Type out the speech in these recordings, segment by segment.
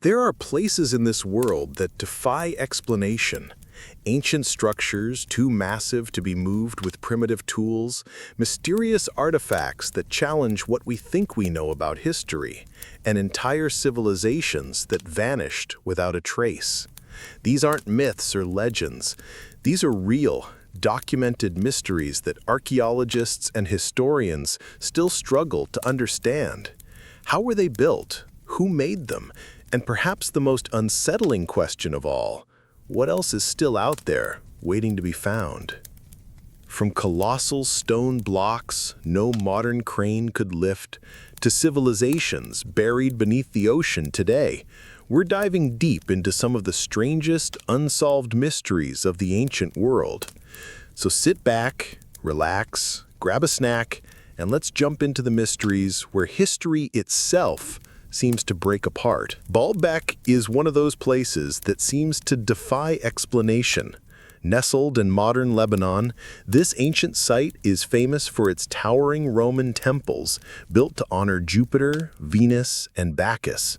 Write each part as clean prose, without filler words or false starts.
There are places in this world that defy explanation. Ancient structures too massive to be moved with primitive tools, mysterious artifacts that challenge what we think we know about history, and entire civilizations that vanished without a trace. These aren't myths or legends. These are real, documented mysteries that archaeologists and historians still struggle to understand. How were they built? Who made them? And perhaps the most unsettling question of all, what else is still out there, waiting to be found? From colossal stone blocks no modern crane could lift, to civilizations buried beneath the ocean today, we're diving deep into some of the strangest, unsolved mysteries of the ancient world. So sit back, relax, grab a snack, and let's jump into the mysteries where history itself seems to break apart. Baalbek is one of those places that seems to defy explanation. Nestled in modern Lebanon, this ancient site is famous for its towering Roman temples built to honor Jupiter, Venus, and Bacchus.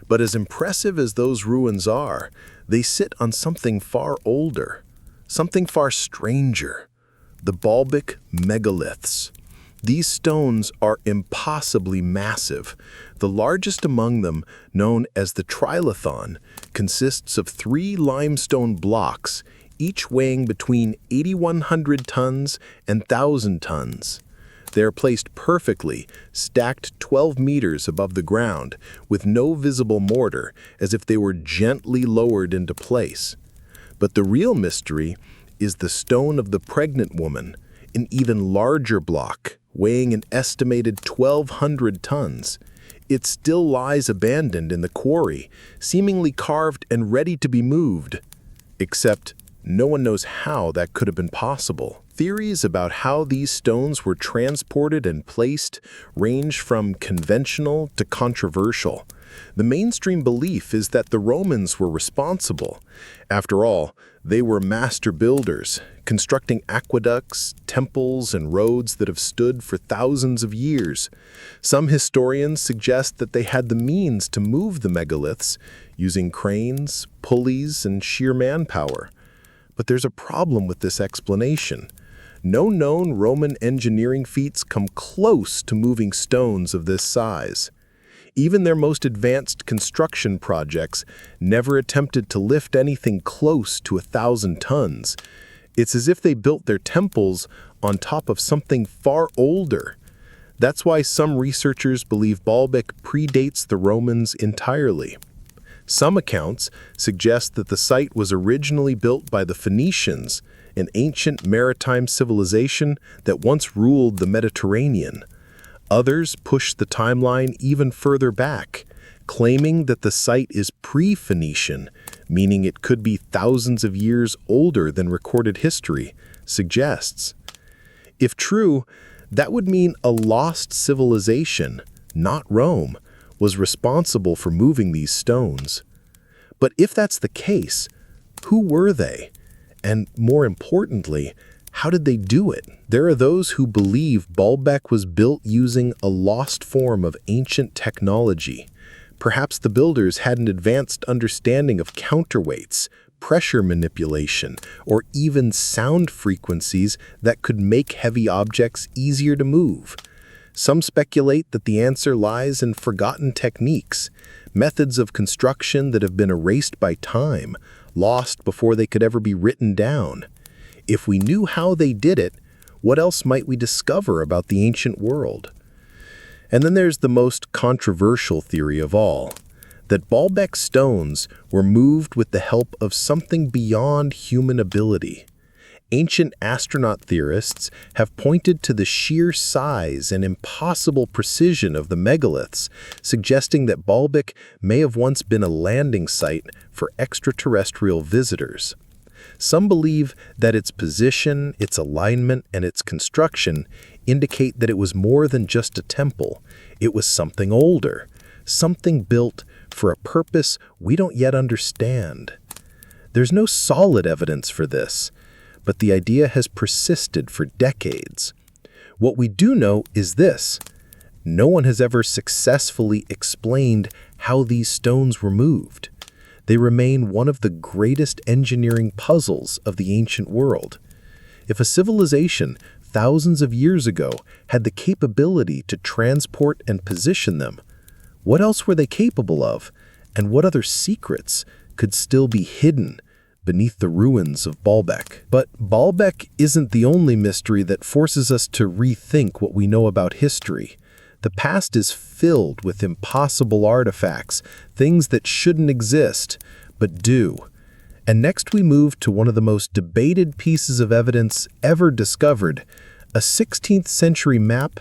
But as impressive as those ruins are, they sit on something far older, something far stranger: the Baalbek megaliths. These stones are impossibly massive. The largest among them, known as the Trilithon, consists of 3 limestone blocks, each weighing between 8,100 tons and 1,000 tons. They are placed perfectly, stacked 12 meters above the ground, with no visible mortar, as if they were gently lowered into place. But the real mystery is the stone of the pregnant woman, an even larger block, weighing an estimated 1,200 tons. It still lies abandoned in the quarry, seemingly carved and ready to be moved. Except, no one knows how that could have been possible. Theories about how these stones were transported and placed range from conventional to controversial. The mainstream belief is that the Romans were responsible. After all, they were master builders, constructing aqueducts, temples, and roads that have stood for thousands of years. Some historians suggest that they had the means to move the megaliths using cranes, pulleys, and sheer manpower. But there's a problem with this explanation. No known Roman engineering feats come close to moving stones of this size. Even their most advanced construction projects never attempted to lift anything close to 1,000 tons. It's as if they built their temples on top of something far older. That's why some researchers believe Baalbek predates the Romans entirely. Some accounts suggest that the site was originally built by the Phoenicians, an ancient maritime civilization that once ruled the Mediterranean. Others push the timeline even further back, claiming that the site is pre-Phoenician, meaning it could be thousands of years older than recorded history suggests. If true, that would mean a lost civilization, not Rome, was responsible for moving these stones. But if that's the case, who were they? And more importantly, how did they do it? There are those who believe Baalbek was built using a lost form of ancient technology. Perhaps the builders had an advanced understanding of counterweights, pressure manipulation, or even sound frequencies that could make heavy objects easier to move. Some speculate that the answer lies in forgotten techniques, methods of construction that have been erased by time, lost before they could ever be written down. If we knew how they did it, what else might we discover about the ancient world? And then there's the most controversial theory of all, that Baalbek stones were moved with the help of something beyond human ability. Ancient astronaut theorists have pointed to the sheer size and impossible precision of the megaliths, suggesting that Baalbek may have once been a landing site for extraterrestrial visitors. Some believe that its position, its alignment, and its construction indicate that it was more than just a temple. It was something older, something built for a purpose we don't yet understand. There's no solid evidence for this, but the idea has persisted for decades. What we do know is this: no one has ever successfully explained how these stones were moved. They remain one of the greatest engineering puzzles of the ancient world. If a civilization thousands of years ago had the capability to transport and position them, what else were they capable of, and what other secrets could still be hidden beneath the ruins of Baalbek? But Baalbek isn't the only mystery that forces us to rethink what we know about history. The past is filled with impossible artifacts, things that shouldn't exist, but do. And next we move to one of the most debated pieces of evidence ever discovered, a 16th century map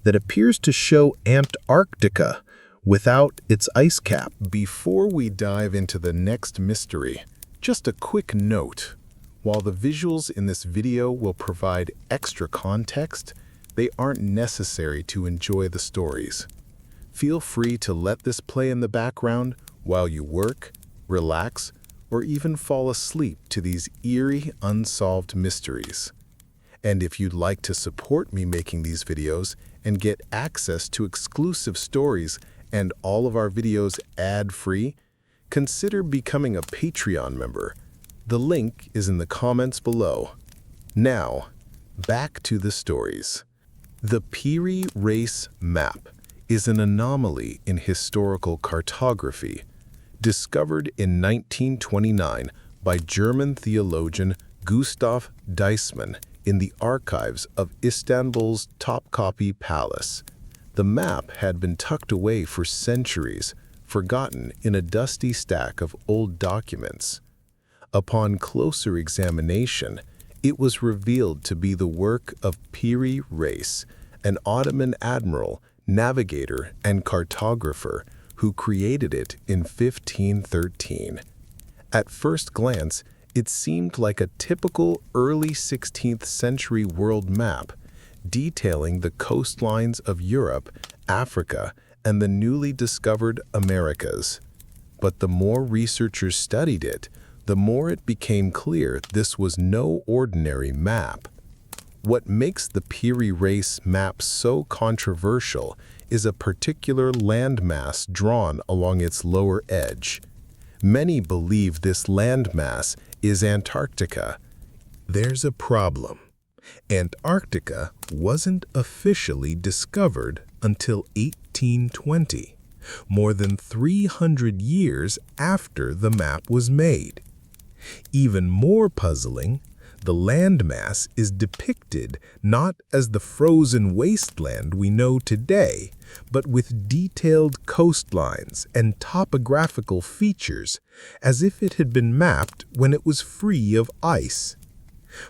that appears to show Antarctica without its ice cap. Before we dive into the next mystery, just a quick note. While the visuals in this video will provide extra context, they aren't necessary to enjoy the stories. Feel free to let this play in the background while you work, relax, or even fall asleep to these eerie, unsolved mysteries. And if you'd like to support me making these videos and get access to exclusive stories and all of our videos ad-free, consider becoming a Patreon member. The link is in the comments below. Now, back to the stories. The Piri Reis map is an anomaly in historical cartography, discovered in 1929 by German theologian Gustav Deissmann in the archives of Istanbul's Topkapi Palace. The map had been tucked away for centuries, forgotten in a dusty stack of old documents. Upon closer examination, it was revealed to be the work of Piri Reis, an Ottoman admiral, navigator, and cartographer who created it in 1513. At first glance, it seemed like a typical early 16th century world map, detailing the coastlines of Europe, Africa, and the newly discovered Americas. But the more researchers studied it, the more it became clear this was no ordinary map. What makes the Piri Reis map so controversial is a particular landmass drawn along its lower edge. Many believe this landmass is Antarctica. There's a problem. Antarctica wasn't officially discovered until 1820, more than 300 years after the map was made. Even more puzzling, the landmass is depicted not as the frozen wasteland we know today, but with detailed coastlines and topographical features, as if it had been mapped when it was free of ice.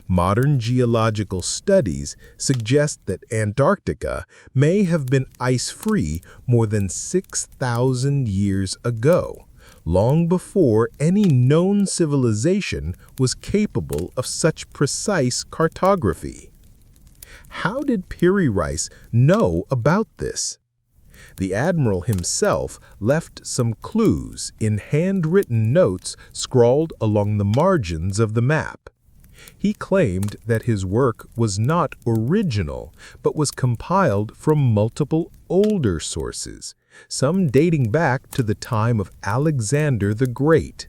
Modern geological studies suggest that Antarctica may have been ice-free more than 6,000 years ago, long before any known civilization was capable of such precise cartography. How did Piri Reis know about this? The admiral himself left some clues in handwritten notes scrawled along the margins of the map. He claimed that his work was not original, but was compiled from multiple older sources, some dating back to the time of Alexander the Great.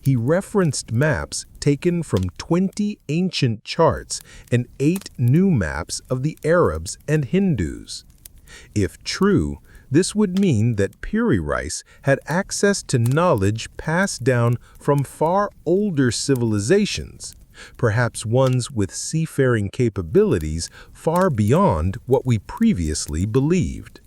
He referenced maps taken from 20 ancient charts and 8 new maps of the Arabs and Hindus. If true, this would mean that Piri Reis had access to knowledge passed down from far older civilizations, perhaps ones with seafaring capabilities far beyond what we previously believed.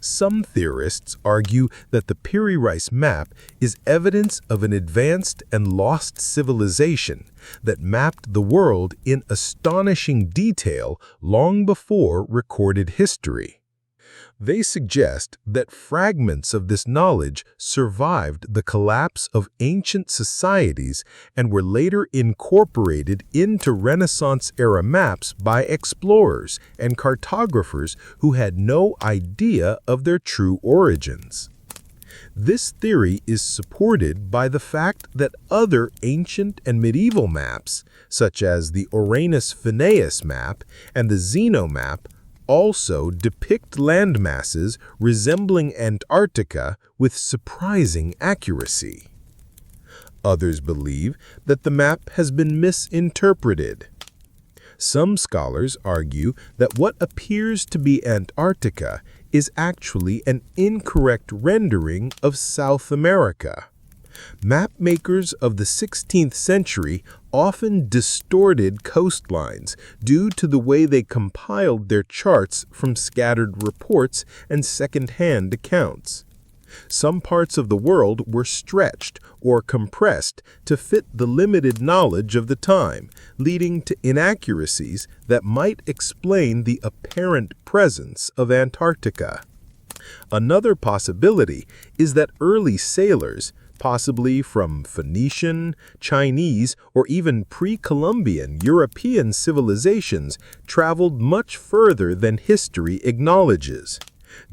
Some theorists argue that the Piri Reis map is evidence of an advanced and lost civilization that mapped the world in astonishing detail long before recorded history. They suggest that fragments of this knowledge survived the collapse of ancient societies and were later incorporated into Renaissance-era maps by explorers and cartographers who had no idea of their true origins. This theory is supported by the fact that other ancient and medieval maps, such as the Uranus-Phineus map and the Zeno map, also depict landmasses resembling Antarctica with surprising accuracy. Others believe that the map has been misinterpreted. Some scholars argue that what appears to be Antarctica is actually an incorrect rendering of South America. Mapmakers of the 16th century often distorted coastlines due to the way they compiled their charts from scattered reports and second-hand accounts. Some parts of the world were stretched or compressed to fit the limited knowledge of the time, leading to inaccuracies that might explain the apparent presence of Antarctica. Another possibility is that early sailors, possibly from Phoenician, Chinese, or even pre-Columbian European civilizations, traveled much further than history acknowledges,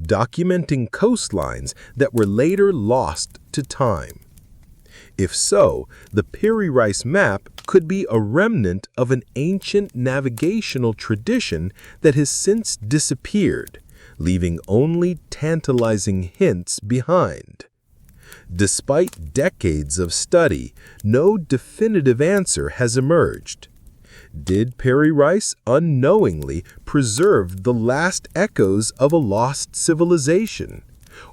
documenting coastlines that were later lost to time. If so, the Piri Reis map could be a remnant of an ancient navigational tradition that has since disappeared, leaving only tantalizing hints behind. Despite decades of study, no definitive answer has emerged. Did Piri Reis unknowingly preserve the last echoes of a lost civilization?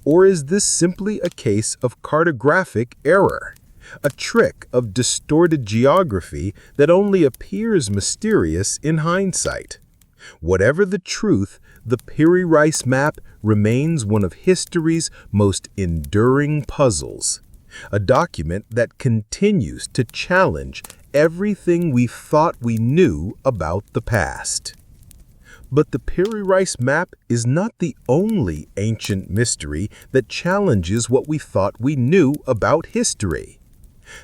Or is this simply a case of cartographic error, a trick of distorted geography that only appears mysterious in hindsight? Whatever the truth, the Piri Reis map remains one of history's most enduring puzzles, a document that continues to challenge everything we thought we knew about the past. But the Piri Reis map is not the only ancient mystery that challenges what we thought we knew about history.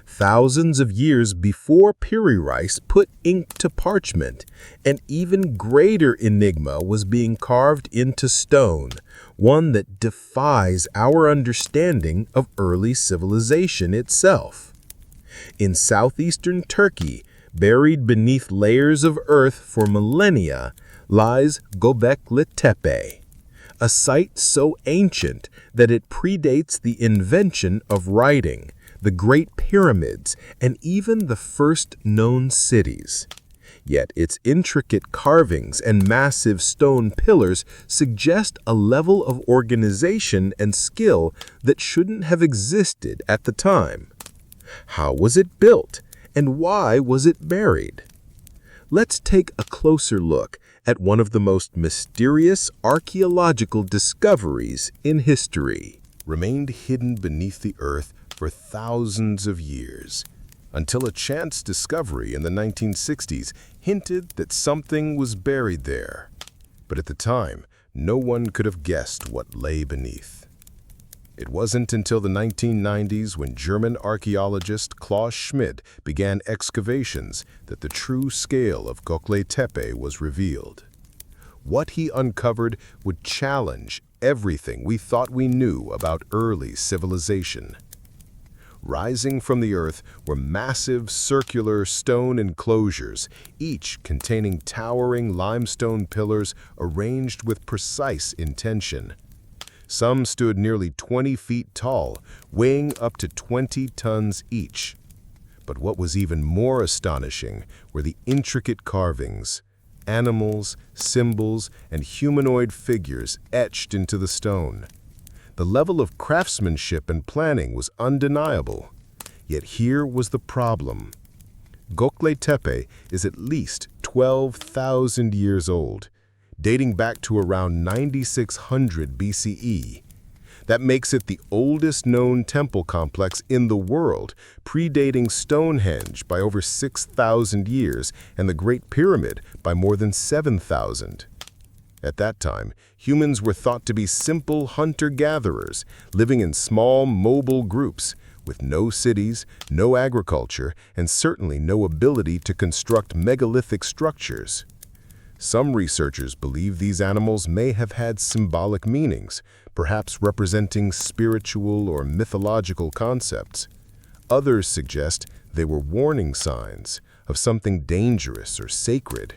Thousands of years before Piri Reis put ink to parchment, an even greater enigma was being carved into stone, one that defies our understanding of early civilization itself. In southeastern Turkey, buried beneath layers of earth for millennia, lies Göbekli Tepe, a site so ancient that it predates the invention of writing, the Great Pyramids, and even the first known cities. Yet its intricate carvings and massive stone pillars suggest a level of organization and skill that shouldn't have existed at the time. How was it built, and why was it buried? Let's take a closer look at one of the most mysterious archaeological discoveries in history. Remained hidden beneath the earth for thousands of years, until a chance discovery in the 1960s hinted that something was buried there. But at the time, no one could have guessed what lay beneath. It wasn't until the 1990s when German archaeologist Klaus Schmidt began excavations that the true scale of Göbekli Tepe was revealed. What he uncovered would challenge everything we thought we knew about early civilization. Rising from the earth were massive circular stone enclosures, each containing towering limestone pillars arranged with precise intention. Some stood nearly 20 feet tall, weighing up to 20 tons each. But what was even more astonishing were the intricate carvings, animals, symbols, and humanoid figures etched into the stone. The level of craftsmanship and planning was undeniable. Yet here was the problem. Göbekli Tepe is at least 12,000 years old, dating back to around 9600 BCE. That makes it the oldest known temple complex in the world, predating Stonehenge by over 6,000 years and the Great Pyramid by more than 7,000. At that time, humans were thought to be simple hunter-gatherers, living in small, mobile groups, with no cities, no agriculture, and certainly no ability to construct megalithic structures. Some researchers believe these animals may have had symbolic meanings, perhaps representing spiritual or mythological concepts. Others suggest they were warning signs of something dangerous or sacred.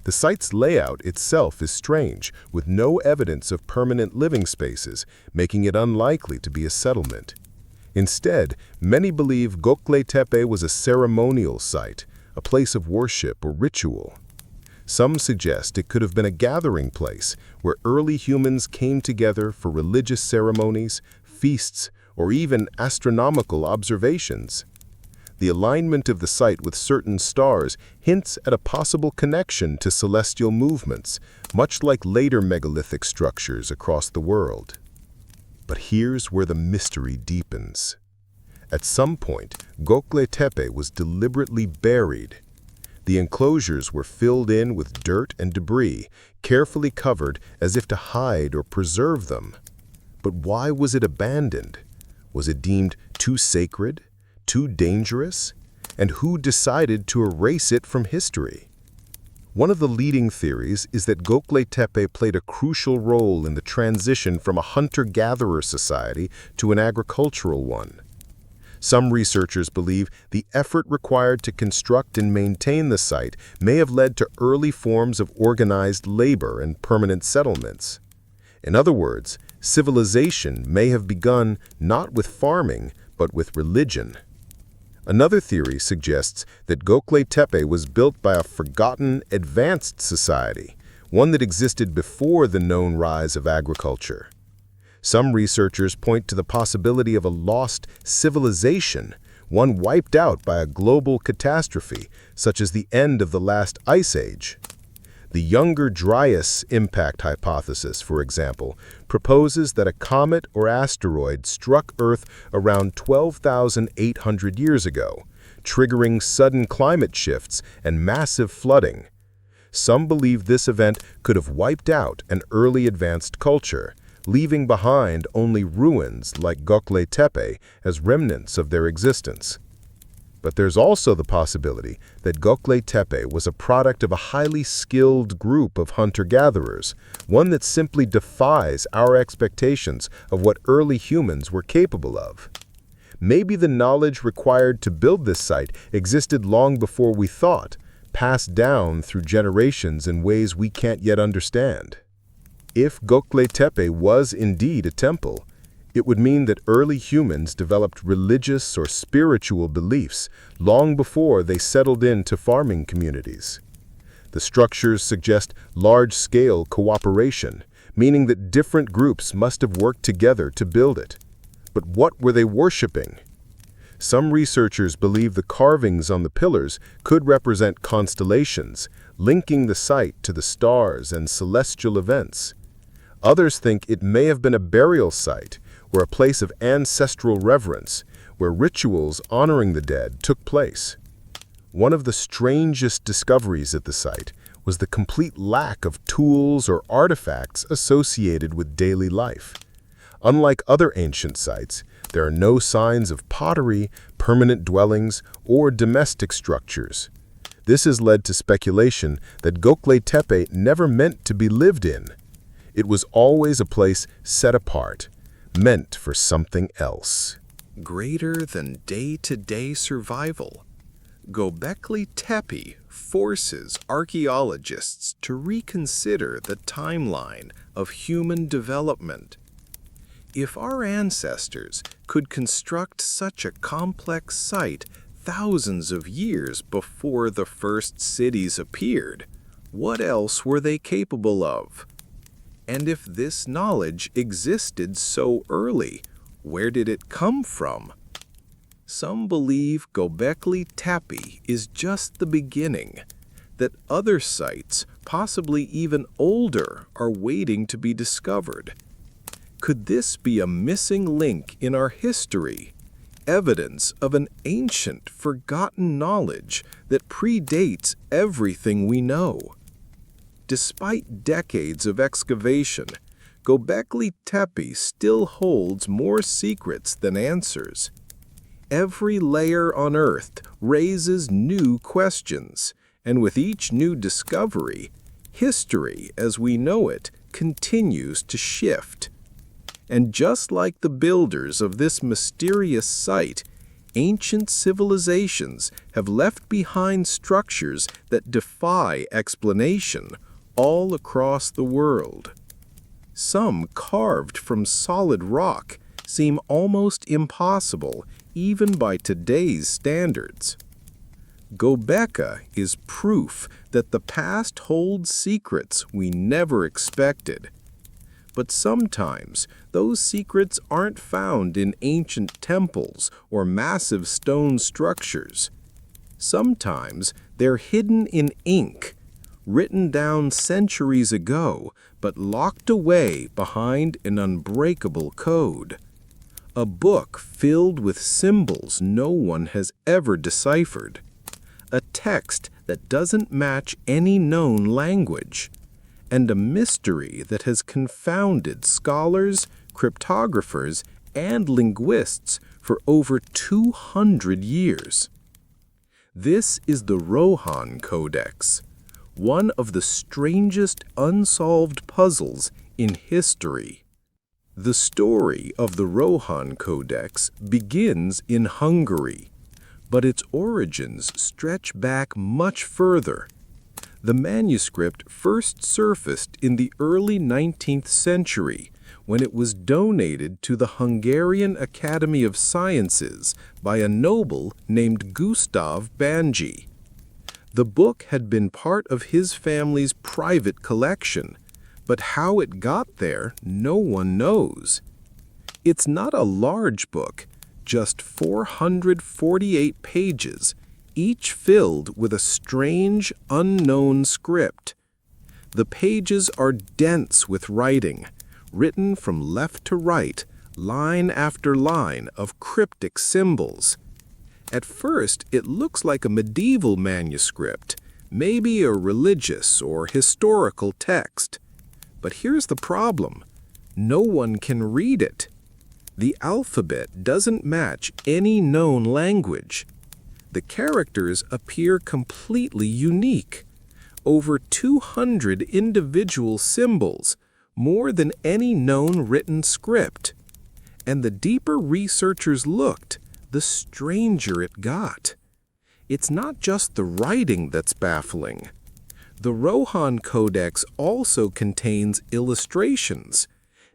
The site's layout itself is strange, with no evidence of permanent living spaces, making it unlikely to be a settlement. Instead, many believe Göbekli Tepe was a ceremonial site, a place of worship or ritual. Some suggest it could have been a gathering place where early humans came together for religious ceremonies, feasts, or even astronomical observations. The alignment of the site with certain stars hints at a possible connection to celestial movements, much like later megalithic structures across the world. But here's where the mystery deepens. At some point, Göbekli Tepe was deliberately buried. The enclosures were filled in with dirt and debris, carefully covered as if to hide or preserve them. But why was it abandoned? Was it deemed too sacred, too dangerous? And who decided to erase it from history? One of the leading theories is that Göbekli Tepe played a crucial role in the transition from a hunter-gatherer society to an agricultural one. Some researchers believe the effort required to construct and maintain the site may have led to early forms of organized labor and permanent settlements. In other words, civilization may have begun not with farming, but with religion. Another theory suggests that Göbekli Tepe was built by a forgotten, advanced society, one that existed before the known rise of agriculture. Some researchers point to the possibility of a lost civilization, one wiped out by a global catastrophe, such as the end of the last ice age. The Younger Dryas impact hypothesis, for example, proposes that a comet or asteroid struck Earth around 12,800 years ago, triggering sudden climate shifts and massive flooding. Some believe this event could have wiped out an early advanced culture, leaving behind only ruins like Göbekli Tepe as remnants of their existence. But there's also the possibility that Göbekli Tepe was a product of a highly skilled group of hunter-gatherers, one that simply defies our expectations of what early humans were capable of. Maybe the knowledge required to build this site existed long before we thought, passed down through generations in ways we can't yet understand. If Göbekli Tepe was indeed a temple, it would mean that early humans developed religious or spiritual beliefs long before they settled into farming communities. The structures suggest large-scale cooperation, meaning that different groups must have worked together to build it. But what were they worshipping? Some researchers believe the carvings on the pillars could represent constellations, linking the site to the stars and celestial events. Others think it may have been a burial site, or a place of ancestral reverence, where rituals honoring the dead took place. One of the strangest discoveries at the site was the complete lack of tools or artifacts associated with daily life. Unlike other ancient sites, there are no signs of pottery, permanent dwellings, or domestic structures. This has led to speculation that Göbekli Tepe never meant to be lived in. It was always a place set apart, meant for something else. Greater than day-to-day survival, Göbekli Tepe forces archaeologists to reconsider the timeline of human development. If our ancestors could construct such a complex site thousands of years before the first cities appeared, what else were they capable of? And if this knowledge existed so early, where did it come from? Some believe Göbekli Tepe is just the beginning, that other sites, possibly even older, are waiting to be discovered. Could this be a missing link in our history, evidence of an ancient, forgotten knowledge that predates everything we know? Despite decades of excavation, Göbekli Tepe still holds more secrets than answers. Every layer unearthed raises new questions, and with each new discovery, history as we know it continues to shift. And just like the builders of this mysterious site, ancient civilizations have left behind structures that defy explanation all across the world. Some carved from solid rock seem almost impossible even by today's standards. Göbekli is proof that the past holds secrets we never expected. But sometimes those secrets aren't found in ancient temples or massive stone structures. Sometimes they're hidden in ink, written down centuries ago, but locked away behind an unbreakable code. A book filled with symbols no one has ever deciphered. A text that doesn't match any known language. And a mystery that has confounded scholars, cryptographers, and linguists for over 200 years. This is the Rohonc Codex, one of the strangest unsolved puzzles in history. The story of the Rohonc Codex begins in Hungary, but its origins stretch back much further. The manuscript first surfaced in the early 19th century when it was donated to the Hungarian Academy of Sciences by a noble named Gustav Banji. The book had been part of his family's private collection, but how it got there, no one knows. It's not a large book, just 448 pages, each filled with a strange, unknown script. The pages are dense with writing, written from left to right, line after line of cryptic symbols. At first, it looks like a medieval manuscript, maybe a religious or historical text. But here's the problem. No one can read it. The alphabet doesn't match any known language. The characters appear completely unique. Over 200 individual symbols, more than any known written script. And the deeper researchers looked, the stranger it got. It's not just the writing that's baffling. The Rohonc Codex also contains illustrations,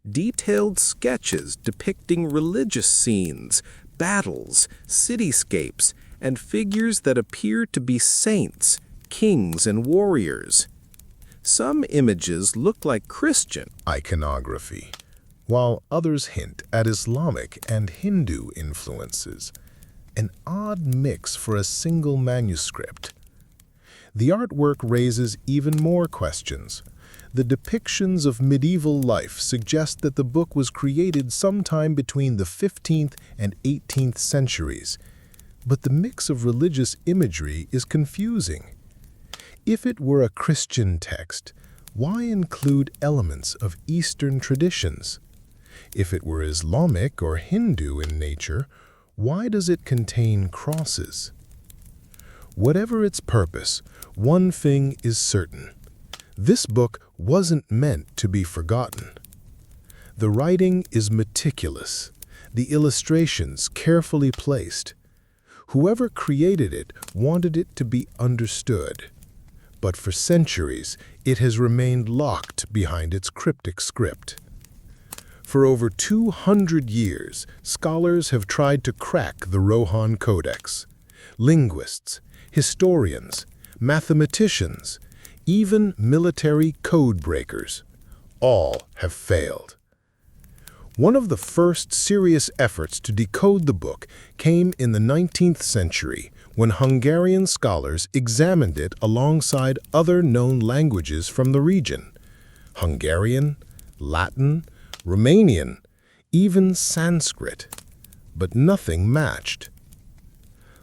detailed sketches depicting religious scenes, battles, cityscapes, and figures that appear to be saints, kings, and warriors. Some images look like Christian iconography, while others hint at Islamic and Hindu influences, an odd mix for a single manuscript. The artwork raises even more questions. The depictions of medieval life suggest that the book was created sometime between the 15th and 18th centuries, but the mix of religious imagery is confusing. If it were a Christian text, why include elements of Eastern traditions? If it were Islamic or Hindu in nature, why does it contain crosses? Whatever its purpose, one thing is certain. This book wasn't meant to be forgotten. The writing is meticulous, the illustrations carefully placed. Whoever created it wanted it to be understood. But for centuries, it has remained locked behind its cryptic script. For over 200 years, scholars have tried to crack the Rohonc Codex. Linguists, historians, mathematicians, even military code breakers, all have failed. One of the first serious efforts to decode the book came in the 19th century when Hungarian scholars examined it alongside other known languages from the region: Hungarian, Latin, Romanian, even Sanskrit. But nothing matched.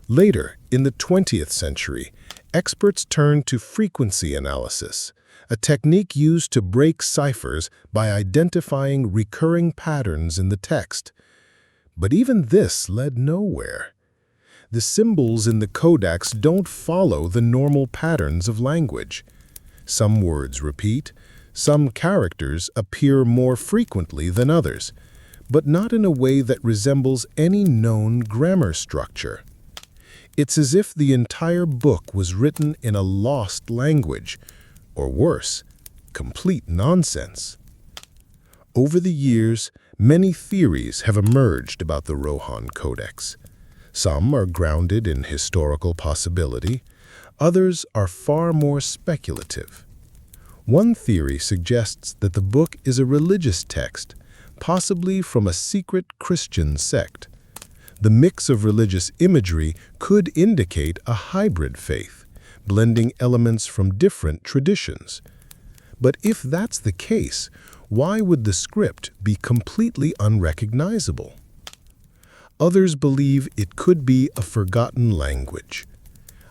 Later, in the 20th century, experts turned to frequency analysis, a technique used to break ciphers by identifying recurring patterns in the text. But even this led nowhere. The symbols in the codex don't follow the normal patterns of language. Some words repeat, some characters appear more frequently than others, but not in a way that resembles any known grammar structure. It's as if the entire book was written in a lost language, or worse, complete nonsense. Over the years, many theories have emerged about the Rohonc Codex. Some are grounded in historical possibility, others are far more speculative. One theory suggests that the book is a religious text, possibly from a secret Christian sect. The mix of religious imagery could indicate a hybrid faith, blending elements from different traditions. But if that's the case, why would the script be completely unrecognizable? Others believe it could be a forgotten language,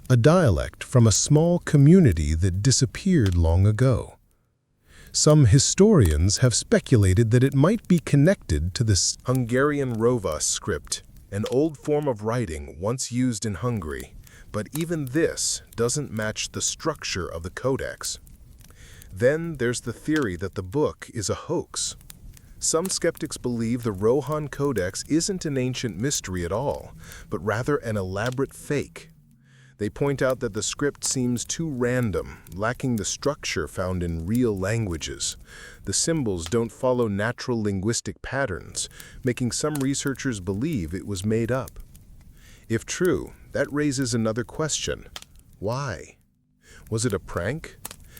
a dialect from a small community that disappeared long ago. Some historians have speculated that it might be connected to the Hungarian Rova script, an old form of writing once used in Hungary, but even this doesn't match the structure of the Codex. Then there's the theory that the book is a hoax. Some skeptics believe the Rohonc Codex isn't an ancient mystery at all, but rather an elaborate fake. They point out that the script seems too random, lacking the structure found in real languages. The symbols don't follow natural linguistic patterns, making some researchers believe it was made up. If true, that raises another question. Why? Was it a prank?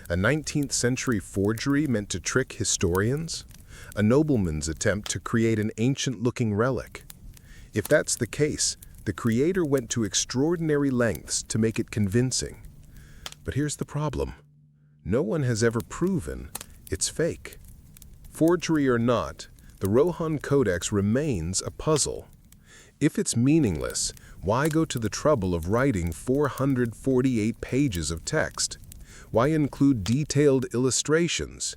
A 19th century forgery meant to trick historians? A nobleman's attempt to create an ancient-looking relic? If that's the case, the creator went to extraordinary lengths to make it convincing. But here's the problem. No one has ever proven it's fake. Forgery or not, the Rohonc Codex remains a puzzle. If it's meaningless, why go to the trouble of writing 448 pages of text? Why include detailed illustrations?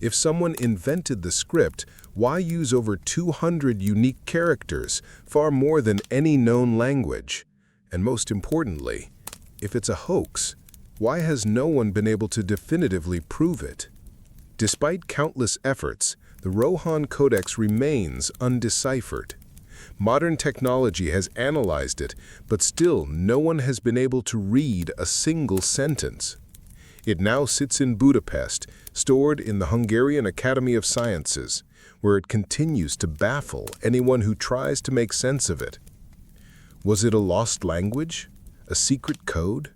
If someone invented the script, why use over 200 unique characters, far more than any known language? And most importantly, if it's a hoax, why has no one been able to definitively prove it? Despite countless efforts, the Rohonc Codex remains undeciphered. Modern technology has analyzed it, but still no one has been able to read a single sentence. It now sits in Budapest, stored in the Hungarian Academy of Sciences, where it continues to baffle anyone who tries to make sense of it. Was it a lost language? A secret code?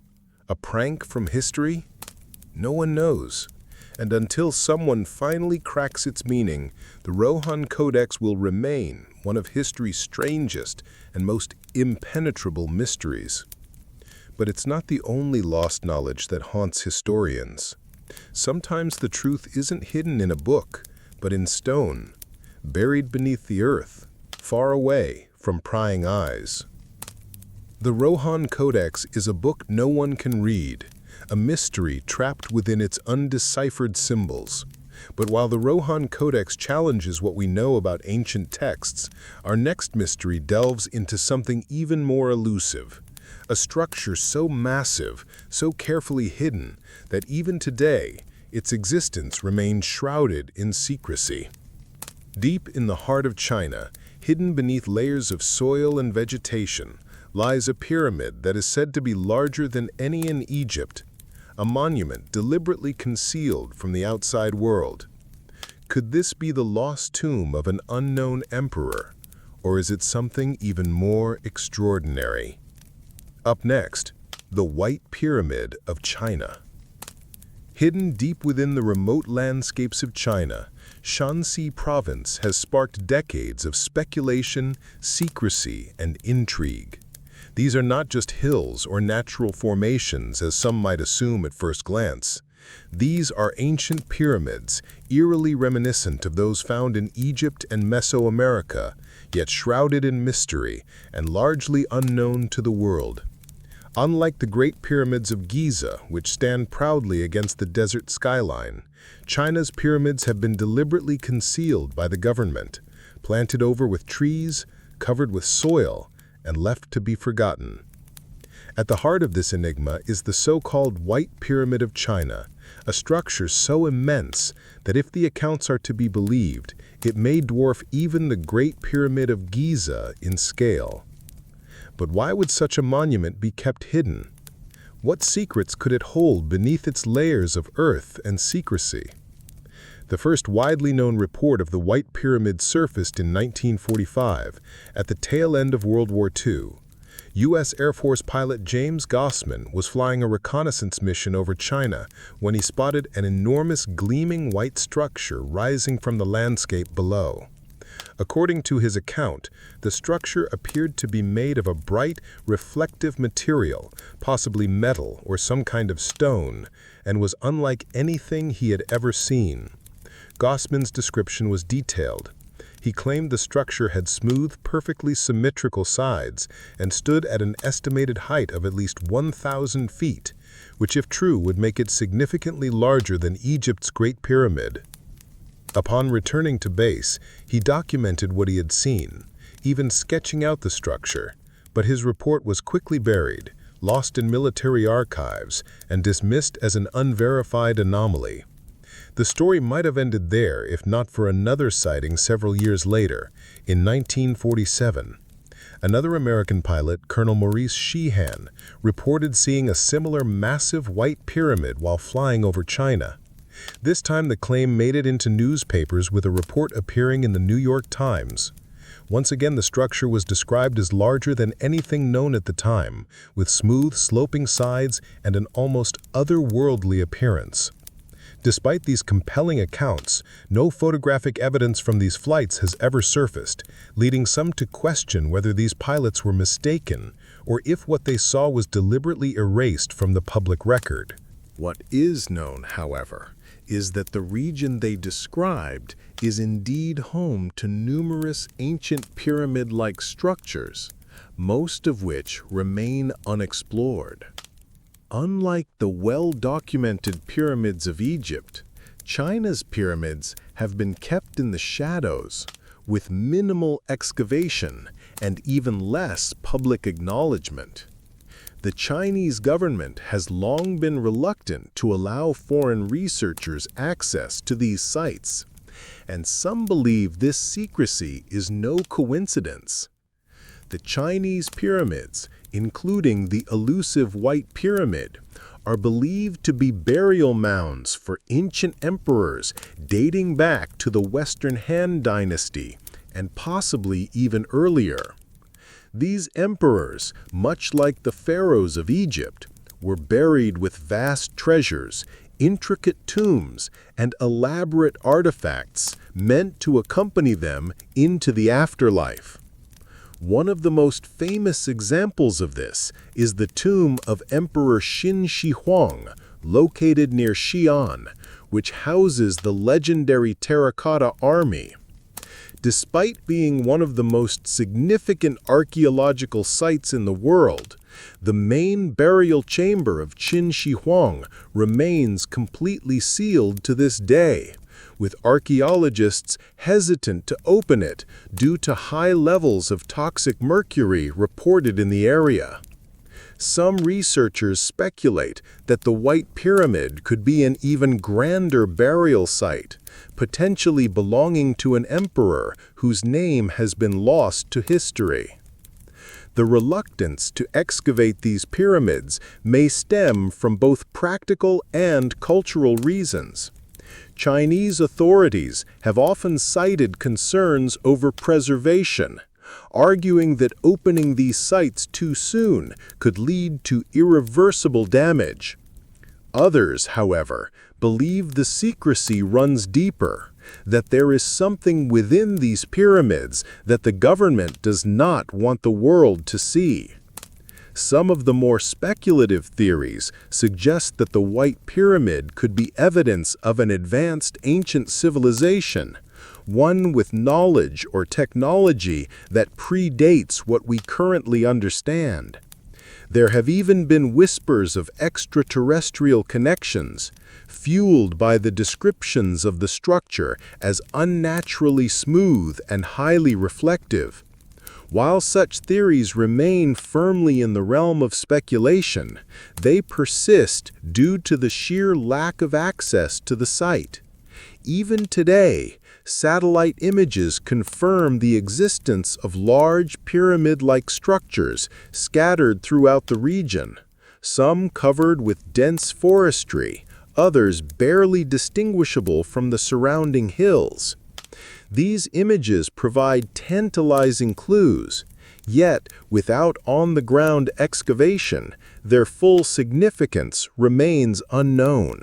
A prank from history? No one knows. And until someone finally cracks its meaning, the Rohonc Codex will remain one of history's strangest and most impenetrable mysteries. But it's not the only lost knowledge that haunts historians. Sometimes the truth isn't hidden in a book, but in stone, buried beneath the earth, far away from prying eyes. The Rohonc Codex is a book no one can read, a mystery trapped within its undeciphered symbols. But while the Rohonc Codex challenges what we know about ancient texts, our next mystery delves into something even more elusive. A structure so massive, so carefully hidden, that even today, its existence remains shrouded in secrecy. Deep in the heart of China, hidden beneath layers of soil and vegetation, lies a pyramid that is said to be larger than any in Egypt, a monument deliberately concealed from the outside world. Could this be the lost tomb of an unknown emperor, or is it something even more extraordinary? Up next, the White Pyramid of China. Hidden deep within the remote landscapes of China, Shanxi province has sparked decades of speculation, secrecy, and intrigue. These are not just hills or natural formations, as some might assume at first glance. These are ancient pyramids, eerily reminiscent of those found in Egypt and Mesoamerica, yet shrouded in mystery and largely unknown to the world. Unlike the Great Pyramids of Giza, which stand proudly against the desert skyline, China's pyramids have been deliberately concealed by the government, planted over with trees, covered with soil, and left to be forgotten. At the heart of this enigma is the so-called White Pyramid of China, a structure so immense that if the accounts are to be believed, it may dwarf even the Great Pyramid of Giza in scale. But why would such a monument be kept hidden? What secrets could it hold beneath its layers of earth and secrecy? The first widely known report of the White Pyramid surfaced in 1945, at the tail end of World War II. U.S. Air Force pilot James Gossman was flying a reconnaissance mission over China when he spotted an enormous gleaming white structure rising from the landscape below. According to his account, the structure appeared to be made of a bright, reflective material, possibly metal or some kind of stone, and was unlike anything he had ever seen. Gossman's description was detailed. He claimed the structure had smooth, perfectly symmetrical sides and stood at an estimated height of at least 1,000 feet, which if true would make it significantly larger than Egypt's Great Pyramid. Upon returning to base, he documented what he had seen, even sketching out the structure, but his report was quickly buried, lost in military archives, and dismissed as an unverified anomaly. The story might have ended there if not for another sighting several years later, in 1947. Another American pilot, Colonel Maurice Sheehan, reported seeing a similar massive white pyramid while flying over China. This time the claim made it into newspapers with a report appearing in the New York Times. Once again, the structure was described as larger than anything known at the time, with smooth, sloping sides and an almost otherworldly appearance. Despite these compelling accounts, no photographic evidence from these flights has ever surfaced, leading some to question whether these pilots were mistaken or if what they saw was deliberately erased from the public record. What is known, however, is that the region they described is indeed home to numerous ancient pyramid-like structures, most of which remain unexplored. Unlike the well-documented pyramids of Egypt, China's pyramids have been kept in the shadows, with minimal excavation and even less public acknowledgement. The Chinese government has long been reluctant to allow foreign researchers access to these sites, and some believe this secrecy is no coincidence. The Chinese pyramids, including the elusive White Pyramid, are believed to be burial mounds for ancient emperors dating back to the Western Han Dynasty and possibly even earlier. These emperors, much like the pharaohs of Egypt, were buried with vast treasures, intricate tombs, and elaborate artifacts meant to accompany them into the afterlife. One of the most famous examples of this is the tomb of Emperor Qin Shi Huang, located near Xi'an, which houses the legendary terracotta army. Despite being one of the most significant archaeological sites in the world, the main burial chamber of Qin Shi Huang remains completely sealed to this day, with archaeologists hesitant to open it due to high levels of toxic mercury reported in the area. Some researchers speculate that the White Pyramid could be an even grander burial site, potentially belonging to an emperor whose name has been lost to history. The reluctance to excavate these pyramids may stem from both practical and cultural reasons. Chinese authorities have often cited concerns over preservation, arguing that opening these sites too soon could lead to irreversible damage. Others, however, believe the secrecy runs deeper, that there is something within these pyramids that the government does not want the world to see. Some of the more speculative theories suggest that the White Pyramid could be evidence of an advanced ancient civilization, one with knowledge or technology that predates what we currently understand. There have even been whispers of extraterrestrial connections, fueled by the descriptions of the structure as unnaturally smooth and highly reflective. While such theories remain firmly in the realm of speculation, they persist due to the sheer lack of access to the site. Even today, satellite images confirm the existence of large pyramid-like structures scattered throughout the region, some covered with dense forestry, others barely distinguishable from the surrounding hills. These images provide tantalizing clues, yet without on-the-ground excavation, their full significance remains unknown.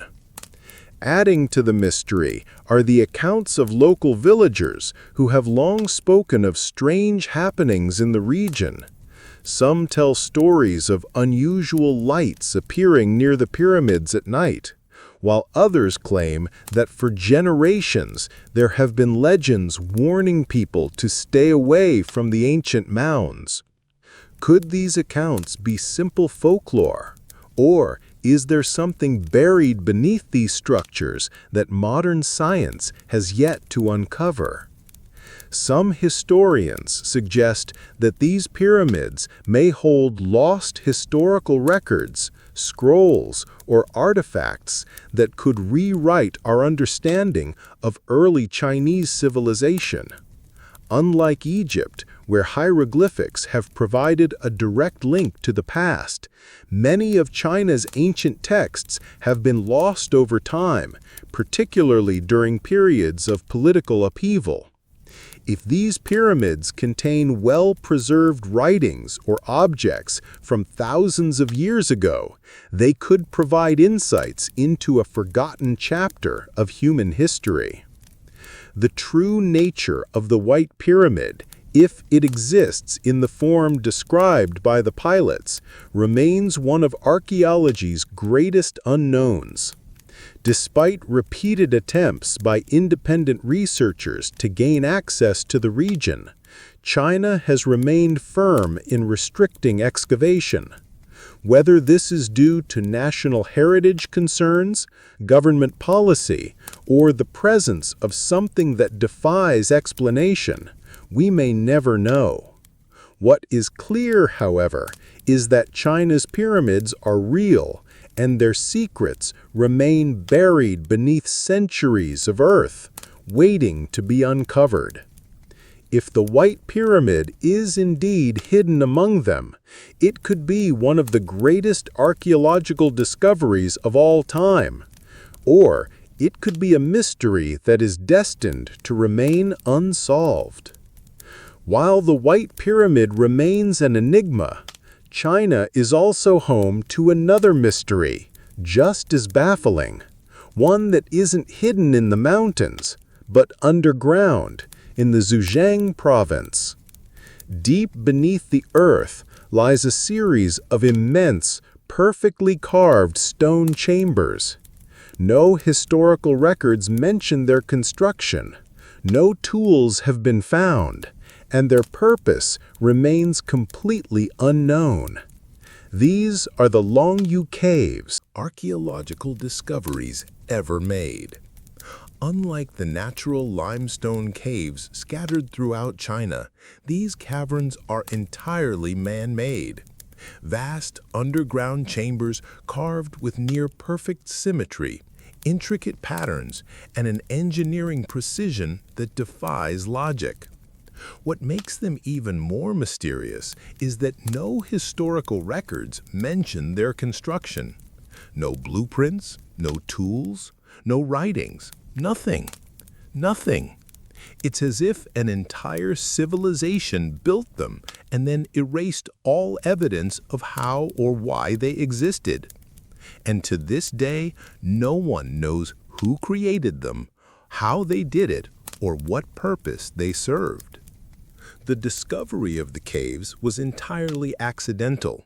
Adding to the mystery are the accounts of local villagers who have long spoken of strange happenings in the region. Some tell stories of unusual lights appearing near the pyramids at night, while others claim that for generations there have been legends warning people to stay away from the ancient mounds. Could these accounts be simple folklore? Or is there something buried beneath these structures that modern science has yet to uncover? Some historians suggest that these pyramids may hold lost historical records, scrolls, or artifacts that could rewrite our understanding of early Chinese civilization. Unlike Egypt, where hieroglyphics have provided a direct link to the past, many of China's ancient texts have been lost over time, particularly during periods of political upheaval. If these pyramids contain well-preserved writings or objects from thousands of years ago, they could provide insights into a forgotten chapter of human history. The true nature of the White Pyramid, if it exists in the form described by the pilots, remains one of archaeology's greatest unknowns. Despite repeated attempts by independent researchers to gain access to the region, China has remained firm in restricting excavation. Whether this is due to national heritage concerns, government policy, or the presence of something that defies explanation, we may never know. What is clear, however, is that China's pyramids are real, and their secrets remain buried beneath centuries of earth, waiting to be uncovered. If the White Pyramid is indeed hidden among them, it could be one of the greatest archaeological discoveries of all time. Or it could be a mystery that is destined to remain unsolved. While the White Pyramid remains an enigma, China is also home to another mystery, just as baffling, one that isn't hidden in the mountains, but underground, in the Zhejiang province. Deep beneath the earth lies a series of immense, perfectly carved stone chambers. No historical records mention their construction, no tools have been found, and their purpose remains completely unknown. These are the Longyou caves, Archaeological discoveries ever made. Unlike the natural limestone caves scattered throughout China, these caverns are entirely man-made. Vast underground chambers carved with near-perfect symmetry, intricate patterns, and an engineering precision that defies logic. What makes them even more mysterious is that no historical records mention their construction. No blueprints, no tools, no writings, nothing. Nothing. It's as if an entire civilization built them and then erased all evidence of how or why they existed. And to this day, no one knows who created them, how they did it, or what purpose they served. The discovery of the caves was entirely accidental.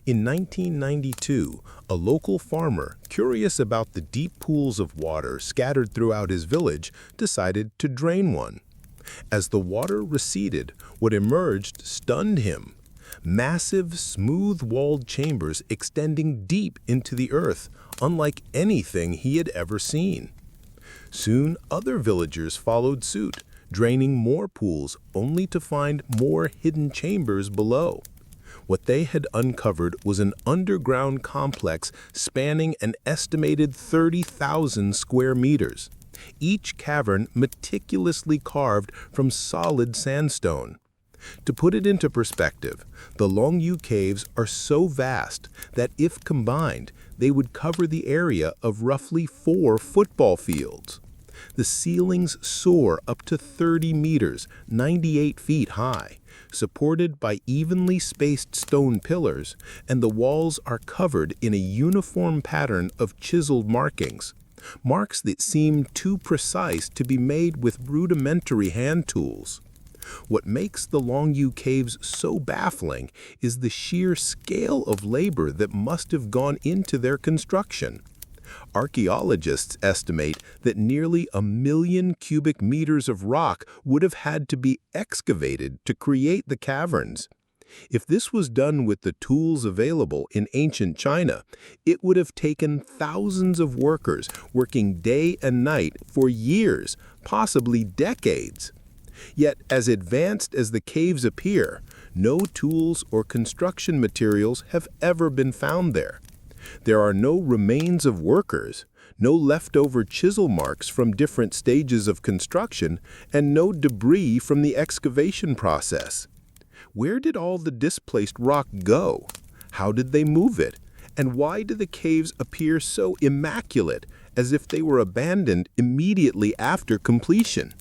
In 1992, a local farmer, curious about the deep pools of water scattered throughout his village, decided to drain one. As the water receded, what emerged stunned him. Massive, smooth-walled chambers extending deep into the earth, unlike anything he had ever seen. Soon, other villagers followed suit, draining more pools only to find more hidden chambers below. What they had uncovered was an underground complex spanning an estimated 30,000 square meters, each cavern meticulously carved from solid sandstone. To put it into perspective, the Longyou caves are so vast that if combined, they would cover the area of roughly 4 football fields. The ceilings soar up to 30 meters, 98 feet high, supported by evenly spaced stone pillars, and the walls are covered in a uniform pattern of chiseled markings, marks that seem too precise to be made with rudimentary hand tools. What makes the Longyou caves so baffling is the sheer scale of labor that must have gone into their construction. Archaeologists estimate that nearly 1 million cubic meters of rock would have had to be excavated to create the caverns. If this was done with the tools available in ancient China, it would have taken thousands of workers working day and night for years, possibly decades. Yet, as advanced as the caves appear, no tools or construction materials have ever been found there. There are no remains of workers, no leftover chisel marks from different stages of construction, and no debris from the excavation process. Where did all the displaced rock go? How did they move it? And why do the caves appear so immaculate, as if they were abandoned immediately after completion?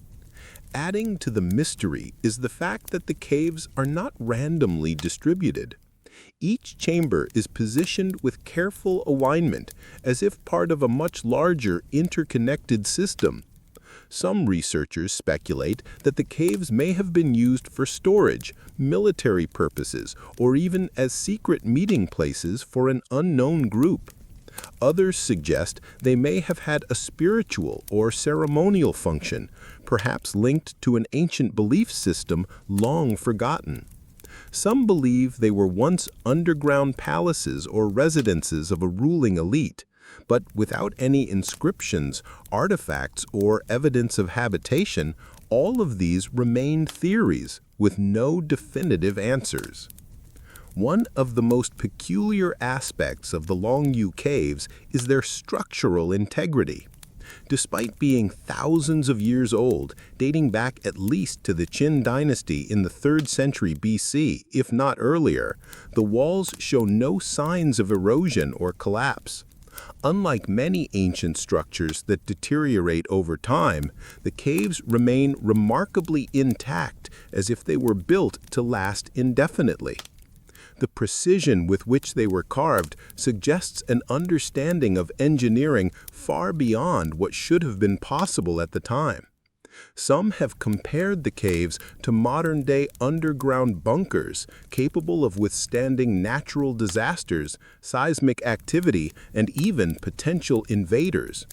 Adding to the mystery is the fact that the caves are not randomly distributed. Each chamber is positioned with careful alignment, as if part of a much larger interconnected system. Some researchers speculate that the caves may have been used for storage, military purposes, or even as secret meeting places for an unknown group. Others suggest they may have had a spiritual or ceremonial function, perhaps linked to an ancient belief system long forgotten. Some believe they were once underground palaces or residences of a ruling elite, but without any inscriptions, artifacts, or evidence of habitation, all of these remain theories with no definitive answers. One of the most peculiar aspects of the Longyou caves is their structural integrity. Despite being thousands of years old, dating back at least to the Qin dynasty in the 3rd century BC, if not earlier, the walls show no signs of erosion or collapse. Unlike many ancient structures that deteriorate over time, the caves remain remarkably intact, as if they were built to last indefinitely. The precision with which they were carved suggests an understanding of engineering far beyond what should have been possible at the time. Some have compared the caves to modern-day underground bunkers capable of withstanding natural disasters, seismic activity, and even potential invaders.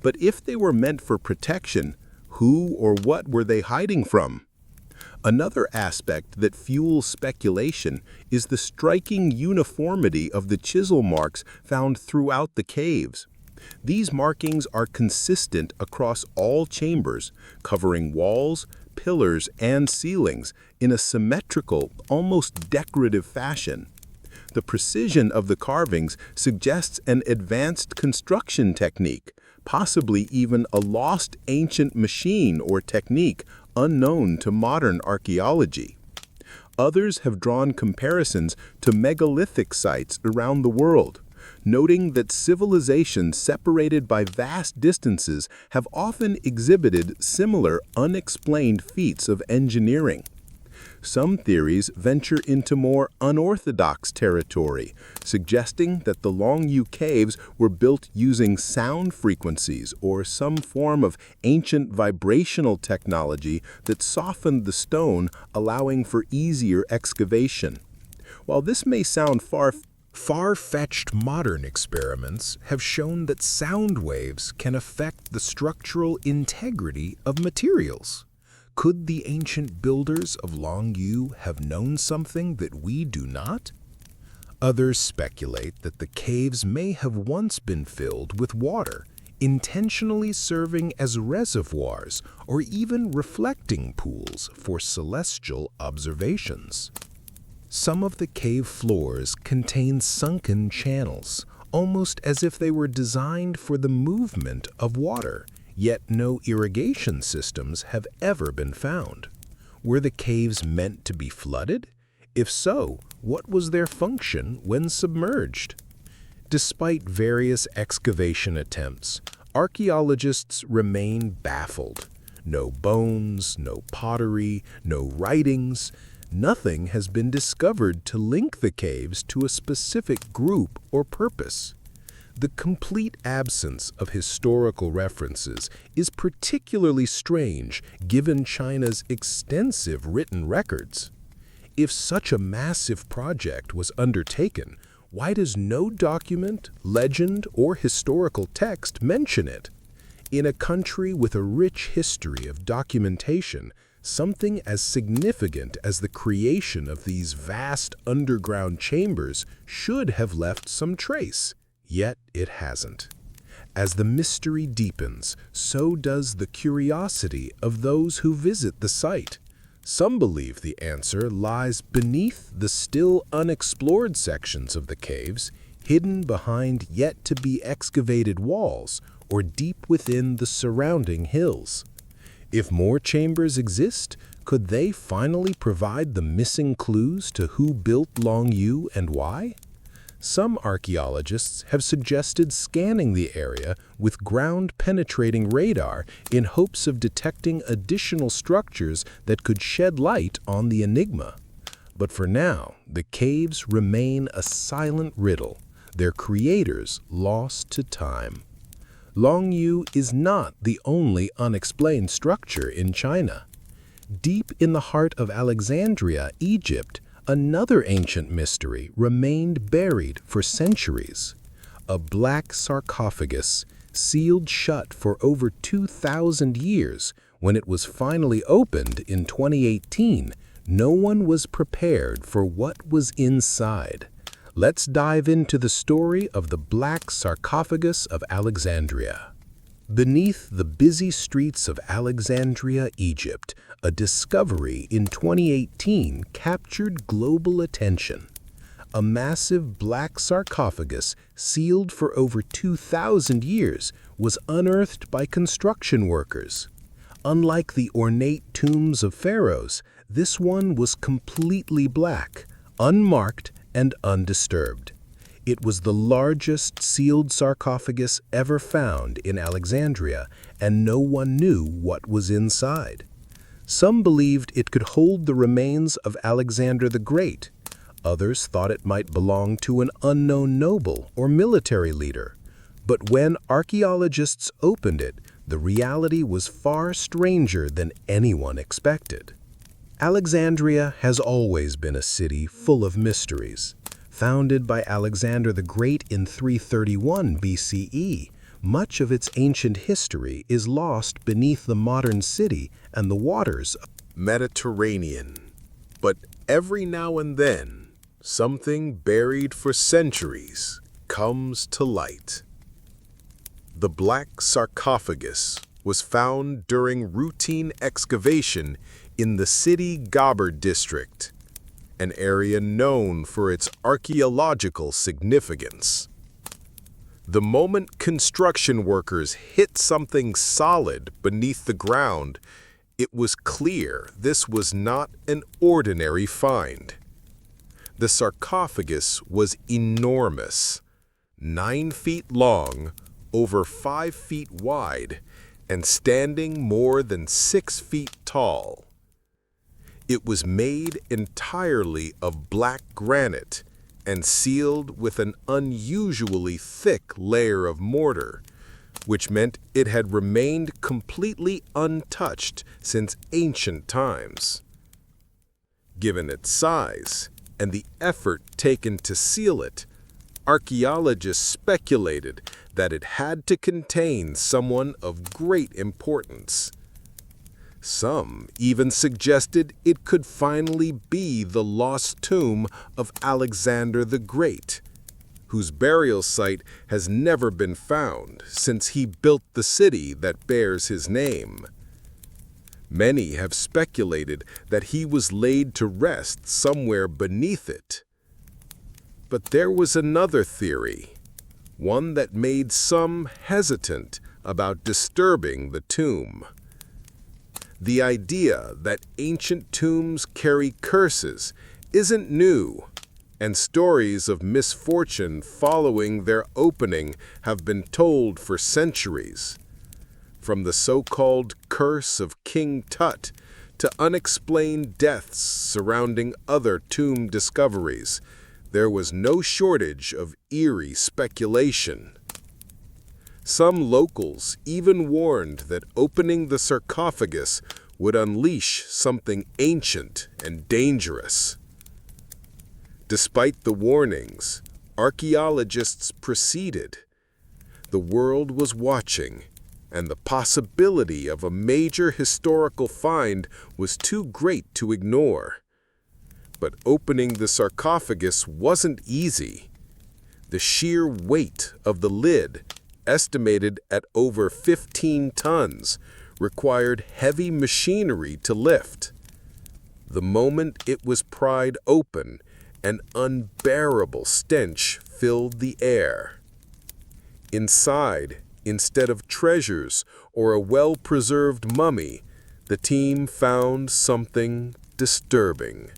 But if they were meant for protection, who or what were they hiding from? Another aspect that fuels speculation is the striking uniformity of the chisel marks found throughout the caves. These markings are consistent across all chambers, covering walls, pillars, and ceilings in a symmetrical, almost decorative fashion. The precision of the carvings suggests an advanced construction technique, possibly even a lost ancient machine or technique unknown to modern archaeology. Others have drawn comparisons to megalithic sites around the world, noting that civilizations separated by vast distances have often exhibited similar unexplained feats of engineering. Some theories venture into more unorthodox territory, suggesting that the Longyou caves were built using sound frequencies or some form of ancient vibrational technology that softened the stone, allowing for easier excavation. While this may sound far-fetched, modern experiments have shown that sound waves can affect the structural integrity of materials. Could the ancient builders of Longyou have known something that we do not? Others speculate that the caves may have once been filled with water, intentionally serving as reservoirs or even reflecting pools for celestial observations. Some of the cave floors contain sunken channels, almost as if they were designed for the movement of water, yet no irrigation systems have ever been found. Were the caves meant to be flooded? If so, what was their function when submerged? Despite various excavation attempts, archaeologists remain baffled. No bones, no pottery, no writings. Nothing has been discovered to link the caves to a specific group or purpose. The complete absence of historical references is particularly strange given China's extensive written records. If such a massive project was undertaken, why does no document, legend, or historical text mention it? In a country with a rich history of documentation, something as significant as the creation of these vast underground chambers should have left some trace, yet it hasn't. As the mystery deepens, so does the curiosity of those who visit the site. Some believe the answer lies beneath the still unexplored sections of the caves, hidden behind yet-to-be-excavated walls, or deep within the surrounding hills. If more chambers exist, could they finally provide the missing clues to who built Longyou and why? Some archaeologists have suggested scanning the area with ground-penetrating radar in hopes of detecting additional structures that could shed light on the enigma. But for now, the caves remain a silent riddle, their creators lost to time. Longyou is not the only unexplained structure in China. Deep in the heart of Alexandria, Egypt, another ancient mystery remained buried for centuries. A black sarcophagus, sealed shut for over 2,000 years, when it was finally opened in 2018, no one was prepared for what was inside. Let's dive into the story of the Black Sarcophagus of Alexandria. Beneath the busy streets of Alexandria, Egypt, a discovery in 2018 captured global attention. A massive black sarcophagus, sealed for over 2,000 years, was unearthed by construction workers. Unlike the ornate tombs of pharaohs, this one was completely black, unmarked, and undisturbed. It was the largest sealed sarcophagus ever found in Alexandria, and no one knew what was inside. Some believed it could hold the remains of Alexander the Great. Others thought it might belong to an unknown noble or military leader. But when archaeologists opened it, the reality was far stranger than anyone expected. Alexandria has always been a city full of mysteries. Founded by Alexander the Great in 331 BCE, much of its ancient history is lost beneath the modern city and the waters of the Mediterranean. But every now and then, something buried for centuries comes to light. The Black Sarcophagus was found during routine excavation in the city Gobber district, an area known for its archaeological significance. The moment construction workers hit something solid beneath the ground, it was clear this was not an ordinary find. The sarcophagus was enormous, 9 feet long, over 5 feet wide, and standing more than 6 feet tall. It was made entirely of black granite and sealed with an unusually thick layer of mortar, which meant it had remained completely untouched since ancient times. Given its size and the effort taken to seal it, archaeologists speculated that it had to contain someone of great importance. Some even suggested it could finally be the lost tomb of Alexander the Great. whose burial site has never been found since he built the city that bears his name. Many have speculated that he was laid to rest somewhere beneath it. But there was another theory, one that made some hesitant about disturbing the tomb. The idea that ancient tombs carry curses isn't new, and stories of misfortune following their opening have been told for centuries. From the so-called curse of King Tut to unexplained deaths surrounding other tomb discoveries, there was no shortage of eerie speculation. Some locals even warned that opening the sarcophagus would unleash something ancient and dangerous. Despite the warnings, archaeologists proceeded. The world was watching, and the possibility of a major historical find was too great to ignore. But opening the sarcophagus wasn't easy. The sheer weight of the lid, estimated at over 15 tons, required heavy machinery to lift. The moment it was pried open, an unbearable stench filled the air. Inside, instead of treasures or a well-preserved mummy, the team found something disturbing.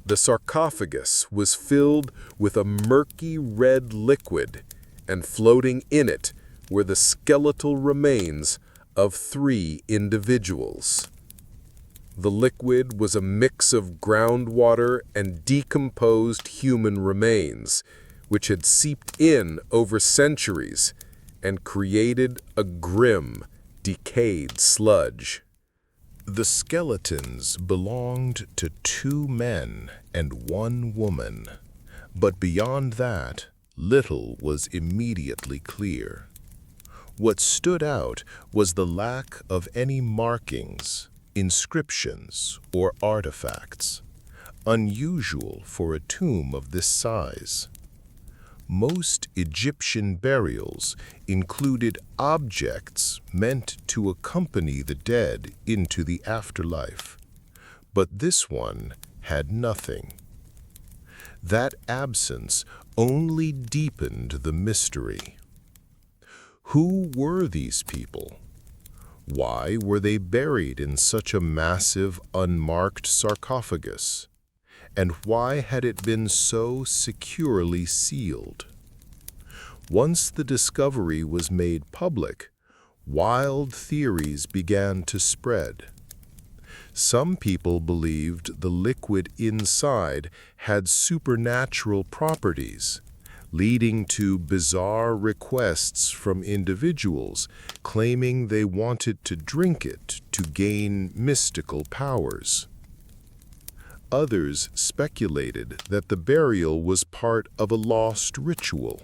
The sarcophagus was filled with a murky red liquid, and floating in it were the skeletal remains of 3 individuals. The liquid was a mix of groundwater and decomposed human remains, which had seeped in over centuries and created a grim, decayed sludge. The skeletons belonged to 2 men and 1 woman, but beyond that, little was immediately clear. What stood out was the lack of any markings, inscriptions, or artifacts, unusual for a tomb of this size. Most Egyptian burials included objects meant to accompany the dead into the afterlife, but this one had nothing. That absence only deepened the mystery. Who were these people? Why were they buried in such a massive, unmarked sarcophagus? And why had it been so securely sealed? Once the discovery was made public, wild theories began to spread. Some people believed the liquid inside had supernatural properties, leading to bizarre requests from individuals claiming they wanted to drink it to gain mystical powers. Others speculated that the burial was part of a lost ritual,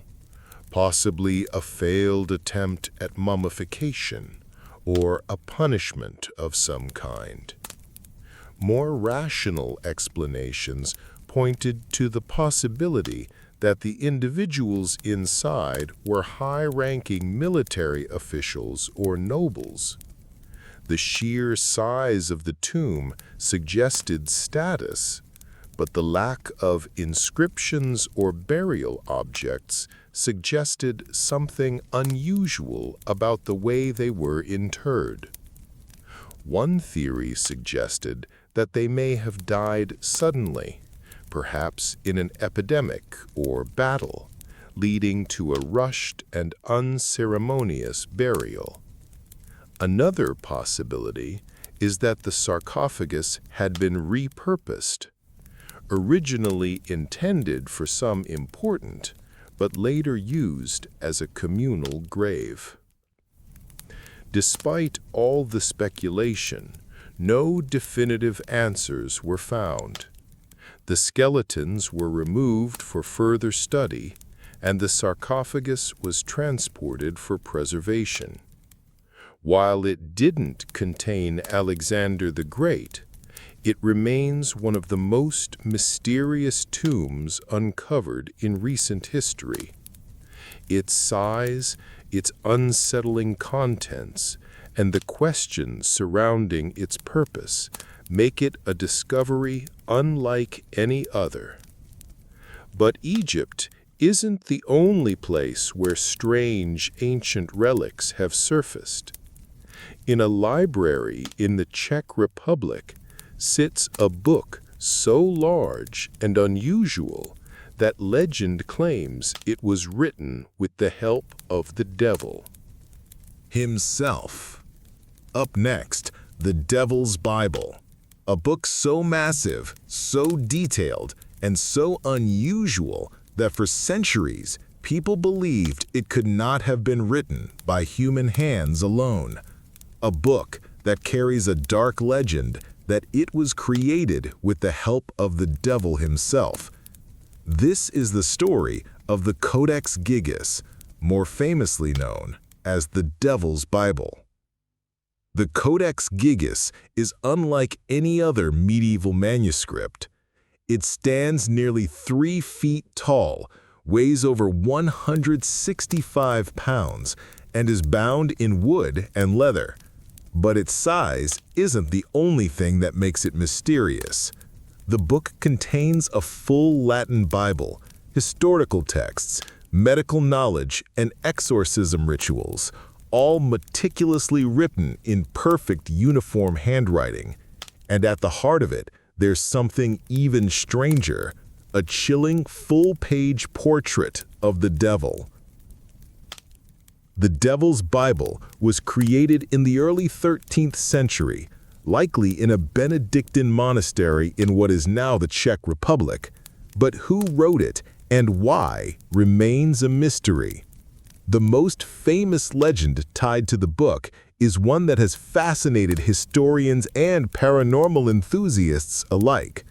possibly a failed attempt at mummification or a punishment of some kind. More rational explanations pointed to the possibility that the individuals inside were high-ranking military officials or nobles. The sheer size of the tomb suggested status, but the lack of inscriptions or burial objects suggested something unusual about the way they were interred. One theory suggested that they may have died suddenly, perhaps in an epidemic or battle, leading to a rushed and unceremonious burial. Another possibility is that the sarcophagus had been repurposed, originally intended for some important, but later used as a communal grave. Despite all the speculation, no definitive answers were found. The skeletons were removed for further study, and the sarcophagus was transported for preservation. While it didn't contain Alexander the Great, It remains one of the most mysterious tombs uncovered in recent history. Its size, its unsettling contents, and the questions surrounding its purpose make it a discovery unlike any other. But Egypt isn't the only place where strange ancient relics have surfaced. In a library in the Czech Republic sits a book so large and unusual that legend claims it was written with the help of the devil himself. Up next, the Devil's Bible, a book so massive, so detailed, and so unusual that for centuries people believed it could not have been written by human hands alone. A book that carries a dark legend that it was created with the help of the devil himself. This is the story of the Codex Gigas, more famously known as the Devil's Bible. The Codex Gigas is unlike any other medieval manuscript. It stands nearly 3 feet tall, weighs over 165 pounds, and is bound in wood and leather. But its size isn't the only thing that makes it mysterious. The book contains a full Latin Bible, historical texts, medical knowledge, and exorcism rituals, all meticulously written in perfect uniform handwriting. And at the heart of it, there's something even stranger, a chilling full-page portrait of the devil. The Devil's Bible was created in the early 13th century, likely in a Benedictine monastery in what is now the Czech Republic. But who wrote it and why remains a mystery. The most famous legend tied to the book is one that has fascinated historians and paranormal enthusiasts alike.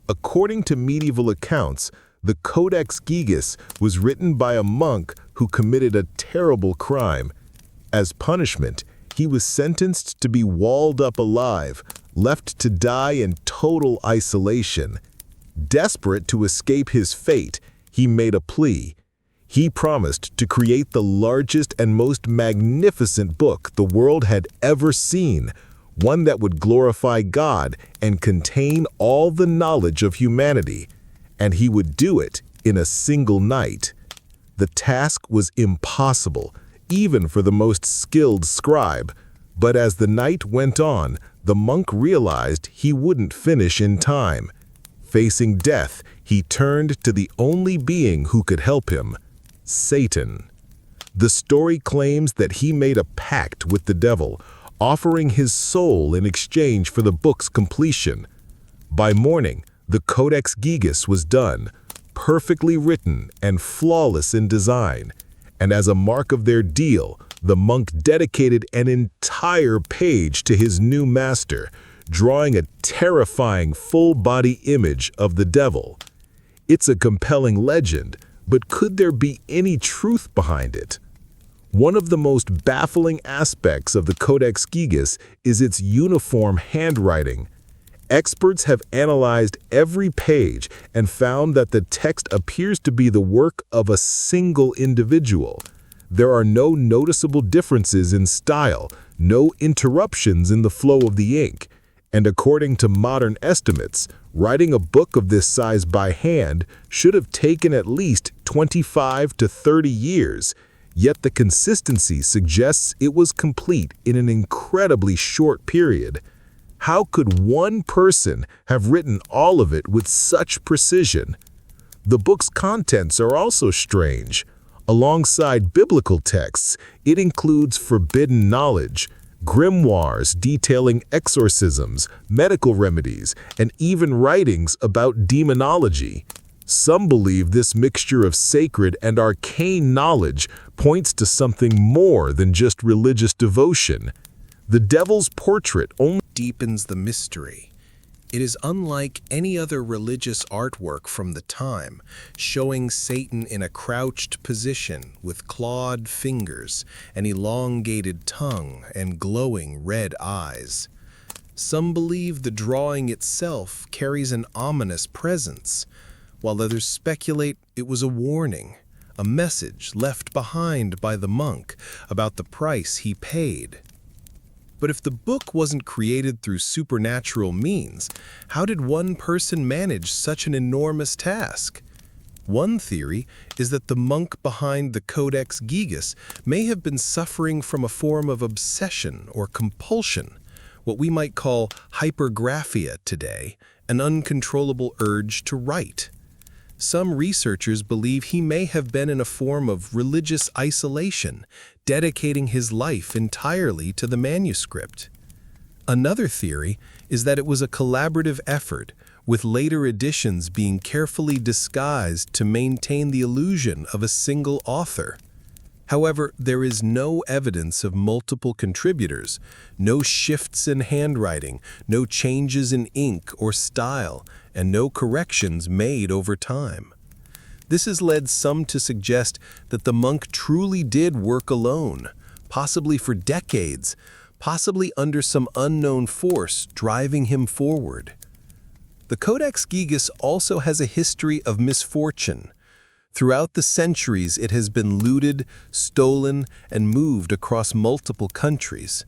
According to medieval accounts, the Codex Gigas was written by a monk who committed a terrible crime. As punishment, he was sentenced to be walled up alive, left to die in total isolation. Desperate to escape his fate, he made a plea. He promised to create the largest and most magnificent book the world had ever seen, one that would glorify God and contain all the knowledge of humanity. And he would do it in a single night. The task was impossible, even for the most skilled scribe. But as the night went on, the monk realized he wouldn't finish in time. Facing death, he turned to the only being who could help him, Satan. The story claims that he made a pact with the devil, offering his soul in exchange for the book's completion. By morning, the Codex Gigas was done, perfectly written and flawless in design. And as a mark of their deal, the monk dedicated an entire page to his new master, drawing a terrifying full-body image of the devil. It's a compelling legend, but could there be any truth behind it? One of the most baffling aspects of the Codex Gigas is its uniform handwriting. Experts have analyzed every page and found that the text appears to be the work of a single individual. There are no noticeable differences in style, no interruptions in the flow of the ink. And according to modern estimates, writing a book of this size by hand should have taken at least 25 to 30 years, yet the consistency suggests it was complete in an incredibly short period. How could one person have written all of it with such precision? The book's contents are also strange. Alongside biblical texts, it includes forbidden knowledge, grimoires detailing exorcisms, medical remedies, and even writings about demonology. Some believe this mixture of sacred and arcane knowledge points to something more than just religious devotion. The devil's portrait only deepens the mystery. It is unlike any other religious artwork from the time, showing Satan in a crouched position with clawed fingers, an elongated tongue, and glowing red eyes. Some believe the drawing itself carries an ominous presence, while others speculate it was a warning, a message left behind by the monk about the price he paid. But if the book wasn't created through supernatural means, how did one person manage such an enormous task? One theory is that the monk behind the Codex Gigas may have been suffering from a form of obsession or compulsion, what we might call hypergraphia today, an uncontrollable urge to write. Some researchers believe he may have been in a form of religious isolation, dedicating his life entirely to the manuscript. Another theory is that it was a collaborative effort, with later editions being carefully disguised to maintain the illusion of a single author. However, there is no evidence of multiple contributors, no shifts in handwriting, no changes in ink or style, and no corrections made over time. This has led some to suggest that the monk truly did work alone, possibly for decades, possibly under some unknown force driving him forward. The Codex Gigas also has a history of misfortune. Throughout the centuries, it has been looted, stolen, and moved across multiple countries.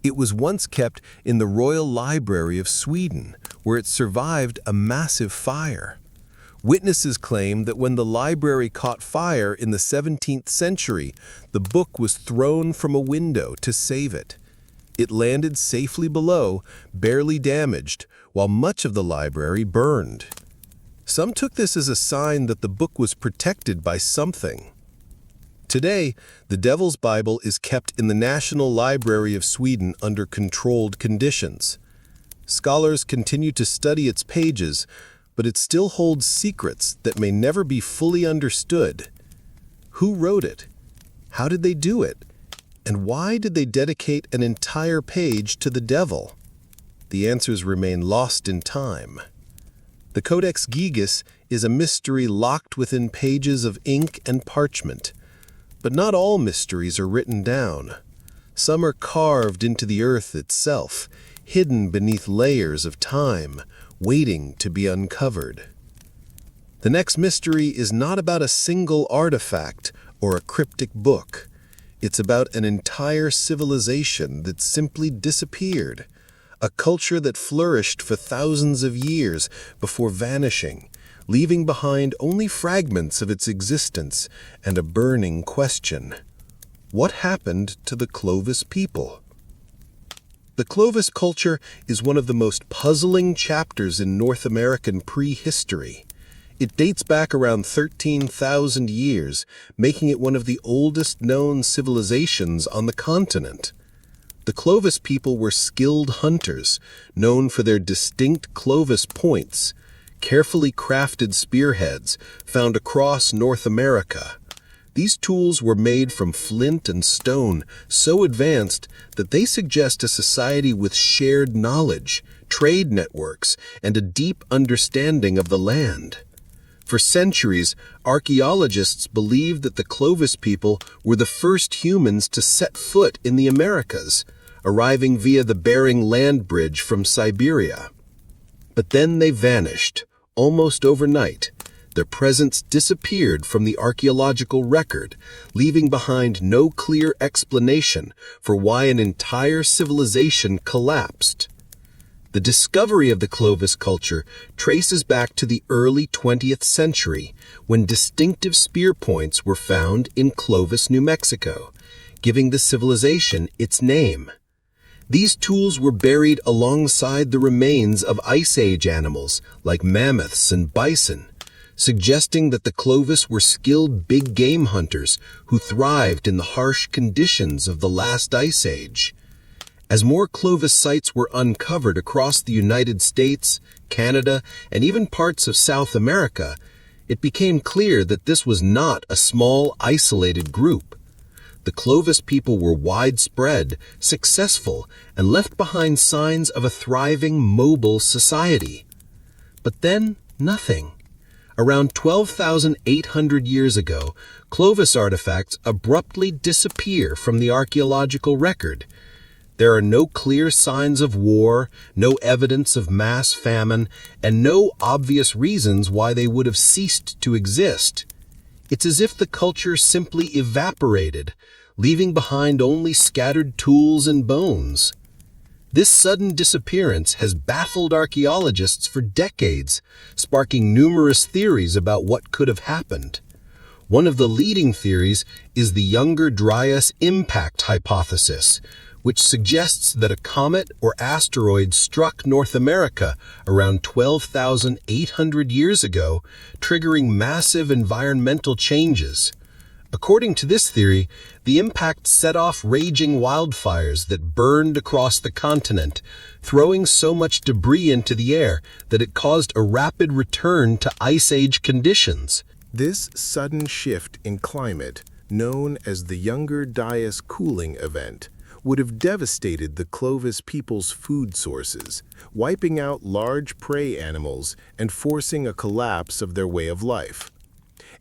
It was once kept in the Royal Library of Sweden, where it survived a massive fire. Witnesses claim that when the library caught fire in the 17th century, the book was thrown from a window to save it. It landed safely below, barely damaged, while much of the library burned. Some took this as a sign that the book was protected by something. Today, the Devil's Bible is kept in the National Library of Sweden under controlled conditions. Scholars continue to study its pages, but it still holds secrets that may never be fully understood. Who wrote it? How did they do it? And why did they dedicate an entire page to the devil? The answers remain lost in time. The Codex Gigas is a mystery locked within pages of ink and parchment. But not all mysteries are written down. Some are carved into the earth itself, hidden beneath layers of time, waiting to be uncovered. The next mystery is not about a single artifact or a cryptic book. It's about an entire civilization that simply disappeared, a culture that flourished for thousands of years before vanishing, leaving behind only fragments of its existence and a burning question. What happened to the Clovis people? The Clovis culture is one of the most puzzling chapters in North American prehistory. It dates back around 13,000 years, making it one of the oldest known civilizations on the continent. The Clovis people were skilled hunters, known for their distinct Clovis points, carefully crafted spearheads found across North America. These tools were made from flint and stone, so advanced that they suggest a society with shared knowledge, trade networks, and a deep understanding of the land. For centuries, archaeologists believed that the Clovis people were the first humans to set foot in the Americas, arriving via the Bering Land Bridge from Siberia. But then they vanished, almost overnight. Their presence disappeared from the archaeological record, leaving behind no clear explanation for why an entire civilization collapsed. The discovery of the Clovis culture traces back to the early 20th century, when distinctive spear points were found in Clovis, New Mexico, giving the civilization its name. These tools were buried alongside the remains of Ice Age animals like mammoths and bison, suggesting that the Clovis were skilled big game hunters who thrived in the harsh conditions of the last Ice Age. As more Clovis sites were uncovered across the United States, Canada, and even parts of South America, it became clear that this was not a small, isolated group. The Clovis people were widespread, successful, and left behind signs of a thriving, mobile society. But then, nothing. Around 12,800 years ago, Clovis artifacts abruptly disappear from the archaeological record. There are no clear signs of war, no evidence of mass famine, and no obvious reasons why they would have ceased to exist. It's as if the culture simply evaporated, leaving behind only scattered tools and bones. This sudden disappearance has baffled archaeologists for decades, sparking numerous theories about what could have happened. One of the leading theories is the Younger Dryas impact hypothesis, which suggests that a comet or asteroid struck North America around 12,800 years ago, triggering massive environmental changes. According to this theory, the impact set off raging wildfires that burned across the continent, throwing so much debris into the air that it caused a rapid return to Ice Age conditions. This sudden shift in climate, known as the Younger Dryas cooling event, would have devastated the Clovis people's food sources, wiping out large prey animals and forcing a collapse of their way of life.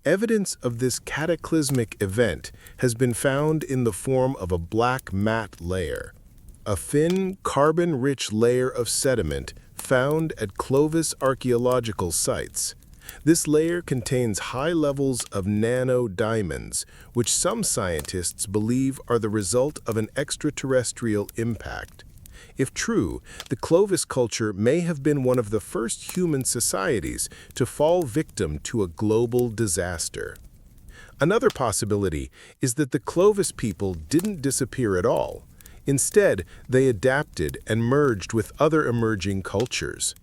Evidence of this cataclysmic event has been found in the form of a black matte layer, a thin, carbon-rich layer of sediment found at Clovis archaeological sites. This layer contains high levels of nanodiamonds, which some scientists believe are the result of an extraterrestrial impact. If true, the Clovis culture may have been one of the first human societies to fall victim to a global disaster. Another possibility is that the Clovis people didn't disappear at all. Instead, they adapted and merged with other emerging cultures.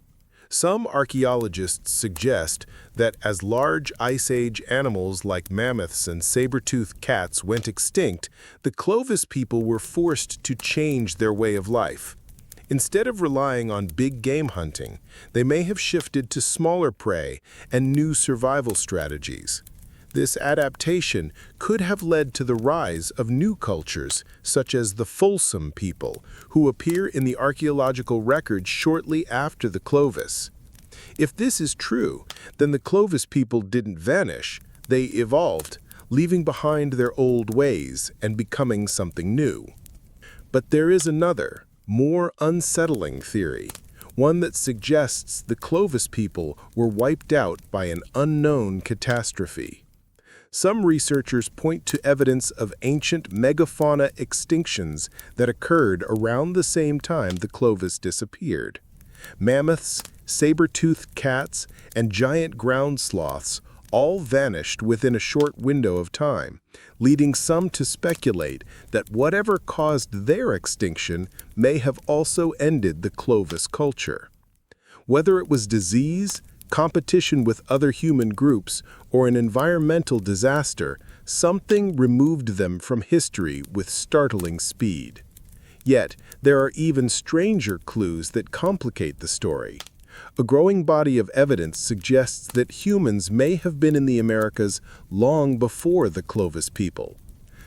Some archaeologists suggest that as large Ice Age animals like mammoths and saber-toothed cats went extinct, the Clovis people were forced to change their way of life. Instead of relying on big game hunting, they may have shifted to smaller prey and new survival strategies. This adaptation could have led to the rise of new cultures, such as the Folsom people, who appear in the archaeological record shortly after the Clovis. If this is true, then the Clovis people didn't vanish, they evolved, leaving behind their old ways and becoming something new. But there is another, more unsettling theory, one that suggests the Clovis people were wiped out by an unknown catastrophe. Some researchers point to evidence of ancient megafauna extinctions that occurred around the same time the Clovis disappeared. Mammoths, saber-toothed cats, and giant ground sloths all vanished within a short window of time, leading some to speculate that whatever caused their extinction may have also ended the Clovis culture. Whether it was disease, competition with other human groups, or an environmental disaster, something removed them from history with startling speed. Yet, there are even stranger clues that complicate the story. A growing body of evidence suggests that humans may have been in the Americas long before the Clovis people.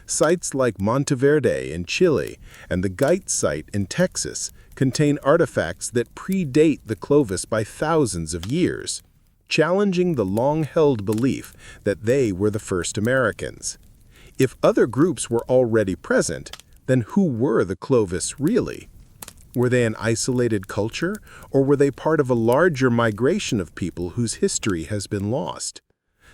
Sites like Monteverde in Chile and the Gite site in Texas contain artifacts that predate the Clovis by thousands of years, challenging the long-held belief that they were the first Americans. If other groups were already present, then who were the Clovis really? Were they an isolated culture, or were they part of a larger migration of people whose history has been lost?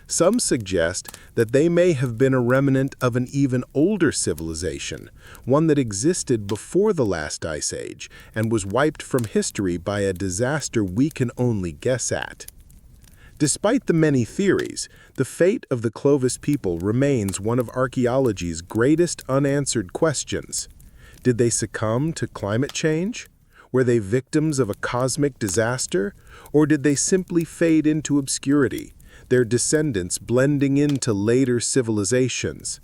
Some suggest that they may have been a remnant of an even older civilization, one that existed before the last Ice Age and was wiped from history by a disaster we can only guess at. Despite the many theories, the fate of the Clovis people remains one of archaeology's greatest unanswered questions. Did they succumb to climate change? Were they victims of a cosmic disaster? Or did they simply fade into obscurity, their descendants blending into later civilizations?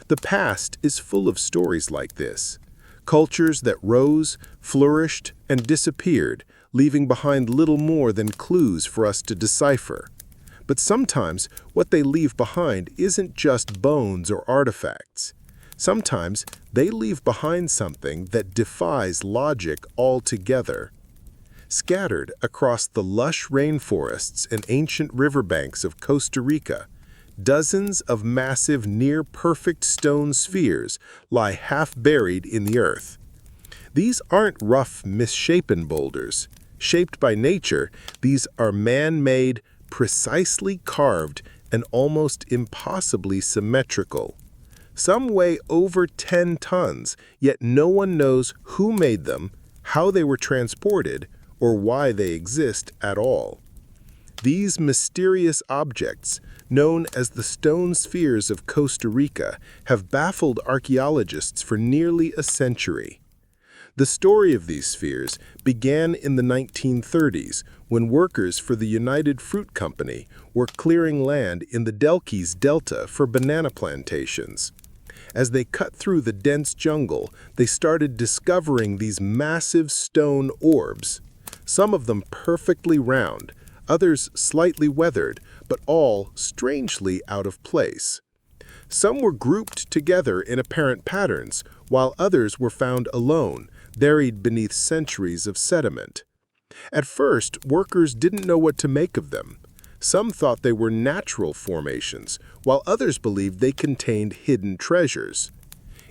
The past is full of stories like this, cultures that rose, flourished, and disappeared, leaving behind little more than clues for us to decipher. But sometimes what they leave behind isn't just bones or artifacts. Sometimes they leave behind something that defies logic altogether. Scattered across the lush rainforests and ancient riverbanks of Costa Rica, dozens of massive near-perfect stone spheres lie half buried in the earth. These aren't rough, misshapen boulders. Shaped by nature, these are man-made, precisely carved, and almost impossibly symmetrical. Some weigh over 10 tons, yet no one knows who made them, how they were transported, or why they exist at all. These mysterious objects, known as the stone spheres of Costa Rica, have baffled archaeologists for nearly a century. The story of these spheres began in the 1930s when workers for the United Fruit Company were clearing land in the Delkis Delta for banana plantations. As they cut through the dense jungle, they started discovering these massive stone orbs, some of them perfectly round, others slightly weathered, but all strangely out of place. Some were grouped together in apparent patterns, while others were found alone, buried beneath centuries of sediment. At first, workers didn't know what to make of them. Some thought they were natural formations, while others believed they contained hidden treasures.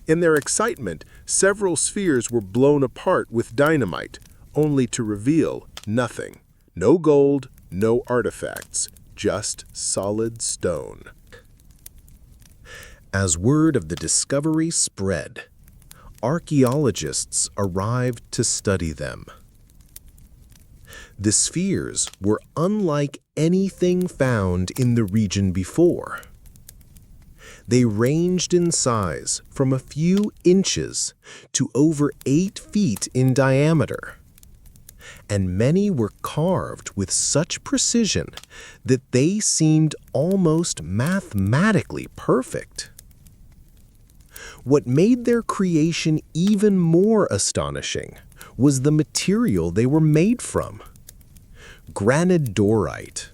In their excitement, several spheres were blown apart with dynamite, only to reveal nothing. No gold, no artifacts, just solid stone. As word of the discovery spread, archaeologists arrived to study them. The spheres were unlike anything found in the region before. They ranged in size from a few inches to over 8 feet in diameter, and many were carved with such precision that they seemed almost mathematically perfect. What made their creation even more astonishing was the material they were made from. Granodorite,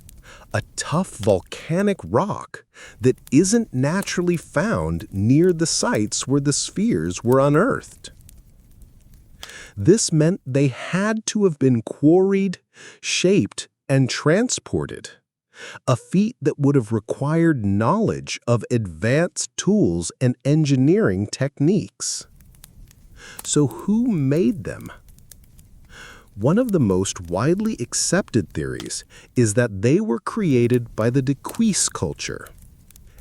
a tough volcanic rock that isn't naturally found near the sites where the spheres were unearthed. This meant they had to have been quarried, shaped, and transported, a feat that would have required knowledge of advanced tools and engineering techniques. So who made them? One of the most widely accepted theories is that they were created by the Gigas culture,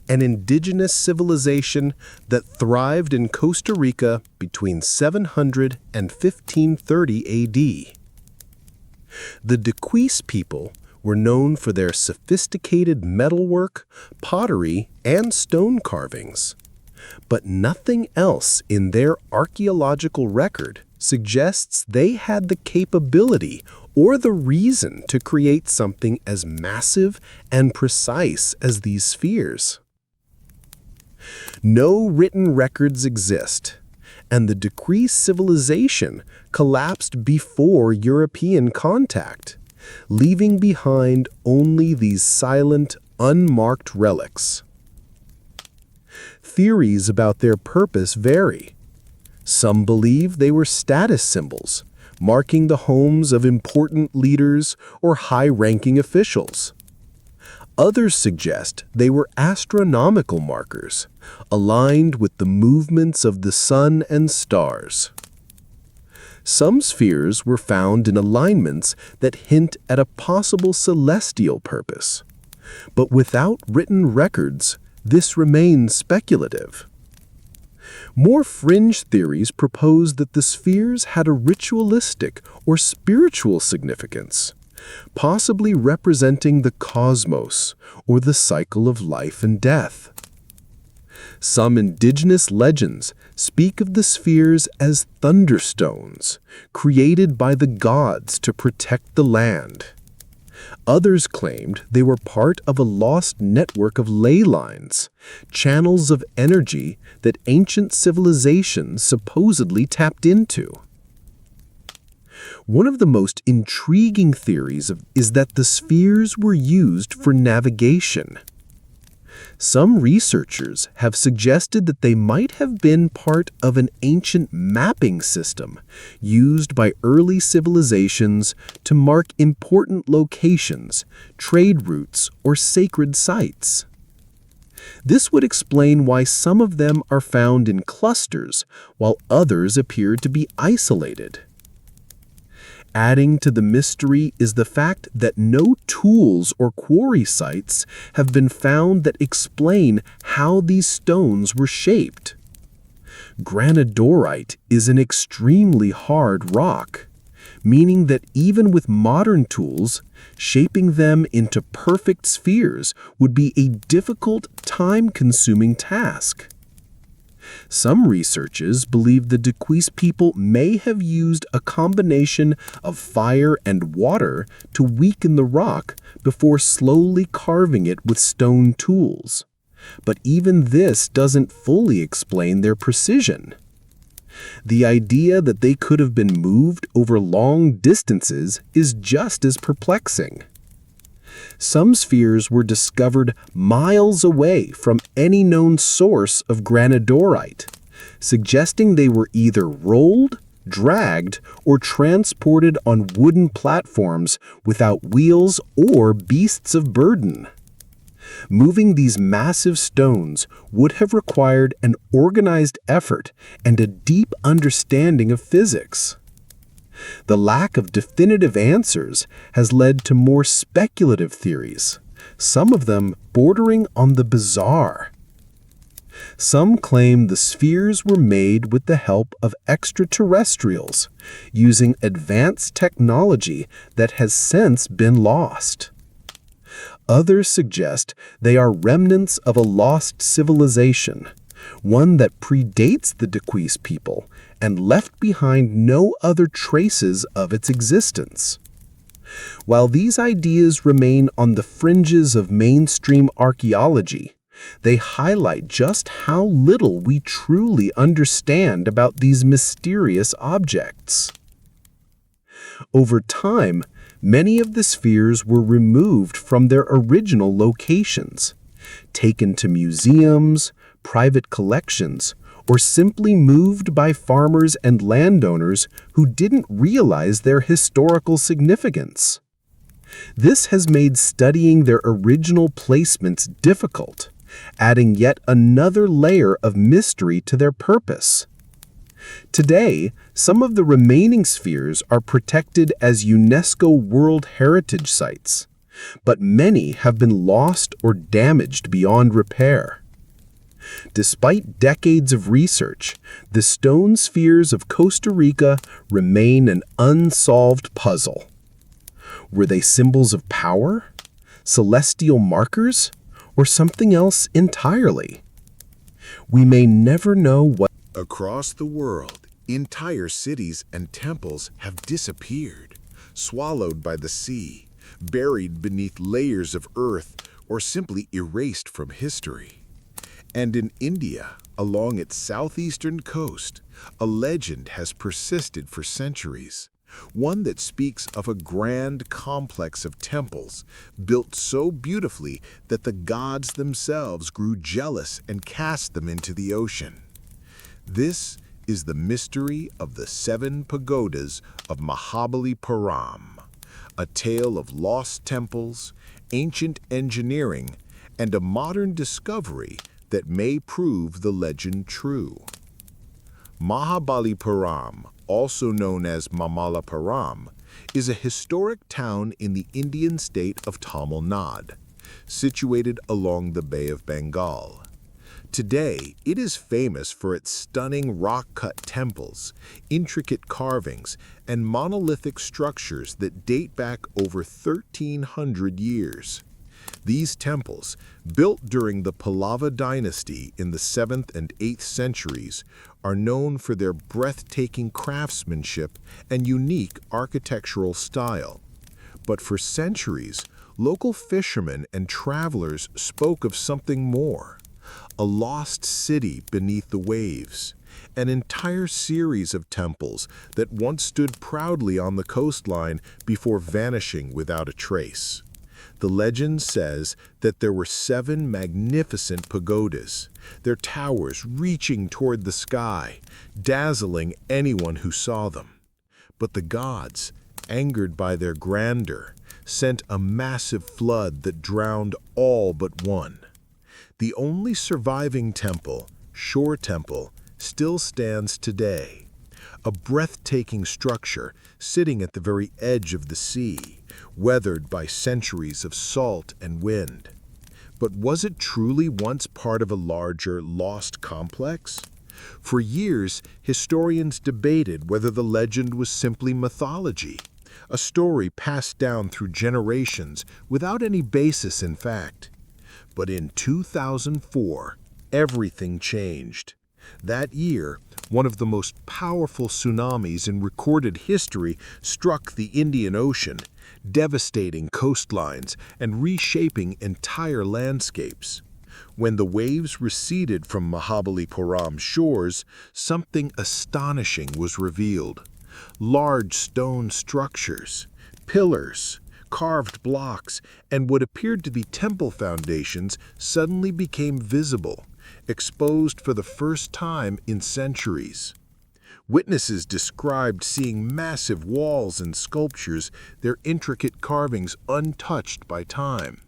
an indigenous civilization that thrived in Costa Rica between 700 and 1530 AD. The Gigas people were known for their sophisticated metalwork, pottery, and stone carvings, but nothing else in their archaeological record suggests they had the capability or the reason to create something as massive and precise as these spheres. No written records exist, and the Gigas civilization collapsed before European contact, leaving behind only these silent, unmarked relics. Theories about their purpose vary. Some believe they were status symbols, marking the homes of important leaders or high-ranking officials. Others suggest they were astronomical markers, aligned with the movements of the sun and stars. Some spheres were found in alignments that hint at a possible celestial purpose, but without written records, this remains speculative. More fringe theories propose that the spheres had a ritualistic or spiritual significance, possibly representing the cosmos or the cycle of life and death. Some indigenous legends speak of the spheres as thunderstones, created by the gods to protect the land. Others claimed they were part of a lost network of ley lines, channels of energy that ancient civilizations supposedly tapped into. One of the most intriguing theories is that the spheres were used for navigation. Some researchers have suggested that they might have been part of an ancient mapping system used by early civilizations to mark important locations, trade routes, or sacred sites. This would explain why some of them are found in clusters, while others appear to be isolated. Adding to the mystery is the fact that no tools or quarry sites have been found that explain how these stones were shaped. Granodorite is an extremely hard rock, meaning that even with modern tools, shaping them into perfect spheres would be a difficult, time-consuming task. Some researchers believe the Dequis people may have used a combination of fire and water to weaken the rock before slowly carving it with stone tools. But even this doesn't fully explain their precision. The idea that they could have been moved over long distances is just as perplexing. Some spheres were discovered miles away from any known source of granodorite, suggesting they were either rolled, dragged, or transported on wooden platforms without wheels or beasts of burden. Moving these massive stones would have required an organized effort and a deep understanding of physics. The lack of definitive answers has led to more speculative theories, some of them bordering on the bizarre. Some claim the spheres were made with the help of extraterrestrials, using advanced technology that has since been lost. Others suggest they are remnants of a lost civilization, one that predates the Dequis people and left behind no other traces of its existence. While these ideas remain on the fringes of mainstream archaeology, they highlight just how little we truly understand about these mysterious objects. Over time, many of the spheres were removed from their original locations, taken to museums, private collections, or simply moved by farmers and landowners who didn't realize their historical significance. This has made studying their original placements difficult, adding yet another layer of mystery to their purpose. Today, some of the remaining spheres are protected as UNESCO World Heritage Sites, but many have been lost or damaged beyond repair. Despite decades of research, the stone spheres of Costa Rica remain an unsolved puzzle. Were they symbols of power, celestial markers, or something else entirely? We may never know what. Across the world, entire cities and temples have disappeared, swallowed by the sea, buried beneath layers of earth, or simply erased from history. And in India, along its southeastern coast, a legend has persisted for centuries, one that speaks of a grand complex of temples built so beautifully that the gods themselves grew jealous and cast them into the ocean. This is the mystery of the 7 pagodas of Mahabalipuram, a tale of lost temples, ancient engineering, and a modern discovery that may prove the legend true. Mahabalipuram, also known as Mamallapuram, is a historic town in the Indian state of Tamil Nadu, situated along the Bay of Bengal. Today, it is famous for its stunning rock-cut temples, intricate carvings, and monolithic structures that date back over 1,300 years. These temples, built during the Pallava dynasty in the 7th and 8th centuries, are known for their breathtaking craftsmanship and unique architectural style. But for centuries, local fishermen and travelers spoke of something more. A lost city beneath the waves, an entire series of temples that once stood proudly on the coastline before vanishing without a trace. The legend says that there were 7 magnificent pagodas, their towers reaching toward the sky, dazzling anyone who saw them. But the gods, angered by their grandeur, sent a massive flood that drowned all but one. The only surviving temple, shore temple, still stands today. A breathtaking structure sitting at the very edge of the sea, weathered by centuries of salt and wind. But was it truly once part of a larger, lost complex? For years, historians debated whether the legend was simply mythology, a story passed down through generations without any basis in fact. But in 2004, everything changed. That year, one of the most powerful tsunamis in recorded history struck the Indian Ocean, devastating coastlines and reshaping entire landscapes. When the waves receded from Mahabalipuram's shores, something astonishing was revealed. Large stone structures, pillars, carved blocks, and what appeared to be temple foundations suddenly became visible, exposed for the first time in centuries. Witnesses described seeing massive walls and sculptures, their intricate carvings untouched by time.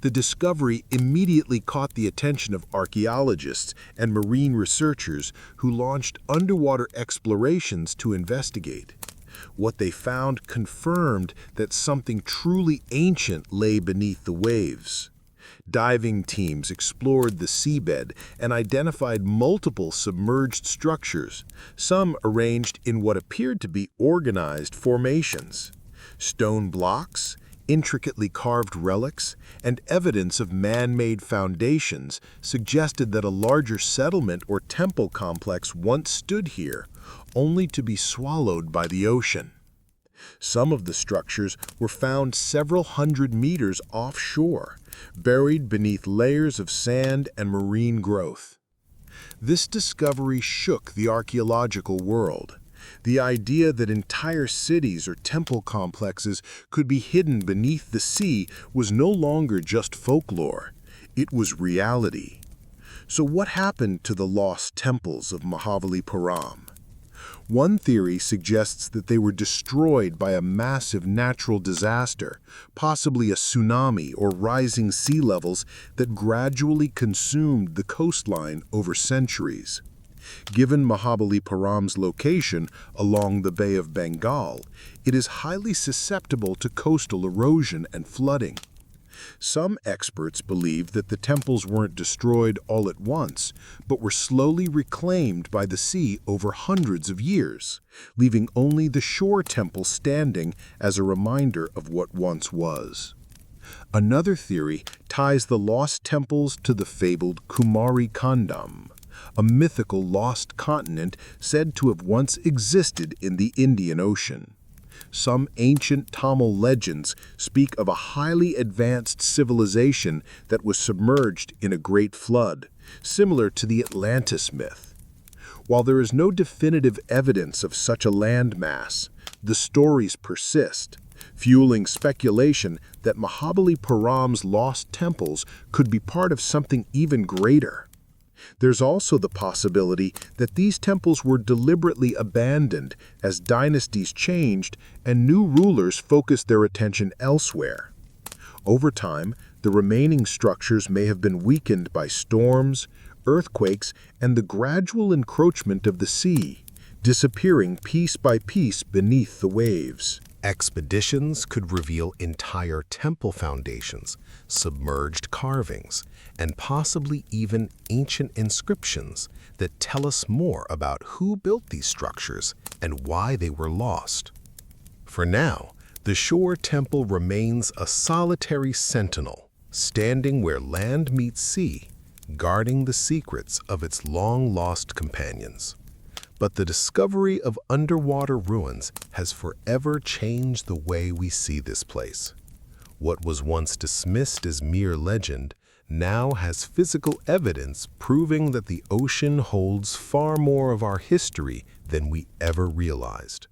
The discovery immediately caught the attention of archaeologists and marine researchers who launched underwater explorations to investigate. What they found confirmed that something truly ancient lay beneath the waves. Diving teams explored the seabed and identified multiple submerged structures, some arranged in what appeared to be organized formations. Stone blocks, intricately carved relics, and evidence of man-made foundations suggested that a larger settlement or temple complex once stood here, only to be swallowed by the ocean. Some of the structures were found several hundred meters offshore, buried beneath layers of sand and marine growth. This discovery shook the archaeological world. The idea that entire cities or temple complexes could be hidden beneath the sea was no longer just folklore. It was reality. So what happened to the lost temples of Mahabalipuram? One theory suggests that they were destroyed by a massive natural disaster, possibly a tsunami or rising sea levels that gradually consumed the coastline over centuries. Given Mahabalipuram's location along the Bay of Bengal, it is highly susceptible to coastal erosion and flooding. Some experts believe that the temples weren't destroyed all at once, but were slowly reclaimed by the sea over hundreds of years, leaving only the shore temple standing as a reminder of what once was. Another theory ties the lost temples to the fabled Kumari Kandam, a mythical lost continent said to have once existed in the Indian Ocean. Some ancient Tamil legends speak of a highly advanced civilization that was submerged in a great flood, similar to the Atlantis myth. While there is no definitive evidence of such a landmass, the stories persist, fueling speculation that Mahabalipuram's lost temples could be part of something even greater. There's also the possibility that these temples were deliberately abandoned as dynasties changed and new rulers focused their attention elsewhere. Over time, the remaining structures may have been weakened by storms, earthquakes, and the gradual encroachment of the sea, disappearing piece by piece beneath the waves. Expeditions could reveal entire temple foundations, submerged carvings, and possibly even ancient inscriptions that tell us more about who built these structures and why they were lost. For now, the shore temple remains a solitary sentinel, standing where land meets sea, guarding the secrets of its long-lost companions. But the discovery of underwater ruins has forever changed the way we see this place. What was once dismissed as mere legend now has physical evidence proving that the ocean holds far more of our history than we ever realized.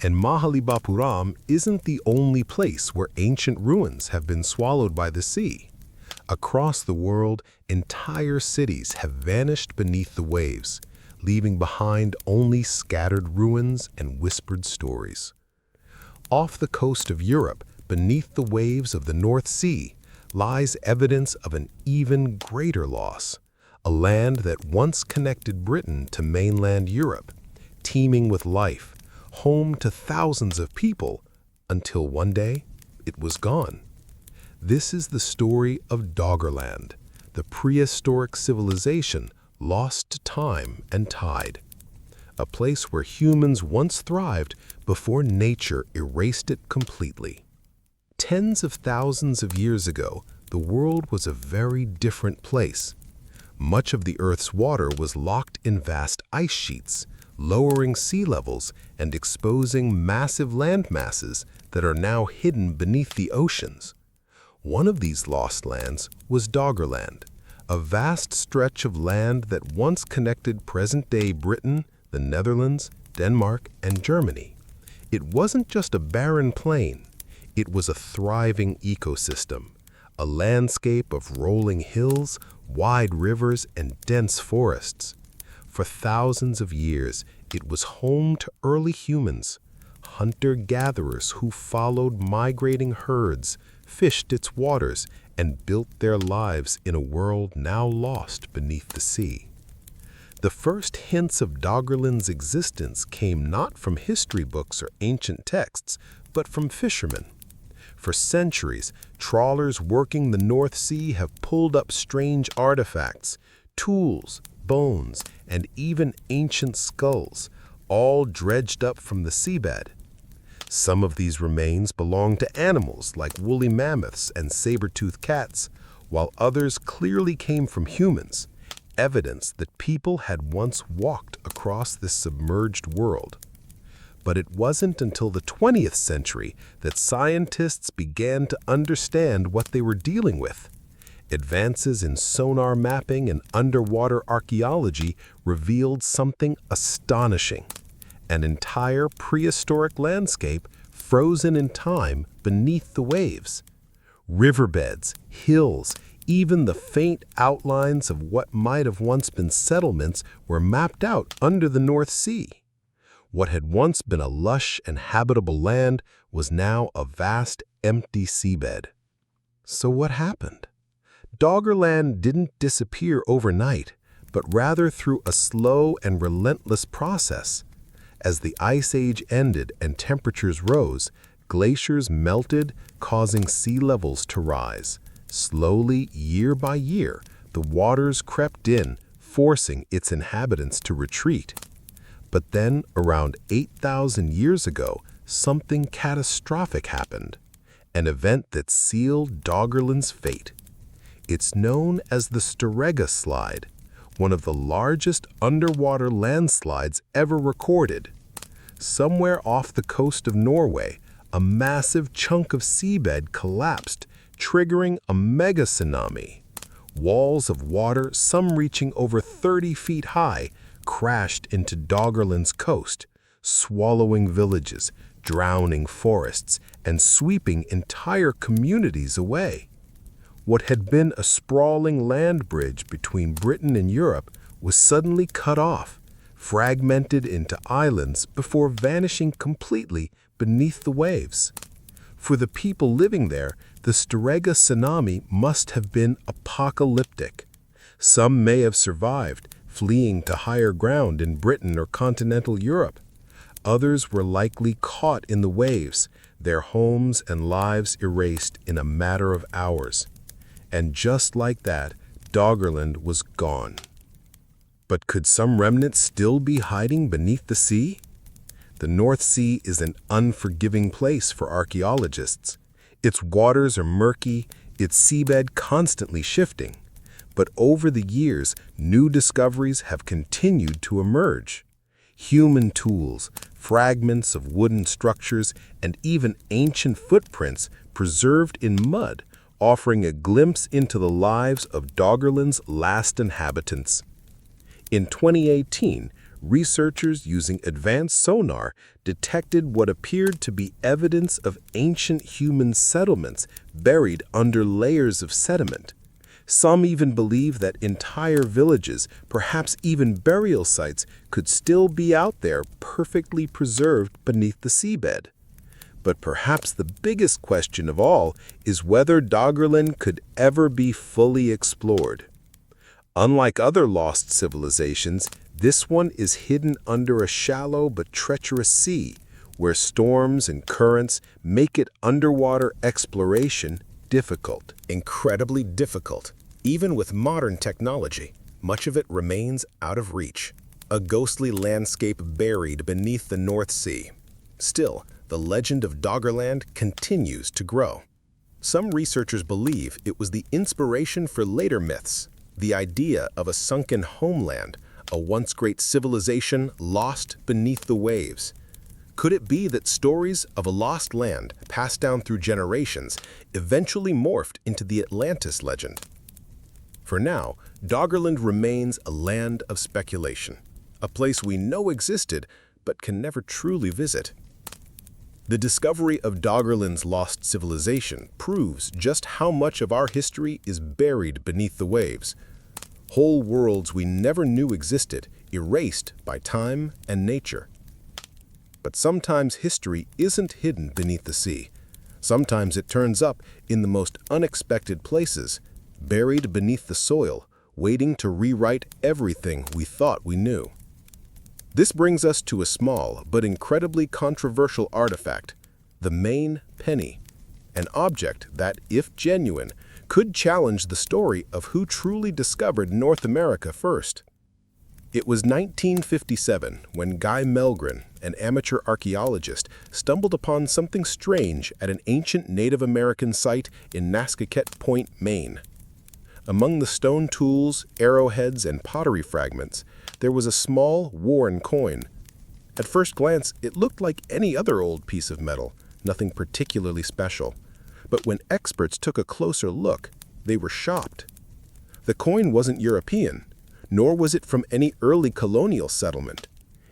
And Mahabalipuram isn't the only place where ancient ruins have been swallowed by the sea. Across the world, entire cities have vanished beneath the waves, leaving behind only scattered ruins and whispered stories. Off the coast of Europe, beneath the waves of the North Sea, lies evidence of an even greater loss, a land that once connected Britain to mainland Europe, teeming with life, home to thousands of people, until one day it was gone. This is the story of Doggerland, the prehistoric civilization lost to time and tide, a place where humans once thrived before nature erased it completely. Tens of thousands of years ago, the world was a very different place. Much of the Earth's water was locked in vast ice sheets, lowering sea levels and exposing massive land masses that are now hidden beneath the oceans. One of these lost lands was Doggerland, a vast stretch of land that once connected present-day Britain, the Netherlands, Denmark, and Germany. It wasn't just a barren plain. It was a thriving ecosystem, a landscape of rolling hills, wide rivers, and dense forests. For thousands of years, it was home to early humans, hunter-gatherers who followed migrating herds, fished its waters, and built their lives in a world now lost beneath the sea. The first hints of Doggerland's existence came not from history books or ancient texts, but from fishermen. For centuries, trawlers working the North Sea have pulled up strange artifacts, tools, bones, and even ancient skulls, all dredged up from the seabed. Some of these remains belong to animals like woolly mammoths and saber-toothed cats, while others clearly came from humans, evidence that people had once walked across this submerged world. But it wasn't until the 20th century that scientists began to understand what they were dealing with. Advances in sonar mapping and underwater archaeology revealed something astonishing: an entire prehistoric landscape frozen in time beneath the waves. Riverbeds, hills, even the faint outlines of what might have once been settlements were mapped out under the North Sea. What had once been a lush and habitable land was now a vast, empty seabed. So what happened? Doggerland didn't disappear overnight, but rather through a slow and relentless process. As the Ice Age ended and temperatures rose, glaciers melted, causing sea levels to rise. Slowly, year by year, the waters crept in, forcing its inhabitants to retreat. But then, around 8,000 years ago, something catastrophic happened, an event that sealed Doggerland's fate. It's known as the Storegga Slide, one of the largest underwater landslides ever recorded. Somewhere off the coast of Norway, a massive chunk of seabed collapsed, triggering a mega tsunami. Walls of water, some reaching over 30 feet high, crashed into Doggerland's coast, swallowing villages, drowning forests, and sweeping entire communities away. What had been a sprawling land bridge between Britain and Europe was suddenly cut off, fragmented into islands before vanishing completely beneath the waves. For the people living there, the Storegga tsunami must have been apocalyptic. Some may have survived, fleeing to higher ground in Britain or continental Europe. Others were likely caught in the waves, their homes and lives erased in a matter of hours. And just like that, Doggerland was gone. But could some remnants still be hiding beneath the sea? The North Sea is an unforgiving place for archaeologists. Its waters are murky, its seabed constantly shifting. But over the years, new discoveries have continued to emerge. Human tools, fragments of wooden structures, and even ancient footprints preserved in mud, offering a glimpse into the lives of Doggerland's last inhabitants. In 2018, researchers using advanced sonar detected what appeared to be evidence of ancient human settlements buried under layers of sediment. Some even believe that entire villages, perhaps even burial sites, could still be out there perfectly preserved beneath the seabed. But perhaps the biggest question of all is whether Doggerland could ever be fully explored. Unlike other lost civilizations, this one is hidden under a shallow but treacherous sea, where storms and currents make it underwater exploration difficult. Incredibly difficult. Even with modern technology, much of it remains out of reach. A ghostly landscape buried beneath the North Sea. Still, the legend of Doggerland continues to grow. Some researchers believe it was the inspiration for later myths, the idea of a sunken homeland, a once great civilization lost beneath the waves. Could it be that stories of a lost land passed down through generations eventually morphed into the Atlantis legend? For now, Doggerland remains a land of speculation, a place we know existed but can never truly visit. The discovery of Doggerland's lost civilization proves just how much of our history is buried beneath the waves. Whole worlds we never knew existed, erased by time and nature. But sometimes history isn't hidden beneath the sea. Sometimes it turns up in the most unexpected places, buried beneath the soil, waiting to rewrite everything we thought we knew. This brings us to a small but incredibly controversial artifact, the Maine penny, an object that, if genuine, could challenge the story of who truly discovered North America first. It was 1957 when Guy Melgren, an amateur archaeologist, stumbled upon something strange at an ancient Native American site in Nantucket Point, Maine. Among the stone tools, arrowheads, and pottery fragments, there was a small, worn coin. At first glance, it looked like any other old piece of metal, nothing particularly special. But when experts took a closer look, they were shocked. The coin wasn't European, nor was it from any early colonial settlement.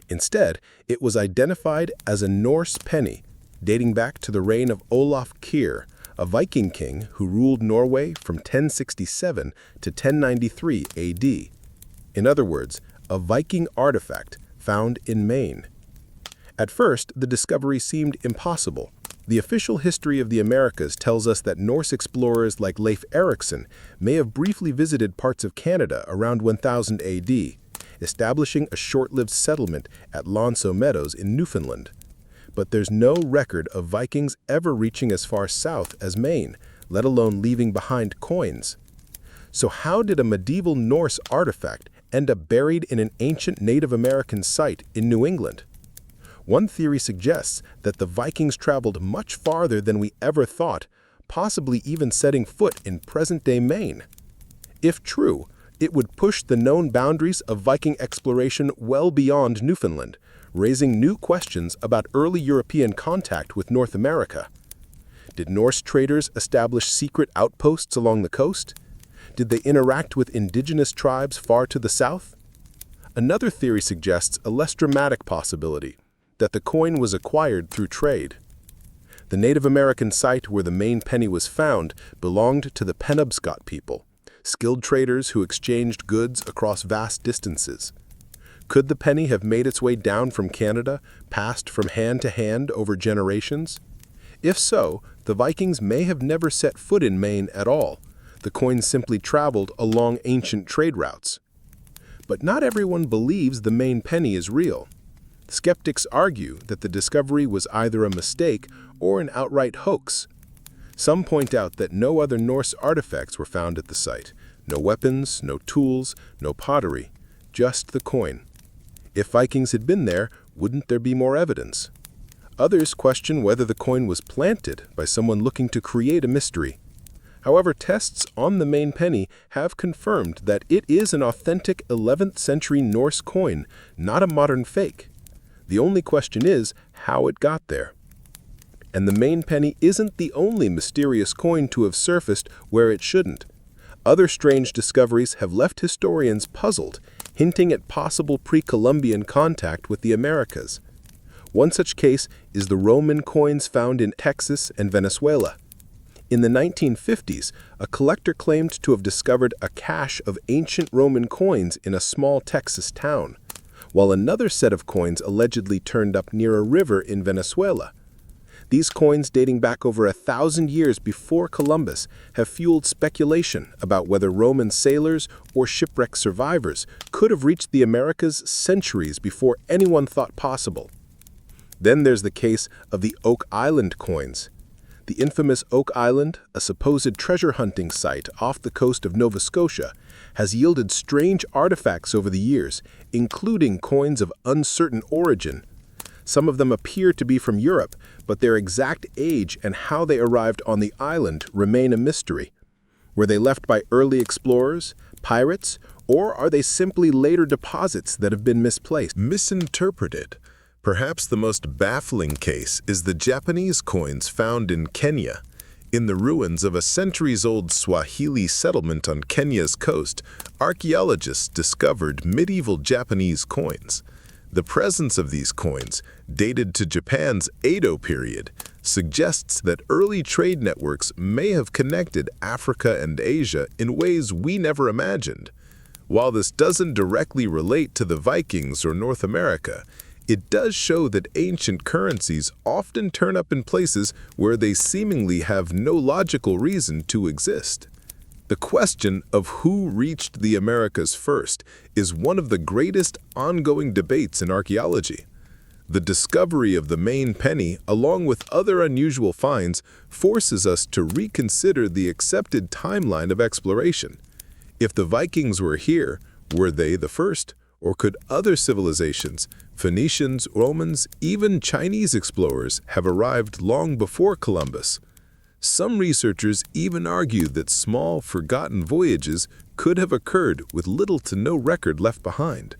Instead, it was identified as a Norse penny, dating back to the reign of Olaf Kyrre, a Viking king who ruled Norway from 1067 to 1093 AD. In other words, a Viking artifact found in Maine. At first, the discovery seemed impossible. The official history of the Americas tells us that Norse explorers like Leif Erikson may have briefly visited parts of Canada around 1000 AD, establishing a short-lived settlement at Longyou Meadows in Newfoundland. But there's no record of Vikings ever reaching as far south as Maine, let alone leaving behind coins. So how did a medieval Norse artifact end up buried in an ancient Native American site in New England? One theory suggests that the Vikings traveled much farther than we ever thought, possibly even setting foot in present-day Maine. If true, it would push the known boundaries of Viking exploration well beyond Newfoundland, raising new questions about early European contact with North America. Did Norse traders establish secret outposts along the coast? Did they interact with indigenous tribes far to the south? Another theory suggests a less dramatic possibility, that the coin was acquired through trade. The Native American site where the Maine penny was found belonged to the Penobscot people, skilled traders who exchanged goods across vast distances. Could the penny have made its way down from Canada, passed from hand to hand over generations? If so, the Vikings may have never set foot in Maine at all. The coin simply traveled along ancient trade routes. But not everyone believes the Maine penny is real. Skeptics argue that the discovery was either a mistake or an outright hoax. Some point out that no other Norse artifacts were found at the site. No weapons, no tools, no pottery, just the coin. If Vikings had been there, wouldn't there be more evidence? Others question whether the coin was planted by someone looking to create a mystery. However, tests on the Maine penny have confirmed that it is an authentic 11th century Norse coin, not a modern fake. The only question is how it got there. And the Maine penny isn't the only mysterious coin to have surfaced where it shouldn't. Other strange discoveries have left historians puzzled, hinting at possible pre-Columbian contact with the Americas. One such case is the Roman coins found in Texas and Venezuela. In the 1950s, a collector claimed to have discovered a cache of ancient Roman coins in a small Texas town, while another set of coins allegedly turned up near a river in Venezuela. These coins, dating back over 1,000 years before Columbus, have fueled speculation about whether Roman sailors or shipwreck survivors could have reached the Americas centuries before anyone thought possible. Then there's the case of the Oak Island coins. The infamous Oak Island, a supposed treasure hunting site off the coast of Nova Scotia, has yielded strange artifacts over the years, including coins of uncertain origin. Some of them appear to be from Europe, but their exact age and how they arrived on the island remain a mystery. Were they left by early explorers, pirates, or are they simply later deposits that have been misplaced? Misinterpreted. Perhaps the most baffling case is the Japanese coins found in Kenya. In the ruins of a centuries-old Swahili settlement on Kenya's coast, archaeologists discovered medieval Japanese coins. The presence of these coins, dated to Japan's Edo period, suggests that early trade networks may have connected Africa and Asia in ways we never imagined. While this doesn't directly relate to the Vikings or North America, it does show that ancient currencies often turn up in places where they seemingly have no logical reason to exist. The question of who reached the Americas first is one of the greatest ongoing debates in archaeology. The discovery of the Maine penny, along with other unusual finds, forces us to reconsider the accepted timeline of exploration. If the Vikings were here, were they the first? Or could other civilizations, Phoenicians, Romans, even Chinese explorers, have arrived long before Columbus? Some researchers even argue that small, forgotten voyages could have occurred with little to no record left behind.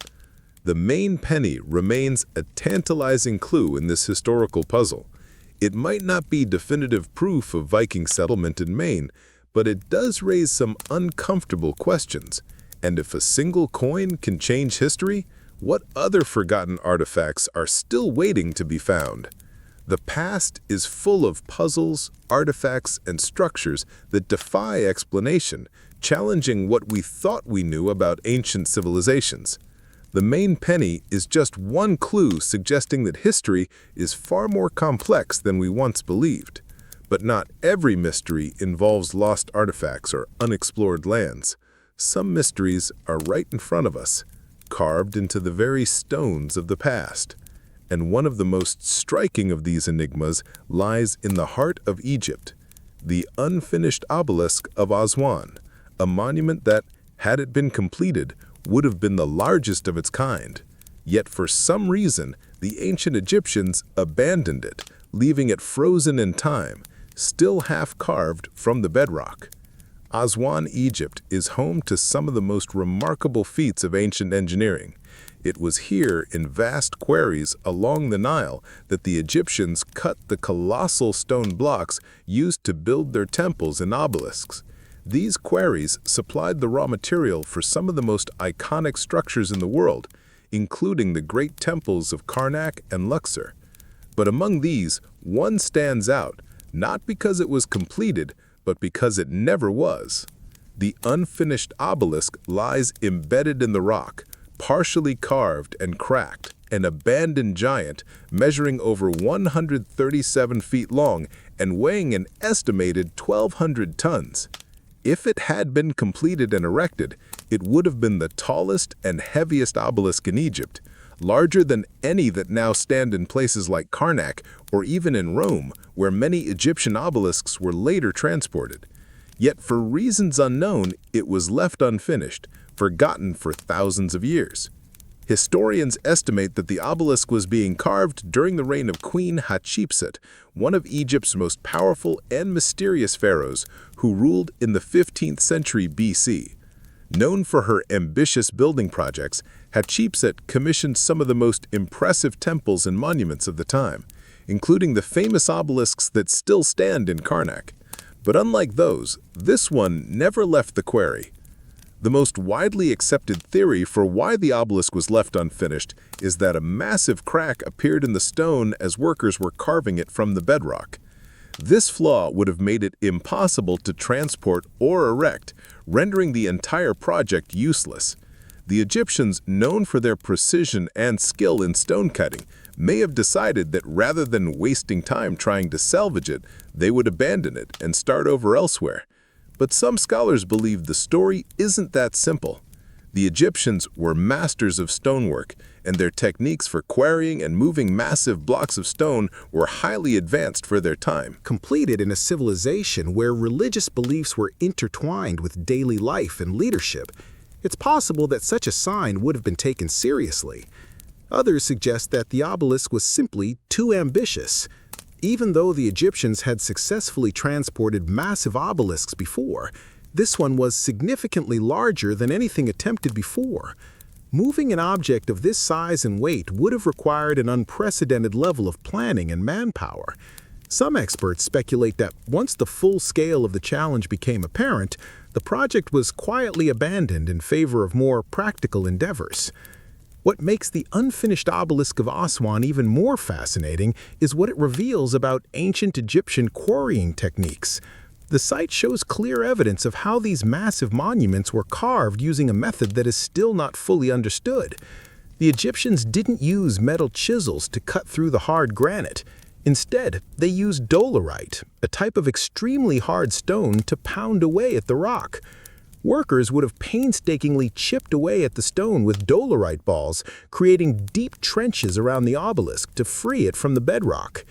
The Maine penny remains a tantalizing clue in this historical puzzle. It might not be definitive proof of Viking settlement in Maine, but it does raise some uncomfortable questions. And if a single coin can change history, what other forgotten artifacts are still waiting to be found? The past is full of puzzles, artifacts, and structures that defy explanation, challenging what we thought we knew about ancient civilizations. The Maine penny is just one clue suggesting that history is far more complex than we once believed. But not every mystery involves lost artifacts or unexplored lands. Some mysteries are right in front of us, carved into the very stones of the past. And one of the most striking of these enigmas lies in the heart of Egypt, the unfinished obelisk of Aswan, a monument that, had it been completed, would have been the largest of its kind. Yet for some reason, the ancient Egyptians abandoned it, leaving it frozen in time, still half-carved from the bedrock. Aswan, Egypt, is home to some of the most remarkable feats of ancient engineering. It was here, in vast quarries along the Nile, that the Egyptians cut the colossal stone blocks used to build their temples and obelisks. These quarries supplied the raw material for some of the most iconic structures in the world, including the great temples of Karnak and Luxor. But among these, one stands out, not because it was completed, but because it never was. The unfinished obelisk lies embedded in the rock, partially carved and cracked, an abandoned giant measuring over 137 feet long and weighing an estimated 1,200 tons. If it had been completed and erected, it would have been the tallest and heaviest obelisk in Egypt, larger than any that now stand in places like Karnak or even in Rome, where many Egyptian obelisks were later transported. Yet for reasons unknown, it was left unfinished, forgotten for thousands of years. Historians estimate that the obelisk was being carved during the reign of Queen Hatshepsut, one of Egypt's most powerful and mysterious pharaohs, who ruled in the 15th century BC. Known for her ambitious building projects, Hatshepsut commissioned some of the most impressive temples and monuments of the time, including the famous obelisks that still stand in Karnak. But unlike those, this one never left the quarry. The most widely accepted theory for why the obelisk was left unfinished is that a massive crack appeared in the stone as workers were carving it from the bedrock. This flaw would have made it impossible to transport or erect, rendering the entire project useless. The Egyptians, known for their precision and skill in stone cutting, may have decided that rather than wasting time trying to salvage it, they would abandon it and start over elsewhere. But some scholars believe the story isn't that simple. The Egyptians were masters of stonework, and their techniques for quarrying and moving massive blocks of stone were highly advanced for their time. Completed in a civilization where religious beliefs were intertwined with daily life and leadership, it's possible that such a sign would have been taken seriously. Others suggest that the obelisk was simply too ambitious. Even though the Egyptians had successfully transported massive obelisks before, this one was significantly larger than anything attempted before. Moving an object of this size and weight would have required an unprecedented level of planning and manpower. Some experts speculate that once the full scale of the challenge became apparent, the project was quietly abandoned in favor of more practical endeavors. What makes the unfinished obelisk of Aswan even more fascinating is what it reveals about ancient Egyptian quarrying techniques. The site shows clear evidence of how these massive monuments were carved using a method that is still not fully understood. The Egyptians didn't use metal chisels to cut through the hard granite. Instead, they used dolerite, a type of extremely hard stone, to pound away at the rock. Workers would have painstakingly chipped away at the stone with dolerite balls, creating deep trenches around the obelisk to free it from the bedrock.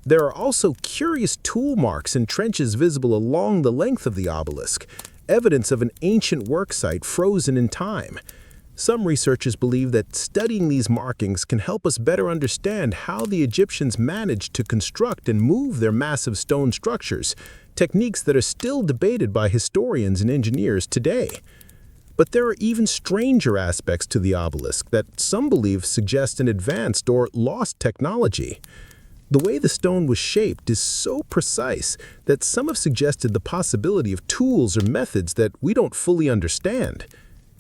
There are also curious tool marks and trenches visible along the length of the obelisk, evidence of an ancient work site frozen in time. Some researchers believe that studying these markings can help us better understand how the Egyptians managed to construct and move their massive stone structures, techniques that are still debated by historians and engineers today. But there are even stranger aspects to the obelisk that some believe suggest an advanced or lost technology. The way the stone was shaped is so precise that some have suggested the possibility of tools or methods that we don't fully understand.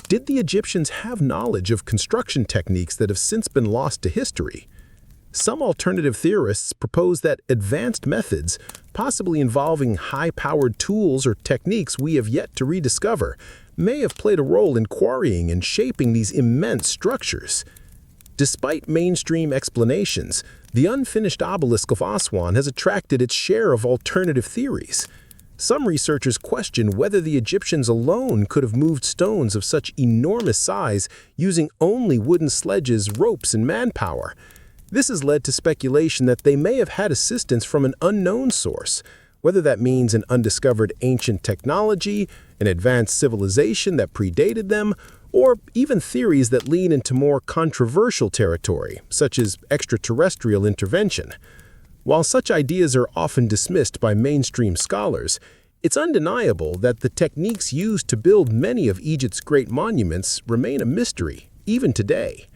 Did the Egyptians have knowledge of construction techniques that have since been lost to history? Some alternative theorists propose that advanced methods, possibly involving high-powered tools or techniques we have yet to rediscover, may have played a role in quarrying and shaping these immense structures. Despite mainstream explanations, the unfinished obelisk of Aswan has attracted its share of alternative theories. Some researchers question whether the Egyptians alone could have moved stones of such enormous size using only wooden sledges, ropes, and manpower. This has led to speculation that they may have had assistance from an unknown source, whether that means an undiscovered ancient technology, an advanced civilization that predated them, or even theories that lean into more controversial territory, such as extraterrestrial intervention. While such ideas are often dismissed by mainstream scholars, it's undeniable that the techniques used to build many of Egypt's great monuments remain a mystery, even today.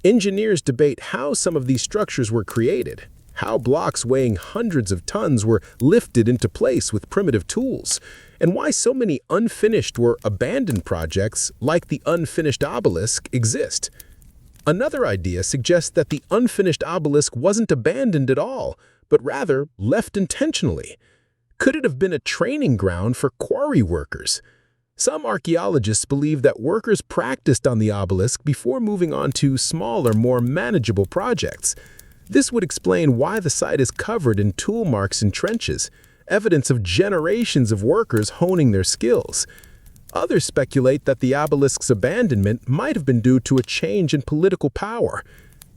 Engineers debate how some of these structures were created, how blocks weighing hundreds of tons were lifted into place with primitive tools, and why so many unfinished or abandoned projects, like the unfinished obelisk, exist. Another idea suggests that the unfinished obelisk wasn't abandoned at all, but rather left intentionally. Could it have been a training ground for quarry workers? Some archaeologists believe that workers practiced on the obelisk before moving on to smaller, more manageable projects. This would explain why the site is covered in tool marks and trenches, evidence of generations of workers honing their skills. Others speculate that the obelisk's abandonment might have been due to a change in political power.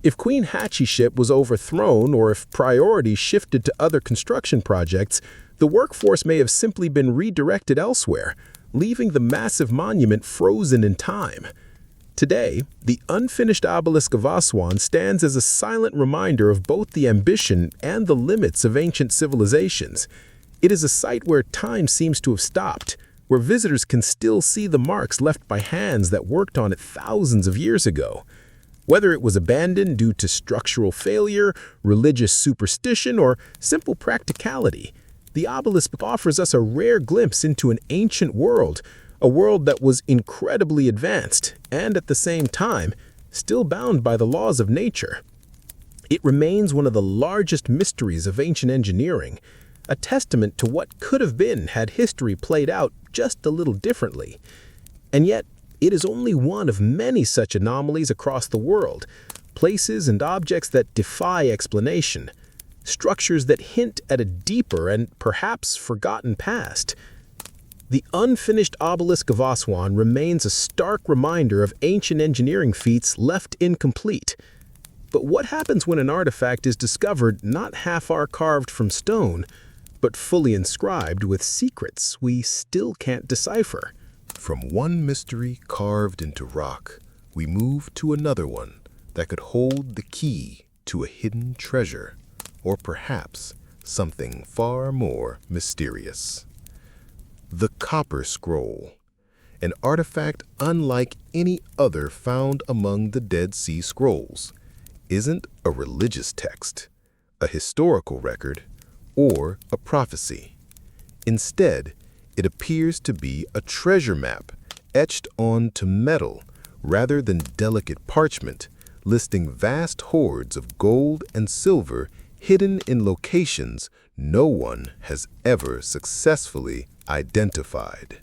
If Queen Hatshepsut was overthrown or if priorities shifted to other construction projects, the workforce may have simply been redirected elsewhere, leaving the massive monument frozen in time. Today, the unfinished obelisk of Aswan stands as a silent reminder of both the ambition and the limits of ancient civilizations. It is a site where time seems to have stopped, where visitors can still see the marks left by hands that worked on it thousands of years ago. Whether it was abandoned due to structural failure, religious superstition, or simple practicality, the obelisk offers us a rare glimpse into an ancient world, a world that was incredibly advanced and, at the same time, still bound by the laws of nature. It remains one of the largest mysteries of ancient engineering, a testament to what could have been had history played out just a little differently. And yet, It is only one of many such anomalies across the world, places and objects that defy explanation, structures that hint at a deeper and perhaps forgotten past. The unfinished obelisk of Aswan remains a stark reminder of ancient engineering feats left incomplete. But what happens when an artifact is discovered not half-hour carved from stone, but fully inscribed with secrets we still can't decipher? From one mystery carved into rock, we move to another one that could hold the key to a hidden treasure, or perhaps something far more mysterious. The Copper Scroll, an artifact unlike any other found among the Dead Sea Scrolls, isn't a religious text, a historical record, or a prophecy. Instead, it appears to be a treasure map etched onto metal rather than delicate parchment, listing vast hoards of gold and silver hidden in locations no one has ever successfully identified.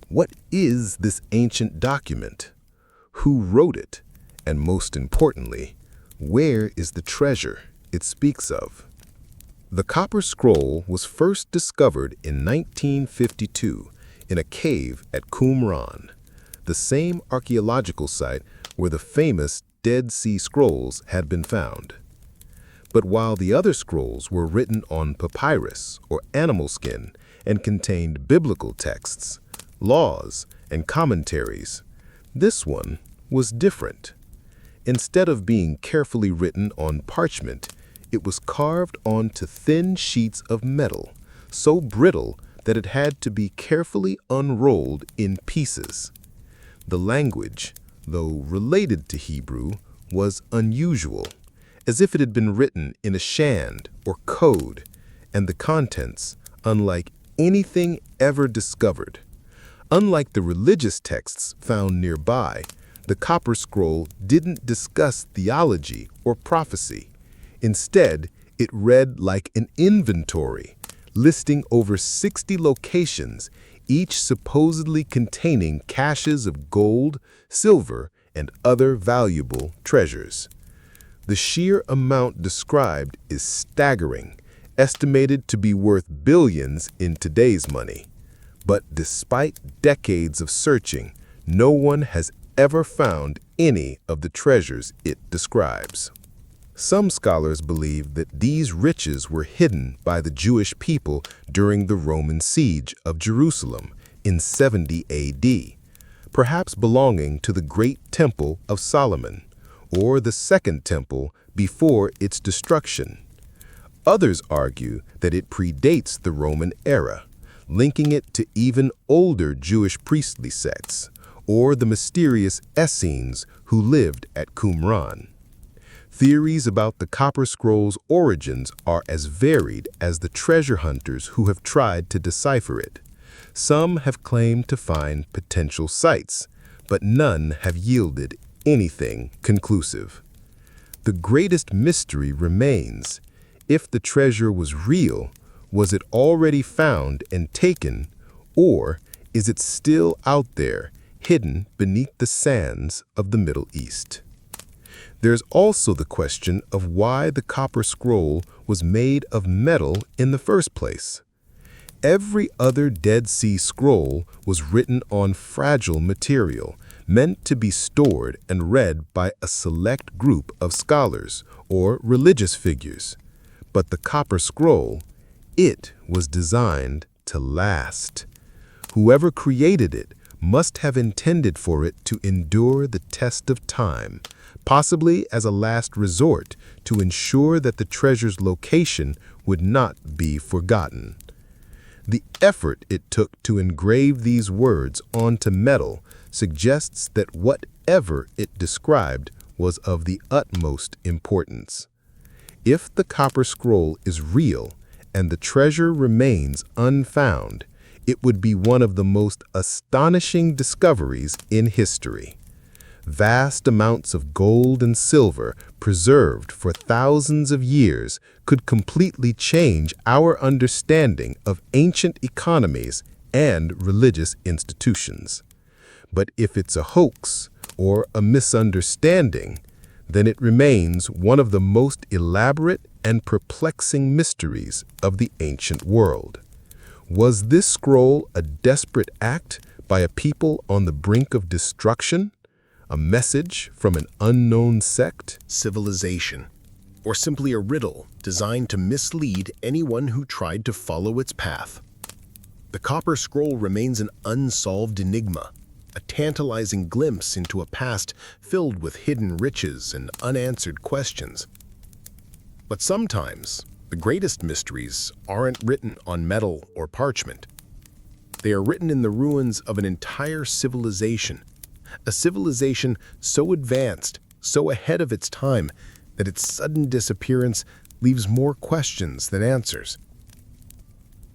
What is this ancient document? Who wrote it? And most importantly, where is the treasure it speaks of? The Copper Scroll was first discovered in 1952 in a cave at Qumran, the same archaeological site where the famous Dead Sea Scrolls had been found. But while the other scrolls were written on papyrus or animal skin and contained biblical texts, laws, and commentaries, this one was different. Instead of being carefully written on parchment, it was carved onto thin sheets of metal, so brittle that it had to be carefully unrolled in pieces. The language, though related to Hebrew, was unusual, as if it had been written in a shand or code, and the contents unlike anything ever discovered. Unlike the religious texts found nearby, the Copper Scroll didn't discuss theology or prophecy. Instead, it read like an inventory, listing over 60 locations, each supposedly containing caches of gold, silver, and other valuable treasures. The sheer amount described is staggering, estimated to be worth billions in today's money. But despite decades of searching, no one has ever found any of the treasures it describes. Some scholars believe that these riches were hidden by the Jewish people during the Roman siege of Jerusalem in 70 AD, perhaps belonging to the Great Temple of Solomon, or the Second Temple before its destruction. Others argue that it predates the Roman era, linking it to even older Jewish priestly sects, or the mysterious Essenes who lived at Qumran. Theories about the Copper Scroll's origins are as varied as the treasure hunters who have tried to decipher it. Some have claimed to find potential sites, but none have yielded anything conclusive. The greatest mystery remains: if the treasure was real, was it already found and taken, or is it still out there, hidden beneath the sands of the Middle East? There's also the question of why the Copper Scroll was made of metal in the first place. Every other Dead Sea Scroll was written on fragile material, meant to be stored and read by a select group of scholars or religious figures. But the Copper Scroll, it was designed to last. Whoever created it must have intended for it to endure the test of time, possibly as a last resort to ensure that the treasure's location would not be forgotten. The effort it took to engrave these words onto metal suggests that whatever it described was of the utmost importance. If the Copper Scroll is real and the treasure remains unfound, it would be one of the most astonishing discoveries in history. Vast amounts of gold and silver preserved for thousands of years could completely change our understanding of ancient economies and religious institutions. But if it's a hoax or a misunderstanding, then it remains one of the most elaborate and perplexing mysteries of the ancient world. Was this scroll a desperate act by a people on the brink of destruction? A message from an unknown sect? Civilization, or simply a riddle designed to mislead anyone who tried to follow its path. The Copper Scroll remains an unsolved enigma, a tantalizing glimpse into a past filled with hidden riches and unanswered questions. But sometimes, the greatest mysteries aren't written on metal or parchment. They are written in the ruins of an entire civilization, a civilization so advanced, so ahead of its time, that its sudden disappearance leaves more questions than answers.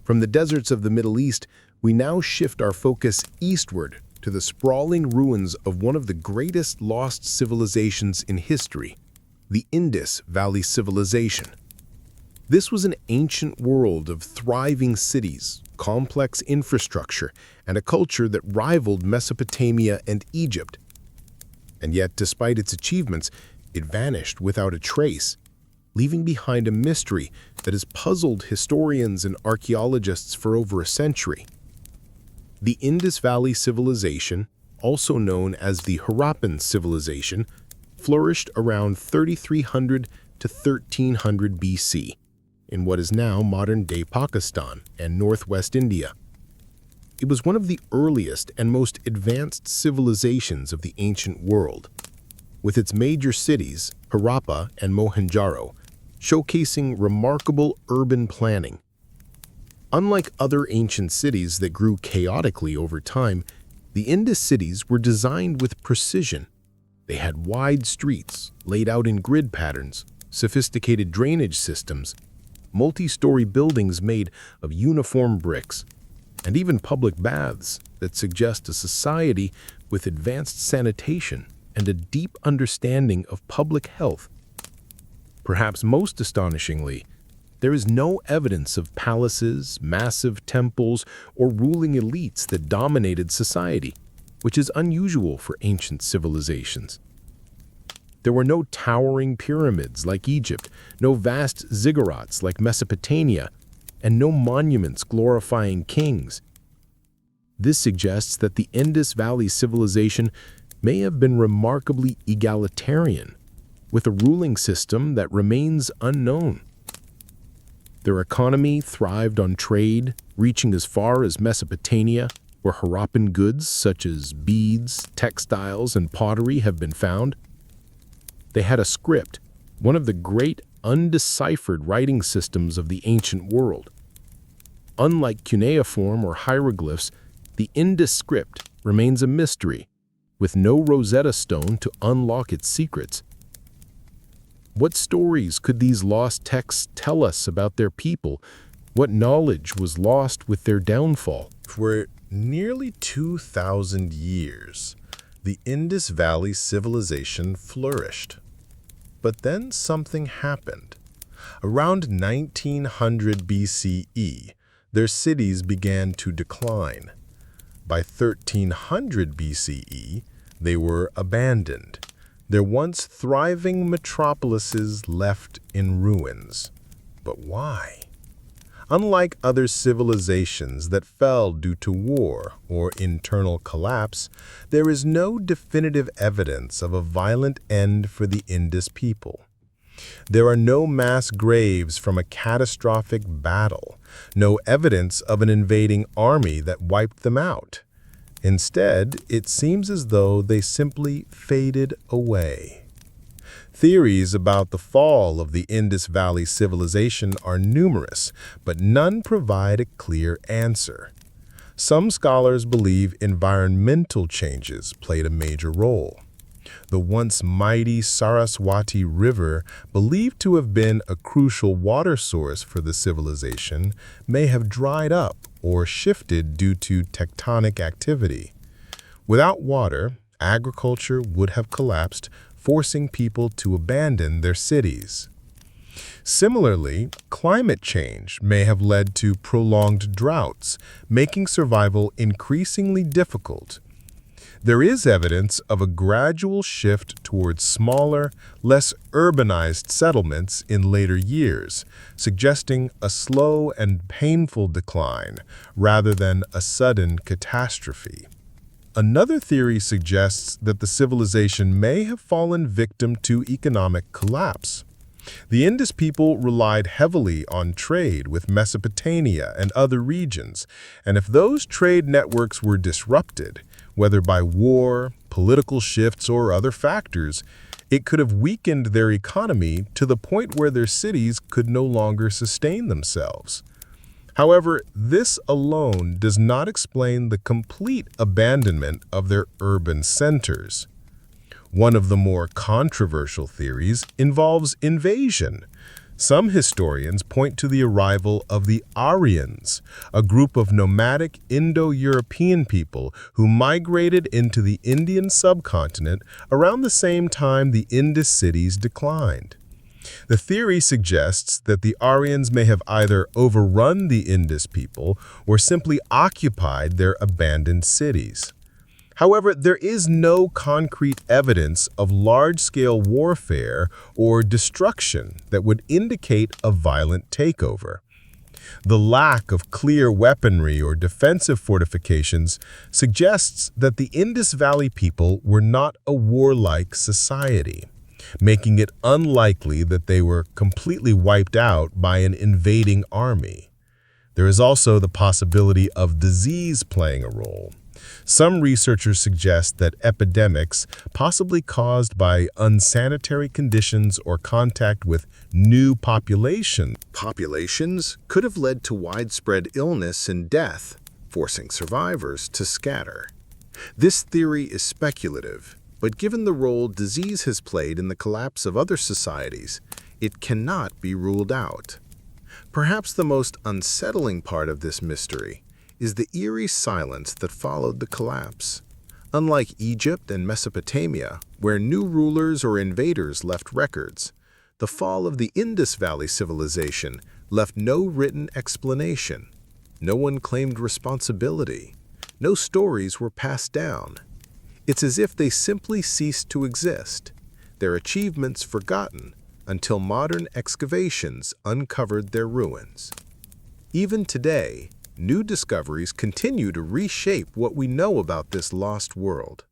From the deserts of the Middle East, we now shift our focus eastward to the sprawling ruins of one of the greatest lost civilizations in history, the Indus Valley Civilization. This was an ancient world of thriving cities, complex infrastructure, and a culture that rivaled Mesopotamia and Egypt. And yet, despite its achievements, it vanished without a trace, leaving behind a mystery that has puzzled historians and archaeologists for over a century. The Indus Valley Civilization, also known as the Harappan Civilization, flourished around 3300 to 1300 BC in what is now modern-day Pakistan and northwest India. It was one of the earliest and most advanced civilizations of the ancient world, with its major cities, Harappa and Mohenjo-daro, showcasing remarkable urban planning. Unlike other ancient cities that grew chaotically over time, the Indus cities were designed with precision. They had wide streets laid out in grid patterns, sophisticated drainage systems, multi-story buildings made of uniform bricks, and even public baths that suggest a society with advanced sanitation and a deep understanding of public health. Perhaps most astonishingly, there is no evidence of palaces, massive temples, or ruling elites that dominated society, which is unusual for ancient civilizations. There were no towering pyramids like Egypt, no vast ziggurats like Mesopotamia, and no monuments glorifying kings. This suggests that the Indus Valley Civilization may have been remarkably egalitarian, with a ruling system that remains unknown. Their economy thrived on trade, reaching as far as Mesopotamia, where Harappan goods such as beads, textiles, and pottery have been found. They had a script, one of the great undeciphered writing systems of the ancient world. Unlike cuneiform or hieroglyphs, the Indus script remains a mystery, with no Rosetta Stone to unlock its secrets. What stories could these lost texts tell us about their people? What knowledge was lost with their downfall? For nearly 2,000 years, the Indus Valley Civilization flourished. But then something happened. Around 1900 BCE, their cities began to decline. By 1300 BCE, they were abandoned, their once thriving metropolises left in ruins. But why? Unlike other civilizations that fell due to war or internal collapse, there is no definitive evidence of a violent end for the Indus people. There are no mass graves from a catastrophic battle, no evidence of an invading army that wiped them out. Instead, it seems as though they simply faded away. Theories about the fall of the Indus Valley Civilization are numerous, but none provide a clear answer. Some scholars believe environmental changes played a major role. The once mighty Saraswati River, believed to have been a crucial water source for the civilization, may have dried up or shifted due to tectonic activity. Without water, agriculture would have collapsed, forcing people to abandon their cities. Similarly, climate change may have led to prolonged droughts, making survival increasingly difficult. There is evidence of a gradual shift towards smaller, less urbanized settlements in later years, suggesting a slow and painful decline rather than a sudden catastrophe. Another theory suggests that the civilization may have fallen victim to economic collapse. The Indus people relied heavily on trade with Mesopotamia and other regions, and if those trade networks were disrupted, whether by war, political shifts, or other factors, it could have weakened their economy to the point where their cities could no longer sustain themselves. However, this alone does not explain the complete abandonment of their urban centers. One of the more controversial theories involves invasion. Some historians point to the arrival of the Aryans, a group of nomadic Indo-European people who migrated into the Indian subcontinent around the same time the Indus cities declined. The theory suggests that the Aryans may have either overrun the Indus people or simply occupied their abandoned cities. However, there is no concrete evidence of large-scale warfare or destruction that would indicate a violent takeover. The lack of clear weaponry or defensive fortifications suggests that the Indus Valley people were not a warlike society, making it unlikely that they were completely wiped out by an invading army. There is also the possibility of disease playing a role. Some researchers suggest that epidemics, possibly caused by unsanitary conditions or contact with new populations, could have led to widespread illness and death, forcing survivors to scatter. This theory is speculative, but given the role disease has played in the collapse of other societies, it cannot be ruled out. Perhaps the most unsettling part of this mystery is the eerie silence that followed the collapse. Unlike Egypt and Mesopotamia, where new rulers or invaders left records, the fall of the Indus Valley civilization left no written explanation. No one claimed responsibility. No stories were passed down. It's as if they simply ceased to exist, their achievements forgotten until modern excavations uncovered their ruins. Even today, new discoveries continue to reshape what we know about this lost world.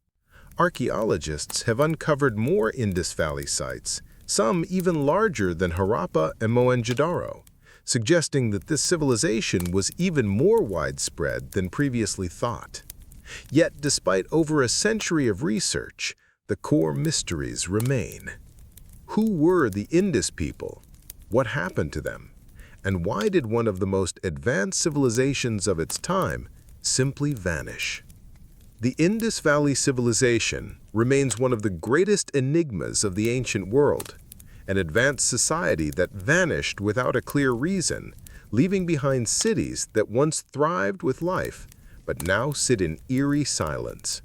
Archaeologists have uncovered more Indus Valley sites, some even larger than Harappa and Mohenjo-daro, suggesting that this civilization was even more widespread than previously thought. Yet, despite over a century of research, the core mysteries remain. Who were the Indus people? What happened to them? And why did one of the most advanced civilizations of its time simply vanish? The Indus Valley civilization remains one of the greatest enigmas of the ancient world, an advanced society that vanished without a clear reason, leaving behind cities that once thrived with life, but now sit in eerie silence.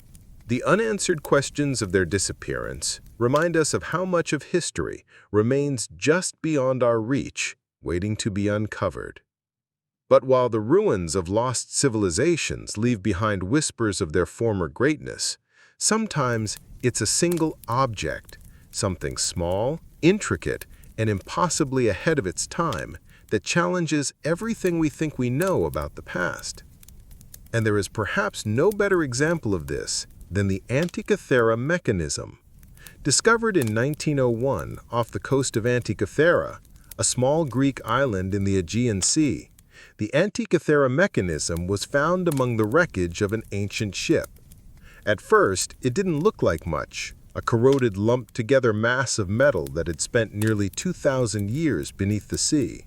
The unanswered questions of their disappearance remind us of how much of history remains just beyond our reach, waiting to be uncovered. But while the ruins of lost civilizations leave behind whispers of their former greatness, sometimes it's a single object, something small, intricate, and impossibly ahead of its time, that challenges everything we think we know about the past. And there is perhaps no better example of this than the Antikythera mechanism. Discovered in 1901 off the coast of Antikythera, a small Greek island in the Aegean Sea, the Antikythera mechanism was found among the wreckage of an ancient ship. At first, it didn't look like much, a corroded lumped-together mass of metal that had spent nearly 2,000 years beneath the sea.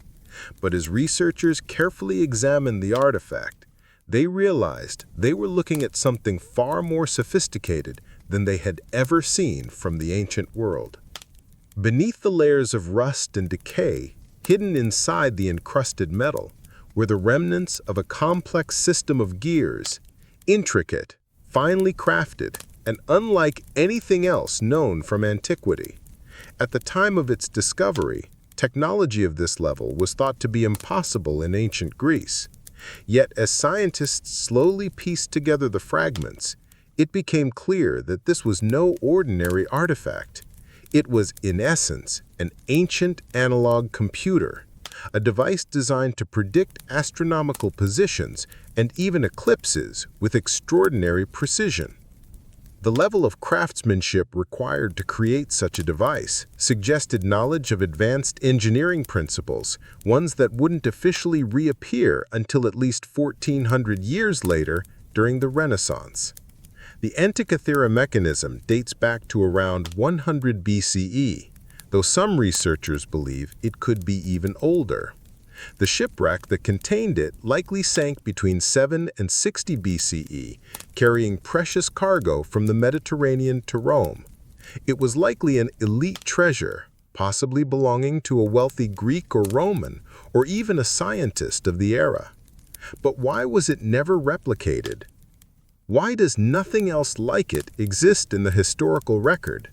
But as researchers carefully examined the artifact, they realized they were looking at something far more sophisticated than they had ever seen from the ancient world. Beneath the layers of rust and decay, hidden inside the encrusted metal, were the remnants of a complex system of gears, intricate, finely crafted, and unlike anything else known from antiquity. At the time of its discovery, technology of this level was thought to be impossible in ancient Greece. Yet as scientists slowly pieced together the fragments, it became clear that this was no ordinary artifact. It was, in essence, an ancient analog computer, a device designed to predict astronomical positions and even eclipses with extraordinary precision. The level of craftsmanship required to create such a device suggested knowledge of advanced engineering principles, ones that wouldn't officially reappear until at least 1400 years later during the Renaissance. The Antikythera mechanism dates back to around 100 BCE, though some researchers believe it could be even older. The shipwreck that contained it likely sank between 7 and 60 BCE, carrying precious cargo from the Mediterranean to Rome. It was likely an elite treasure, possibly belonging to a wealthy Greek or Roman, or even a scientist of the era. But why was it never replicated? Why does nothing else like it exist in the historical record?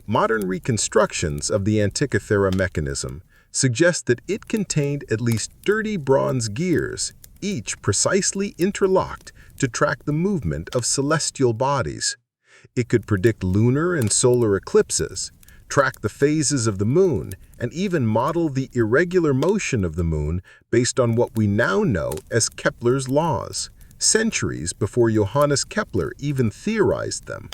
Modern reconstructions of the Antikythera mechanism suggest that it contained at least 30 bronze gears, each precisely interlocked to track the movement of celestial bodies. It could predict lunar and solar eclipses, track the phases of the moon, and even model the irregular motion of the moon based on what we now know as Kepler's laws, centuries before Johannes Kepler even theorized them.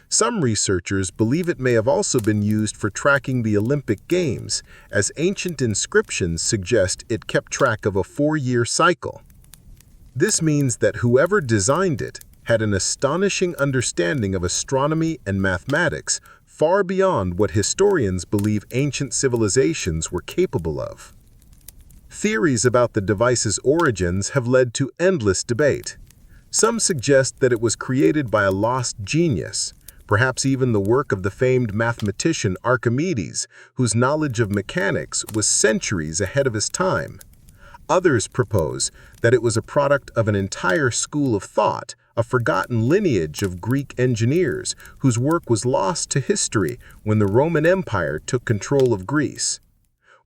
Some researchers believe it may have also been used for tracking the Olympic Games, as ancient inscriptions suggest it kept track of a 4-year cycle. This means that whoever designed it had an astonishing understanding of astronomy and mathematics far beyond what historians believe ancient civilizations were capable of. Theories about the device's origins have led to endless debate. Some suggest that it was created by a lost genius, perhaps even the work of the famed mathematician Archimedes, whose knowledge of mechanics was centuries ahead of his time. Others propose that it was a product of an entire school of thought, a forgotten lineage of Greek engineers whose work was lost to history when the Roman Empire took control of Greece.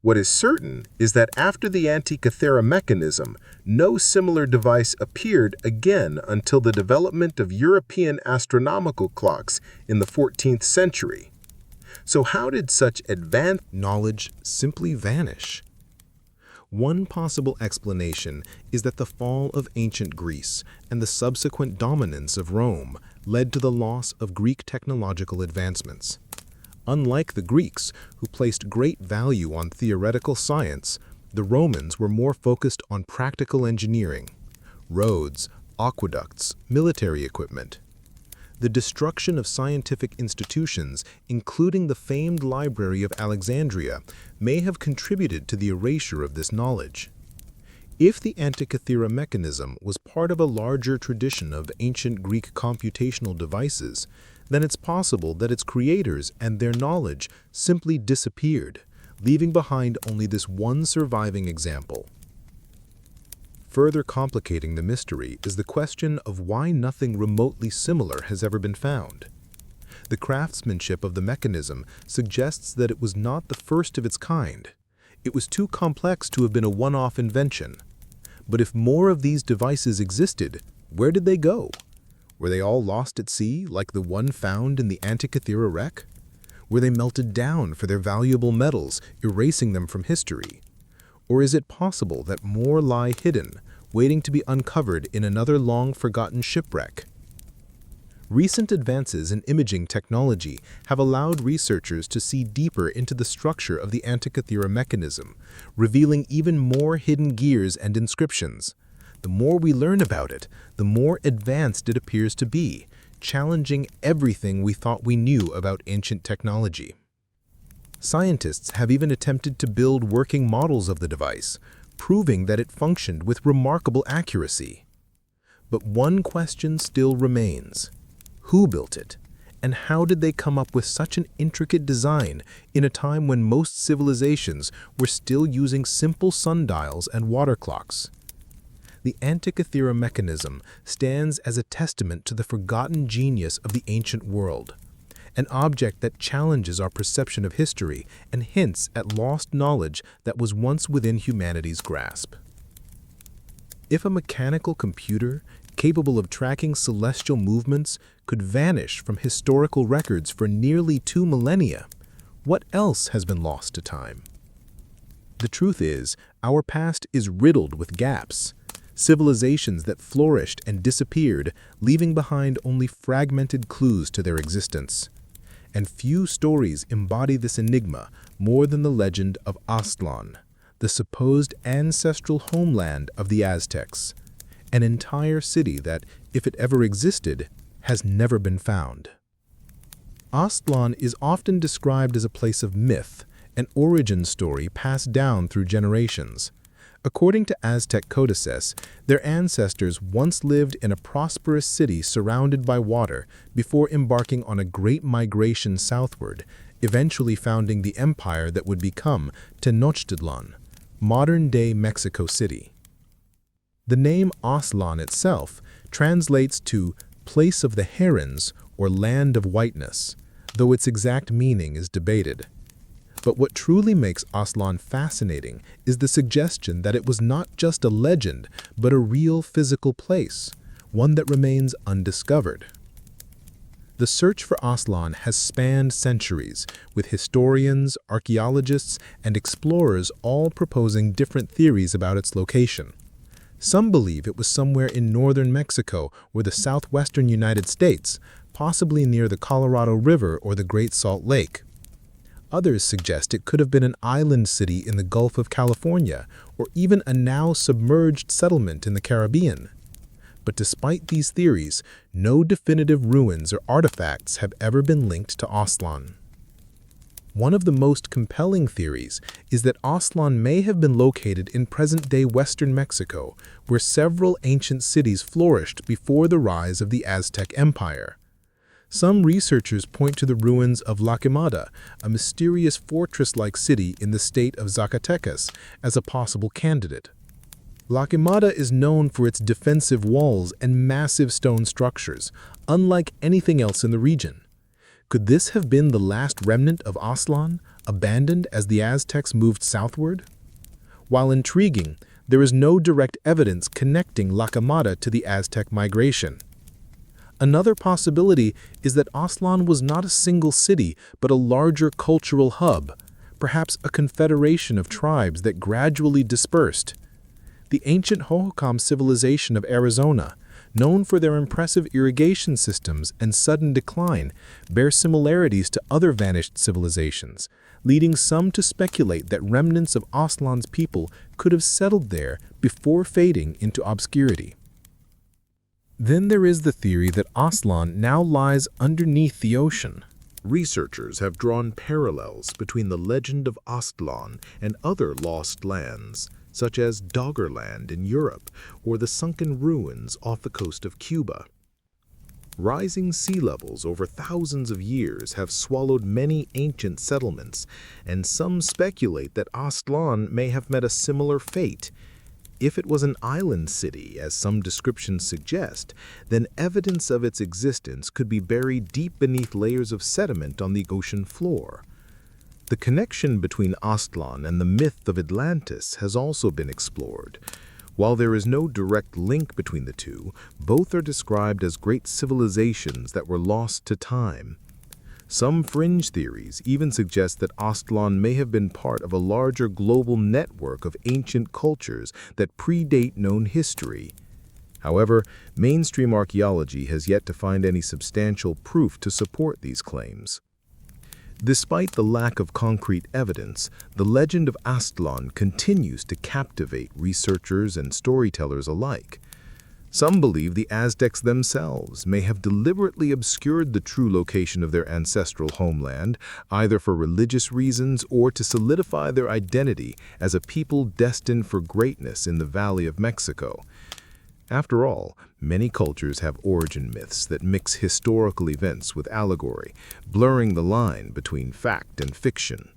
What is certain is that after the Antikythera mechanism, no similar device appeared again until the development of European astronomical clocks in the 14th century. So how did such advanced knowledge simply vanish? One possible explanation is that the fall of ancient Greece and the subsequent dominance of Rome led to the loss of Greek technological advancements. Unlike the Greeks, who placed great value on theoretical science, the Romans were more focused on practical engineering, roads, aqueducts, military equipment. The destruction of scientific institutions, including the famed Library of Alexandria, may have contributed to the erasure of this knowledge. If the Antikythera mechanism was part of a larger tradition of ancient Greek computational devices, then it's possible that its creators and their knowledge simply disappeared, leaving behind only this one surviving example. Further complicating the mystery is the question of why nothing remotely similar has ever been found. The craftsmanship of the mechanism suggests that it was not the first of its kind. It was too complex to have been a one-off invention. But if more of these devices existed, where did they go? Were they all lost at sea, like the one found in the Antikythera wreck? Were they melted down for their valuable metals, erasing them from history? Or is it possible that more lie hidden, waiting to be uncovered in another long-forgotten shipwreck? Recent advances in imaging technology have allowed researchers to see deeper into the structure of the Antikythera mechanism, revealing even more hidden gears and inscriptions. The more we learn about it, the more advanced it appears to be, challenging everything we thought we knew about ancient technology. Scientists have even attempted to build working models of the device, proving that it functioned with remarkable accuracy. But one question still remains. Who built it? And how did they come up with such an intricate design in a time when most civilizations were still using simple sundials and water clocks? The Antikythera mechanism stands as a testament to the forgotten genius of the ancient world, an object that challenges our perception of history and hints at lost knowledge that was once within humanity's grasp. If a mechanical computer, capable of tracking celestial movements, could vanish from historical records for nearly 2 millennia. What else has been lost to time? The truth is, our past is riddled with gaps. Civilizations that flourished and disappeared, leaving behind only fragmented clues to their existence. And few stories embody this enigma more than the legend of Aswan, the supposed ancestral homeland of the Aztecs, an entire city that, if it ever existed, has never been found. Aswan is often described as a place of myth, an origin story passed down through generations. According to Aztec codices, their ancestors once lived in a prosperous city surrounded by water before embarking on a great migration southward, eventually founding the empire that would become Tenochtitlan, modern-day Mexico City. The name Aswan itself translates to place of the herons or land of whiteness, though its exact meaning is debated. But what truly makes Aswan fascinating is the suggestion that it was not just a legend, but a real physical place, one that remains undiscovered. The search for Aswan has spanned centuries, with historians, archaeologists, and explorers all proposing different theories about its location. Some believe it was somewhere in northern Mexico or the southwestern United States, possibly near the Colorado River or the Great Salt Lake. Others suggest it could have been an island city in the Gulf of California, or even a now submerged settlement in the Caribbean. But despite these theories, no definitive ruins or artifacts have ever been linked to Aswan. One of the most compelling theories is that Aswan may have been located in present-day western Mexico, where several ancient cities flourished before the rise of the Aztec Empire. Some researchers point to the ruins of La Quemada, a mysterious fortress-like city in the state of Zacatecas, as a possible candidate. La Quemada is known for its defensive walls and massive stone structures, unlike anything else in the region. Could this have been the last remnant of Aswan, abandoned as the Aztecs moved southward? While intriguing, there is no direct evidence connecting La Quemada to the Aztec migration. Another possibility is that Aswan was not a single city, but a larger cultural hub, perhaps a confederation of tribes that gradually dispersed. The ancient Hohokam civilization of Arizona, known for their impressive irrigation systems and sudden decline, bear similarities to other vanished civilizations, leading some to speculate that remnants of Aswan's people could have settled there before fading into obscurity. Then there is the theory that Aswan now lies underneath the ocean. Researchers have drawn parallels between the legend of Aswan and other lost lands, such as Doggerland in Europe or the sunken ruins off the coast of Cuba. Rising sea levels over thousands of years have swallowed many ancient settlements, and some speculate that Aswan may have met a similar fate. If it was an island city, as some descriptions suggest, then evidence of its existence could be buried deep beneath layers of sediment on the ocean floor. The connection between Aswan and the myth of Atlantis has also been explored. While there is no direct link between the two, both are described as great civilizations that were lost to time. Some fringe theories even suggest that Aswan may have been part of a larger global network of ancient cultures that predate known history. However, mainstream archaeology has yet to find any substantial proof to support these claims. Despite the lack of concrete evidence, the legend of Aswan continues to captivate researchers and storytellers alike. Some believe the Aztecs themselves may have deliberately obscured the true location of their ancestral homeland, either for religious reasons or to solidify their identity as a people destined for greatness in the Valley of Mexico. After all, many cultures have origin myths that mix historical events with allegory, blurring the line between fact and fiction.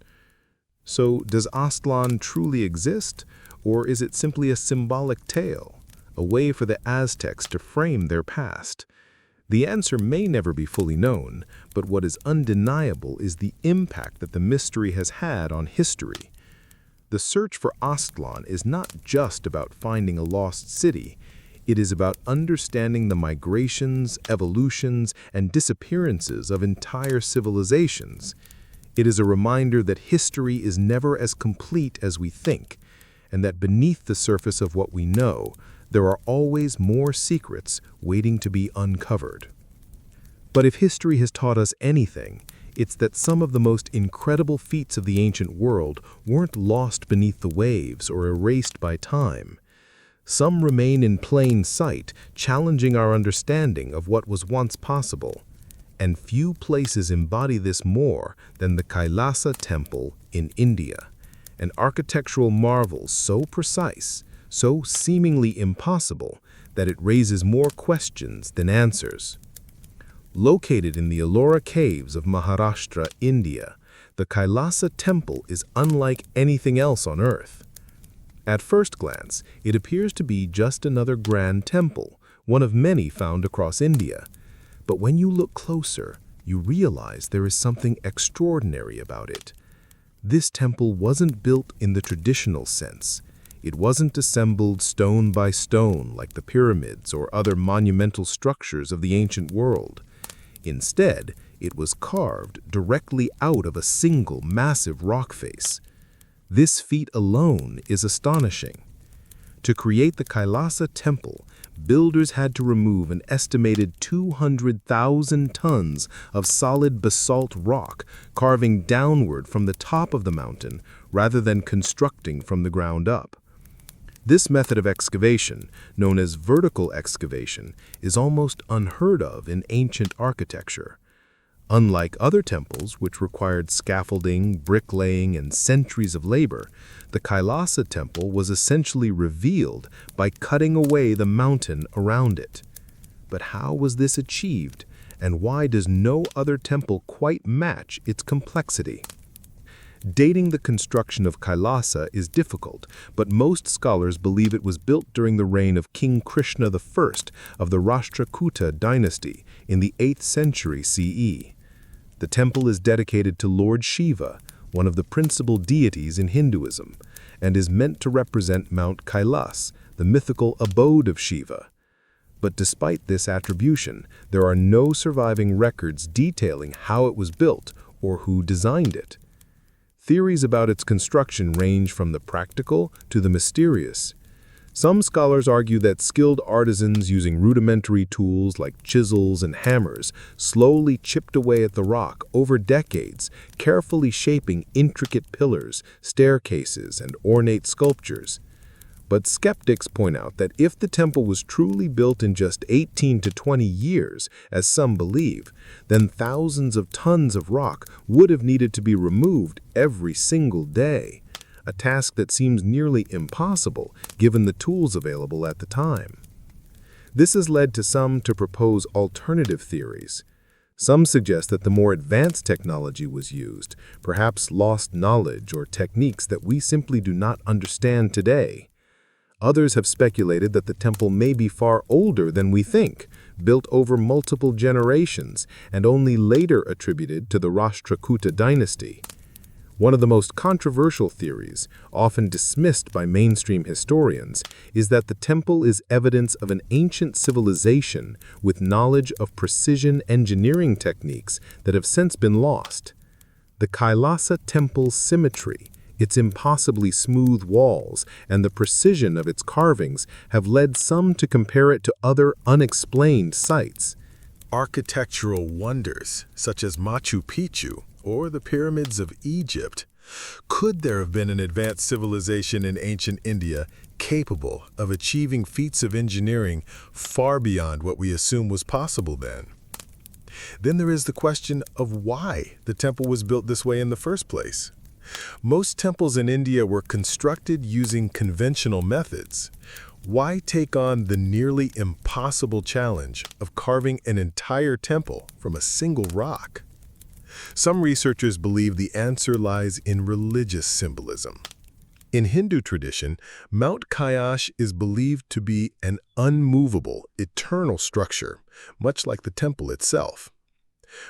So, does Aswan truly exist, or is it simply a symbolic tale? A way for the Aztecs to frame their past? The answer may never be fully known, but what is undeniable is the impact that the mystery has had on history. The search for Aswan is not just about finding a lost city. It is about understanding the migrations, evolutions, and disappearances of entire civilizations. It is a reminder that history is never as complete as we think, and that beneath the surface of what we know, there are always more secrets waiting to be uncovered. But if history has taught us anything, it's that some of the most incredible feats of the ancient world weren't lost beneath the waves or erased by time. Some remain in plain sight, challenging our understanding of what was once possible. And few places embody this more than the Kailasa Temple in India, an architectural marvel so precise, so seemingly impossible, that it raises more questions than answers. Located in the Ellora caves of Maharashtra, India, the Kailasa Temple is unlike anything else on Earth. At first glance, it appears to be just another grand temple, one of many found across India. But when you look closer, you realize there is something extraordinary about it. This temple wasn't built in the traditional sense. It wasn't assembled stone by stone like the pyramids or other monumental structures of the ancient world. Instead, it was carved directly out of a single massive rock face. This feat alone is astonishing. To create the Kailasa Temple, builders had to remove an estimated 200,000 tons of solid basalt rock, carving downward from the top of the mountain rather than constructing from the ground up. This method of excavation, known as vertical excavation, is almost unheard of in ancient architecture. Unlike other temples, which required scaffolding, bricklaying, and centuries of labor, the Kailasa Temple was essentially revealed by cutting away the mountain around it. But how was this achieved, and why does no other temple quite match its complexity? Dating the construction of Kailasa is difficult, but most scholars believe it was built during the reign of King Krishna I of the Rashtrakuta dynasty in the 8th century CE. The temple is dedicated to Lord Shiva, one of the principal deities in Hinduism, and is meant to represent Mount Kailas, the mythical abode of Shiva. But despite this attribution, there are no surviving records detailing how it was built or who designed it. Theories about its construction range from the practical to the mysterious. Some scholars argue that skilled artisans using rudimentary tools like chisels and hammers slowly chipped away at the rock over decades, carefully shaping intricate pillars, staircases, and ornate sculptures. But skeptics point out that if the temple was truly built in just 18 to 20 years, as some believe, then thousands of tons of rock would have needed to be removed every single day, a task that seems nearly impossible given the tools available at the time. This has led to some to propose alternative theories. Some suggest that the more advanced technology was used, perhaps lost knowledge or techniques that we simply do not understand today. Others have speculated that the temple may be far older than we think, built over multiple generations, and only later attributed to the Rashtrakuta dynasty. One of the most controversial theories, often dismissed by mainstream historians, is that the temple is evidence of an ancient civilization with knowledge of precision engineering techniques that have since been lost. The Kailasa Temple's symmetry, its impossibly smooth walls, and the precision of its carvings have led some to compare it to other unexplained sites. Architectural wonders, such as Machu Picchu or the pyramids of Egypt. Could there have been an advanced civilization in ancient India capable of achieving feats of engineering far beyond what we assume was possible then? Then there is the question of why the temple was built this way in the first place. Most temples in India were constructed using conventional methods. Why take on the nearly impossible challenge of carving an entire temple from a single rock? Some researchers believe the answer lies in religious symbolism. In Hindu tradition, Mount Kailash is believed to be an unmovable, eternal structure, much like the temple itself.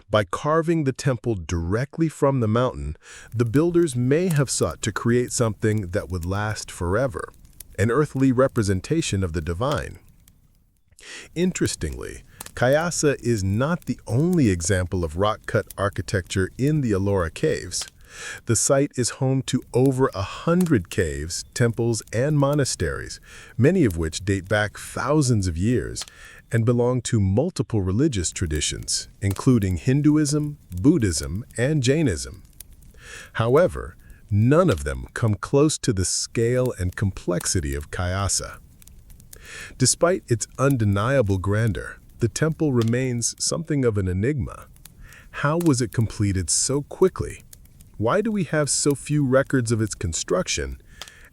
By carving the temple directly from the mountain, the builders may have sought to create something that would last forever, an earthly representation of the divine. Interestingly, Kayasa is not the only example of rock-cut architecture in the Ellora Caves. The site is home to over 100 caves, temples, and monasteries, many of which date back thousands of years and belong to multiple religious traditions, including Hinduism, Buddhism, and Jainism. However, none of them come close to the scale and complexity of Kayasa. Despite its undeniable grandeur, the temple remains something of an enigma. How was it completed so quickly? Why do we have so few records of its construction?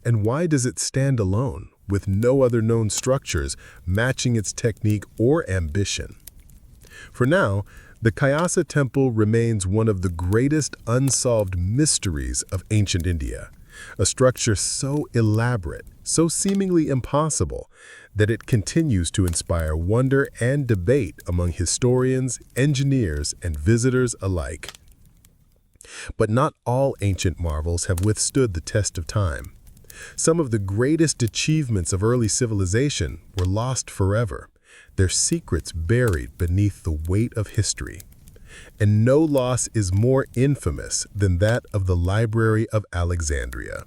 And why does it stand alone, with no other known structures matching its technique or ambition? For now, the Kayasa Temple remains one of the greatest unsolved mysteries of ancient India, a structure so elaborate, so seemingly impossible, that it continues to inspire wonder and debate among historians, engineers, and visitors alike. But not all ancient marvels have withstood the test of time. Some of the greatest achievements of early civilization were lost forever, their secrets buried beneath the weight of history. And no loss is more infamous than that of the Library of Alexandria.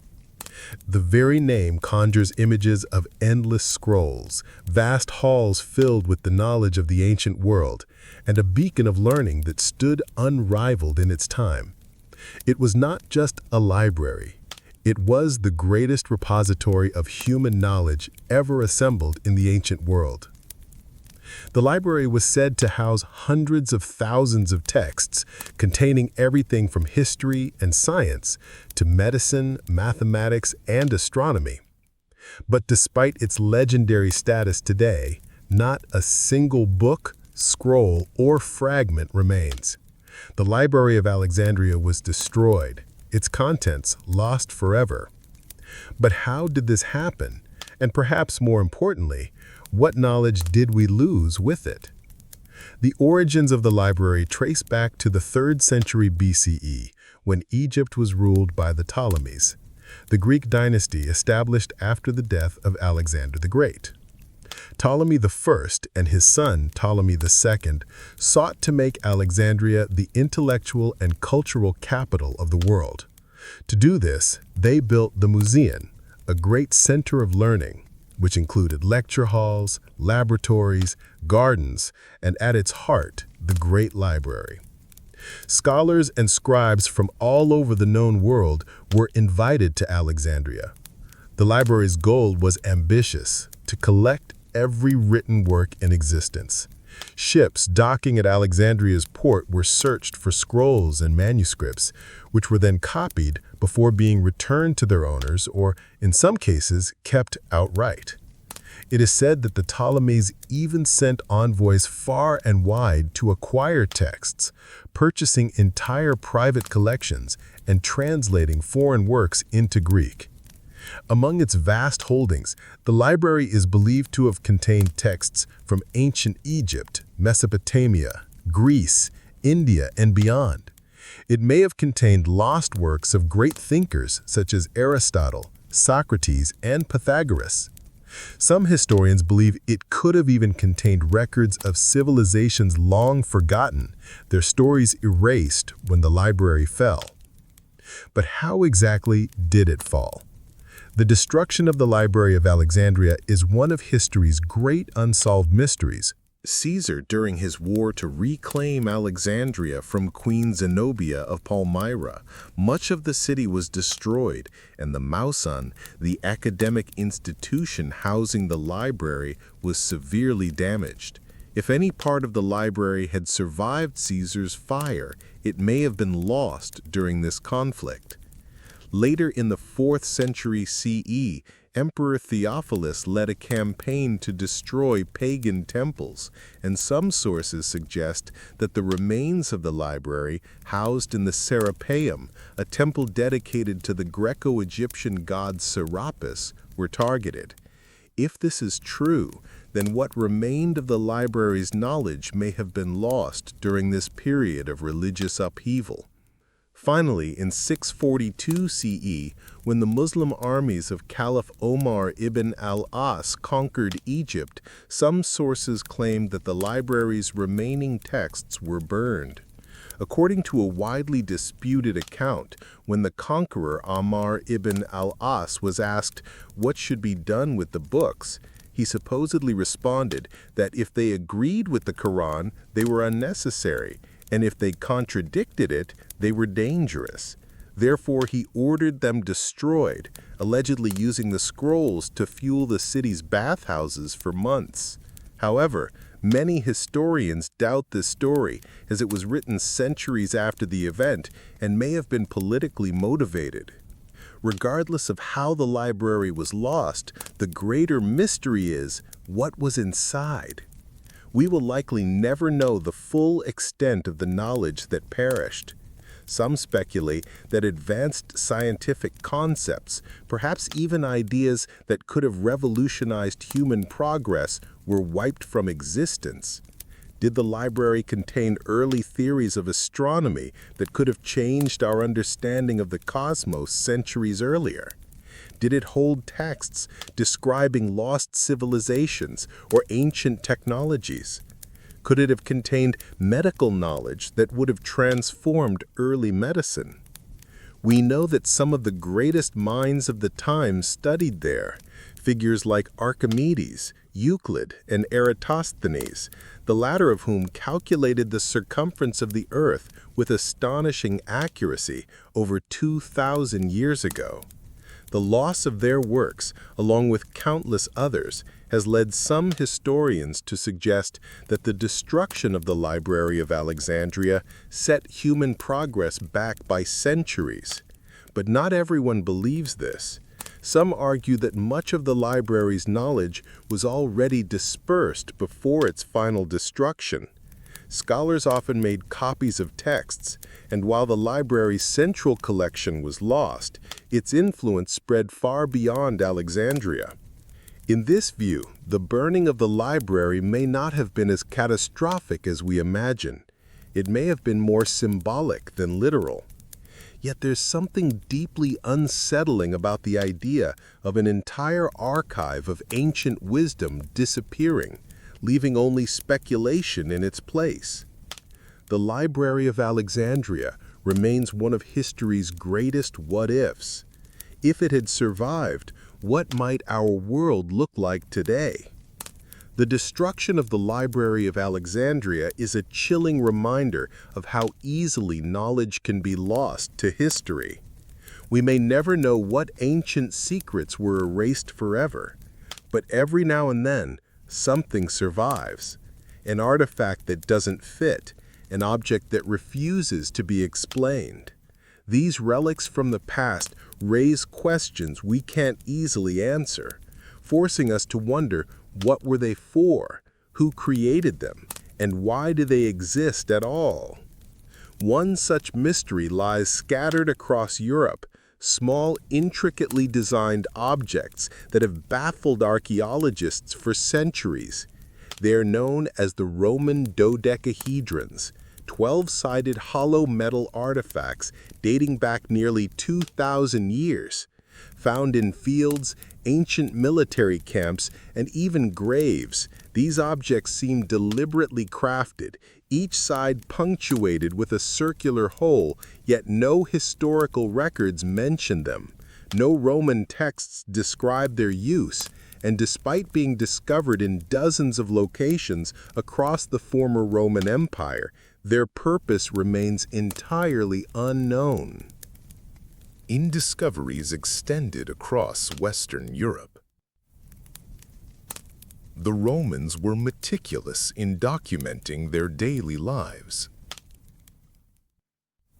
The very name conjures images of endless scrolls, vast halls filled with the knowledge of the ancient world, and a beacon of learning that stood unrivaled in its time. It was not just a library. It was the greatest repository of human knowledge ever assembled in the ancient world. The library was said to house hundreds of thousands of texts containing everything from history and science to medicine, mathematics, and astronomy. But despite its legendary status today, not a single book, scroll, or fragment remains. The Library of Alexandria was destroyed, its contents lost forever. But how did this happen? And perhaps more importantly, what knowledge did we lose with it? The origins of the library trace back to the 3rd century BCE, when Egypt was ruled by the Ptolemies, the Greek dynasty established after the death of Alexander the Great. Ptolemy I and his son Ptolemy II sought to make Alexandria the intellectual and cultural capital of the world. To do this, they built the Museum, a great center of learning, which included lecture halls, laboratories, gardens, and at its heart, the great library. Scholars and scribes from all over the known world were invited to Alexandria. The library's goal was ambitious, to collect every written work in existence. Ships docking at Alexandria's port were searched for scrolls and manuscripts, which were then copied before being returned to their owners or, in some cases, kept outright. It is said that the Ptolemies even sent envoys far and wide to acquire texts, purchasing entire private collections and translating foreign works into Greek. Among its vast holdings, the library is believed to have contained texts from ancient Egypt, Mesopotamia, Greece, India, and beyond. It may have contained lost works of great thinkers such as Aristotle, Socrates, and Pythagoras. Some historians believe it could have even contained records of civilizations long forgotten, their stories erased when the library fell. But how exactly did it fall? The destruction of the Library of Alexandria is one of history's great unsolved mysteries. Caesar, during his war to reclaim Alexandria from Queen Zenobia of Palmyra, much of the city was destroyed, and the Mauson, the academic institution housing the library, was severely damaged. If any part of the library had survived Caesar's fire, it may have been lost during this conflict. Later in the 4th century CE, Emperor Theophilus led a campaign to destroy pagan temples, and some sources suggest that the remains of the library, housed in the Serapeum, a temple dedicated to the Greco-Egyptian god Serapis, were targeted. If this is true, then what remained of the library's knowledge may have been lost during this period of religious upheaval. Finally, in 642 CE, when the Muslim armies of Caliph Omar ibn al-As conquered Egypt, some sources claimed that the library's remaining texts were burned. According to a widely disputed account, when the conqueror Omar ibn al-As was asked what should be done with the books, he supposedly responded that if they agreed with the Quran, they were unnecessary, and if they contradicted it, they were dangerous. Therefore, he ordered them destroyed, allegedly using the scrolls to fuel the city's bathhouses for months. However, many historians doubt this story, as it was written centuries after the event and may have been politically motivated. Regardless of how the library was lost, the greater mystery is what was inside. We will likely never know the full extent of the knowledge that perished. Some speculate that advanced scientific concepts, perhaps even ideas that could have revolutionized human progress, were wiped from existence. Did the library contain early theories of astronomy that could have changed our understanding of the cosmos centuries earlier? Did it hold texts describing lost civilizations or ancient technologies? Could it have contained medical knowledge that would have transformed early medicine? We know that some of the greatest minds of the time studied there. Figures like Archimedes, Euclid, and Eratosthenes, the latter of whom calculated the circumference of the Earth with astonishing accuracy over 2,000 years ago. The loss of their works, along with countless others, has led some historians to suggest that the destruction of the Library of Alexandria set human progress back by centuries. But not everyone believes this. Some argue that much of the library's knowledge was already dispersed before its final destruction. Scholars often made copies of texts, and while the library's central collection was lost, its influence spread far beyond Alexandria. In this view, the burning of the library may not have been as catastrophic as we imagine. It may have been more symbolic than literal. Yet there's something deeply unsettling about the idea of an entire archive of ancient wisdom disappearing, leaving only speculation in its place. The Library of Alexandria remains one of history's greatest what-ifs. If it had survived, what might our world look like today? The destruction of the Library of Alexandria is a chilling reminder of how easily knowledge can be lost to history. We may never know what ancient secrets were erased forever, but every now and then, something survives. An artifact that doesn't fit, an object that refuses to be explained. These relics from the past raise questions we can't easily answer, forcing us to wonder what were they for, who created them, and why do they exist at all? One such mystery lies scattered across Europe, small, intricately designed objects that have baffled archaeologists for centuries. They are known as the Roman dodecahedrons, 12-sided hollow metal artifacts dating back nearly 2,000 years. Found in fields, ancient military camps, and even graves, these objects seem deliberately crafted, each side punctuated with a circular hole, yet no historical records mention them. No Roman texts describe their use, and despite being discovered in dozens of locations across the former Roman Empire, their purpose remains entirely unknown. Discoveries extended across Western Europe. The Romans were meticulous in documenting their daily lives.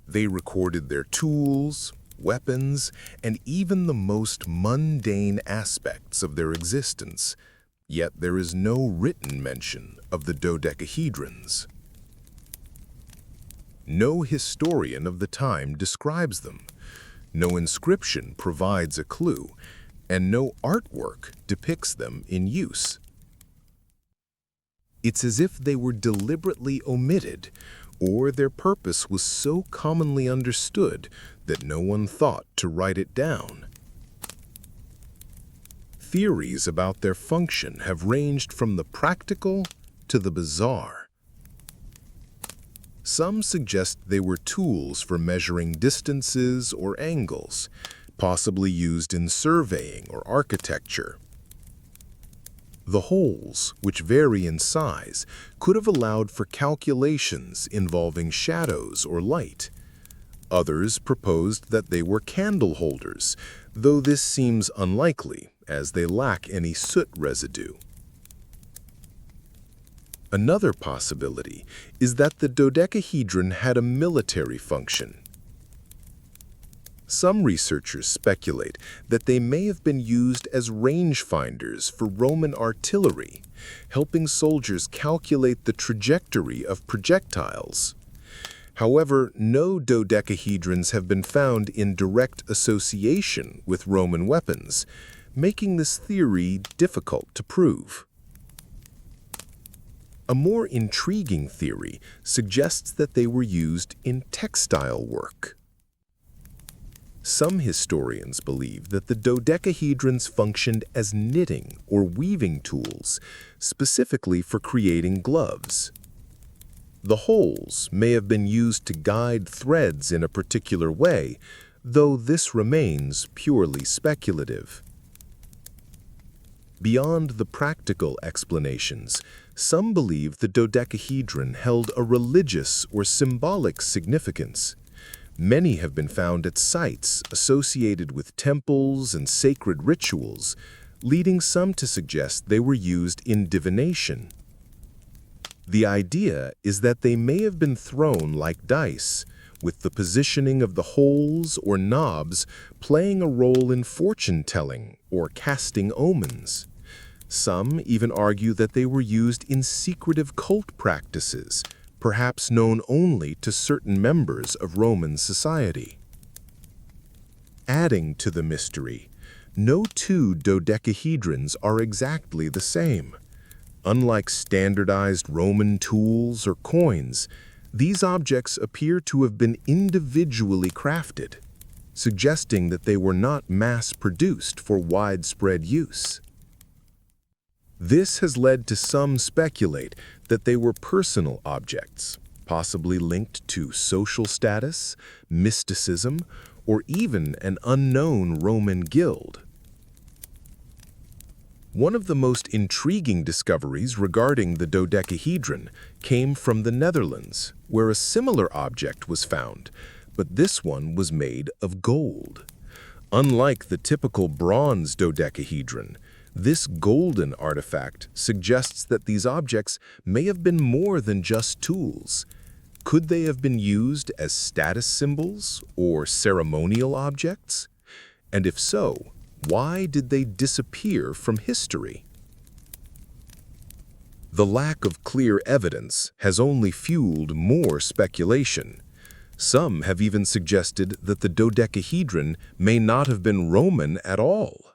They recorded their tools, weapons, and even the most mundane aspects of their existence, yet there is no written mention of the dodecahedrons. No historian of the time describes them. No inscription provides a clue, and no artwork depicts them in use. It's as if they were deliberately omitted, or their purpose was so commonly understood that no one thought to write it down. Theories about their function have ranged from the practical to the bizarre. Some suggest they were tools for measuring distances or angles, possibly used in surveying or architecture. The holes, which vary in size, could have allowed for calculations involving shadows or light. Others proposed that they were candle holders, though this seems unlikely, as they lack any soot residue. Another possibility is that the dodecahedron had a military function. Some researchers speculate that they may have been used as rangefinders for Roman artillery, helping soldiers calculate the trajectory of projectiles. However, no dodecahedrons have been found in direct association with Roman weapons, making this theory difficult to prove. A more intriguing theory suggests that they were used in textile work. Some historians believe that the dodecahedrons functioned as knitting or weaving tools, specifically for creating gloves. The holes may have been used to guide threads in a particular way, though this remains purely speculative. Beyond the practical explanations, some believe the dodecahedron held a religious or symbolic significance. Many have been found at sites associated with temples and sacred rituals, leading some to suggest they were used in divination. The idea is that they may have been thrown like dice, with the positioning of the holes or knobs playing a role in fortune-telling or casting omens. Some even argue that they were used in secretive cult practices, perhaps known only to certain members of Roman society. Adding to the mystery, no two dodecahedrons are exactly the same. Unlike standardized Roman tools or coins, these objects appear to have been individually crafted, suggesting that they were not mass-produced for widespread use. This has led to some speculate that they were personal objects, possibly linked to social status, mysticism, or even an unknown Roman guild. One of the most intriguing discoveries regarding the dodecahedron came from the Netherlands, where a similar object was found, but this one was made of gold. Unlike the typical bronze dodecahedron, this golden artifact suggests that these objects may have been more than just tools. Could they have been used as status symbols or ceremonial objects? And if so, why did they disappear from history? The lack of clear evidence has only fueled more speculation. Some have even suggested that the dodecahedron may not have been Roman at all.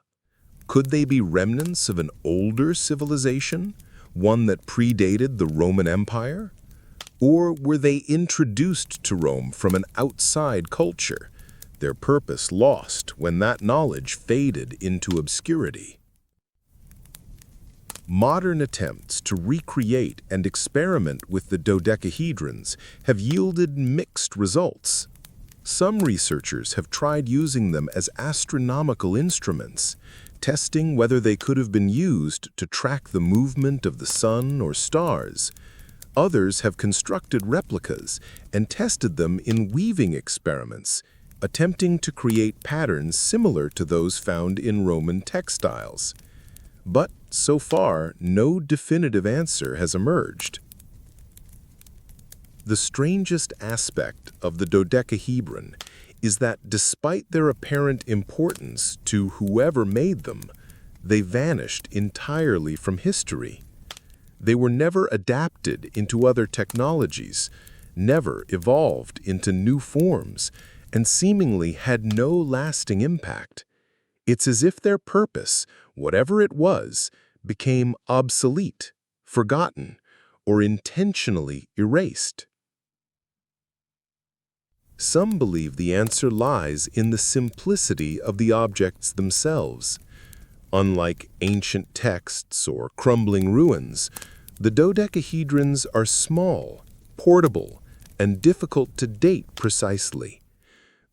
Could they be remnants of an older civilization, one that predated the Roman Empire? Or were they introduced to Rome from an outside culture, their purpose lost when that knowledge faded into obscurity? Modern attempts to recreate and experiment with the dodecahedrons have yielded mixed results. Some researchers have tried using them as astronomical instruments, testing whether they could have been used to track the movement of the sun or stars. Others have constructed replicas and tested them in weaving experiments, attempting to create patterns similar to those found in Roman textiles. But so far, no definitive answer has emerged. The strangest aspect of the dodecahedron is that despite their apparent importance to whoever made them, they vanished entirely from history. They were never adapted into other technologies, never evolved into new forms, and seemingly had no lasting impact. It's as if their purpose, whatever it was, became obsolete, forgotten, or intentionally erased. Some believe the answer lies in the simplicity of the objects themselves. Unlike ancient texts or crumbling ruins, the dodecahedrons are small, portable, and difficult to date precisely.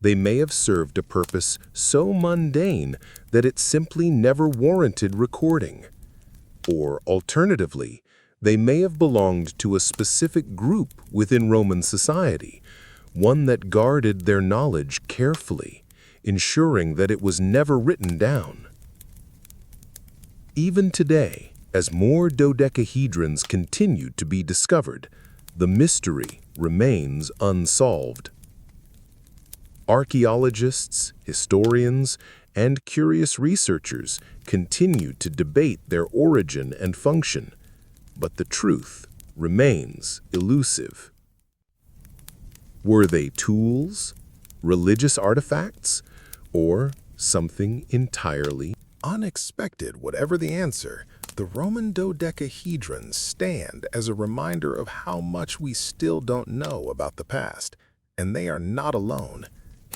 They may have served a purpose so mundane that it simply never warranted recording. Or, alternatively, they may have belonged to a specific group within Roman society, one that guarded their knowledge carefully, ensuring that it was never written down. Even today, as more dodecahedrons continue to be discovered, the mystery remains unsolved. Archaeologists, historians, and curious researchers continue to debate their origin and function, but the truth remains elusive. Were they tools, religious artifacts, or something entirely unexpected? Whatever the answer, the Roman dodecahedrons stand as a reminder of how much we still don't know about the past, and they are not alone.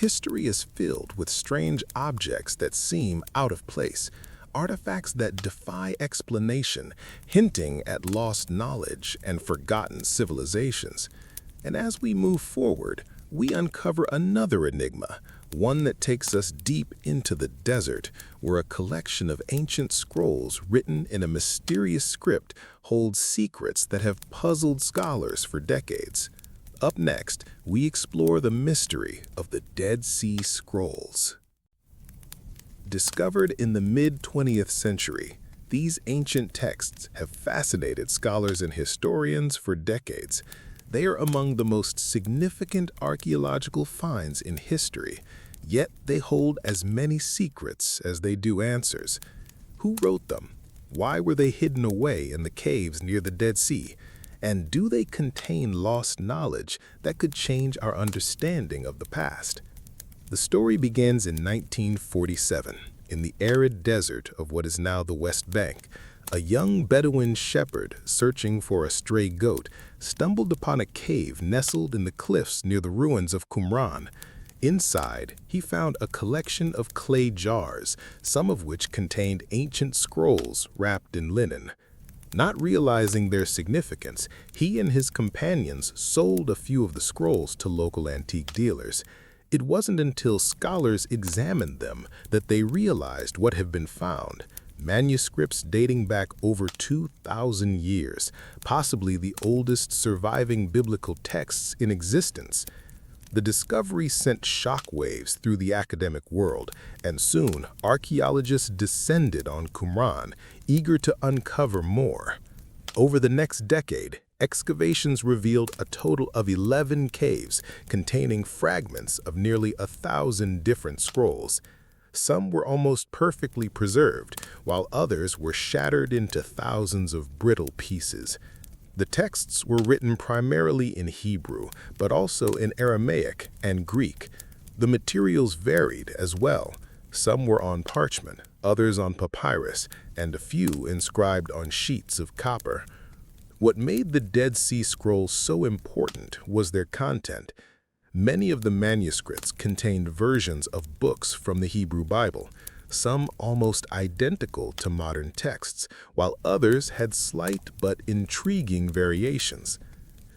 History is filled with strange objects that seem out of place, artifacts that defy explanation, hinting at lost knowledge and forgotten civilizations. And as we move forward, we uncover another enigma, one that takes us deep into the desert, where a collection of ancient scrolls written in a mysterious script holds secrets that have puzzled scholars for decades. Up next, we explore the mystery of the Dead Sea Scrolls. Discovered in the mid-20th century, these ancient texts have fascinated scholars and historians for decades. They are among the most significant archaeological finds in history, yet they hold as many secrets as they do answers. Who wrote them? Why were they hidden away in the caves near the Dead Sea? And do they contain lost knowledge that could change our understanding of the past? The story begins in 1947, in the arid desert of what is now the West Bank. A young Bedouin shepherd searching for a stray goat stumbled upon a cave nestled in the cliffs near the ruins of Qumran. Inside, he found a collection of clay jars, some of which contained ancient scrolls wrapped in linen. Not realizing their significance, he and his companions sold a few of the scrolls to local antique dealers. It wasn't until scholars examined them that they realized what had been found: manuscripts dating back over 2,000 years, possibly the oldest surviving biblical texts in existence. The discovery sent shockwaves through the academic world, and soon archaeologists descended on Qumran, eager to uncover more. Over the next decade, excavations revealed a total of 11 caves containing fragments of nearly 1,000 different scrolls. Some were almost perfectly preserved, while others were shattered into thousands of brittle pieces. The texts were written primarily in Hebrew, but also in Aramaic and Greek. The materials varied as well. Some were on parchment, others on papyrus, and a few inscribed on sheets of copper. What made the Dead Sea Scrolls so important was their content. Many of the manuscripts contained versions of books from the Hebrew Bible, some almost identical to modern texts, while others had slight but intriguing variations.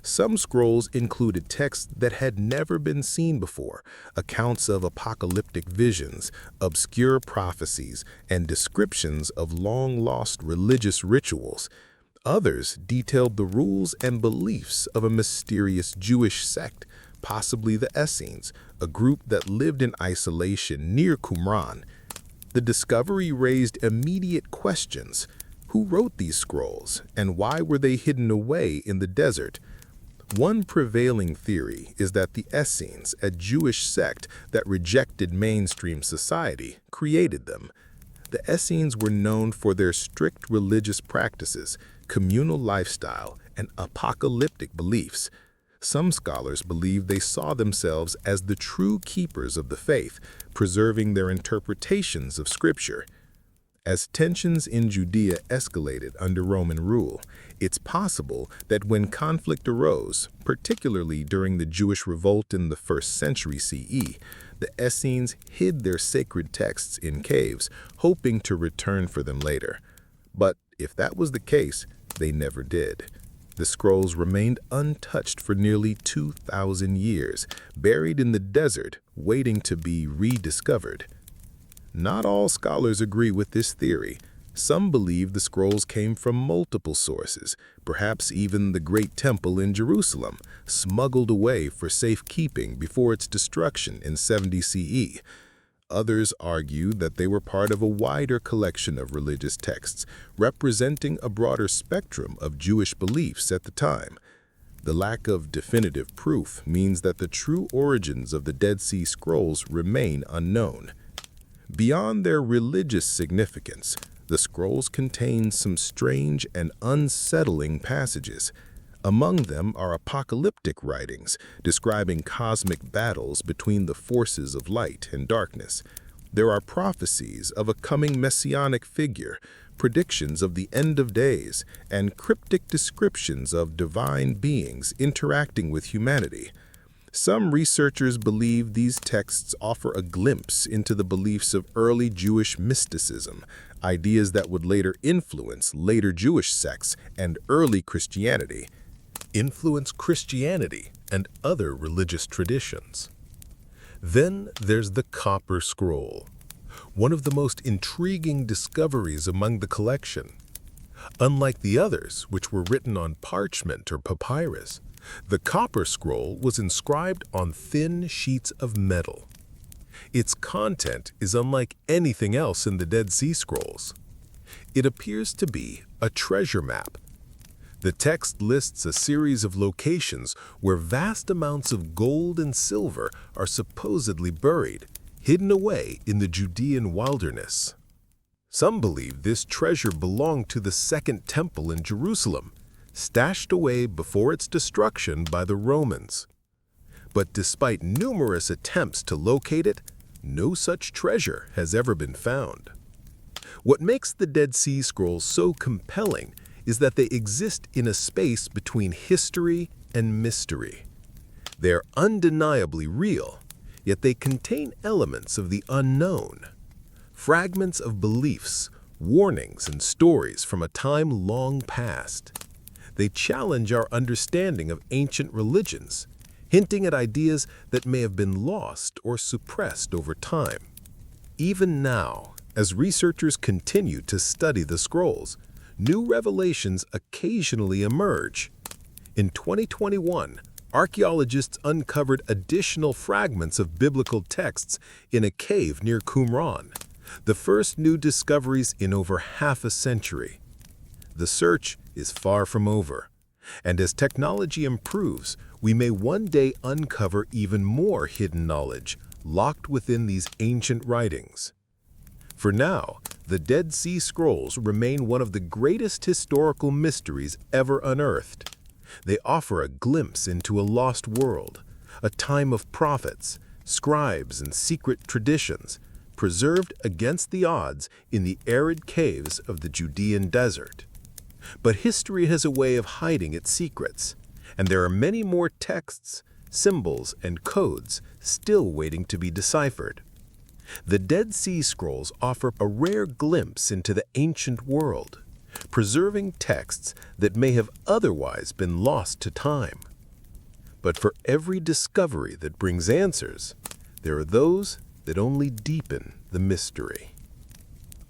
Some scrolls included texts that had never been seen before, accounts of apocalyptic visions, obscure prophecies, and descriptions of long-lost religious rituals. Others detailed the rules and beliefs of a mysterious Jewish sect, possibly the Essenes, a group that lived in isolation near Qumran. The discovery raised immediate questions. Who wrote these scrolls, and why were they hidden away in the desert? One prevailing theory is that the Essenes, a Jewish sect that rejected mainstream society, created them. The Essenes were known for their strict religious practices, communal lifestyle, and apocalyptic beliefs. Some scholars believe they saw themselves as the true keepers of the faith, preserving their interpretations of Scripture. As tensions in Judea escalated under Roman rule, it's possible that when conflict arose, particularly during the Jewish revolt in the 1st century CE, the Essenes hid their sacred texts in caves, hoping to return for them later. But if that was the case, they never did. The scrolls remained untouched for nearly 2,000 years, buried in the desert, waiting to be rediscovered. Not all scholars agree with this theory. Some believe the scrolls came from multiple sources, perhaps even the Great Temple in Jerusalem, smuggled away for safekeeping before its destruction in 70 CE. Others argue that they were part of a wider collection of religious texts, representing a broader spectrum of Jewish beliefs at the time. The lack of definitive proof means that the true origins of the Dead Sea Scrolls remain unknown. Beyond their religious significance, the scrolls contain some strange and unsettling passages. Among them are apocalyptic writings describing cosmic battles between the forces of light and darkness. There are prophecies of a coming messianic figure, predictions of the end of days, and cryptic descriptions of divine beings interacting with humanity. Some researchers believe these texts offer a glimpse into the beliefs of early Jewish mysticism, ideas that would later influence later Jewish sects and early Christianity, and other religious traditions. Then there's the Copper Scroll, one of the most intriguing discoveries among the collection. Unlike the others, which were written on parchment or papyrus, the Copper Scroll was inscribed on thin sheets of metal. Its content is unlike anything else in the Dead Sea Scrolls. It appears to be a treasure map. The text lists a series of locations where vast amounts of gold and silver are supposedly buried, hidden away in the Judean wilderness. Some believe this treasure belonged to the Second Temple in Jerusalem, stashed away before its destruction by the Romans. But despite numerous attempts to locate it, no such treasure has ever been found. What makes the Dead Sea Scrolls so compelling is that they exist in a space between history and mystery. They are undeniably real, yet they contain elements of the unknown, fragments of beliefs, warnings, and stories from a time long past. They challenge our understanding of ancient religions, hinting at ideas that may have been lost or suppressed over time. Even now, as researchers continue to study the scrolls, new revelations occasionally emerge. In 2021, archaeologists uncovered additional fragments of biblical texts in a cave near Qumran, the first new discoveries in over half a century. The search is far from over, and as technology improves, we may one day uncover even more hidden knowledge locked within these ancient writings. For now, the Dead Sea Scrolls remain one of the greatest historical mysteries ever unearthed. They offer a glimpse into a lost world, a time of prophets, scribes, and secret traditions, preserved against the odds in the arid caves of the Judean desert. But history has a way of hiding its secrets, and there are many more texts, symbols, and codes still waiting to be deciphered. The Dead Sea Scrolls offer a rare glimpse into the ancient world, preserving texts that may have otherwise been lost to time. But for every discovery that brings answers, there are those that only deepen the mystery.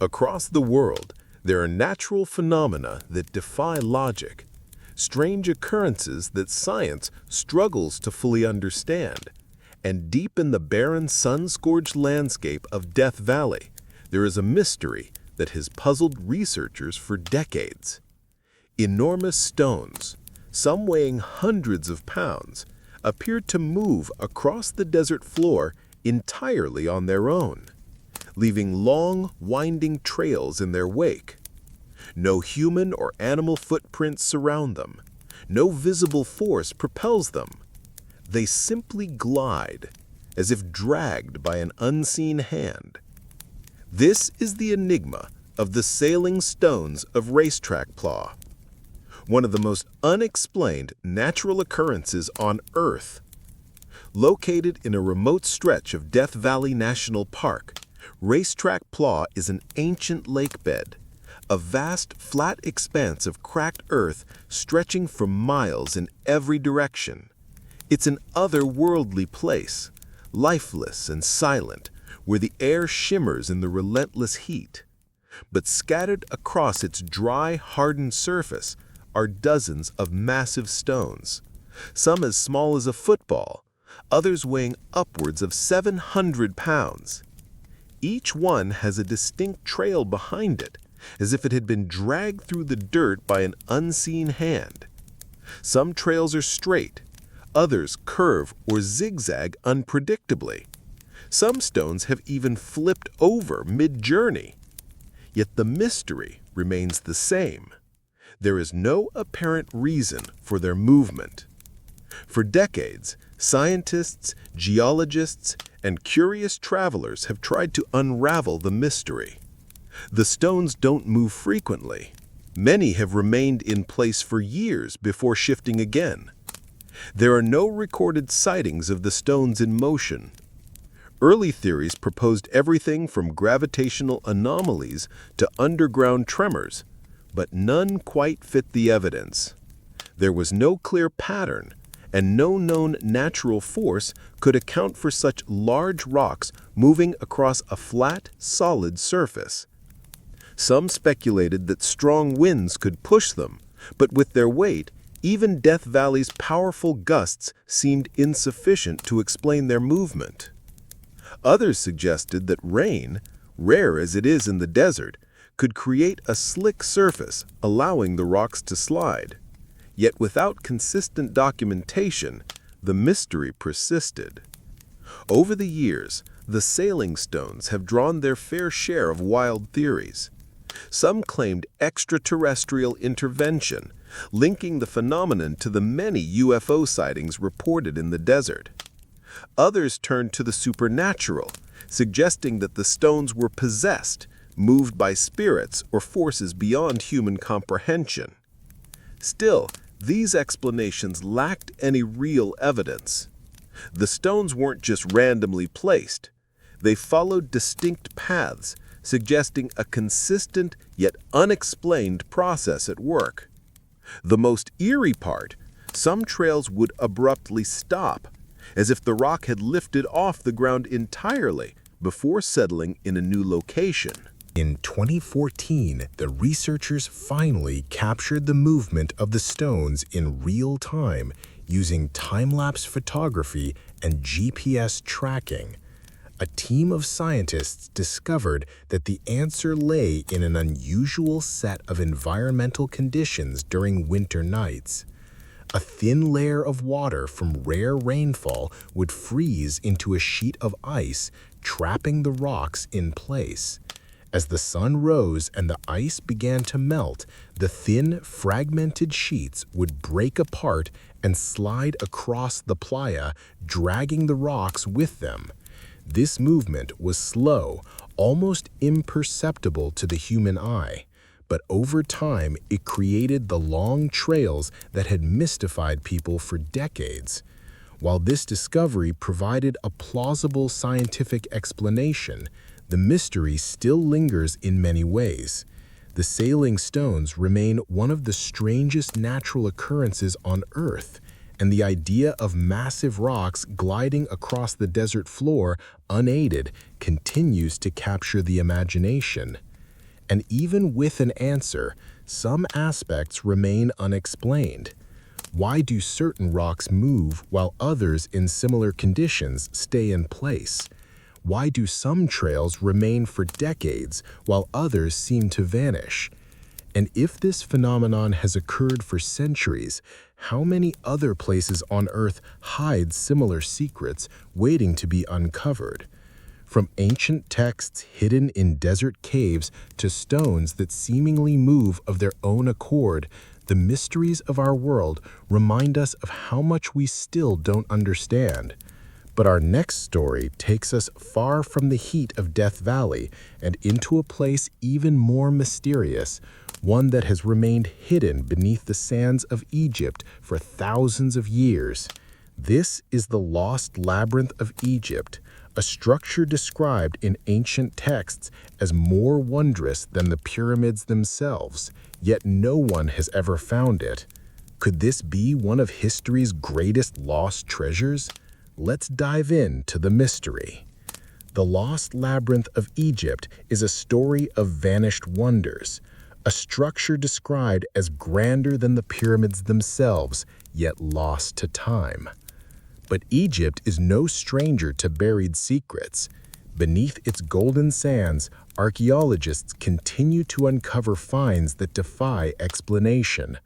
Across the world, there are natural phenomena that defy logic, strange occurrences that science struggles to fully understand, and deep in the barren, sun-scorched landscape of Death Valley, there is a mystery that has puzzled researchers for decades. Enormous stones, some weighing hundreds of pounds, appear to move across the desert floor entirely on their own, leaving long, winding trails in their wake. No human or animal footprints surround them. No visible force propels them. They simply glide, as if dragged by an unseen hand. This is the enigma of the sailing stones of racetrack plough, one of the most unexplained natural occurrences on Earth. Located in a remote stretch of Death Valley National Park, Racetrack Plough is an ancient lake bed, a vast flat expanse of cracked earth stretching for miles in every direction. It's an otherworldly place, lifeless and silent, where the air shimmers in the relentless heat. But scattered across its dry, hardened surface are dozens of massive stones, some as small as a football, others weighing upwards of 700 pounds. Each one has a distinct trail behind it, as if it had been dragged through the dirt by an unseen hand. Some trails are straight, others curve or zigzag unpredictably. Some stones have even flipped over mid-journey. Yet the mystery remains the same. There is no apparent reason for their movement. For decades, scientists, geologists, and curious travelers have tried to unravel the mystery. The stones don't move frequently. Many have remained in place for years before shifting again. There are no recorded sightings of the stones in motion. Early theories proposed everything from gravitational anomalies to underground tremors, but none quite fit the evidence. There was no clear pattern, and no known natural force could account for such large rocks moving across a flat, solid surface. Some speculated that strong winds could push them, but with their weight, even Death Valley's powerful gusts seemed insufficient to explain their movement. Others suggested that rain, rare as it is in the desert, could create a slick surface, allowing the rocks to slide. Yet without consistent documentation, the mystery persisted. Over the years, the sailing stones have drawn their fair share of wild theories. Some claimed extraterrestrial intervention, linking the phenomenon to the many UFO sightings reported in the desert. Others turned to the supernatural, suggesting that the stones were possessed, moved by spirits or forces beyond human comprehension. Still, these explanations lacked any real evidence. The stones weren't just randomly placed. They followed distinct paths, suggesting a consistent yet unexplained process at work. The most eerie part, some trails would abruptly stop, as if the rock had lifted off the ground entirely before settling in a new location. In 2014, the researchers finally captured the movement of the stones in real time using time-lapse photography and GPS tracking. A team of scientists discovered that the answer lay in an unusual set of environmental conditions during winter nights. A thin layer of water from rare rainfall would freeze into a sheet of ice, trapping the rocks in place. As the sun rose and the ice began to melt, the thin, fragmented sheets would break apart and slide across the playa, dragging the rocks with them. This movement was slow, almost imperceptible to the human eye, but over time it created the long trails that had mystified people for decades. While this discovery provided a plausible scientific explanation, the mystery still lingers in many ways. The sailing stones remain one of the strangest natural occurrences on Earth, and the idea of massive rocks gliding across the desert floor unaided continues to capture the imagination. And even with an answer, some aspects remain unexplained. Why do certain rocks move while others in similar conditions stay in place? Why do some trails remain for decades while others seem to vanish? And if this phenomenon has occurred for centuries, how many other places on Earth hide similar secrets waiting to be uncovered? From ancient texts hidden in desert caves to stones that seemingly move of their own accord, the mysteries of our world remind us of how much we still don't understand. But our next story takes us far from the heat of Death Valley and into a place even more mysterious, one that has remained hidden beneath the sands of Egypt for thousands of years. This is the Lost Labyrinth of Egypt, a structure described in ancient texts as more wondrous than the pyramids themselves, yet no one has ever found it. Could this be one of history's greatest lost treasures? Let's dive into the mystery. The Lost Labyrinth of Egypt is a story of vanished wonders, a structure described as grander than the pyramids themselves, yet lost to time. But Egypt is no stranger to buried secrets. Beneath its golden sands, archaeologists continue to uncover finds that defy explanation.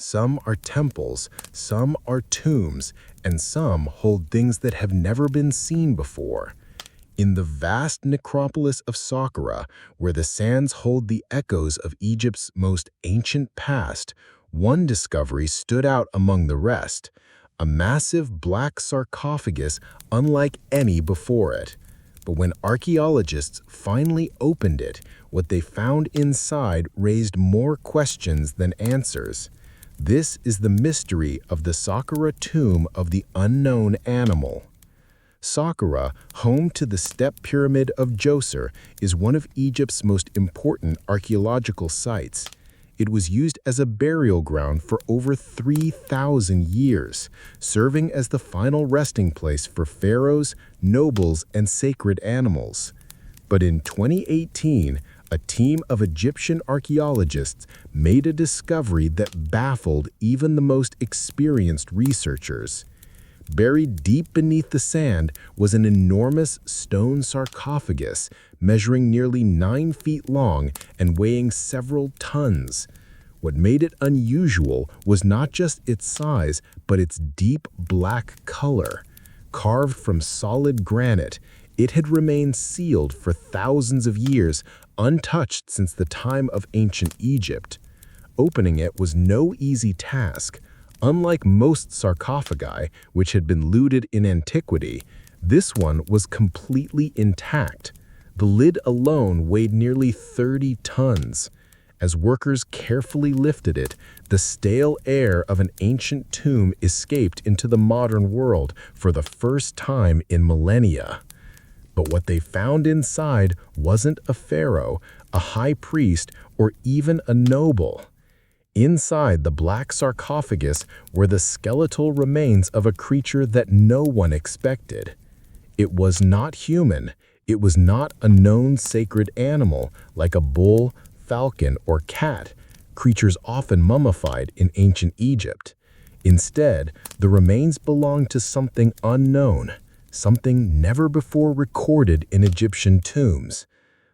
Some are temples, some are tombs, and some hold things that have never been seen before. In the vast necropolis of Saqqara, where the sands hold the echoes of Egypt's most ancient past, one discovery stood out among the rest: a massive black sarcophagus unlike any before it. But when archaeologists finally opened it, what they found inside raised more questions than answers. This is the mystery of the Saqqara tomb of the unknown animal. Saqqara, home to the step pyramid of Djoser, is one of Egypt's most important archaeological sites. It was used as a burial ground for over 3,000 years, serving as the final resting place for pharaohs, nobles, and sacred animals. But in 2018, a team of Egyptian archaeologists made a discovery that baffled even the most experienced researchers. Buried deep beneath the sand was an enormous stone sarcophagus measuring nearly 9 feet long and weighing several tons. What made it unusual was not just its size, but its deep black color. Carved from solid granite, it had remained sealed for thousands of years, untouched since the time of ancient Egypt. Opening it was no easy task. Unlike most sarcophagi, which had been looted in antiquity, this one was completely intact. The lid alone weighed nearly 30 tons. As workers carefully lifted it, the stale air of an ancient tomb escaped into the modern world for the first time in millennia. But what they found inside wasn't a pharaoh, a high priest, or even a noble. Inside the black sarcophagus were the skeletal remains of a creature that no one expected. It was not human. It was not a known sacred animal like a bull, falcon, or cat, creatures often mummified in ancient Egypt. Instead, the remains belonged to something unknown, something never before recorded in Egyptian tombs.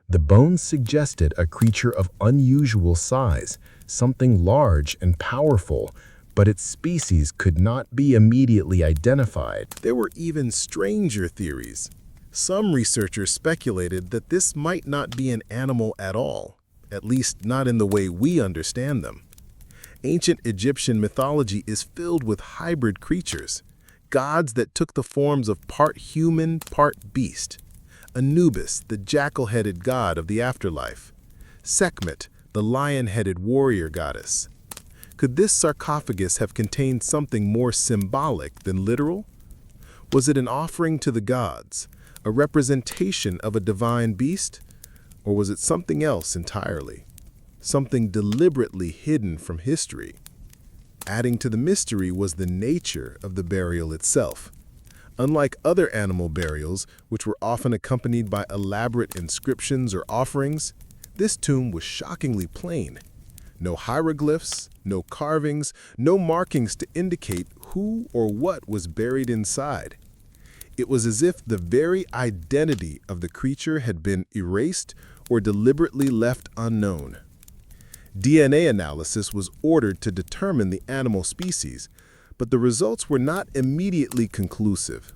The bones suggested a creature of unusual size, something large and powerful, but its species could not be immediately identified. There were even stranger theories. Some researchers speculated that this might not be an animal at all, at least not in the way we understand them. Ancient Egyptian mythology is filled with hybrid creatures, gods that took the forms of part human, part beast. Anubis, the jackal-headed god of the afterlife. Sekhmet, the lion-headed warrior goddess. Could this sarcophagus have contained something more symbolic than literal? Was it an offering to the gods, a representation of a divine beast? Or was it something else entirely? Something deliberately hidden from history? Adding to the mystery was the nature of the burial itself. Unlike other animal burials, which were often accompanied by elaborate inscriptions or offerings, this tomb was shockingly plain. No hieroglyphs, no carvings, no markings to indicate who or what was buried inside. It was as if the very identity of the creature had been erased or deliberately left unknown. DNA analysis was ordered to determine the animal species, but the results were not immediately conclusive.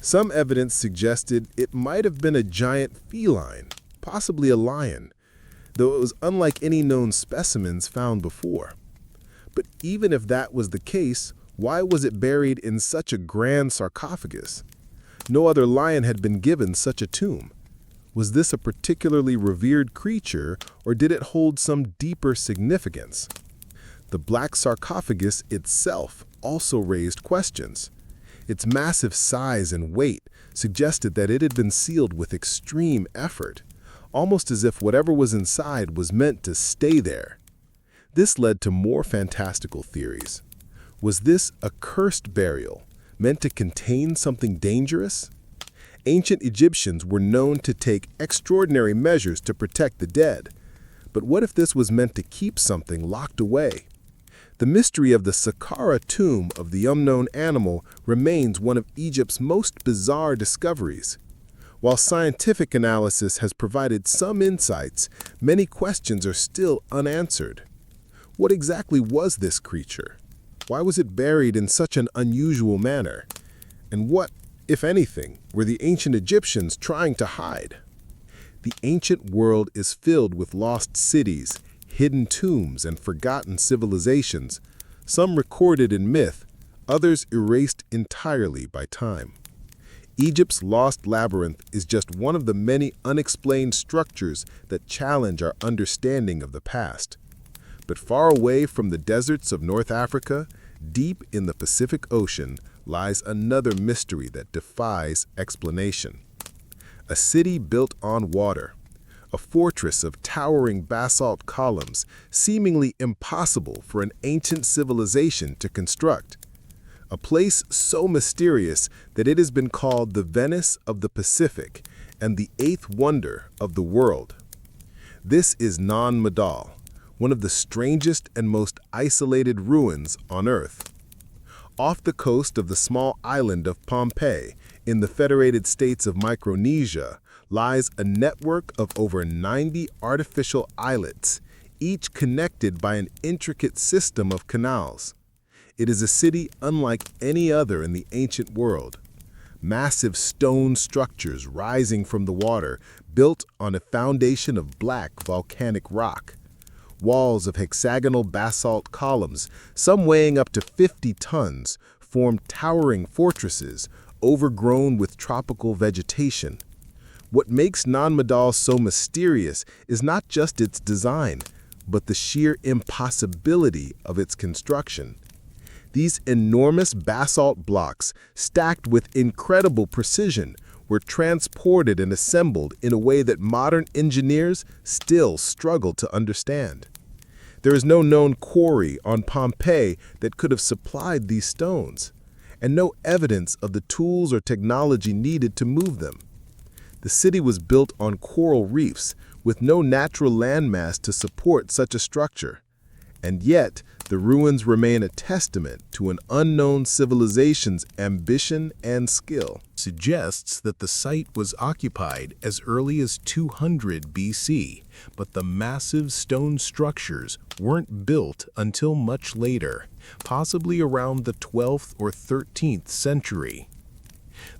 Some evidence suggested it might have been a giant feline, possibly a lion, though it was unlike any known specimens found before. But even if that was the case, why was it buried in such a grand sarcophagus? No other lion had been given such a tomb. Was this a particularly revered creature, or did it hold some deeper significance? The black sarcophagus itself also raised questions. Its massive size and weight suggested that it had been sealed with extreme effort, almost as if whatever was inside was meant to stay there. This led to more fantastical theories. Was this a cursed burial, meant to contain something dangerous? Ancient Egyptians were known to take extraordinary measures to protect the dead. But what if this was meant to keep something locked away? The mystery of the Saqqara tomb of the unknown animal remains one of Egypt's most bizarre discoveries. While scientific analysis has provided some insights, many questions are still unanswered. What exactly was this creature? Why was it buried in such an unusual manner? And what, if anything, were the ancient Egyptians trying to hide? The ancient world is filled with lost cities, hidden tombs, and forgotten civilizations, some recorded in myth, others erased entirely by time. Egypt's lost labyrinth is just one of the many unexplained structures that challenge our understanding of the past. But far away from the deserts of North Africa, deep in the Pacific Ocean, lies another mystery that defies explanation. A city built on water, a fortress of towering basalt columns, seemingly impossible for an ancient civilization to construct. A place so mysterious that it has been called the Venice of the Pacific and the eighth wonder of the world. This is Nan Madol, one of the strangest and most isolated ruins on Earth. Off the coast of the small island of Pompeii, in the Federated States of Micronesia, lies a network of over 90 artificial islets, each connected by an intricate system of canals. It is a city unlike any other in the ancient world. Massive stone structures rising from the water, built on a foundation of black volcanic rock. Walls of hexagonal basalt columns, some weighing up to 50 tons, form towering fortresses, overgrown with tropical vegetation. What makes Nan Madol so mysterious is not just its design, but the sheer impossibility of its construction. These enormous basalt blocks, stacked with incredible precision, were transported and assembled in a way that modern engineers still struggle to understand. There is no known quarry on Pompeii that could have supplied these stones, and no evidence of the tools or technology needed to move them. The city was built on coral reefs, with no natural landmass to support such a structure. And yet, the ruins remain a testament to an unknown civilization's ambition and skill. Suggests that the site was occupied as early as 200 BC, but the massive stone structures weren't built until much later, possibly around the 12th or 13th century.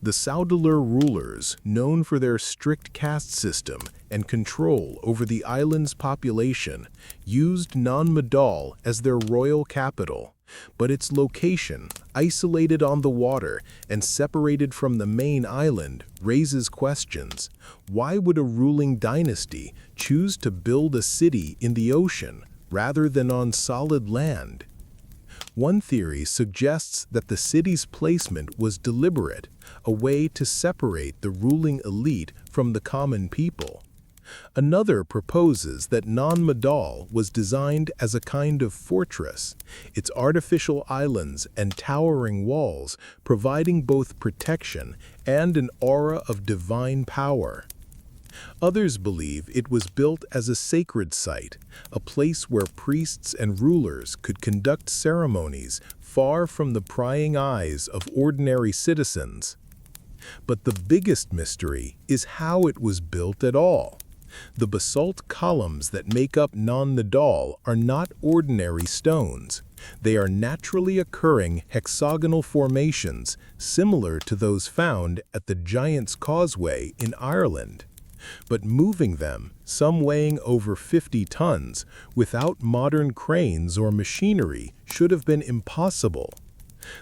The Saudalar rulers, known for their strict caste system and control over the island's population, used Nan Madol as their royal capital, but its location, isolated on the water and separated from the main island, raises questions. Why would a ruling dynasty choose to build a city in the ocean rather than on solid land? One theory suggests that the city's placement was deliberate, a way to separate the ruling elite from the common people. Another proposes that Nan Madol was designed as a kind of fortress, its artificial islands and towering walls providing both protection and an aura of divine power. Others believe it was built as a sacred site, a place where priests and rulers could conduct ceremonies far from the prying eyes of ordinary citizens. But the biggest mystery is how it was built at all. The basalt columns that make up Nan Madol are not ordinary stones. They are naturally occurring hexagonal formations similar to those found at the Giant's Causeway in Ireland. But moving them, some weighing over 50 tons, without modern cranes or machinery should have been impossible.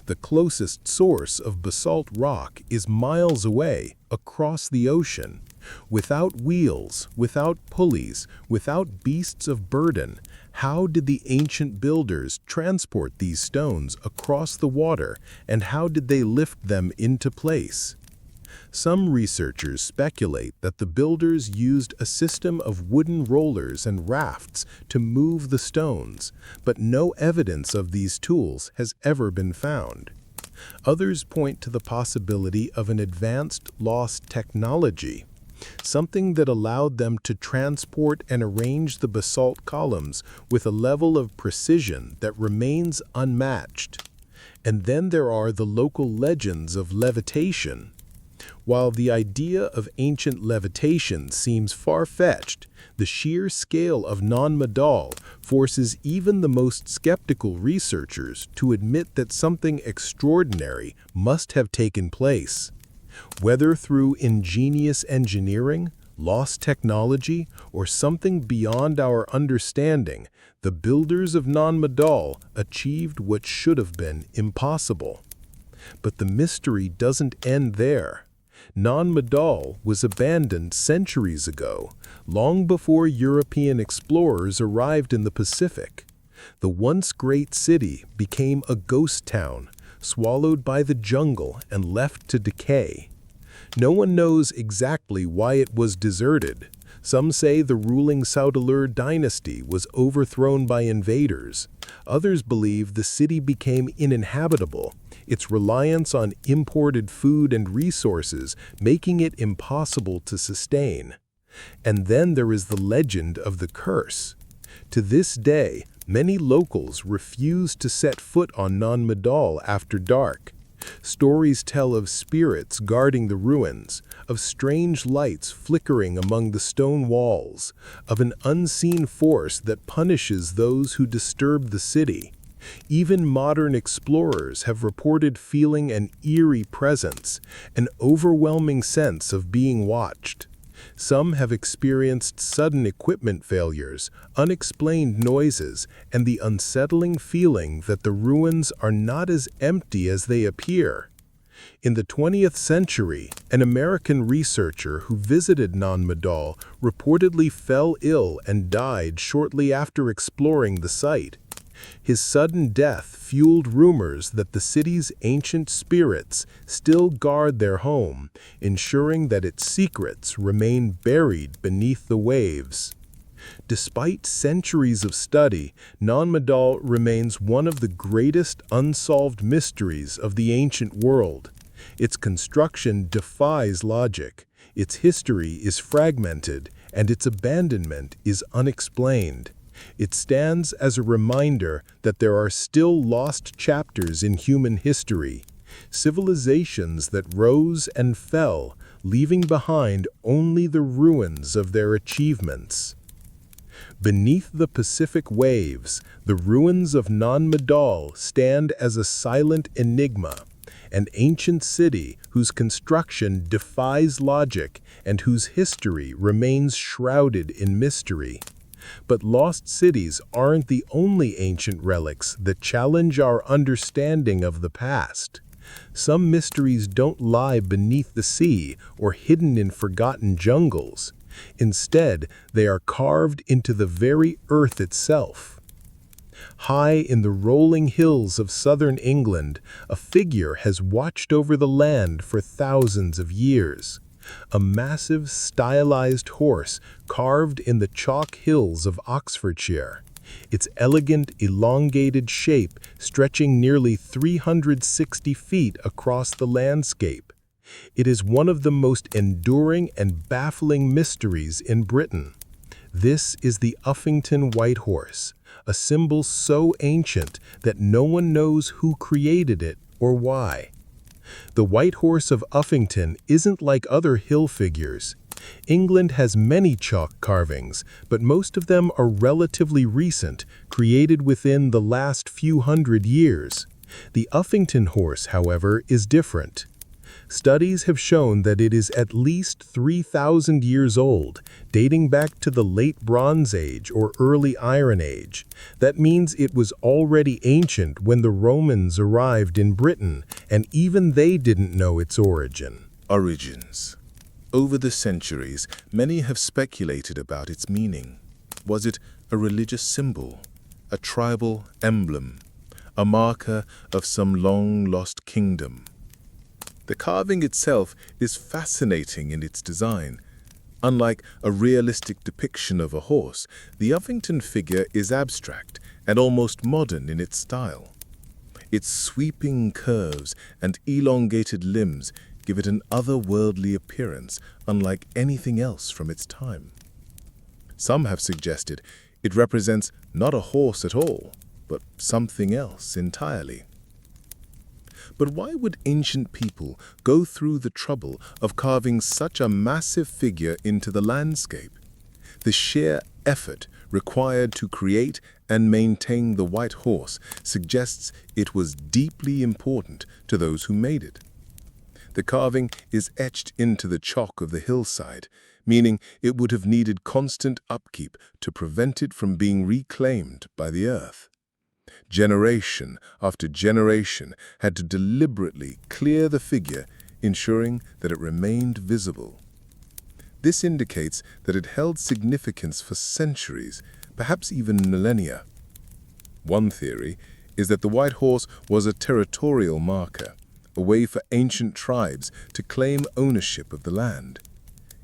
The closest source of basalt rock is miles away, across the ocean. Without wheels, without pulleys, without beasts of burden, how did the ancient builders transport these stones across the water, and how did they lift them into place? Some researchers speculate that the builders used a system of wooden rollers and rafts to move the stones, but no evidence of these tools has ever been found. Others point to the possibility of an advanced lost technology, something that allowed them to transport and arrange the basalt columns with a level of precision that remains unmatched. And then there are the local legends of levitation. While the idea of ancient levitation seems far-fetched, the sheer scale of non-Madal forces even the most skeptical researchers to admit that something extraordinary must have taken place. Whether through ingenious engineering, lost technology, or something beyond our understanding, the builders of non-Madal achieved what should have been impossible. But the mystery doesn't end there. Non-Madal was abandoned centuries ago, long before European explorers arrived in the Pacific. The once great city became a ghost town, swallowed by the jungle and left to decay. No one knows exactly why it was deserted. Some say the ruling Saudalur dynasty was overthrown by invaders. Others believe the city became uninhabitable, its reliance on imported food and resources making it impossible to sustain. And then there is the legend of the curse. To this day, many locals refuse to set foot on non-Madal after dark. Stories tell of spirits guarding the ruins, of strange lights flickering among the stone walls, of an unseen force that punishes those who disturb the city. Even modern explorers have reported feeling an eerie presence, an overwhelming sense of being watched. Some have experienced sudden equipment failures, unexplained noises, and the unsettling feeling that the ruins are not as empty as they appear. In the 20th century, an American researcher who visited non-Madal reportedly fell ill and died shortly after exploring the site. His sudden death fueled rumors that the city's ancient spirits still guard their home, ensuring that its secrets remain buried beneath the waves. Despite centuries of study, non-Madal remains one of the greatest unsolved mysteries of the ancient world. Its construction defies logic, its history is fragmented, and its abandonment is unexplained. It stands as a reminder that there are still lost chapters in human history, civilizations that rose and fell, leaving behind only the ruins of their achievements. Beneath the Pacific waves, the ruins of non-Madal stand as a silent enigma, an ancient city whose construction defies logic and whose history remains shrouded in mystery. But lost cities aren't the only ancient relics that challenge our understanding of the past. Some mysteries don't lie beneath the sea or hidden in forgotten jungles. Instead, they are carved into the very earth itself. High in the rolling hills of southern England, a figure has watched over the land for thousands of years. A massive, stylized horse carved in the chalk hills of Oxfordshire, its elegant, elongated shape stretching nearly 360 feet across the landscape. It is one of the most enduring and baffling mysteries in Britain. This is the Uffington White Horse, a symbol so ancient that no one knows who created it or why. The White Horse of Uffington isn't like other hill figures. England has many chalk carvings, but most of them are relatively recent, created within the last few hundred years. The Uffington horse, however, is different. Studies have shown that it is at least 3,000 years old, dating back to the late Bronze Age or early Iron Age. That means it was already ancient when the Romans arrived in Britain, and even they didn't know its origin. Origins. Over the centuries, many have speculated about its meaning. Was it a religious symbol, a tribal emblem, a marker of some long-lost kingdom? The carving itself is fascinating in its design. Unlike a realistic depiction of a horse, the Uffington figure is abstract and almost modern in its style. Its sweeping curves and elongated limbs give it an otherworldly appearance, unlike anything else from its time. Some have suggested it represents not a horse at all, but something else entirely. But why would ancient people go through the trouble of carving such a massive figure into the landscape? The sheer effort required to create and maintain the white horse suggests it was deeply important to those who made it. The carving is etched into the chalk of the hillside, meaning it would have needed constant upkeep to prevent it from being reclaimed by the earth. Generation after generation had to deliberately clear the figure, ensuring that it remained visible. This indicates that it held significance for centuries, perhaps even millennia. One theory is that the white horse was a territorial marker, a way for ancient tribes to claim ownership of the land.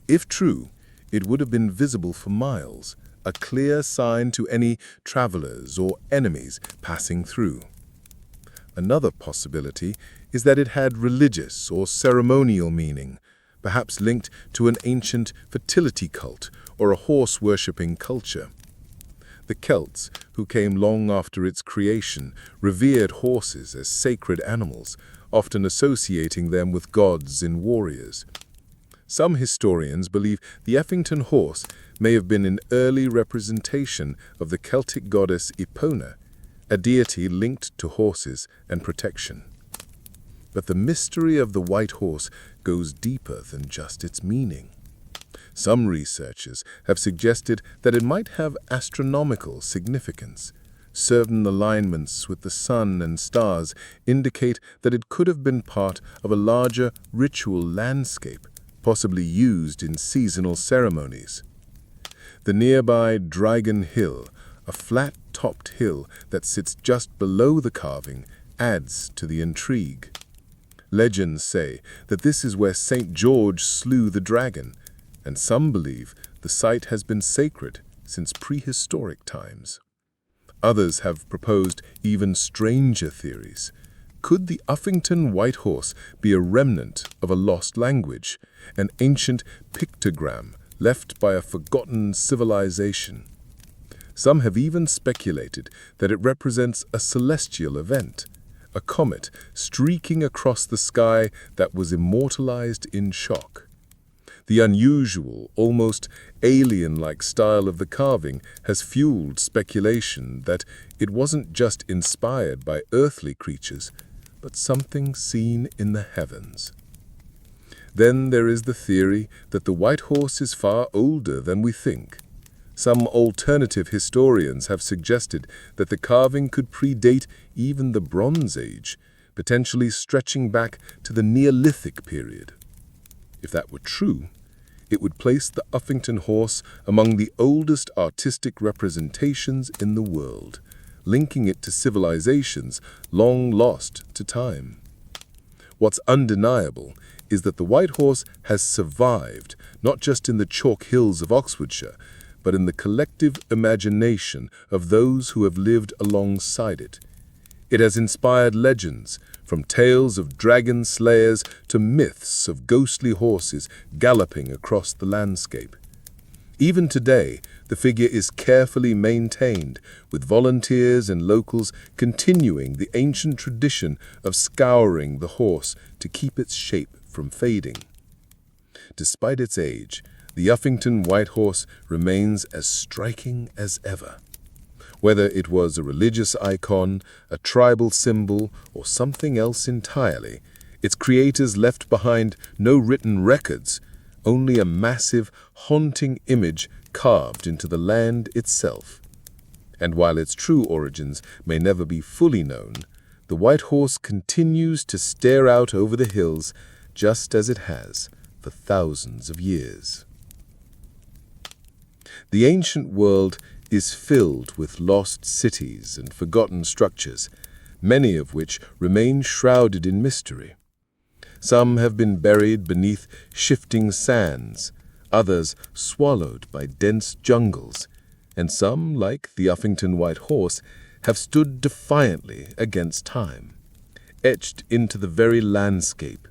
If true, it would have been visible for miles, a clear sign to any travelers or enemies passing through. Another possibility is that it had religious or ceremonial meaning, perhaps linked to an ancient fertility cult or a horse-worshipping culture. The Celts, who came long after its creation, revered horses as sacred animals, often associating them with gods and warriors. Some historians believe the Uffington horse may have been an early representation of the Celtic goddess Epona, a deity linked to horses and protection. But the mystery of the white horse goes deeper than just its meaning. Some researchers have suggested that it might have astronomical significance. Certain alignments with the sun and stars indicate that it could have been part of a larger ritual landscape, possibly used in seasonal ceremonies. The nearby Dragon Hill, a flat-topped hill that sits just below the carving, adds to the intrigue. Legends say that this is where St. George slew the dragon, and some believe the site has been sacred since prehistoric times. Others have proposed even stranger theories. Could the Uffington white horse be a remnant of a lost language, an ancient pictogram left by a forgotten civilization? Some have even speculated that it represents a celestial event, a comet streaking across the sky that was immortalized in shock. The unusual, almost alien-like style of the carving has fueled speculation that it wasn't just inspired by earthly creatures, but something seen in the heavens. Then there is the theory that the white horse is far older than we think. Some alternative historians have suggested that the carving could predate even the Bronze Age, potentially stretching back to the Neolithic period. If that were true, it would place the Uffington horse among the oldest artistic representations in the world, linking it to civilizations long lost to time. What's undeniable is that the white horse has survived, not just in the chalk hills of Oxfordshire, but in the collective imagination of those who have lived alongside it. It has inspired legends, from tales of dragon slayers to myths of ghostly horses galloping across the landscape. Even today, the figure is carefully maintained, with volunteers and locals continuing the ancient tradition of scouring the horse to keep its shape from fading. Despite its age, the Uffington white horse remains as striking as ever. Whether it was a religious icon, a tribal symbol, or something else entirely, Its creators left behind no written records, only a massive, haunting image carved into the land itself. And while its true origins may never be fully known, the white horse continues to stare out over the hills just as it has for thousands of years. The ancient world is filled with lost cities and forgotten structures, many of which remain shrouded in mystery. Some have been buried beneath shifting sands, others swallowed by dense jungles, and some, like the Uffington White Horse, have stood defiantly against time, etched into the very landscape.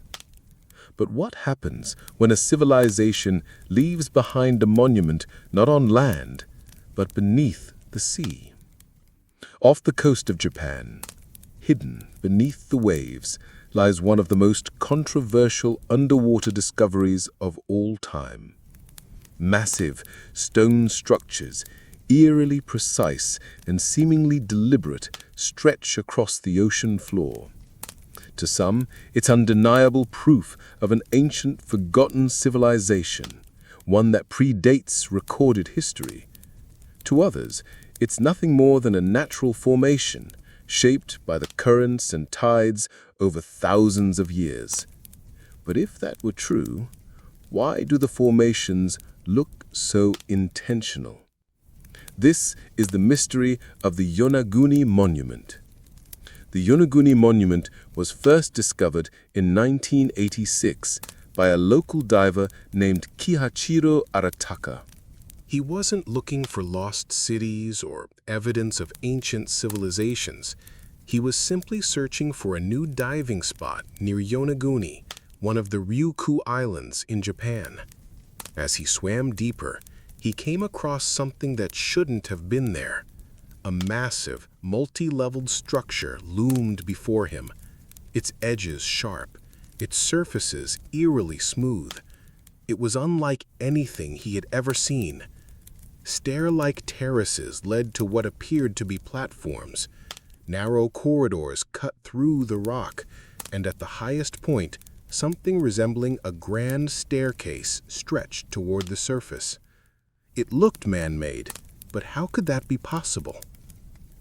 But what happens when a civilization leaves behind a monument not on land, but beneath the sea? Off the coast of Japan, hidden beneath the waves, lies one of the most controversial underwater discoveries of all time. Massive stone structures, eerily precise and seemingly deliberate, stretch across the ocean floor. To some, it's undeniable proof of an ancient, forgotten civilization, one that predates recorded history. To others, it's nothing more than a natural formation, shaped by the currents and tides over thousands of years. But if that were true, why do the formations look so intentional? This is the mystery of the Yonaguni Monument. The Yonaguni Monument was first discovered in 1986 by a local diver named Kihachiro Arataka. He wasn't looking for lost cities or evidence of ancient civilizations. He was simply searching for a new diving spot near Yonaguni, one of the Ryukyu Islands in Japan. As he swam deeper, he came across something that shouldn't have been there. A massive, multi-leveled structure loomed before him, its edges sharp, its surfaces eerily smooth. It was unlike anything he had ever seen. Stair-like terraces led to what appeared to be platforms. Narrow corridors cut through the rock, and at the highest point, something resembling a grand staircase stretched toward the surface. It looked man-made, but how could that be possible?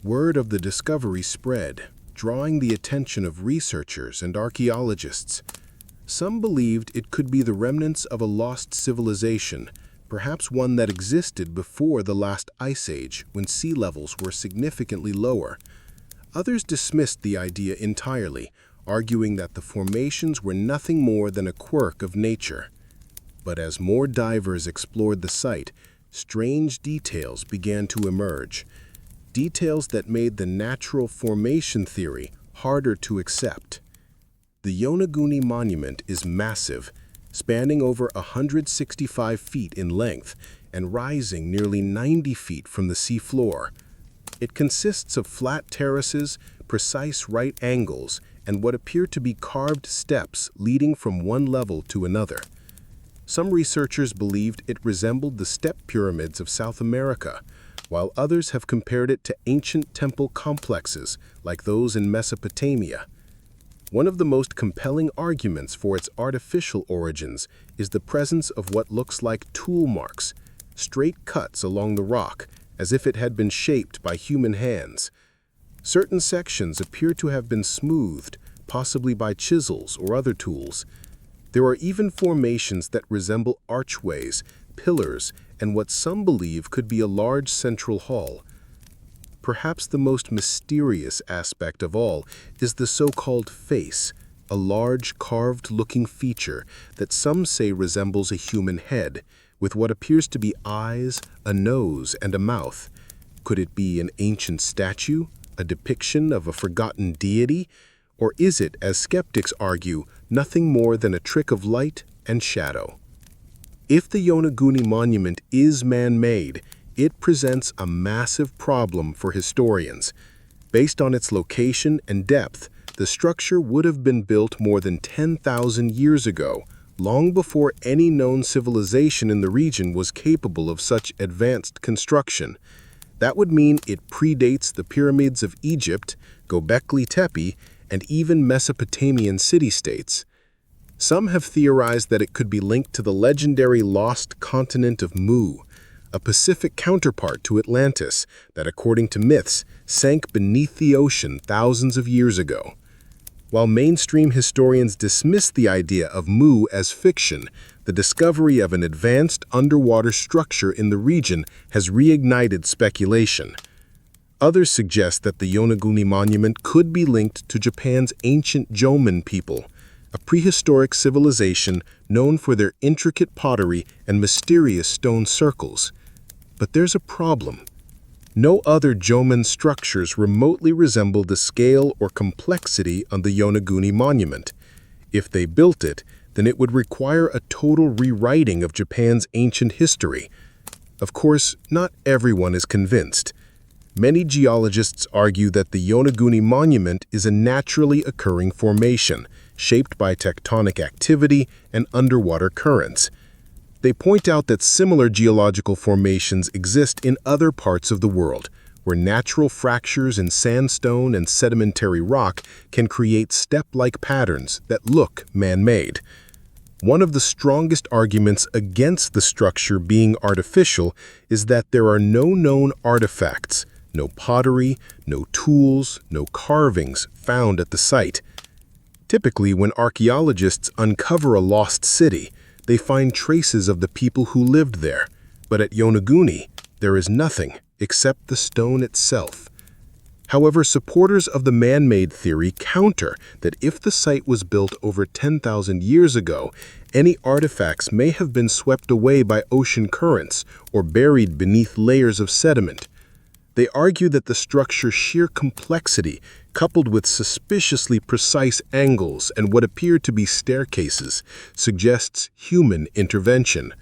Word of the discovery spread, drawing the attention of researchers and archaeologists. Some believed it could be the remnants of a lost civilization, perhaps one that existed before the last ice age when sea levels were significantly lower. Others dismissed the idea entirely, arguing that the formations were nothing more than a quirk of nature. But as more divers explored the site, strange details began to emerge. Details that made the natural formation theory harder to accept. The Yonaguni Monument is massive, spanning over 165 feet in length and rising nearly 90 feet from the seafloor. It consists of flat terraces, precise right angles, and what appear to be carved steps leading from one level to another. Some researchers believed it resembled the step pyramids of South America, while others have compared it to ancient temple complexes like those in Mesopotamia. One of the most compelling arguments for its artificial origins is the presence of what looks like tool marks, straight cuts along the rock, as if it had been shaped by human hands. Certain sections appear to have been smoothed, possibly by chisels or other tools. There are even formations that resemble archways, pillars, and what some believe could be a large central hall. Perhaps the most mysterious aspect of all is the so-called face, a large carved-looking feature that some say resembles a human head, with what appears to be eyes, a nose, and a mouth. Could it be an ancient statue, a depiction of a forgotten deity? Or is it, as skeptics argue, nothing more than a trick of light and shadow? If the Yonaguni Monument is man-made, it presents a massive problem for historians. Based on its location and depth, the structure would have been built more than 10,000 years ago, long before any known civilization in the region was capable of such advanced construction. That would mean it predates the pyramids of Egypt, Göbekli Tepe, and even Mesopotamian city-states. Some have theorized that it could be linked to the legendary lost continent of Mu, a Pacific counterpart to Atlantis that, according to myths, sank beneath the ocean thousands of years ago. While mainstream historians dismiss the idea of Mu as fiction, the discovery of an advanced underwater structure in the region has reignited speculation. Others suggest that the Yonaguni monument could be linked to Japan's ancient Jomon people, a prehistoric civilization known for their intricate pottery and mysterious stone circles. But there's a problem. No other Jomon structures remotely resemble the scale or complexity on the Yonaguni monument. If they built it, then it would require a total rewriting of Japan's ancient history. Of course, not everyone is convinced. Many geologists argue that the Yonaguni monument is a naturally occurring formation, shaped by tectonic activity and underwater currents. They point out that similar geological formations exist in other parts of the world, where natural fractures in sandstone and sedimentary rock can create step-like patterns that look man-made. One of the strongest arguments against the structure being artificial is that there are no known artifacts, no pottery, no tools, no carvings found at the site. Typically, when archaeologists uncover a lost city, they find traces of the people who lived there. But at Yonaguni, there is nothing except the stone itself. However, supporters of the man-made theory counter that if the site was built over 10,000 years ago, any artifacts may have been swept away by ocean currents or buried beneath layers of sediment. They argue that the structure's sheer complexity, coupled with suspiciously precise angles and what appear to be staircases, suggests human intervention.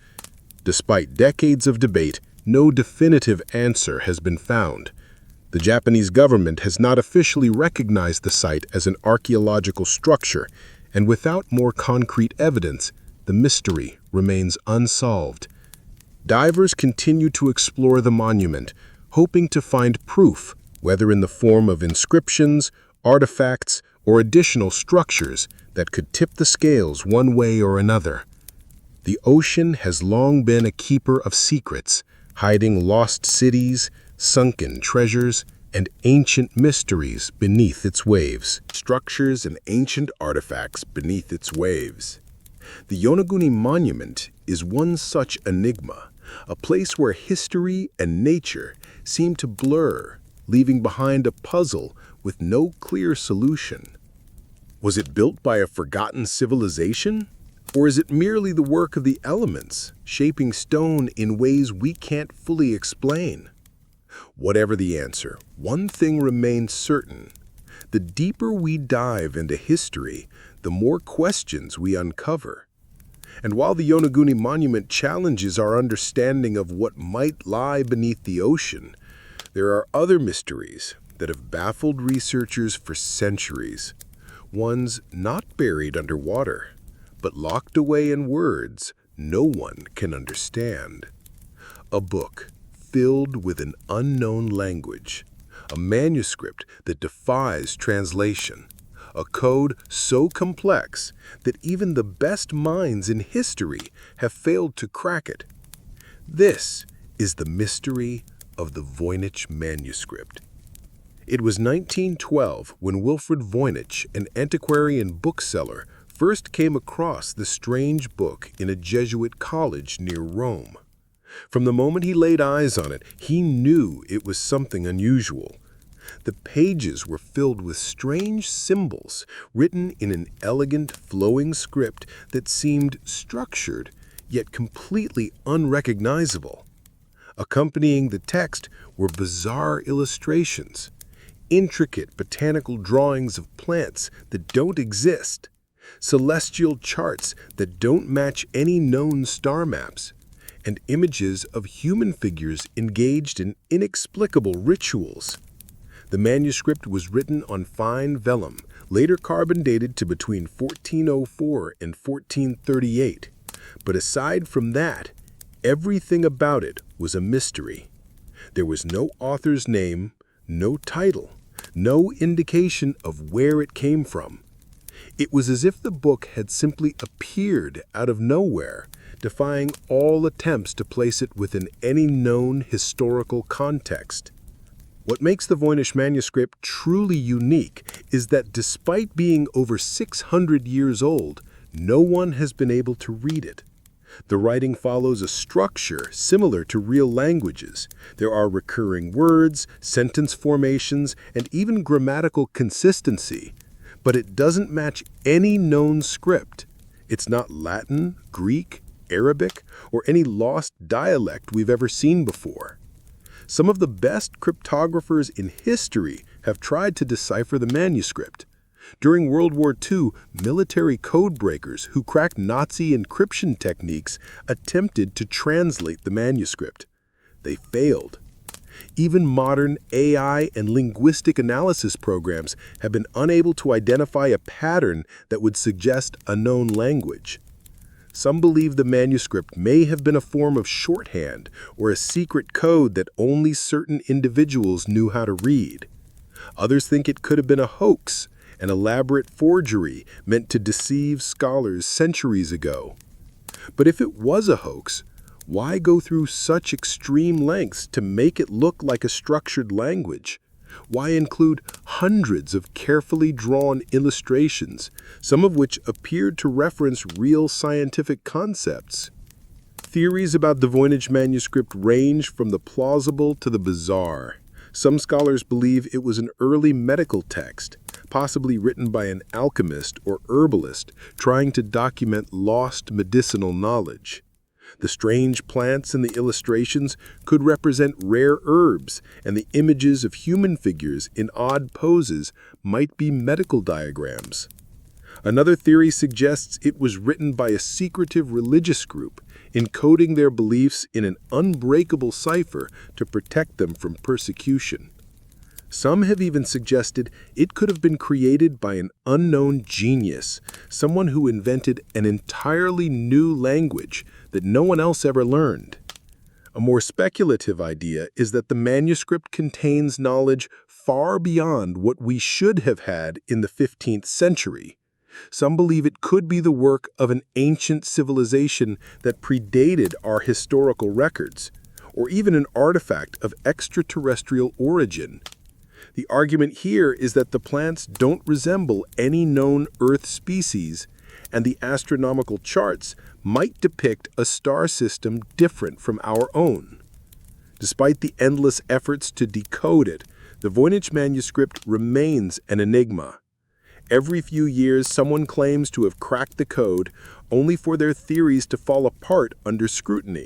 Despite decades of debate, no definitive answer has been found. The Japanese government has not officially recognized the site as an archaeological structure, and without more concrete evidence, the mystery remains unsolved. Divers continue to explore the monument, hoping to find proof, whether in the form of inscriptions, artifacts, or additional structures that could tip the scales one way or another. The ocean has long been a keeper of secrets, hiding lost cities, sunken treasures, and ancient mysteries beneath its waves. Structures and ancient artifacts beneath its waves. The Yonaguni Monument is one such enigma, a place where history and nature seem to blur, leaving behind a puzzle with no clear solution. Was it built by a forgotten civilization? Or is it merely the work of the elements, shaping stone in ways we can't fully explain? Whatever the answer, one thing remains certain. The deeper we dive into history, the more questions we uncover. And while the Yonaguni Monument challenges our understanding of what might lie beneath the ocean, there are other mysteries that have baffled researchers for centuries. Ones not buried underwater, but locked away in words no one can understand. A book filled with an unknown language, a manuscript that defies translation, a code so complex that even the best minds in history have failed to crack it. This is the mystery of the Voynich manuscript. It was 1912 when Wilfrid Voynich, an antiquary and bookseller, first came across the strange book in a Jesuit college near Rome. From the moment he laid eyes on it, he knew it was something unusual. The pages were filled with strange symbols, written in an elegant, flowing script that seemed structured, yet completely unrecognizable. Accompanying the text were bizarre illustrations, intricate botanical drawings of plants that don't exist, celestial charts that don't match any known star maps, and images of human figures engaged in inexplicable rituals. The manuscript was written on fine vellum, later carbon dated to between 1404 and 1438. But aside from that, everything about it was a mystery. There was no author's name, no title, No indication of where it came from. It was as if the book had simply appeared out of nowhere, defying all attempts to place it within any known historical context. What makes the Voynich manuscript truly unique is that despite being over 600 years old, no one has been able to read it. The writing follows a structure similar to real languages. There are recurring words, sentence formations, and even grammatical consistency. But it doesn't match any known script. It's not Latin, Greek, Arabic, or any lost dialect we've ever seen before. Some of the best cryptographers in history have tried to decipher the manuscript. During World War II, military codebreakers who cracked Nazi encryption techniques attempted to translate the manuscript. They failed. Even modern AI and linguistic analysis programs have been unable to identify a pattern that would suggest a known language. Some believe the manuscript may have been a form of shorthand or a secret code that only certain individuals knew how to read. Others think it could have been a hoax, an elaborate forgery meant to deceive scholars centuries ago. But if it was a hoax, why go through such extreme lengths to make it look like a structured language? Why include hundreds of carefully drawn illustrations, some of which appeared to reference real scientific concepts? Theories about the Voynich manuscript range from the plausible to the bizarre. Some scholars believe it was an early medical text, possibly written by an alchemist or herbalist trying to document lost medicinal knowledge. The strange plants in the illustrations could represent rare herbs, and the images of human figures in odd poses might be medical diagrams. Another theory suggests it was written by a secretive religious group, encoding their beliefs in an unbreakable cipher to protect them from persecution. Some have even suggested it could have been created by an unknown genius, someone who invented an entirely new language that no one else ever learned. A more speculative idea is that the manuscript contains knowledge far beyond what we should have had in the 15th century. Some believe it could be the work of an ancient civilization that predated our historical records, or even an artifact of extraterrestrial origin. The argument here is that the plants don't resemble any known Earth species, and the astronomical charts might depict a star system different from our own. Despite the endless efforts to decode it, the Voynich manuscript remains an enigma. Every few years, someone claims to have cracked the code, only for their theories to fall apart under scrutiny.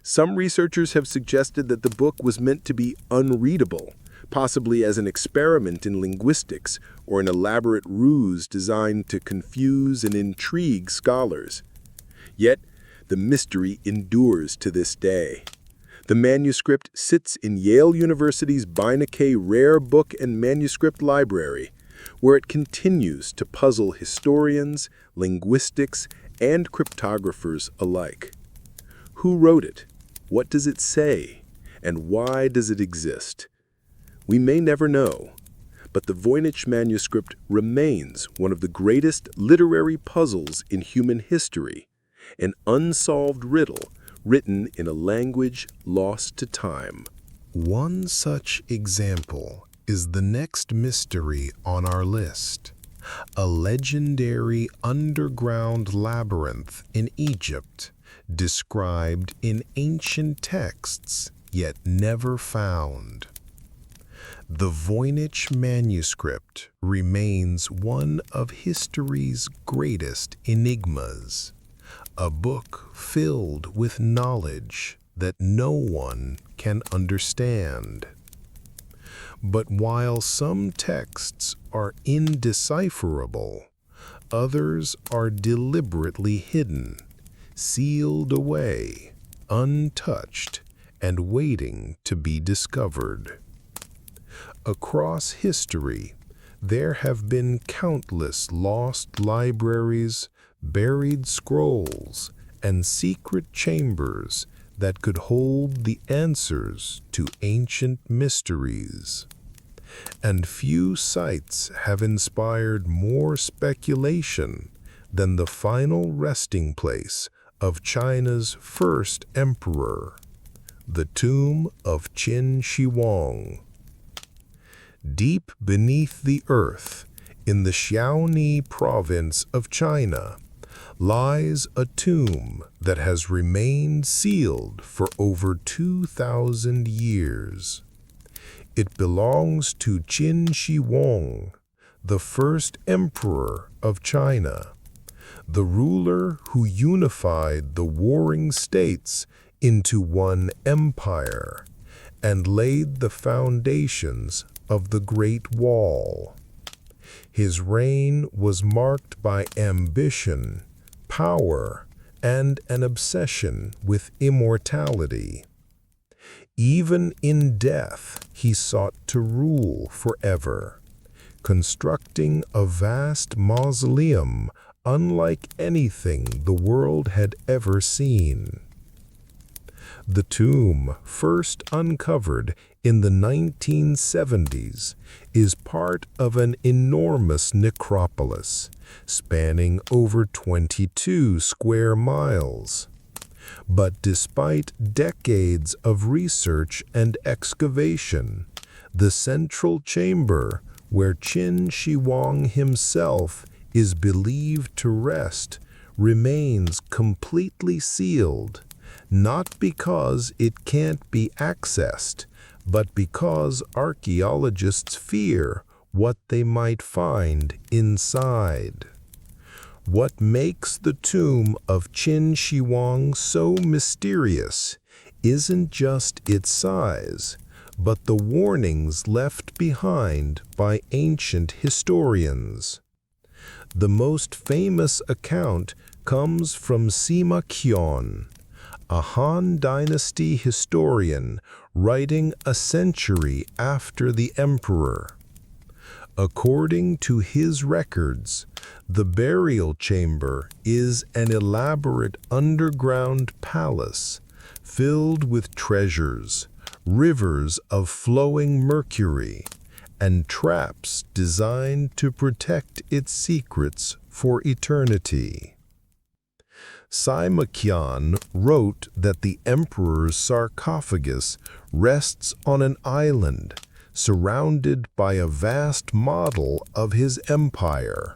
Some researchers have suggested that the book was meant to be unreadable, possibly as an experiment in linguistics or an elaborate ruse designed to confuse and intrigue scholars. Yet, the mystery endures to this day. The manuscript sits in Yale University's Beinecke Rare Book and Manuscript Library, where it continues to puzzle historians, linguistics, and cryptographers alike. Who wrote it? What does it say? And why does it exist? We may never know, but the Voynich manuscript remains one of the greatest literary puzzles in human history, an unsolved riddle written in a language lost to time. One such example is the next mystery on our list, a legendary underground labyrinth in Egypt, described in ancient texts, yet never found. The Voynich manuscript remains one of history's greatest enigmas, a book filled with knowledge that no one can understand. But while some texts are indecipherable, others are deliberately hidden, sealed away, untouched, and waiting to be discovered. Across history, there have been countless lost libraries, buried scrolls, and secret chambers that could hold the answers to ancient mysteries. And few sites have inspired more speculation than the final resting place of China's first emperor, the tomb of Qin Shi Huang. Deep beneath the earth, in the Xiaoni province of China, lies a tomb that has remained sealed for over 2,000 years. It belongs to Qin Shi Huang, the first emperor of China, the ruler who unified the warring states into one empire and laid the foundations of the Great Wall. His reign was marked by ambition, power, and an obsession with immortality. Even in death, he sought to rule forever, constructing a vast mausoleum unlike anything the world had ever seen. The tomb, first uncovered in the 1970s, is part of an enormous necropolis spanning over 22 square miles. But despite decades of research and excavation, the central chamber, where Qin Shi Huang himself is believed to rest, remains completely sealed, not because it can't be accessed, but because archaeologists fear what they might find inside. What makes the tomb of Qin Shi Huang so mysterious isn't just its size, but the warnings left behind by ancient historians. The most famous account comes from Sima Qian, a Han Dynasty historian writing a century after the emperor. According to his records, the burial chamber is an elaborate underground palace filled with treasures, rivers of flowing mercury, and traps designed to protect its secrets for eternity. Sima Qian wrote that the emperor's sarcophagus rests on an island surrounded by a vast model of his empire,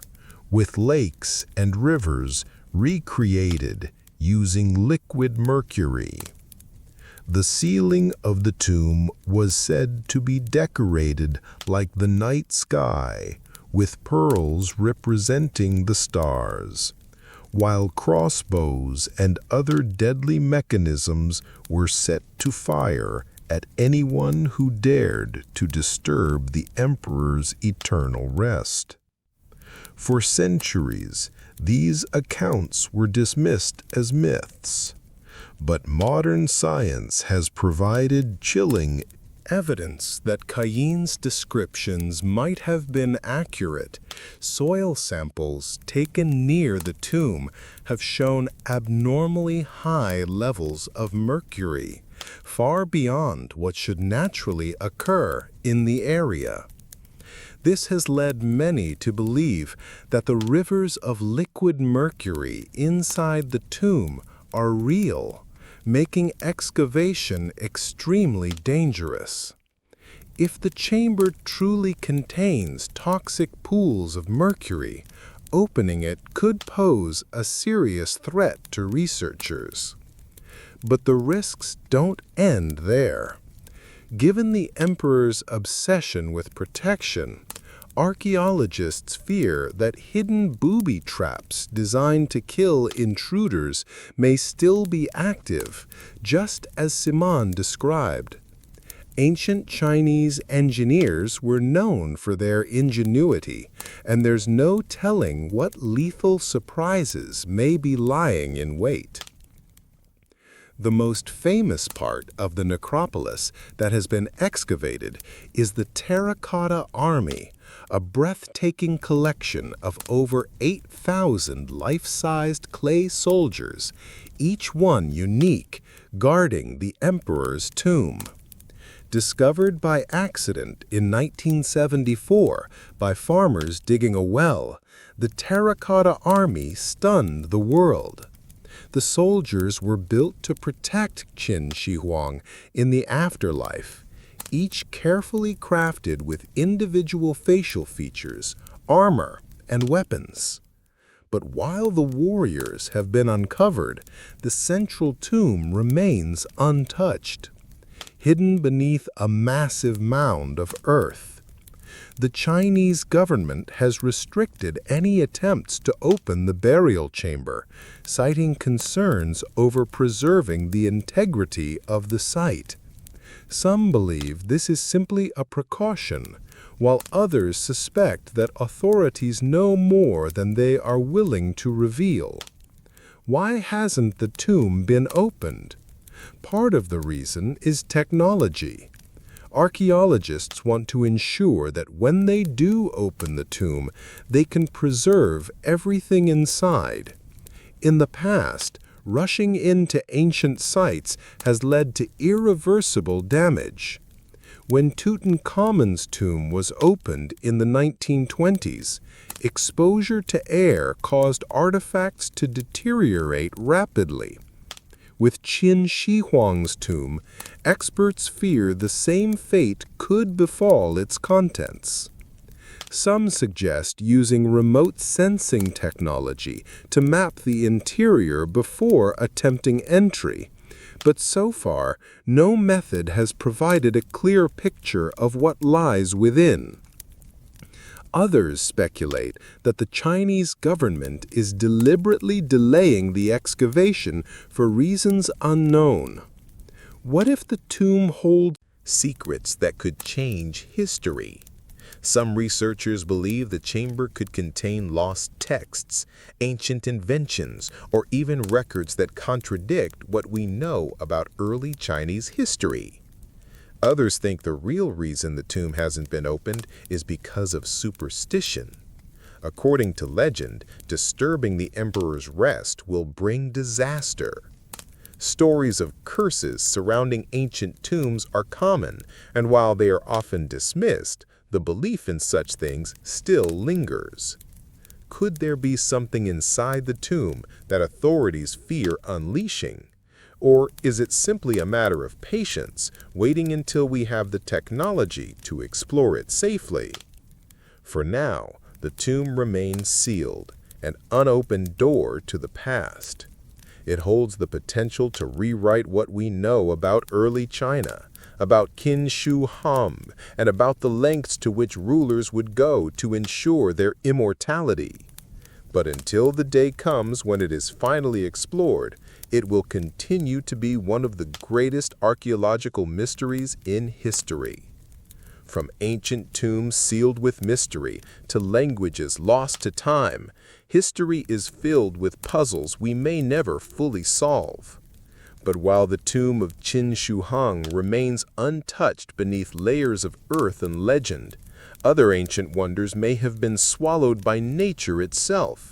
with lakes and rivers recreated using liquid mercury. The ceiling of the tomb was said to be decorated like the night sky, with pearls representing the stars, while crossbows and other deadly mechanisms were set to fire at anyone who dared to disturb the emperor's eternal rest. For centuries, these accounts were dismissed as myths, but modern science has provided chilling evidence that Qian's descriptions might have been accurate. Soil samples taken near the tomb have shown abnormally high levels of mercury, far beyond what should naturally occur in the area. This has led many to believe that the rivers of liquid mercury inside the tomb are real, making excavation extremely dangerous. If the chamber truly contains toxic pools of mercury, opening it could pose a serious threat to researchers. But the risks don't end there. Given the emperor's obsession with protection, archaeologists fear that hidden booby traps designed to kill intruders may still be active, just as Simon described. Ancient Chinese engineers were known for their ingenuity, and there's no telling what lethal surprises may be lying in wait. The most famous part of the necropolis that has been excavated is the Terracotta Army, a breathtaking collection of over 8,000 life-sized clay soldiers, each one unique, guarding the emperor's tomb. discovered by accident in 1974 by farmers digging a well, the terracotta army stunned the world. The soldiers were built to protect Qin Shi Huang in the afterlife, each carefully crafted with individual facial features, armor, and weapons. But while the warriors have been uncovered, the central tomb remains untouched, hidden beneath a massive mound of earth. The Chinese government has restricted any attempts to open the burial chamber, citing concerns over preserving the integrity of the site. Some believe this is simply a precaution, while others suspect that authorities know more than they are willing to reveal. Why hasn't the tomb been opened? Part of the reason is technology. Archaeologists want to ensure that when they do open the tomb, they can preserve everything inside. In the past, rushing into ancient sites has led to irreversible damage. When Tutankhamun's tomb was opened in the 1920s, exposure to air caused artifacts to deteriorate rapidly. With Qin Shi Huang's tomb, experts fear the same fate could befall its contents. Some suggest using remote sensing technology to map the interior before attempting entry, but so far, no method has provided a clear picture of what lies within. Others speculate that the Chinese government is deliberately delaying the excavation for reasons unknown. What if the tomb holds secrets that could change history? Some researchers believe the chamber could contain lost texts, ancient inventions, or even records that contradict what we know about early Chinese history. Others think the real reason the tomb hasn't been opened is because of superstition. According to legend, disturbing the emperor's rest will bring disaster. Stories of curses surrounding ancient tombs are common, and while they are often dismissed, the belief in such things still lingers. Could there be something inside the tomb that authorities fear unleashing? Or is it simply a matter of patience, waiting until we have the technology to explore it safely? For now, the tomb remains sealed, an unopened door to the past. It holds the potential to rewrite what we know about early China, about Qin Shi Huang, and about the lengths to which rulers would go to ensure their immortality. But until the day comes when it is finally explored, it will continue to be one of the greatest archaeological mysteries in history. From ancient tombs sealed with mystery to languages lost to time, history is filled with puzzles we may never fully solve. But while the tomb of Qin Shi Huang remains untouched beneath layers of earth and legend, other ancient wonders may have been swallowed by nature itself.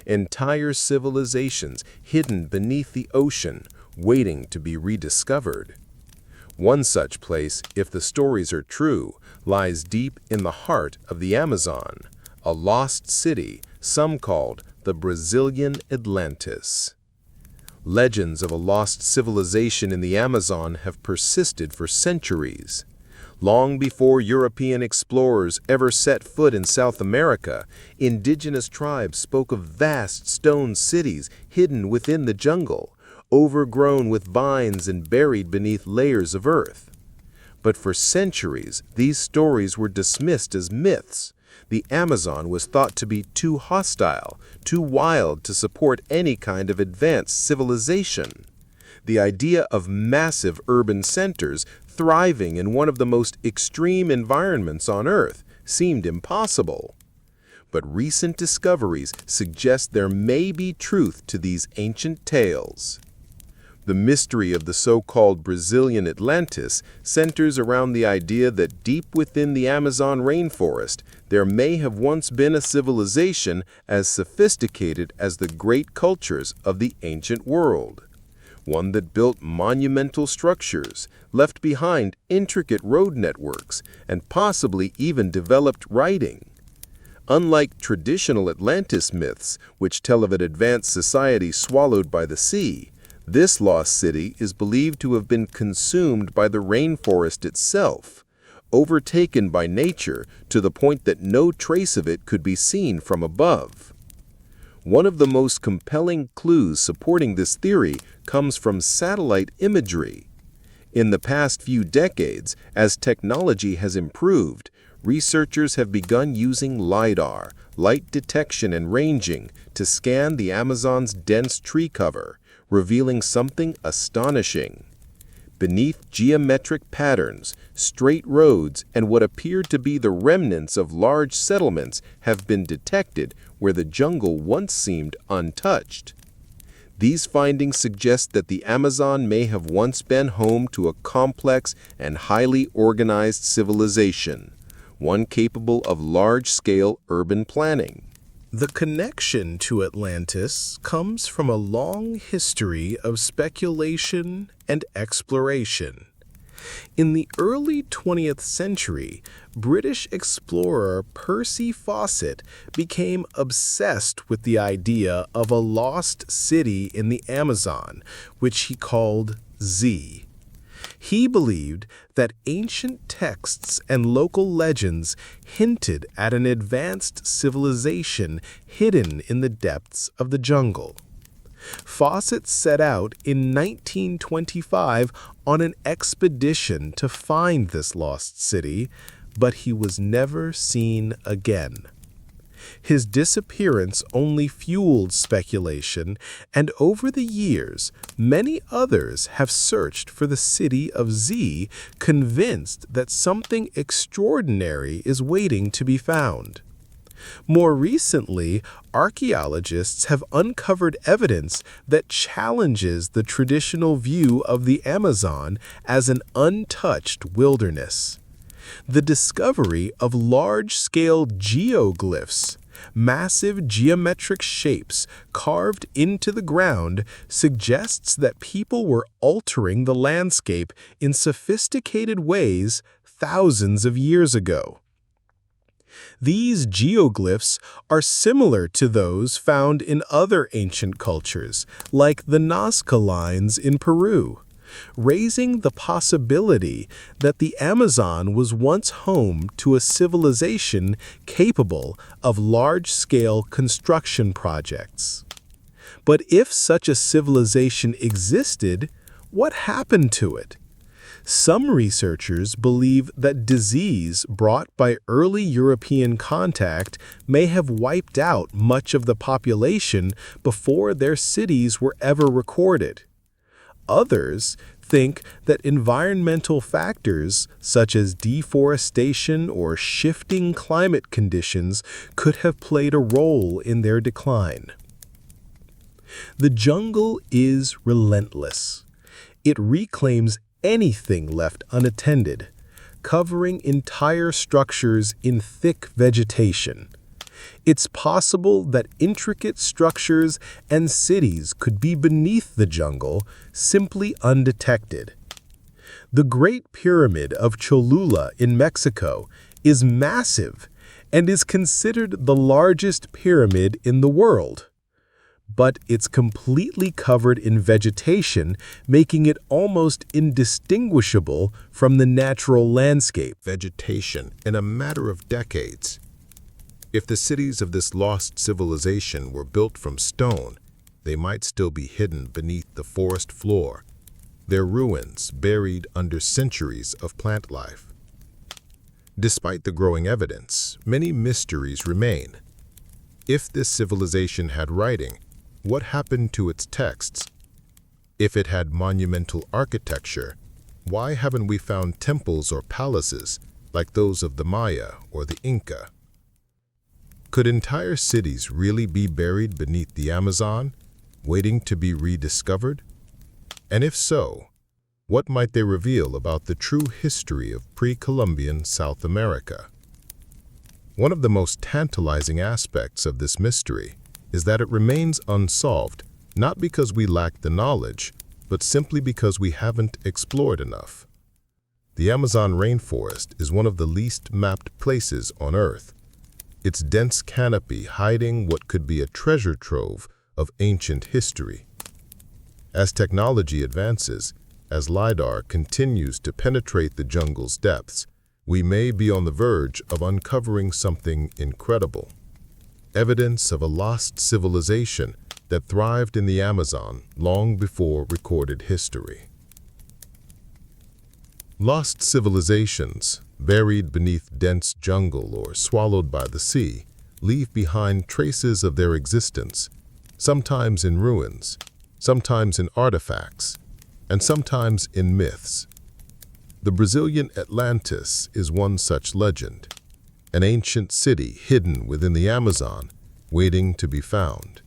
Entire civilizations hidden beneath the ocean, waiting to be rediscovered. One such place, if the stories are true, lies deep in the heart of the Amazon, a lost city some called the Brazilian Atlantis. Legends of a lost civilization in the Amazon have persisted for centuries. Long before European explorers ever set foot in South America, indigenous tribes spoke of vast stone cities hidden within the jungle, overgrown with vines and buried beneath layers of earth. But for centuries, these stories were dismissed as myths. The Amazon was thought to be too hostile, too wild to support any kind of advanced civilization. The idea of massive urban centers thriving in one of the most extreme environments on Earth seemed impossible. But recent discoveries suggest there may be truth to these ancient tales. The mystery of the so-called Brazilian Atlantis centers around the idea that deep within the Amazon rainforest, there may have once been a civilization as sophisticated as the great cultures of the ancient world. one that built monumental structures, left behind intricate road networks, and possibly even developed writing. Unlike traditional Atlantis myths, which tell of an advanced society swallowed by the sea, this lost city is believed to have been consumed by the rainforest itself, overtaken by nature to the point that no trace of it could be seen from above. One of the most compelling clues supporting this theory comes from satellite imagery. In the past few decades, as technology has improved, researchers have begun using LiDAR, light detection and ranging, to scan the Amazon's dense tree cover, revealing something astonishing. Beneath geometric patterns, straight roads and what appeared to be the remnants of large settlements have been detected where the jungle once seemed untouched. These findings suggest that the Amazon may have once been home to a complex and highly organized civilization, one capable of large-scale urban planning. The connection to Atlantis comes from a long history of speculation and exploration. In the early 20th century, British explorer Percy Fawcett became obsessed with the idea of a lost city in the Amazon, which he called Z. He believed that ancient texts and local legends hinted at an advanced civilization hidden in the depths of the jungle. Fawcett set out in 1925 on an expedition to find this lost city, but he was never seen again. His disappearance only fueled speculation, and over the years, many others have searched for the city of Z, convinced that something extraordinary is waiting to be found. More recently, archaeologists have uncovered evidence that challenges the traditional view of the Amazon as an untouched wilderness. The discovery of large-scale geoglyphs, massive geometric shapes carved into the ground, suggests that people were altering the landscape in sophisticated ways thousands of years ago. These geoglyphs are similar to those found in other ancient cultures, like the Nazca lines in Peru, raising the possibility that the Amazon was once home to a civilization capable of large-scale construction projects. But if such a civilization existed, what happened to it? Some researchers believe that disease brought by early European contact may have wiped out much of the population before their cities were ever recorded. Others think that environmental factors such as deforestation or shifting climate conditions could have played a role in their decline. The jungle is relentless. It reclaims anything left unattended, covering entire structures in thick vegetation. It's possible that intricate structures and cities could be beneath the jungle, simply undetected. The Great Pyramid of Cholula in Mexico is massive and is considered the largest pyramid in the world. But it's completely covered in vegetation, making it almost indistinguishable from the natural landscape. Vegetation in a matter of decades. If the cities of this lost civilization were built from stone, they might still be hidden beneath the forest floor, their ruins buried under centuries of plant life. Despite the growing evidence, many mysteries remain. If this civilization had writing, what happened to its texts? If it had monumental architecture, why haven't we found temples or palaces like those of the Maya or the Inca? Could entire cities really be buried beneath the Amazon, waiting to be rediscovered? And if so, what might they reveal about the true history of pre-Columbian South America? One of the most tantalizing aspects of this mystery is that it remains unsolved, not because we lack the knowledge, but simply because we haven't explored enough. The Amazon rainforest is one of the least mapped places on Earth, its dense canopy hiding what could be a treasure trove of ancient history. As technology advances, as LiDAR continues to penetrate the jungle's depths, we may be on the verge of uncovering something incredible. Evidence of a lost civilization that thrived in the Amazon long before recorded history. Lost civilizations, buried beneath dense jungle or swallowed by the sea, leave behind traces of their existence, sometimes in ruins, sometimes in artifacts, and sometimes in myths. The Brazilian Atlantis is one such legend, an ancient city hidden within the Amazon, waiting to be found.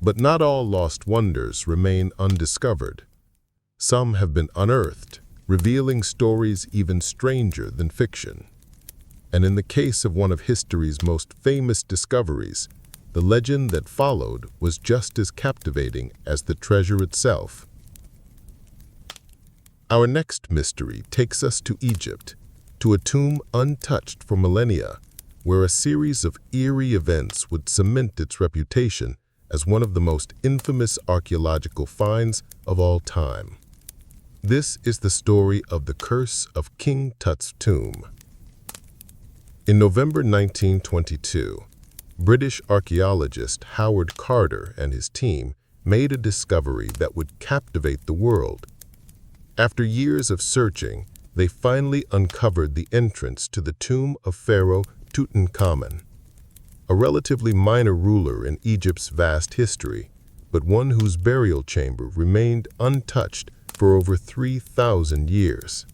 But not all lost wonders remain undiscovered. Some have been unearthed, revealing stories even stranger than fiction. And in the case of one of history's most famous discoveries, the legend that followed was just as captivating as the treasure itself. Our next mystery takes us to Egypt, to a tomb untouched for millennia, where a series of eerie events would cement its reputation as one of the most infamous archaeological finds of all time. This is the story of the curse of King Tut's tomb. In November 1922, British archaeologist Howard Carter and his team made a discovery that would captivate the world. After years of searching, they finally uncovered the entrance to the tomb of Pharaoh Tutankhamun, a relatively minor ruler in Egypt's vast history, but one whose burial chamber remained untouched for over 3,000 years.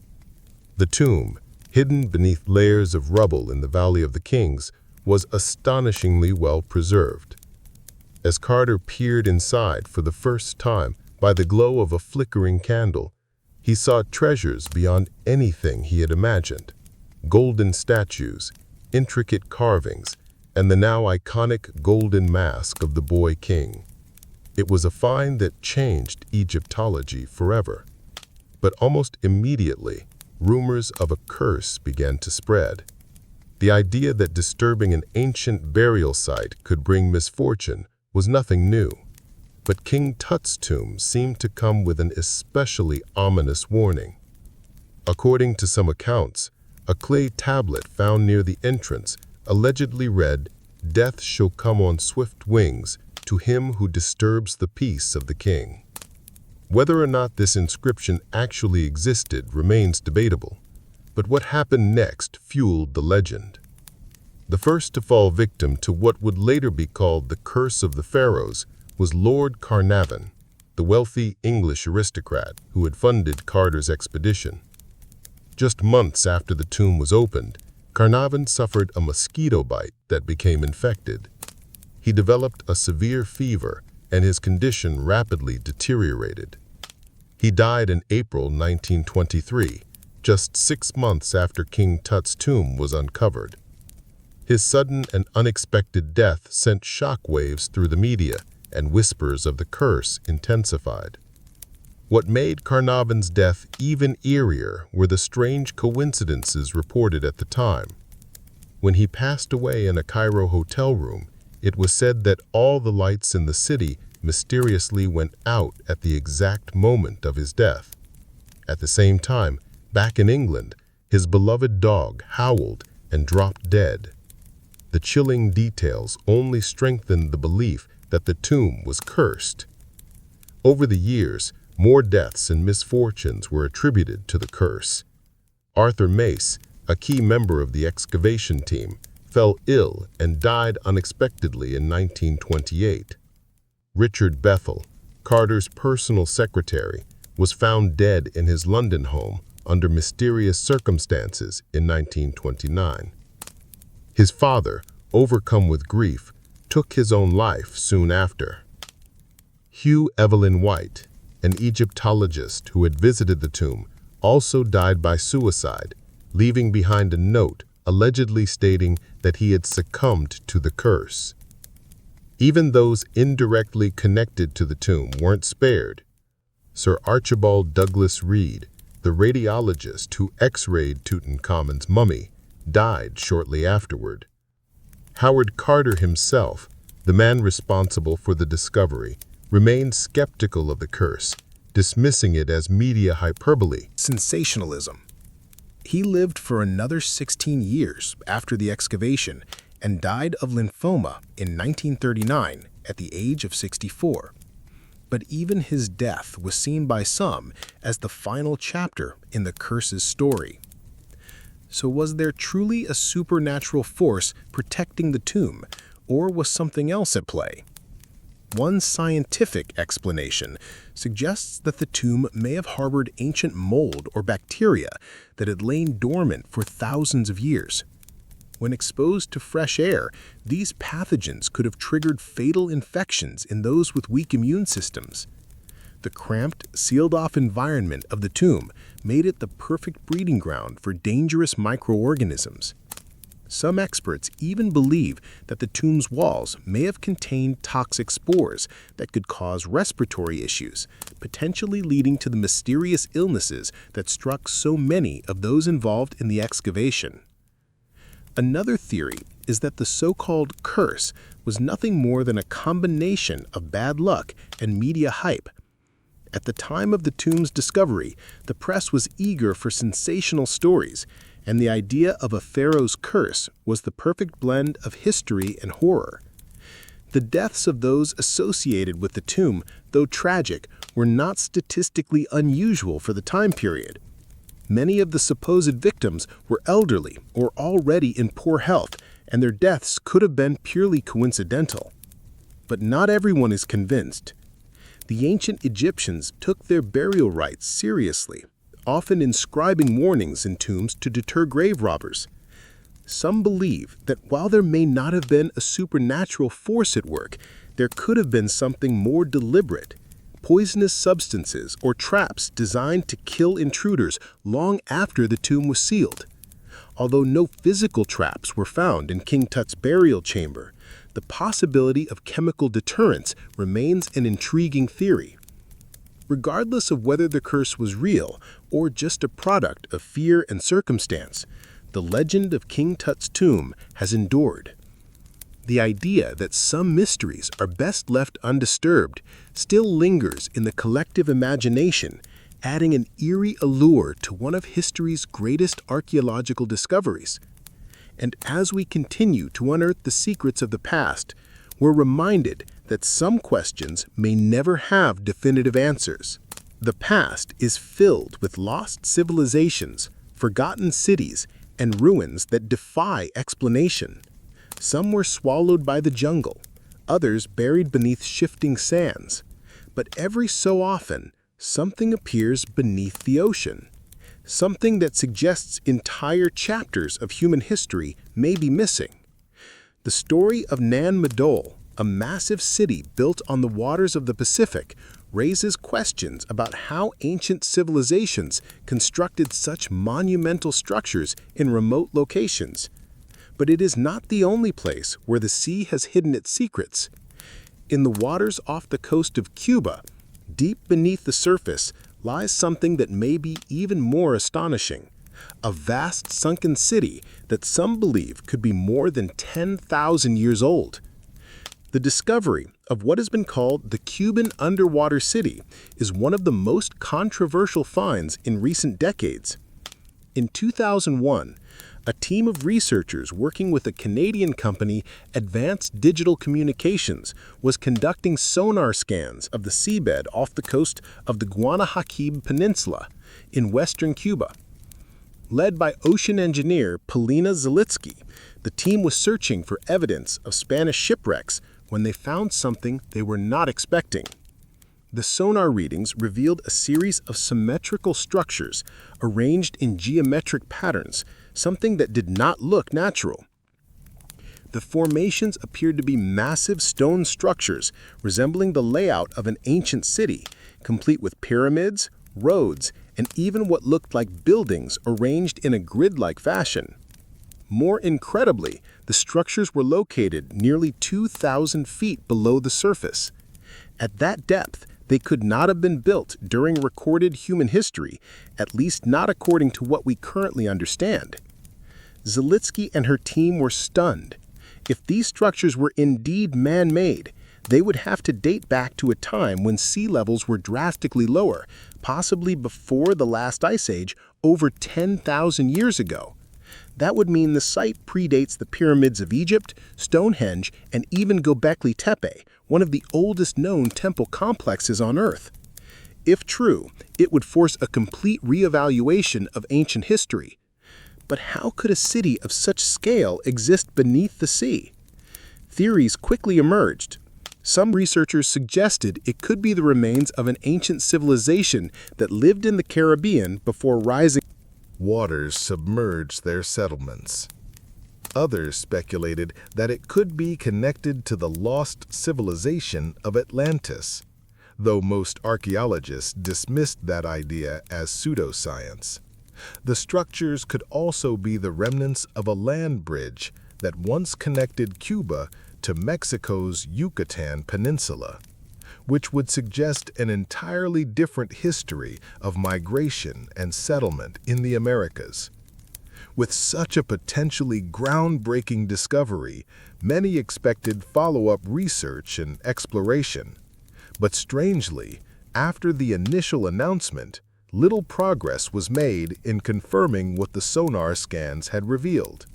The tomb, hidden beneath layers of rubble in the Valley of the Kings, was astonishingly well preserved. As Carter peered inside for the first time by the glow of a flickering candle, he saw treasures beyond anything he had imagined: golden statues, intricate carvings, and the now iconic golden mask of the boy king. It was a find that changed Egyptology forever. But almost immediately, rumors of a curse began to spread. The idea that disturbing an ancient burial site could bring misfortune was nothing new. But King Tut's tomb seemed to come with an especially ominous warning. According to some accounts, a clay tablet found near the entrance allegedly read, "Death shall come on swift wings to him who disturbs the peace of the king." Whether or not this inscription actually existed remains debatable, but what happened next fueled the legend. The first to fall victim to what would later be called the Curse of the Pharaohs was Lord Carnarvon, the wealthy English aristocrat who had funded Carter's expedition. Just months after the tomb was opened, Carnarvon suffered a mosquito bite that became infected. He developed a severe fever, and his condition rapidly deteriorated. He died in April 1923, just 6 months after King Tut's tomb was uncovered. His sudden and unexpected death sent shockwaves through the media, and whispers of the curse intensified. What made Carnarvon's death even eerier were the strange coincidences reported at the time. When he passed away in a Cairo hotel room, it was said that all the lights in the city mysteriously went out at the exact moment of his death. At the same time, back in England, his beloved dog howled and dropped dead. The chilling details only strengthened the belief that the tomb was cursed. Over the years, more deaths and misfortunes were attributed to the curse. Arthur Mace, a key member of the excavation team, fell ill and died unexpectedly in 1928. Richard Bethel, Carter's personal secretary, was found dead in his London home under mysterious circumstances in 1929. His father, overcome with grief, took his own life soon after. Hugh Evelyn White, an Egyptologist who had visited the tomb, also died by suicide, leaving behind a note allegedly stating that he had succumbed to the curse. Even those indirectly connected to the tomb weren't spared. Sir Archibald Douglas Reed, the radiologist who X-rayed Tutankhamun's mummy, died shortly afterward. Howard Carter himself, the man responsible for the discovery, remained skeptical of the curse, dismissing it as media hyperbole. Sensationalism. He lived for another 16 years after the excavation and died of lymphoma in 1939 at the age of 64. But even his death was seen by some as the final chapter in the curse's story. So was there truly a supernatural force protecting the tomb, or was something else at play? One scientific explanation suggests that the tomb may have harbored ancient mold or bacteria that had lain dormant for thousands of years. When exposed to fresh air, these pathogens could have triggered fatal infections in those with weak immune systems. The cramped, sealed-off environment of the tomb made it the perfect breeding ground for dangerous microorganisms. Some experts even believe that the tomb's walls may have contained toxic spores that could cause respiratory issues, potentially leading to the mysterious illnesses that struck so many of those involved in the excavation. Another theory is that the so-called curse was nothing more than a combination of bad luck and media hype. At the time of the tomb's discovery, the press was eager for sensational stories, and the idea of a pharaoh's curse was the perfect blend of history and horror. The deaths of those associated with the tomb, though tragic, were not statistically unusual for the time period. Many of the supposed victims were elderly or already in poor health, and their deaths could have been purely coincidental. But not everyone is convinced. The ancient Egyptians took their burial rites seriously, often inscribing warnings in tombs to deter grave robbers. Some believe that while there may not have been a supernatural force at work, there could have been something more deliberate, poisonous substances or traps designed to kill intruders long after the tomb was sealed. Although no physical traps were found in King Tut's burial chamber, the possibility of chemical deterrence remains an intriguing theory. Regardless of whether the curse was real or just a product of fear and circumstance, the legend of King Tut's tomb has endured. The idea that some mysteries are best left undisturbed still lingers in the collective imagination, adding an eerie allure to one of history's greatest archaeological discoveries. And as we continue to unearth the secrets of the past, we're reminded that some questions may never have definitive answers. The past is filled with lost civilizations, forgotten cities, and ruins that defy explanation. Some were swallowed by the jungle, others buried beneath shifting sands. But every so often, something appears beneath the ocean. Something that suggests entire chapters of human history may be missing. The story of Nan Madol, a massive city built on the waters of the Pacific, raises questions about how ancient civilizations constructed such monumental structures in remote locations. But it is not the only place where the sea has hidden its secrets. In the waters off the coast of Cuba, deep beneath the surface, lies something that may be even more astonishing. A vast sunken city that some believe could be more than 10,000 years old. The discovery of what has been called the Cuban underwater city is one of the most controversial finds in recent decades. In 2001, a team of researchers working with a Canadian company, Advanced Digital Communications, was conducting sonar scans of the seabed off the coast of the Guanahaquib Peninsula in western Cuba. Led by ocean engineer Polina Zalitsky, the team was searching for evidence of Spanish shipwrecks when they found something they were not expecting. The sonar readings revealed a series of symmetrical structures arranged in geometric patterns, something that did not look natural. The formations appeared to be massive stone structures resembling the layout of an ancient city, complete with pyramids, roads, and even what looked like buildings arranged in a grid-like fashion. More incredibly, the structures were located nearly 2,000 feet below the surface. At that depth, They could not have been built during recorded human history, at least not according to what we currently understand. Zalitsky and her team were stunned. If these structures were indeed man-made, they would have to date back to a time when sea levels were drastically lower, possibly before the last ice age, over 10,000 years ago. That would mean the site predates the pyramids of Egypt, Stonehenge, and even Göbekli Tepe, one of the oldest known temple complexes on Earth. If true, it would force a complete reevaluation of ancient history. But how could a city of such scale exist beneath the sea? Theories quickly emerged. Some researchers suggested it could be the remains of an ancient civilization that lived in the Caribbean before rising Waters submerged their settlements. Others speculated that it could be connected to the lost civilization of Atlantis, though most archaeologists dismissed that idea as pseudoscience. The structures could also be the remnants of a land bridge that once connected Cuba to Mexico's Yucatan Peninsula, which would suggest an entirely different history of migration and settlement in the Americas. With such a potentially groundbreaking discovery, many expected follow-up research and exploration. But strangely, after the initial announcement, little progress was made in confirming what the sonar scans had revealed.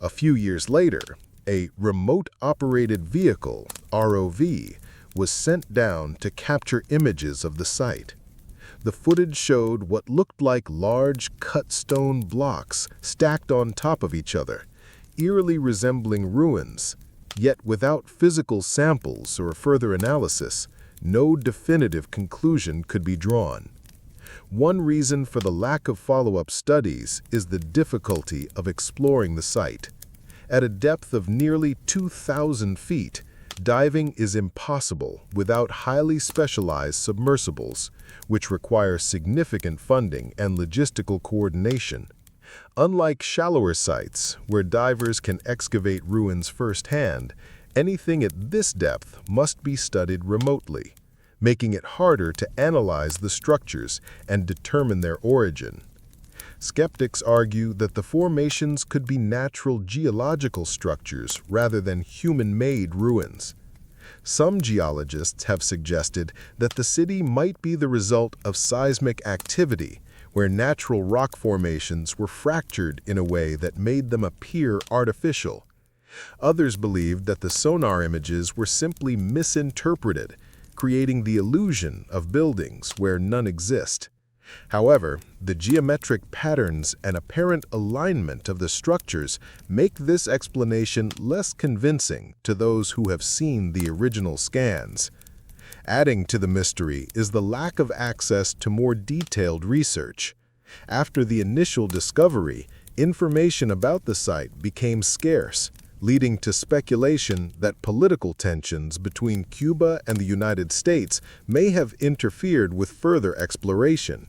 A few years later, a remote-operated vehicle, ROV, was sent down to capture images of the site. The footage showed what looked like large cut stone blocks stacked on top of each other, eerily resembling ruins. Yet without physical samples or further analysis, no definitive conclusion could be drawn. One reason for the lack of follow-up studies is the difficulty of exploring the site. At a depth of nearly 2,000 feet, diving is impossible without highly specialized submersibles, which require significant funding and logistical coordination. Unlike shallower sites, where divers can excavate ruins firsthand, anything at this depth must be studied remotely, making it harder to analyze the structures and determine their origin. Skeptics argue that the formations could be natural geological structures rather than human-made ruins. Some geologists have suggested that the city might be the result of seismic activity, where natural rock formations were fractured in a way that made them appear artificial. Others believed that the sonar images were simply misinterpreted, creating the illusion of buildings where none exist. However, the geometric patterns and apparent alignment of the structures make this explanation less convincing to those who have seen the original scans. Adding to the mystery is the lack of access to more detailed research. After the initial discovery, information about the site became scarce, leading to speculation that political tensions between Cuba and the United States may have interfered with further exploration.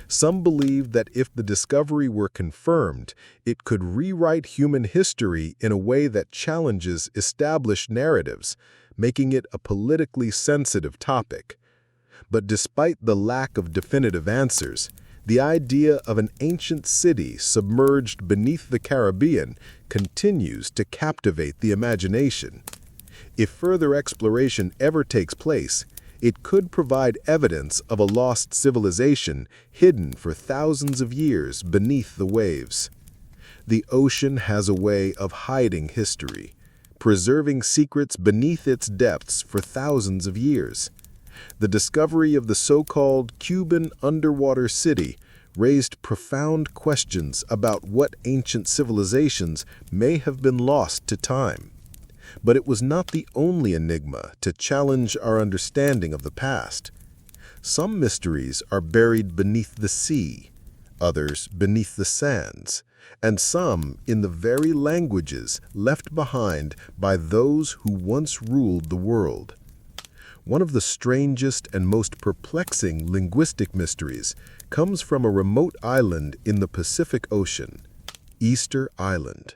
Some believe that if the discovery were confirmed, it could rewrite human history in a way that challenges established narratives, making it a politically sensitive topic. But despite the lack of definitive answers, the idea of an ancient city submerged beneath the Caribbean continues to captivate the imagination. If further exploration ever takes place, it could provide evidence of a lost civilization hidden for thousands of years beneath the waves. The ocean has a way of hiding history, preserving secrets beneath its depths for thousands of years. The discovery of the so-called Cuban underwater city raised profound questions about what ancient civilizations may have been lost to time. But it was not the only enigma to challenge our understanding of the past. Some mysteries are buried beneath the sea, others beneath the sands, and some in the very languages left behind by those who once ruled the world. One of the strangest and most perplexing linguistic mysteries comes from a remote island in the Pacific Ocean, Easter Island.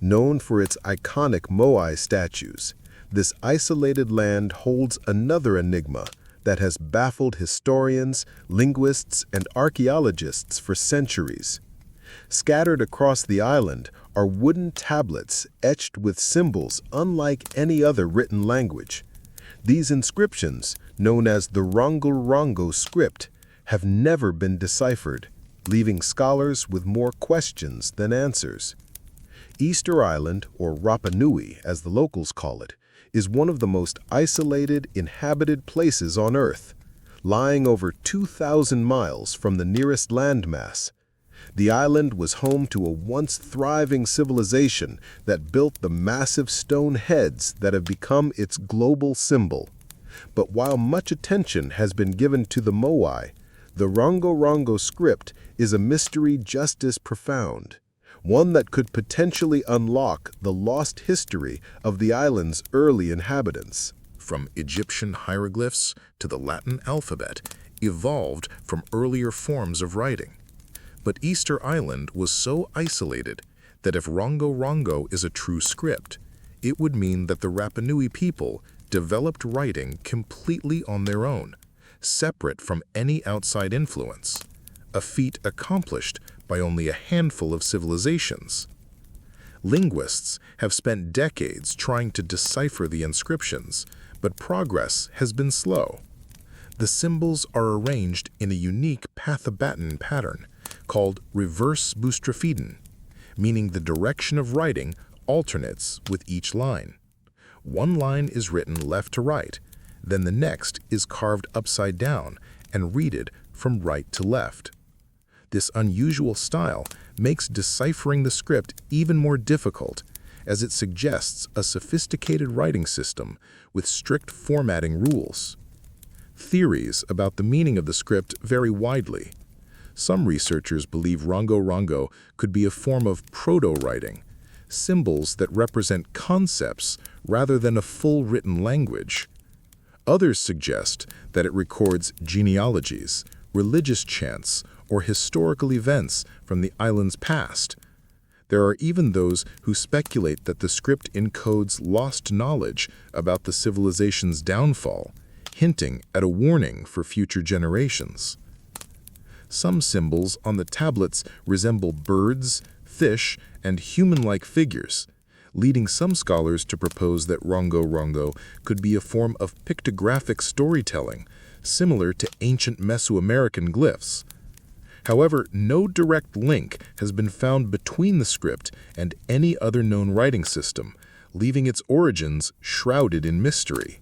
Known for its iconic Moai statues, this isolated land holds another enigma that has baffled historians, linguists, and archaeologists for centuries. Scattered across the island are wooden tablets etched with symbols unlike any other written language. These inscriptions, known as the Rongo script, have never been deciphered, leaving scholars with more questions than answers. Easter Island, or Rapa Nui as the locals call it, is one of the most isolated, inhabited places on Earth, lying over 2,000 miles from the nearest landmass. The island was home to a once thriving civilization that built the massive stone heads that have become its global symbol. But while much attention has been given to the Moai, the Rongo script is a mystery just as profound, one that could potentially unlock the lost history of the island's early inhabitants. From Egyptian hieroglyphs to the Latin alphabet, evolved from earlier forms of writing. But Easter Island was so isolated that if Rongo is a true script, it would mean that the Rapa Nui people developed writing completely on their own, separate from any outside influence, a feat accomplished by only a handful of civilizations. Linguists have spent decades trying to decipher the inscriptions, but progress has been slow. The symbols are arranged in a unique Pathabaton pattern called reverse boustrophedon, meaning the direction of writing alternates with each line. One line is written left to right, then the next is carved upside down and readed from right to left. This unusual style makes deciphering the script even more difficult, as it suggests a sophisticated writing system with strict formatting rules. Theories about the meaning of the script vary widely. Some researchers believe Rongo could be a form of proto-writing, symbols that represent concepts rather than a full written language. Others suggest that it records genealogies, religious chants, or historical events from the island's past. There are even those who speculate that the script encodes lost knowledge about the civilization's downfall, hinting at a warning for future generations. Some symbols on the tablets resemble birds, fish, and human-like figures, leading some scholars to propose that Rongo could be a form of pictographic storytelling, similar to ancient Mesoamerican glyphs. However, no direct link has been found between the script and any other known writing system, leaving its origins shrouded in mystery.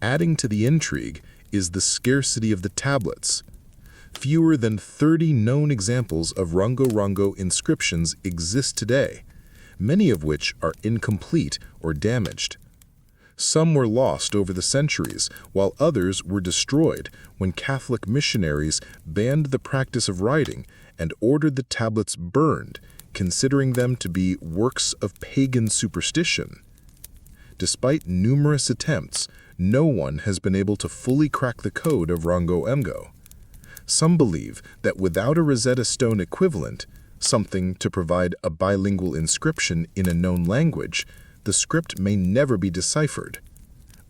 Adding to the intrigue is the scarcity of the tablets. Fewer than 30 known examples of Rongo inscriptions exist today, many of which are incomplete or damaged. Some were lost over the centuries, while others were destroyed when Catholic missionaries banned the practice of writing and ordered the tablets burned, considering them to be works of pagan superstition. Despite numerous attempts, no one has been able to fully crack the code of Rongo. Some believe that without a Rosetta Stone equivalent, something to provide a bilingual inscription in a known language, the script may never be deciphered.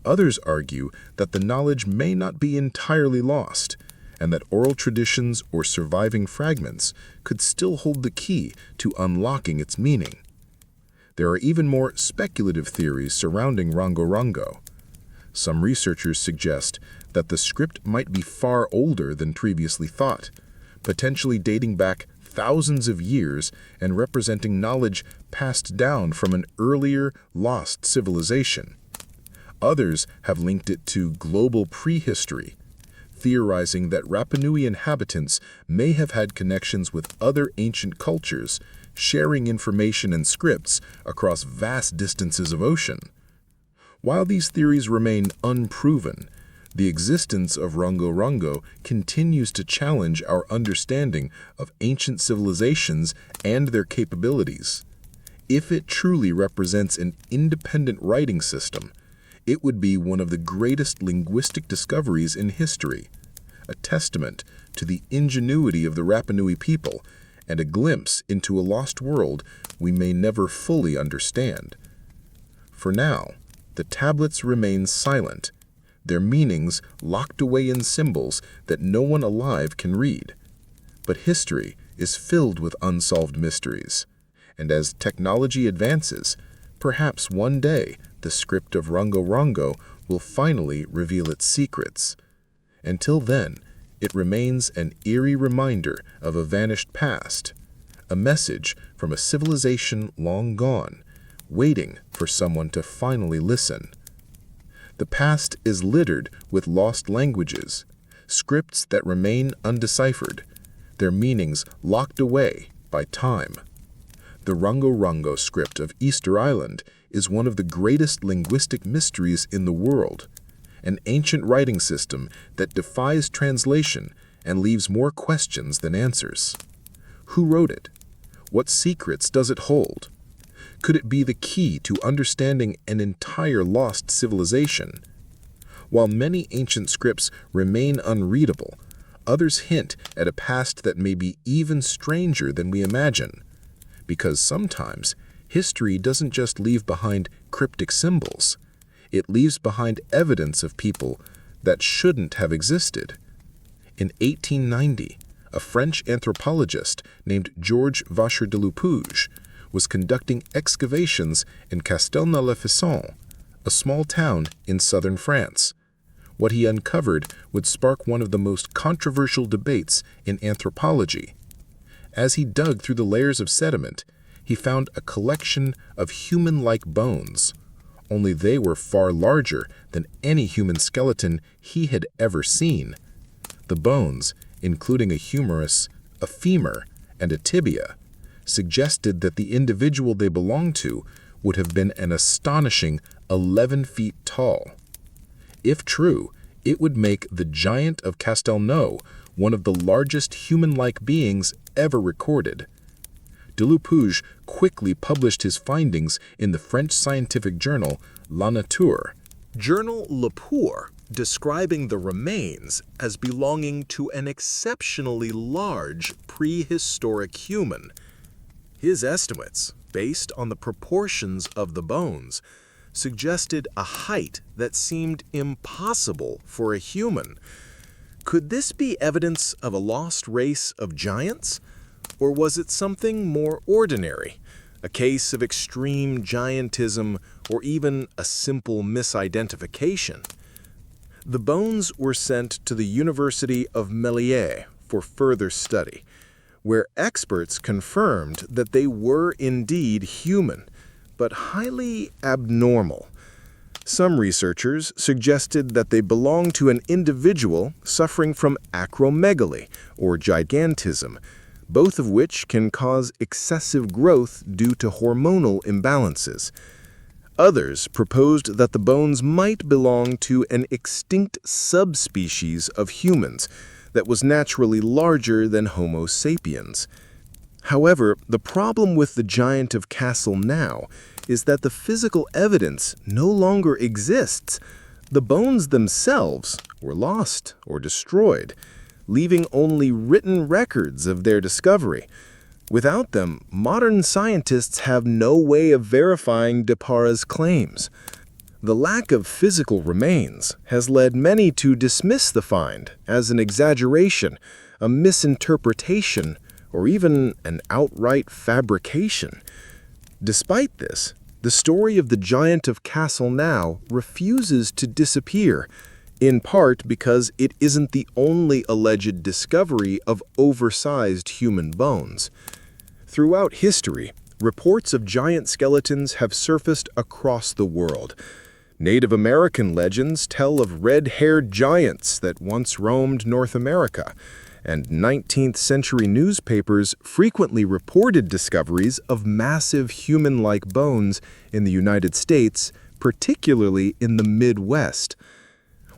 Others argue that the knowledge may not be entirely lost, and that oral traditions or surviving fragments could still hold the key to unlocking its meaning. There are even more speculative theories surrounding Rongo. Some researchers suggest that the script might be far older than previously thought, potentially dating back thousands of years and representing knowledge passed down from an earlier, lost civilization. Others have linked it to global prehistory, theorizing that Rapa Nui inhabitants may have had connections with other ancient cultures, sharing information and scripts across vast distances of ocean. While these theories remain unproven, the existence of Rongo continues to challenge our understanding of ancient civilizations and their capabilities. If it truly represents an independent writing system, it would be one of the greatest linguistic discoveries in history, a testament to the ingenuity of the Rapa Nui people and a glimpse into a lost world we may never fully understand. For now, the tablets remain silent, their meanings locked away in symbols that no one alive can read. But history is filled with unsolved mysteries, and as technology advances, perhaps one day the script of Rongo will finally reveal its secrets. Until then, it remains an eerie reminder of a vanished past, a message from a civilization long gone, waiting for someone to finally listen. The past is littered with lost languages, scripts that remain undeciphered, their meanings locked away by time. The Rongo script of Easter Island is one of the greatest linguistic mysteries in the world, an ancient writing system that defies translation and leaves more questions than answers. Who wrote it? What secrets does it hold? Could it be the key to understanding an entire lost civilization? While many ancient scripts remain unreadable, others hint at a past that may be even stranger than we imagine. Because sometimes, history doesn't just leave behind cryptic symbols. It leaves behind evidence of people that shouldn't have existed. In 1890, a French anthropologist named Georges Vacher de Lupouge was conducting excavations in Castelnau-le-Fisson, a small town in southern France. What he uncovered would spark one of the most controversial debates in anthropology. As he dug through the layers of sediment, he found a collection of human-like bones, only they were far larger than any human skeleton he had ever seen. The bones, including a humerus, a femur, and a tibia, suggested that the individual they belonged to would have been an astonishing 11 feet tall. If true, it would make the giant of Castelnau one of the largest human-like beings ever recorded. De Lupouge quickly published his findings in the French scientific journal La Nature. Journal Le Pour, describing the remains as belonging to an exceptionally large prehistoric human. His estimates, based on the proportions of the bones, suggested a height that seemed impossible for a human. Could this be evidence of a lost race of giants? Or was it something more ordinary, a case of extreme giantism or even a simple misidentification? The bones were sent to the University of Méliès for further study, where experts confirmed that they were indeed human, but highly abnormal. Some researchers suggested that they belonged to an individual suffering from acromegaly, or gigantism, both of which can cause excessive growth due to hormonal imbalances. Others proposed that the bones might belong to an extinct subspecies of humans that was naturally larger than Homo sapiens. However, the problem with the giant of Castelnau is that the physical evidence no longer exists. The bones themselves were lost or destroyed, leaving only written records of their discovery. Without them, modern scientists have no way of verifying de Para's claims. The lack of physical remains has led many to dismiss the find as an exaggeration, a misinterpretation, or even an outright fabrication. Despite this, the story of the giant of Castelnau refuses to disappear, in part because it isn't the only alleged discovery of oversized human bones. Throughout history, reports of giant skeletons have surfaced across the world. Native American legends tell of red-haired giants that once roamed North America, and 19th century newspapers frequently reported discoveries of massive human-like bones in the United States, particularly in the Midwest.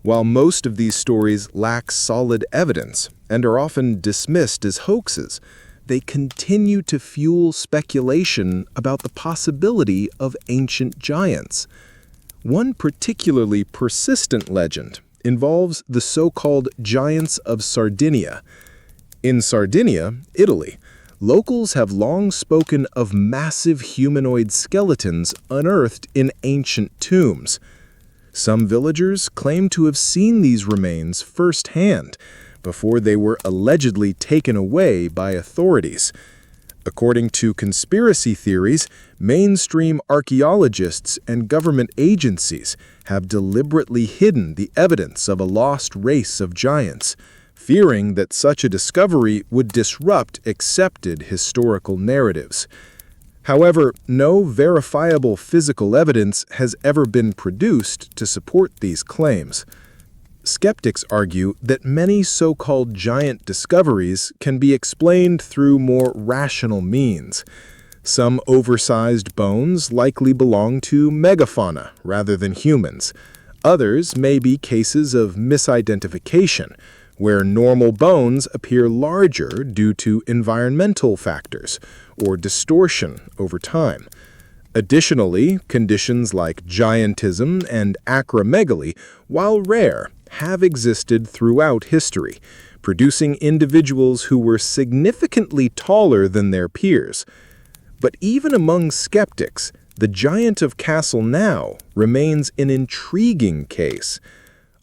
While most of these stories lack solid evidence and are often dismissed as hoaxes, they continue to fuel speculation about the possibility of ancient giants. One particularly persistent legend involves the so-called Giants of Sardinia. In Sardinia, Italy, locals have long spoken of massive humanoid skeletons unearthed in ancient tombs. Some villagers claim to have seen these remains firsthand before they were allegedly taken away by authorities. According to conspiracy theories, mainstream archaeologists and government agencies have deliberately hidden the evidence of a lost race of giants, fearing that such a discovery would disrupt accepted historical narratives. However, no verifiable physical evidence has ever been produced to support these claims. Skeptics argue that many so-called giant discoveries can be explained through more rational means. Some oversized bones likely belong to megafauna rather than humans. Others may be cases of misidentification, where normal bones appear larger due to environmental factors or distortion over time. Additionally, conditions like giantism and acromegaly, while rare, have existed throughout history, producing individuals who were significantly taller than their peers. But even among skeptics, the giant of Castle Now remains an intriguing case.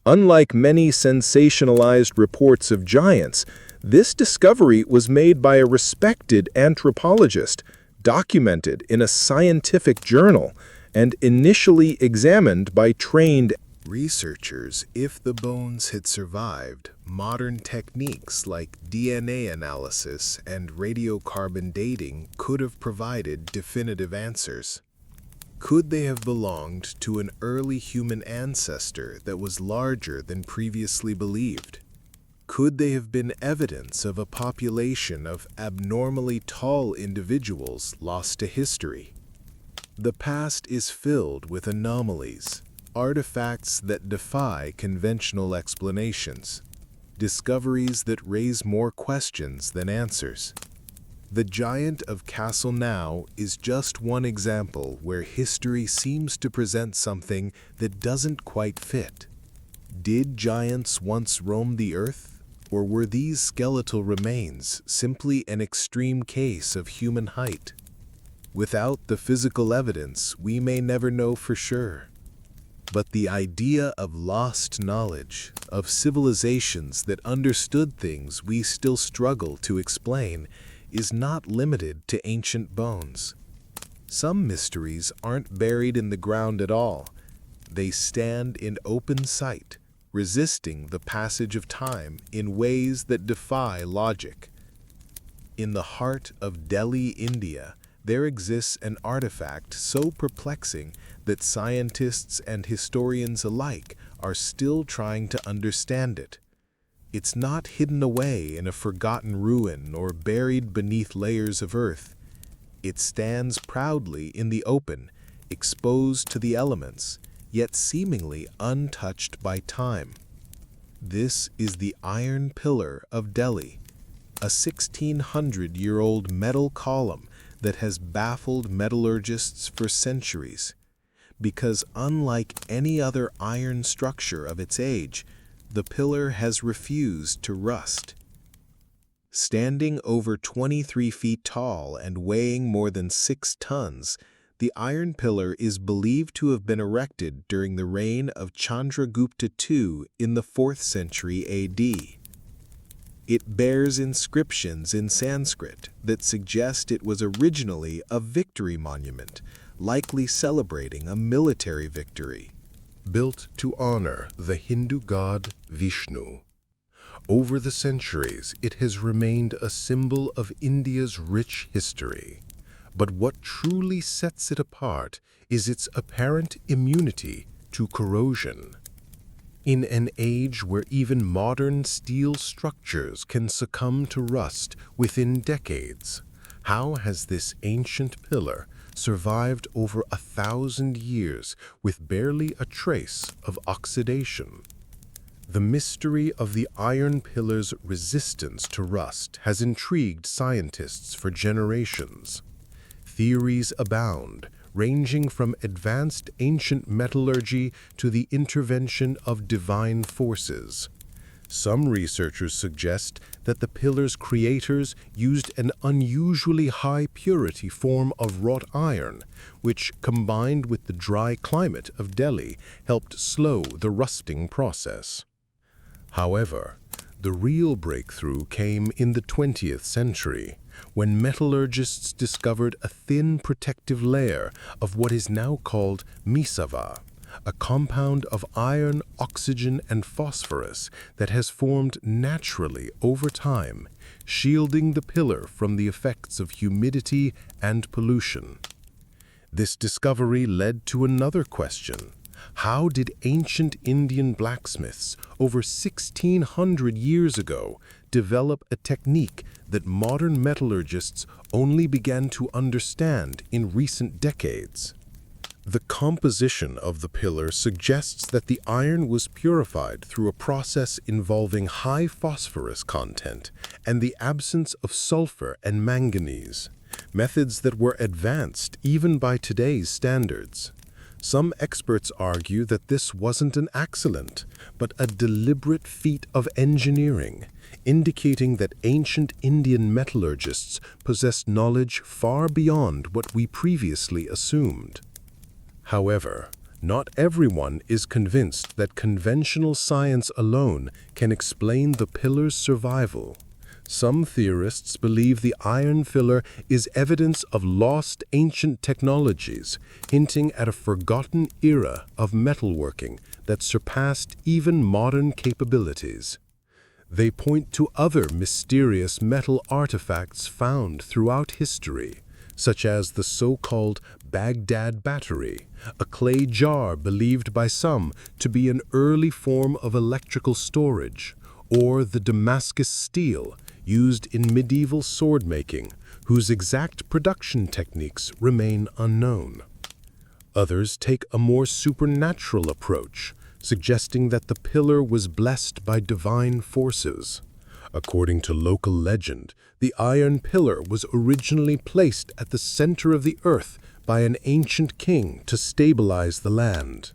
Unlike many sensationalized reports of giants, this discovery was made by a respected anthropologist, documented in a scientific journal, and initially examined by trained Researchers, if the bones had survived, modern techniques like DNA analysis and radiocarbon dating could have provided definitive answers. Could they have belonged to an early human ancestor that was larger than previously believed? Could they have been evidence of a population of abnormally tall individuals lost to history? The past is filled with anomalies, artifacts that defy conventional explanations, discoveries that raise more questions than answers. The giant of Castle Now is just one example where history seems to present something that doesn't quite fit. Did giants once roam the earth, or were these skeletal remains simply an extreme case of human height? Without the physical evidence, we may never know for sure. But the idea of lost knowledge, of civilizations that understood things we still struggle to explain, is not limited to ancient bones. Some mysteries aren't buried in the ground at all. They stand in open sight, resisting the passage of time in ways that defy logic. In the heart of Delhi, India, there exists an artifact so perplexing that scientists and historians alike are still trying to understand it. It's not hidden away in a forgotten ruin or buried beneath layers of earth. It stands proudly in the open, exposed to the elements, yet seemingly untouched by time. This is the Iron Pillar of Delhi, a 1,600-year-old metal column that has baffled metallurgists for centuries. Because unlike any other iron structure of its age, the pillar has refused to rust. Standing over 23 feet tall and weighing more than 6 tons, the iron pillar is believed to have been erected during the reign of Chandragupta II in the 4th century AD. It bears inscriptions in Sanskrit that suggest it was originally a victory monument, likely celebrating a military victory. Built to honor the Hindu god Vishnu. Over the centuries, it has remained a symbol of India's rich history. But what truly sets it apart is its apparent immunity to corrosion. In an age where even modern steel structures can succumb to rust within decades, how has this ancient pillar survived over 1,000 years with barely a trace of oxidation? The mystery of the iron pillar's resistance to rust has intrigued scientists for generations. Theories abound, ranging from advanced ancient metallurgy to the intervention of divine forces. Some researchers suggest that the pillar's creators used an unusually high purity form of wrought iron, which, combined with the dry climate of Delhi, helped slow the rusting process. However, the real breakthrough came in the 20th century, when metallurgists discovered a thin protective layer of what is now called mesava, a compound of iron, oxygen, and phosphorus that has formed naturally over time, shielding the pillar from the effects of humidity and pollution. This discovery led to another question. How did ancient Indian blacksmiths over 1,600 years ago develop a technique that modern metallurgists only began to understand in recent decades? The composition of the pillar suggests that the iron was purified through a process involving high phosphorus content and the absence of sulfur and manganese, methods that were advanced even by today's standards. Some experts argue that this wasn't an accident, but a deliberate feat of engineering, indicating that ancient Indian metallurgists possessed knowledge far beyond what we previously assumed. However, not everyone is convinced that conventional science alone can explain the pillar's survival. Some theorists believe the iron pillar is evidence of lost ancient technologies, hinting at a forgotten era of metalworking that surpassed even modern capabilities. They point to other mysterious metal artifacts found throughout history, such as the so-called Baghdad battery, a clay jar believed by some to be an early form of electrical storage, or the Damascus steel, used in medieval sword-making, whose exact production techniques remain unknown. Others take a more supernatural approach, suggesting that the pillar was blessed by divine forces. According to local legend, the iron pillar was originally placed at the center of the earth by an ancient king to stabilize the land.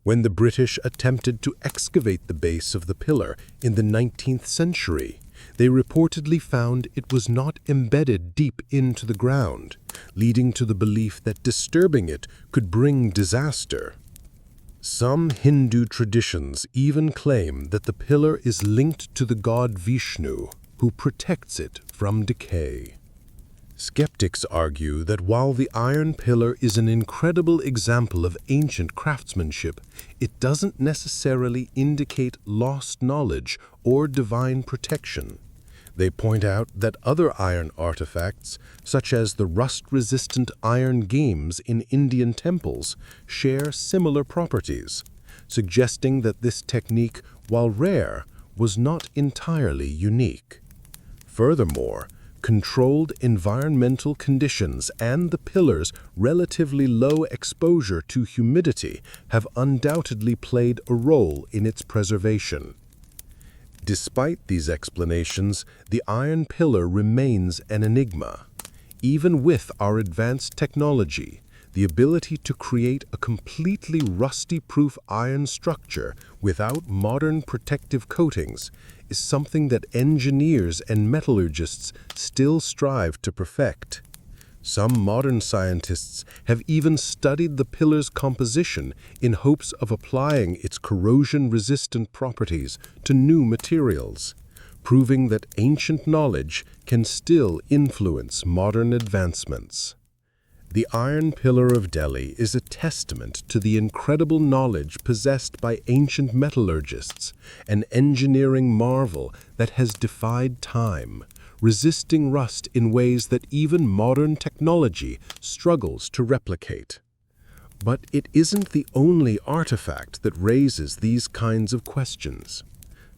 When the British attempted to excavate the base of the pillar in the 19th century, they reportedly found it was not embedded deep into the ground, leading to the belief that disturbing it could bring disaster. Some Hindu traditions even claim that the pillar is linked to the god Vishnu, who protects it from decay. Skeptics argue that while the iron pillar is an incredible example of ancient craftsmanship, it doesn't necessarily indicate lost knowledge or divine protection. They point out that other iron artifacts, such as the rust-resistant iron games in Indian temples, share similar properties, suggesting that this technique, while rare, was not entirely unique. Furthermore, controlled environmental conditions and the pillar's relatively low exposure to humidity have undoubtedly played a role in its preservation. Despite these explanations, the iron pillar remains an enigma. Even with our advanced technology, the ability to create a completely rusty-proof iron structure without modern protective coatings is something that engineers and metallurgists still strive to perfect. Some modern scientists have even studied the pillar's composition in hopes of applying its corrosion-resistant properties to new materials, proving that ancient knowledge can still influence modern advancements. The Iron Pillar of Delhi is a testament to the incredible knowledge possessed by ancient metallurgists, an engineering marvel that has defied time, resisting rust in ways that even modern technology struggles to replicate. But it isn't the only artifact that raises these kinds of questions.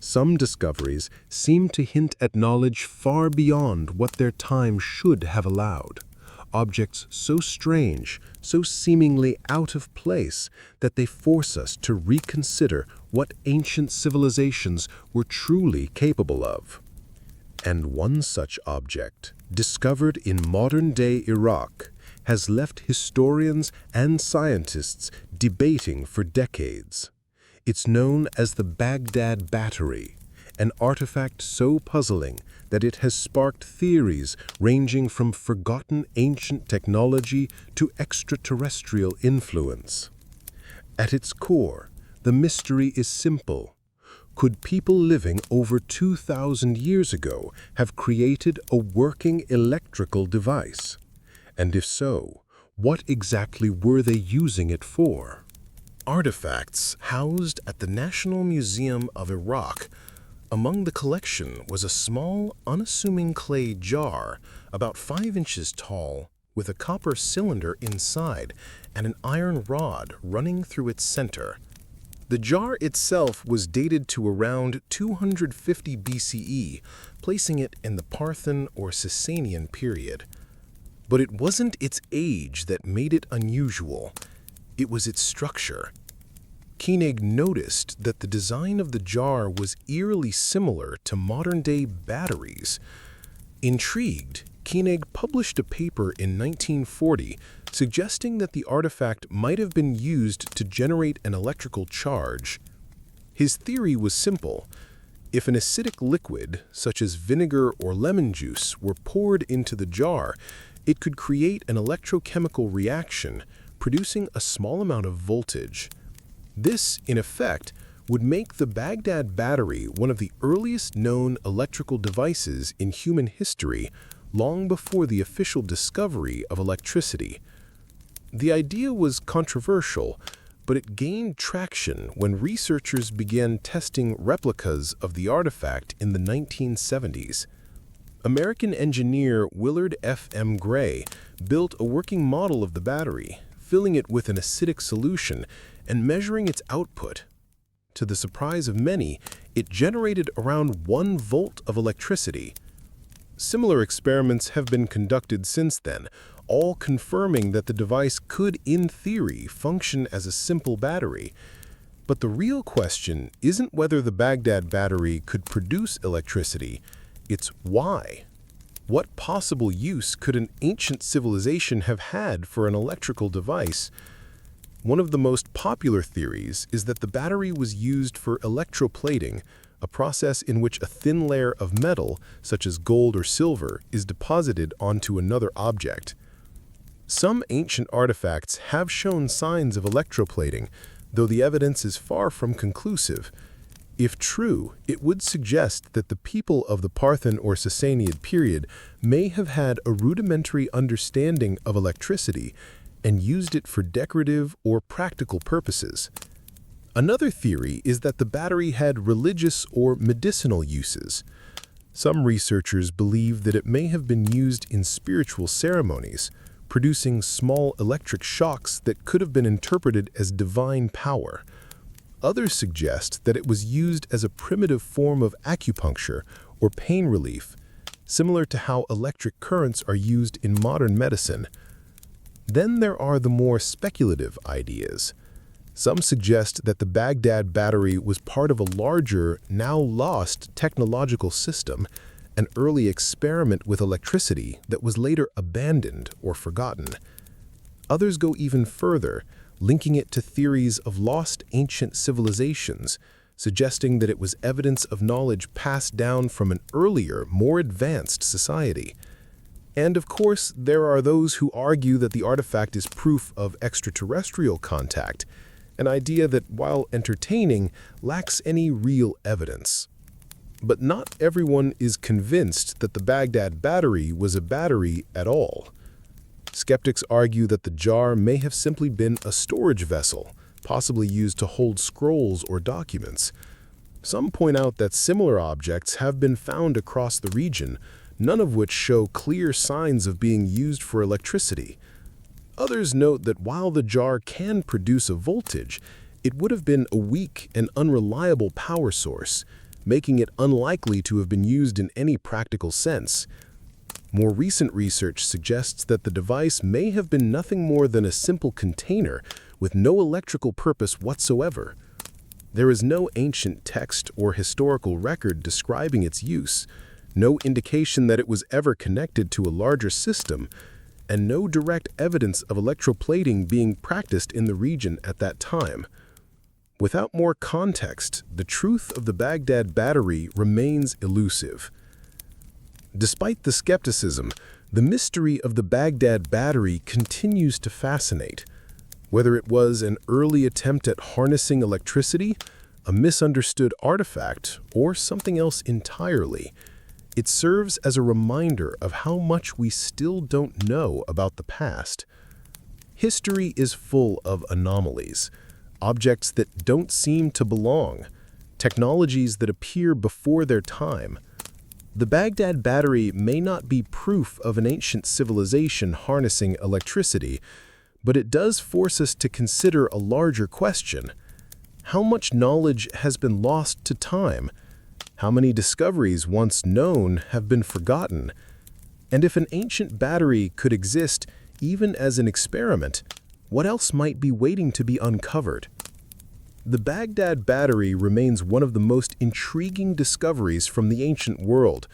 Some discoveries seem to hint at knowledge far beyond what their time should have allowed. Objects so strange, so seemingly out of place, that they force us to reconsider what ancient civilizations were truly capable of. And one such object, discovered in modern-day Iraq, has left historians and scientists debating for decades. It's known as the Baghdad Battery, an artifact so puzzling that it has sparked theories ranging from forgotten ancient technology to extraterrestrial influence. At its core, the mystery is simple. Could people living over 2,000 years ago have created a working electrical device? And if so, what exactly were they using it for? Artifacts housed at the National Museum of Iraq. Among the collection was a small, unassuming clay jar about 5 inches tall with a copper cylinder inside and an iron rod running through its center. The jar itself was dated to around 250 BCE, placing it in the Parthian or Sasanian period. But it wasn't its age that made it unusual. It was its structure. Koenig noticed that the design of the jar was eerily similar to modern-day batteries. Intrigued, Koenig published a paper in 1940 suggesting that the artifact might have been used to generate an electrical charge. His theory was simple. If an acidic liquid, such as vinegar or lemon juice, were poured into the jar, it could create an electrochemical reaction, producing a small amount of voltage. This, in effect, would make the Baghdad battery one of the earliest known electrical devices in human history, long before the official discovery of electricity. The idea was controversial, but it gained traction when researchers began testing replicas of the artifact in the 1970s. American engineer Willard F. M. Gray built a working model of the battery, filling it with an acidic solution and measuring its output. To the surprise of many, it generated around 1 volt of electricity. Similar experiments have been conducted since then, all confirming that the device could, in theory, function as a simple battery. But the real question isn't whether the Baghdad battery could produce electricity, it's why. What possible use could an ancient civilization have had for an electrical device? One of the most popular theories is that the battery was used for electroplating, a process in which a thin layer of metal, such as gold or silver, is deposited onto another object. Some ancient artifacts have shown signs of electroplating, though the evidence is far from conclusive. If true, it would suggest that the people of the Parthian or Sasanian period may have had a rudimentary understanding of electricity and used it for decorative or practical purposes. Another theory is that the battery had religious or medicinal uses. Some researchers believe that it may have been used in spiritual ceremonies, producing small electric shocks that could have been interpreted as divine power. Others suggest that it was used as a primitive form of acupuncture or pain relief, similar to how electric currents are used in modern medicine. Then there are the more speculative ideas. Some suggest that the Baghdad battery was part of a larger, now lost technological system, an early experiment with electricity that was later abandoned or forgotten. Others go even further, linking it to theories of lost ancient civilizations, suggesting that it was evidence of knowledge passed down from an earlier, more advanced society. And of course, there are those who argue that the artifact is proof of extraterrestrial contact, an idea that, while entertaining, lacks any real evidence. But not everyone is convinced that the Baghdad battery was a battery at all. Skeptics argue that the jar may have simply been a storage vessel, possibly used to hold scrolls or documents. Some point out that similar objects have been found across the region, none of which show clear signs of being used for electricity. Others note that while the jar can produce a voltage, it would have been a weak and unreliable power source, making it unlikely to have been used in any practical sense. More recent research suggests that the device may have been nothing more than a simple container with no electrical purpose whatsoever. There is no ancient text or historical record describing its use, no indication that it was ever connected to a larger system, and no direct evidence of electroplating being practiced in the region at that time. Without more context, the truth of the Baghdad battery remains elusive. Despite the skepticism, the mystery of the Baghdad battery continues to fascinate. Whether it was an early attempt at harnessing electricity, a misunderstood artifact, or something else entirely, it serves as a reminder of how much we still don't know about the past. History is full of anomalies, objects that don't seem to belong, technologies that appear before their time. The Baghdad battery may not be proof of an ancient civilization harnessing electricity, but it does force us to consider a larger question. How much knowledge has been lost to time? How many discoveries once known have been forgotten? And if an ancient battery could exist even as an experiment, what else might be waiting to be uncovered? The Baghdad battery remains one of the most intriguing discoveries from the ancient world,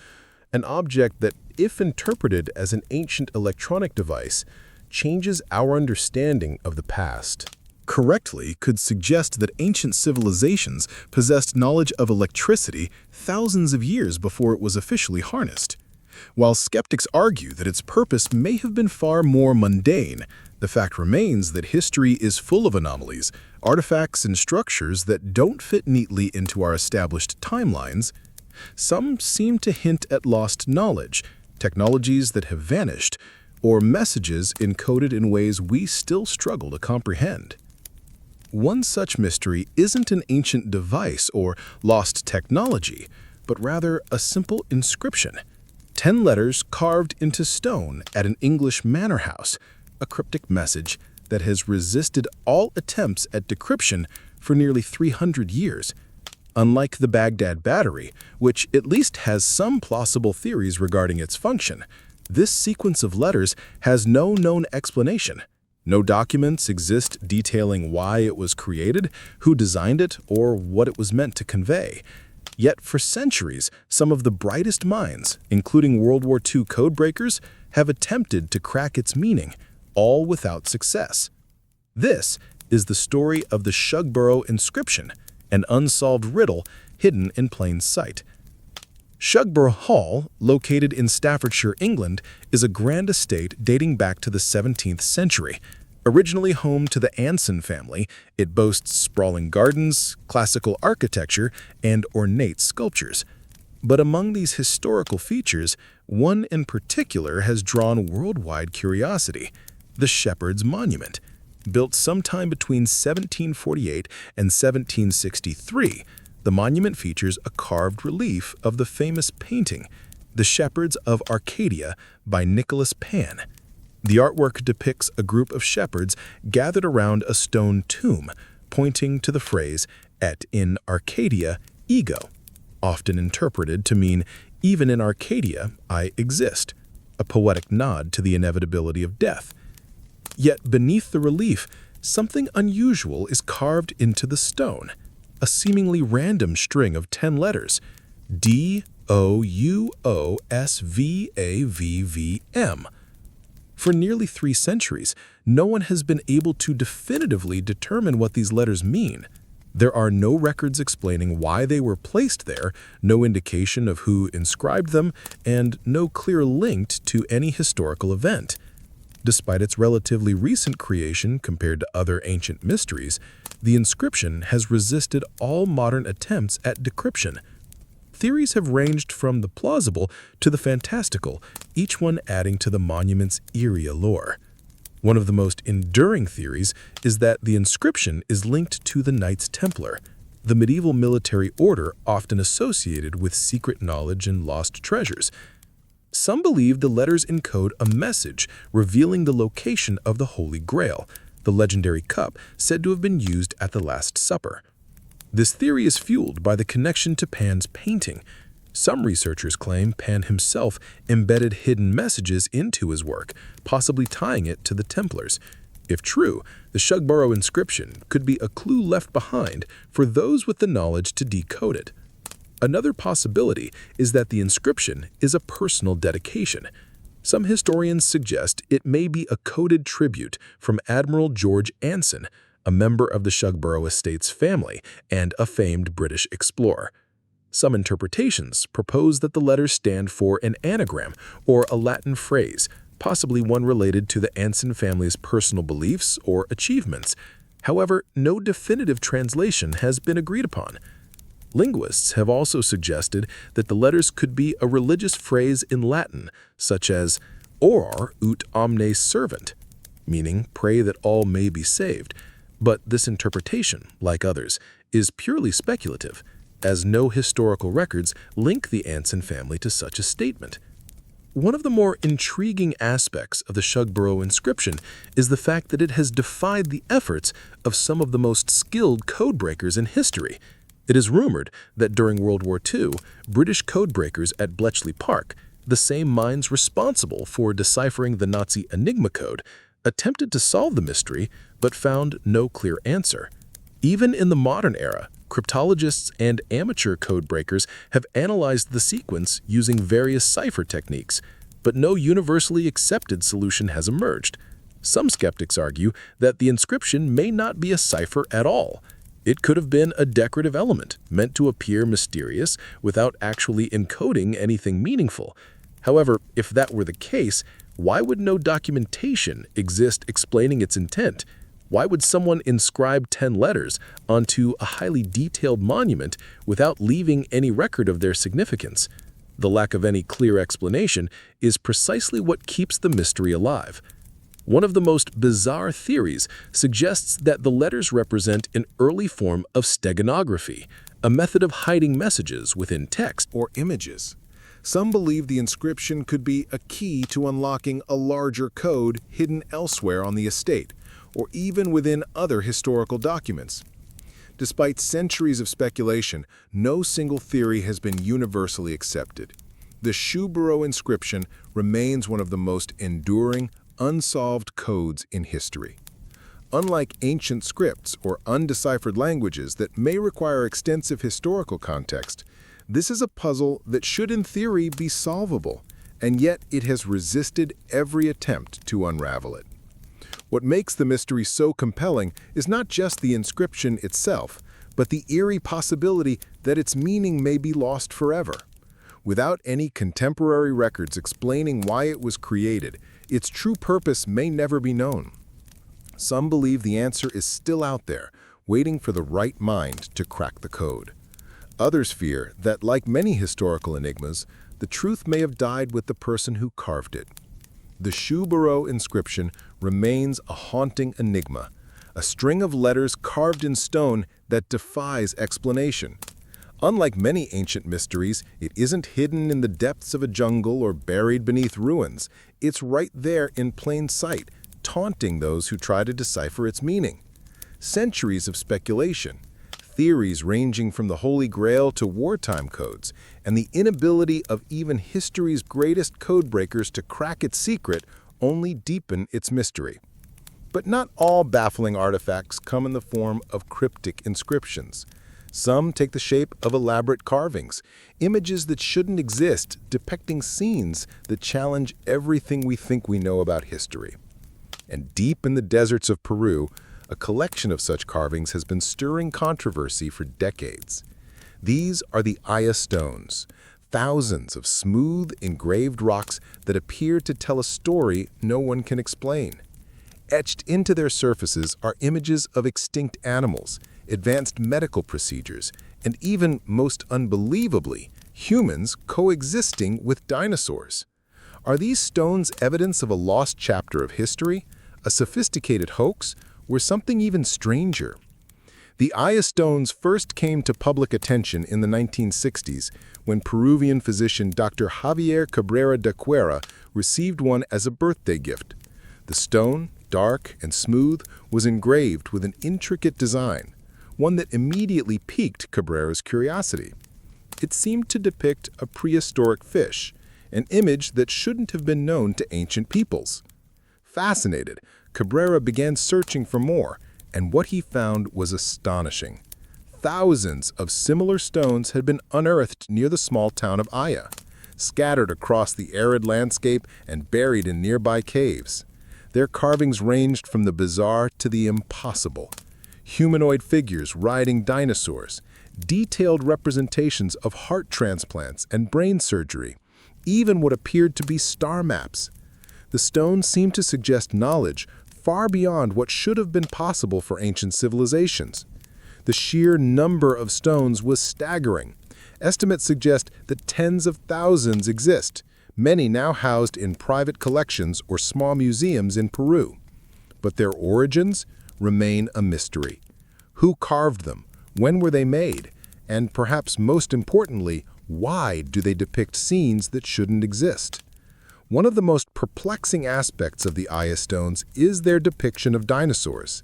an object that, if interpreted as an ancient electronic device, changes our understanding of the past. Correctly could suggest that ancient civilizations possessed knowledge of electricity thousands of years before it was officially harnessed. While skeptics argue that its purpose may have been far more mundane, the fact remains that history is full of anomalies, artifacts and structures that don't fit neatly into our established timelines. Some seem to hint at lost knowledge, technologies that have vanished, or messages encoded in ways we still struggle to comprehend. One such mystery isn't an ancient device or lost technology, but rather a simple inscription. 10 letters carved into stone at an English manor house, a cryptic message that has resisted all attempts at decryption for nearly 300 years. Unlike the Baghdad battery, which at least has some plausible theories regarding its function, this sequence of letters has no known explanation. No documents exist detailing why it was created, who designed it, or what it was meant to convey. Yet for centuries, some of the brightest minds, including World War II codebreakers, have attempted to crack its meaning, all without success. This is the story of the Shugborough inscription, an unsolved riddle hidden in plain sight. Shugborough Hall, located in Staffordshire, England, is a grand estate dating back to the 17th century. Originally home to the Anson family, it boasts sprawling gardens, classical architecture, and ornate sculptures. But among these historical features, one in particular has drawn worldwide curiosity: the Shepherd's Monument. Built sometime between 1748 and 1763, the monument features a carved relief of the famous painting, The Shepherds of Arcadia by Nicholas Pan. The artwork depicts a group of shepherds gathered around a stone tomb, pointing to the phrase, "Et in Arcadia ego," often interpreted to mean, "Even in Arcadia I exist," a poetic nod to the inevitability of death. Yet beneath the relief, something unusual is carved into the stone, a seemingly random string of 10 letters, DOUOSVAVVM. For nearly 3 centuries, no one has been able to definitively determine what these letters mean. There are no records explaining why they were placed there, no indication of who inscribed them, and no clear link to any historical event. Despite its relatively recent creation compared to other ancient mysteries, the inscription has resisted all modern attempts at decryption. Theories have ranged from the plausible to the fantastical, each one adding to the monument's eerie allure. One of the most enduring theories is that the inscription is linked to the Knights Templar, the medieval military order often associated with secret knowledge and lost treasures. Some believe the letters encode a message revealing the location of the Holy Grail, the legendary cup said to have been used at the Last Supper. This theory is fueled by the connection to Pan's painting. Some researchers claim Pan himself embedded hidden messages into his work, possibly tying it to the Templars. If true, the Shugborough inscription could be a clue left behind for those with the knowledge to decode it. Another possibility is that the inscription is a personal dedication. Some historians suggest it may be a coded tribute from Admiral George Anson, a member of the Shugborough estate's family and a famed British explorer. Some interpretations propose that the letters stand for an anagram or a Latin phrase, possibly one related to the Anson family's personal beliefs or achievements. However, no definitive translation has been agreed upon. Linguists have also suggested that the letters could be a religious phrase in Latin, such as "Oror ut omnes servant," meaning pray that all may be saved. But this interpretation, like others, is purely speculative, as no historical records link the Anson family to such a statement. One of the more intriguing aspects of the Shugborough inscription is the fact that it has defied the efforts of some of the most skilled codebreakers in history. It is rumored that during World War II, British codebreakers at Bletchley Park, the same minds responsible for deciphering the Nazi Enigma code, attempted to solve the mystery but found no clear answer. Even in the modern era, cryptologists and amateur codebreakers have analyzed the sequence using various cipher techniques, but no universally accepted solution has emerged. Some skeptics argue that the inscription may not be a cipher at all. It could have been a decorative element meant to appear mysterious without actually encoding anything meaningful. However, if that were the case, why would no documentation exist explaining its intent? Why would someone inscribe 10 letters onto a highly detailed monument without leaving any record of their significance? The lack of any clear explanation is precisely what keeps the mystery alive. One of the most bizarre theories suggests that the letters represent an early form of steganography, a method of hiding messages within text or images. Some believe the inscription could be a key to unlocking a larger code hidden elsewhere on the estate, or even within other historical documents. Despite centuries of speculation, no single theory has been universally accepted. The Shugborough inscription remains one of the most enduring, unsolved codes in history. Unlike ancient scripts or undeciphered languages that may require extensive historical context, this is a puzzle that should in theory be solvable, and yet it has resisted every attempt to unravel it. What makes the mystery so compelling is not just the inscription itself, but the eerie possibility that its meaning may be lost forever. Without any contemporary records explaining why it was created, its true purpose may never be known. Some believe the answer is still out there, waiting for the right mind to crack the code. Others fear that, like many historical enigmas, the truth may have died with the person who carved it. The Shugborough inscription remains a haunting enigma, a string of letters carved in stone that defies explanation. Unlike many ancient mysteries, it isn't hidden in the depths of a jungle or buried beneath ruins. It's right there in plain sight, taunting those who try to decipher its meaning. Centuries of speculation, theories ranging from the Holy Grail to wartime codes, and the inability of even history's greatest codebreakers to crack its secret only deepen its mystery. But not all baffling artifacts come in the form of cryptic inscriptions. Some take the shape of elaborate carvings, images that shouldn't exist, depicting scenes that challenge everything we think we know about history. And deep in the deserts of Peru, a collection of such carvings has been stirring controversy for decades. These are the Aya stones, thousands of smooth, engraved rocks that appear to tell a story no one can explain. Etched into their surfaces are images of extinct animals, advanced medical procedures, and even, most unbelievably, humans coexisting with dinosaurs. Are these stones evidence of a lost chapter of history, a sophisticated hoax, or something even stranger? The Aya stones first came to public attention in the 1960s when Peruvian physician Dr. Javier Cabrera de Cuera received one as a birthday gift. The stone, dark and smooth, was engraved with an intricate design, one that immediately piqued Cabrera's curiosity. It seemed to depict a prehistoric fish, an image that shouldn't have been known to ancient peoples. Fascinated, Cabrera began searching for more, and what he found was astonishing. Thousands of similar stones had been unearthed near the small town of Aya, scattered across the arid landscape and buried in nearby caves. Their carvings ranged from the bizarre to the impossible, humanoid figures riding dinosaurs, detailed representations of heart transplants and brain surgery, even what appeared to be star maps. The stones seemed to suggest knowledge far beyond what should have been possible for ancient civilizations. The sheer number of stones was staggering. Estimates suggest that tens of thousands exist, many now housed in private collections or small museums in Peru. But their origins remain a mystery. Who carved them? When were they made? And perhaps most importantly, why do they depict scenes that shouldn't exist? One of the most perplexing aspects of the Aya stones is their depiction of dinosaurs.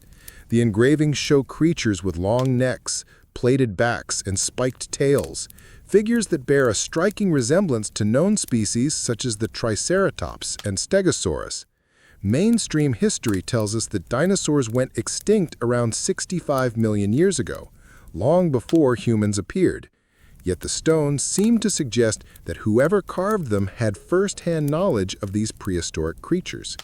The engravings show creatures with long necks, plated backs, and spiked tails, figures that bear a striking resemblance to known species such as the Triceratops and Stegosaurus. Mainstream history tells us that dinosaurs went extinct around 65 million years ago, long before humans appeared. Yet the stones seem to suggest that whoever carved them had first-hand knowledge of these prehistoric creatures.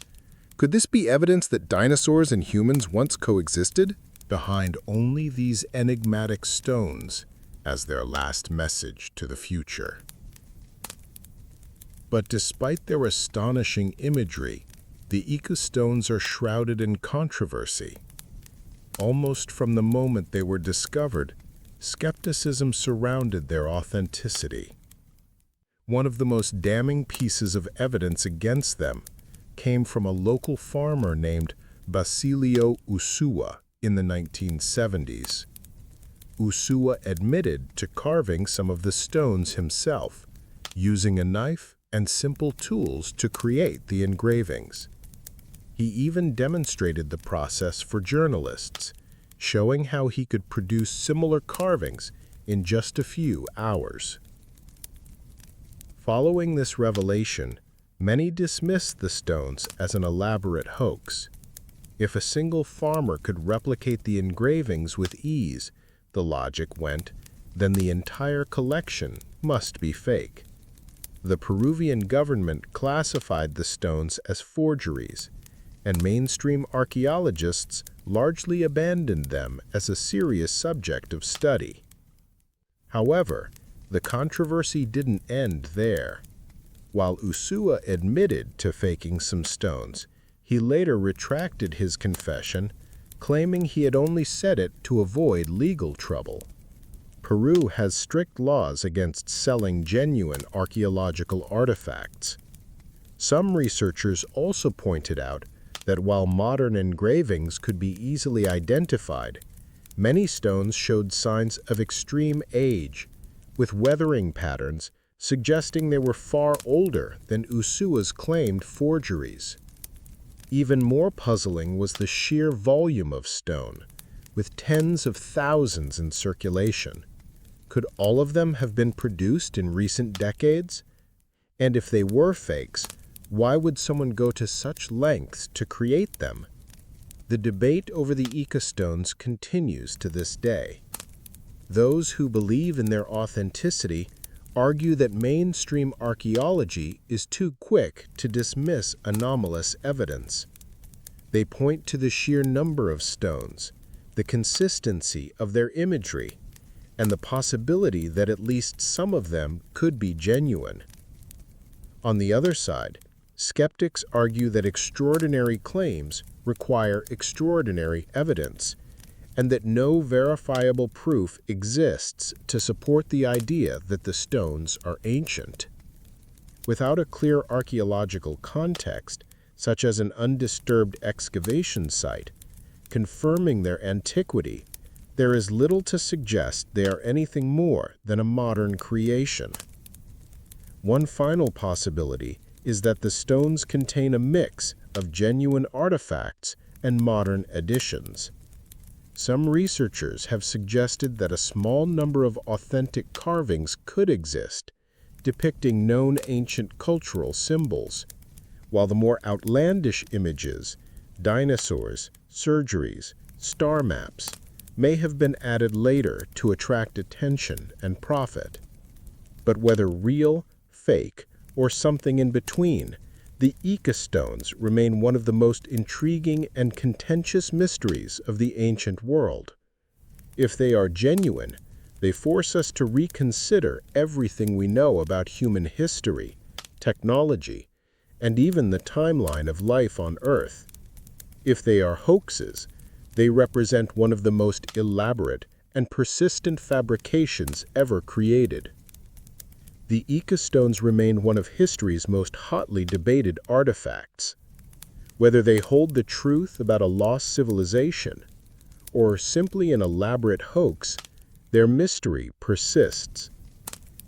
Could this be evidence that dinosaurs and humans once coexisted? Behind only these enigmatic stones as their last message to the future. But despite their astonishing imagery, the Ica stones are shrouded in controversy. Almost from the moment they were discovered, skepticism surrounded their authenticity. One of the most damning pieces of evidence against them came from a local farmer named Basilio Ursua in the 1970s. Ursua admitted to carving some of the stones himself, using a knife and simple tools to create the engravings. He even demonstrated the process for journalists, showing how he could produce similar carvings in just a few hours. Following this revelation, many dismissed the stones as an elaborate hoax. If a single farmer could replicate the engravings with ease, the logic went, then the entire collection must be fake. The Peruvian government classified the stones as forgeries, and mainstream archaeologists largely abandoned them as a serious subject of study. However, the controversy didn't end there. While Ursua admitted to faking some stones, he later retracted his confession, claiming he had only said it to avoid legal trouble. Peru has strict laws against selling genuine archaeological artifacts. Some researchers also pointed out that while modern engravings could be easily identified, many stones showed signs of extreme age, with weathering patterns suggesting they were far older than Ursua's claimed forgeries. Even more puzzling was the sheer volume of stone, with tens of thousands in circulation. Could all of them have been produced in recent decades? And if they were fakes, why would someone go to such lengths to create them? The debate over the Ica stones continues to this day. Those who believe in their authenticity argue that mainstream archaeology is too quick to dismiss anomalous evidence. They point to the sheer number of stones, the consistency of their imagery, and the possibility that at least some of them could be genuine. On the other side, skeptics argue that extraordinary claims require extraordinary evidence, and that no verifiable proof exists to support the idea that the stones are ancient. Without a clear archaeological context, such as an undisturbed excavation site, confirming their antiquity, there is little to suggest they are anything more than a modern creation. One final possibility is that the stones contain a mix of genuine artifacts and modern additions. Some researchers have suggested that a small number of authentic carvings could exist, depicting known ancient cultural symbols, while the more outlandish images, dinosaurs, surgeries, star maps, may have been added later to attract attention and profit. But whether real, fake, or something in between, The Ica stones remain one of the most intriguing and contentious mysteries of the ancient world. If they are genuine, they force us to reconsider everything we know about human history, technology, and even the timeline of life on Earth. If they are hoaxes, they represent one of the most elaborate and persistent fabrications ever created. The Ica stones remain one of history's most hotly debated artifacts. Whether they hold the truth about a lost civilization, or simply an elaborate hoax, their mystery persists.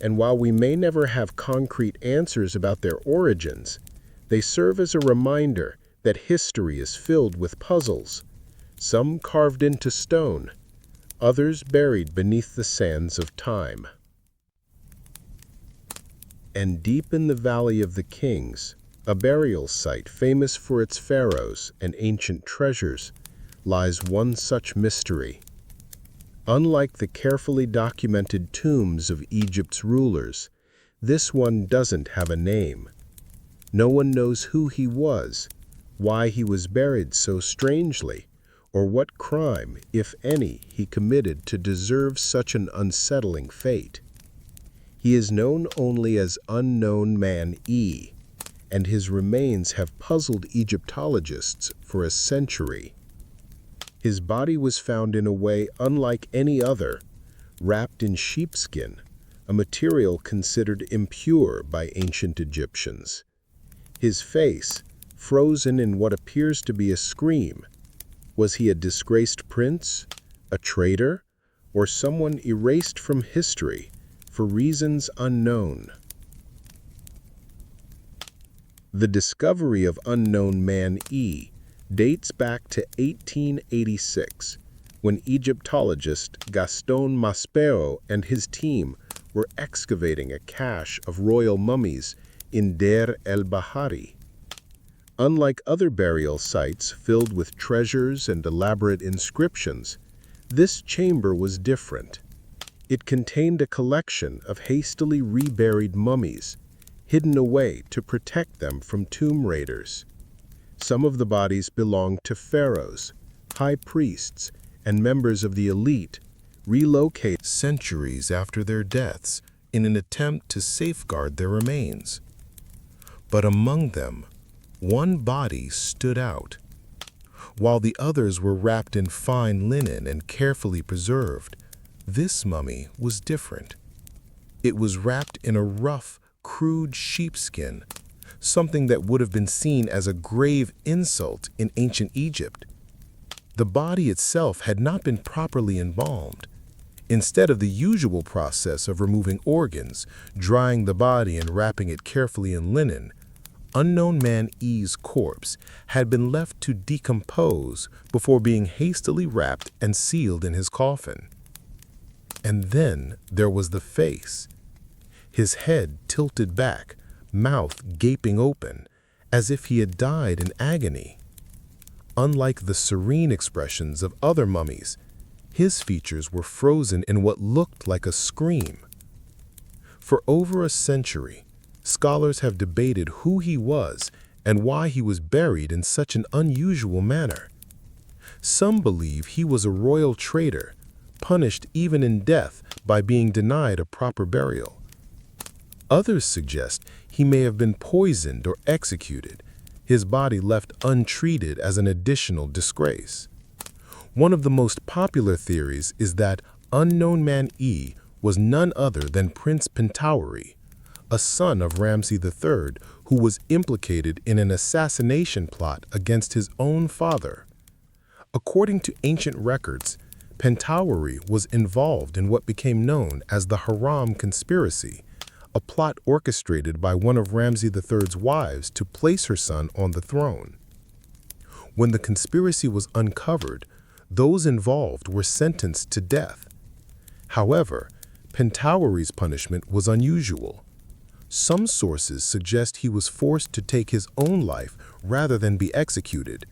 And while we may never have concrete answers about their origins, they serve as a reminder that history is filled with puzzles, some carved into stone, others buried beneath the sands of time. And deep in the Valley of the Kings, a burial site famous for its pharaohs and ancient treasures, lies one such mystery. Unlike the carefully documented tombs of Egypt's rulers, this one doesn't have a name. No one knows who he was, why he was buried so strangely, or what crime, if any, he committed to deserve such an unsettling fate. He is known only as Unknown Man E, and his remains have puzzled Egyptologists for a century. His body was found in a way unlike any other, wrapped in sheepskin, a material considered impure by ancient Egyptians. His face, frozen in what appears to be a scream. Was he a disgraced prince, a traitor, or someone erased from history for reasons unknown? The discovery of Unknown Man E dates back to 1886, when Egyptologist Gaston Maspero and his team were excavating a cache of royal mummies in Deir el-Bahari. Unlike other burial sites filled with treasures and elaborate inscriptions, this chamber was different. It contained a collection of hastily reburied mummies, hidden away to protect them from tomb raiders. Some of the bodies belonged to pharaohs, high priests, and members of the elite, relocated centuries after their deaths in an attempt to safeguard their remains. But among them, one body stood out. While the others were wrapped in fine linen and carefully preserved, this mummy was different. It was wrapped in a rough, crude sheepskin, something that would have been seen as a grave insult in ancient Egypt. The body itself had not been properly embalmed. Instead of the usual process of removing organs, drying the body and wrapping it carefully in linen, Unknown Man E's corpse had been left to decompose before being hastily wrapped and sealed in his coffin. And then there was the face. His head tilted back, mouth gaping open, as if he had died in agony. Unlike the serene expressions of other mummies, his features were frozen in what looked like a scream. For over a century, scholars have debated who he was and why he was buried in such an unusual manner. Some believe he was a royal traitor, punished even in death by being denied a proper burial. Others suggest he may have been poisoned or executed, his body left untreated as an additional disgrace. One of the most popular theories is that Unknown Man E was none other than Prince Pentawari, a son of Ramses III who was implicated in an assassination plot against his own father. According to ancient records, Pentawari was involved in what became known as the Haram Conspiracy, a plot orchestrated by one of Ramses III's wives to place her son on the throne. When the conspiracy was uncovered, those involved were sentenced to death. However, Pentawari's punishment was unusual. Some sources suggest he was forced to take his own life rather than be executed.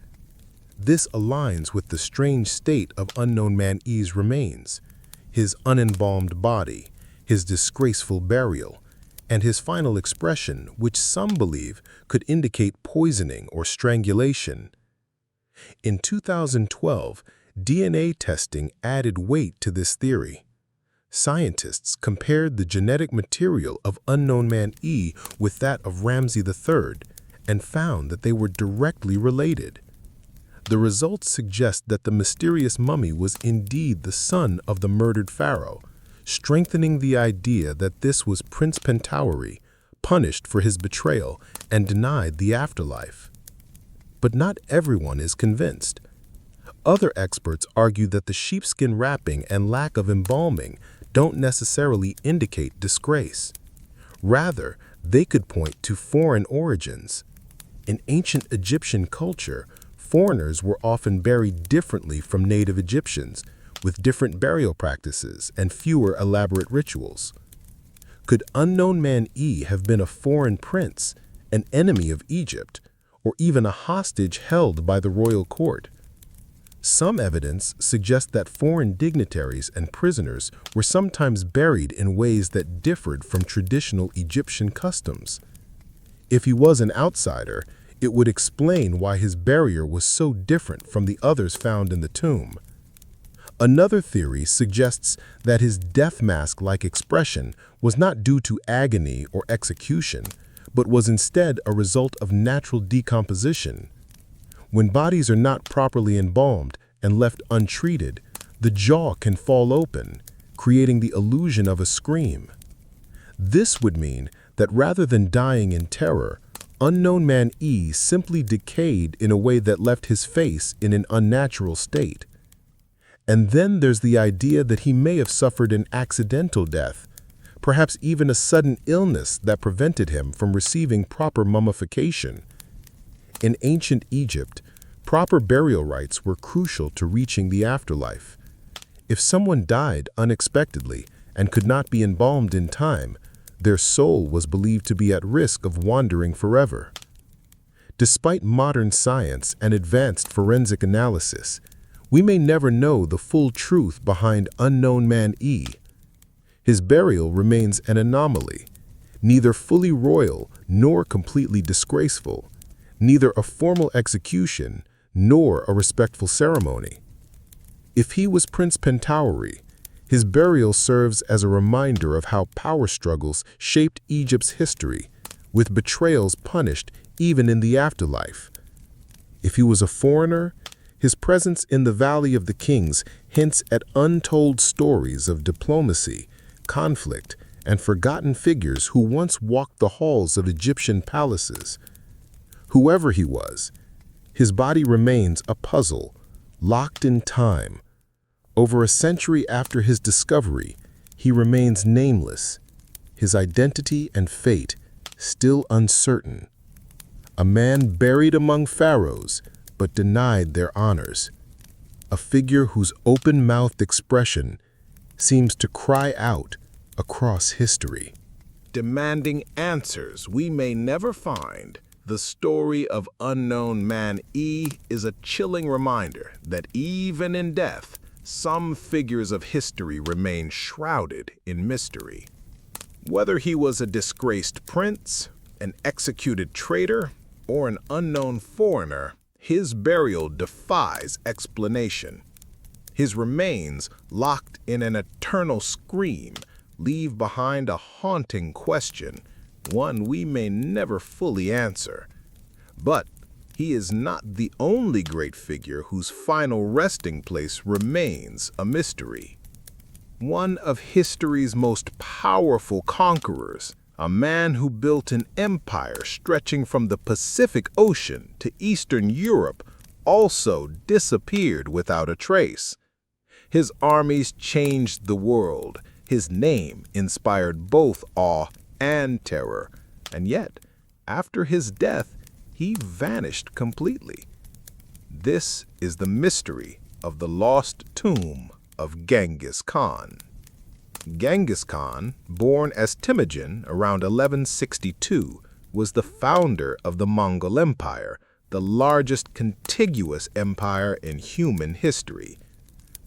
This aligns with the strange state of Unknown Man E's remains, his unembalmed body, his disgraceful burial, and his final expression, which some believe could indicate poisoning or strangulation. In 2012, DNA testing added weight to this theory. Scientists compared the genetic material of unknown man E with that of Ramses III and found that they were directly related. The results suggest that the mysterious mummy was indeed the son of the murdered pharaoh, strengthening the idea that this was Prince Pentauri, punished for his betrayal and denied the afterlife. But not everyone is convinced. Other experts argue that the sheepskin wrapping and lack of embalming don't necessarily indicate disgrace. Rather, they could point to foreign origins. In ancient Egyptian culture, foreigners were often buried differently from native Egyptians, with different burial practices and fewer elaborate rituals. Could unknown man E have been a foreign prince, an enemy of Egypt, or even a hostage held by the royal court? Some evidence suggests that foreign dignitaries and prisoners were sometimes buried in ways that differed from traditional Egyptian customs. If he was an outsider, it would explain why his burial was so different from the others found in the tomb. Another theory suggests that his death mask-like expression was not due to agony or execution, but was instead a result of natural decomposition. When bodies are not properly embalmed and left untreated, the jaw can fall open, creating the illusion of a scream. This would mean that rather than dying in terror, unknown man E simply decayed in a way that left his face in an unnatural state. And then there's the idea that he may have suffered an accidental death, perhaps even a sudden illness that prevented him from receiving proper mummification. In ancient Egypt, proper burial rites were crucial to reaching the afterlife. If someone died unexpectedly and could not be embalmed in time, their soul was believed to be at risk of wandering forever. Despite modern science and advanced forensic analysis, we may never know the full truth behind unknown man E. His burial remains an anomaly, neither fully royal nor completely disgraceful, neither a formal execution nor a respectful ceremony. If he was Prince Pentauri, his burial serves as a reminder of how power struggles shaped Egypt's history, with betrayals punished even in the afterlife. If he was a foreigner, his presence in the Valley of the Kings hints at untold stories of diplomacy, conflict, and forgotten figures who once walked the halls of Egyptian palaces. Whoever he was, his body remains a puzzle, locked in time. Over a century after his discovery, he remains nameless, his identity and fate still uncertain. A man buried among pharaohs, but denied their honors. A figure whose open-mouthed expression seems to cry out across history. Demanding answers we may never find, the story of unknown man E is a chilling reminder that even in death, some figures of history remain shrouded in mystery. Whether he was a disgraced prince, an executed traitor, or an unknown foreigner, his burial defies explanation. His remains, locked in an eternal scream, leave behind a haunting question, one we may never fully answer. But he is not the only great figure whose final resting place remains a mystery. One of history's most powerful conquerors, a man who built an empire stretching from the Pacific Ocean to Eastern Europe, also disappeared without a trace. His armies changed the world. His name inspired both awe and terror. And yet, after his death, he vanished completely. This is the mystery of the lost tomb of Genghis Khan. Genghis Khan, born as Temujin around 1162, was the founder of the Mongol Empire, the largest contiguous empire in human history.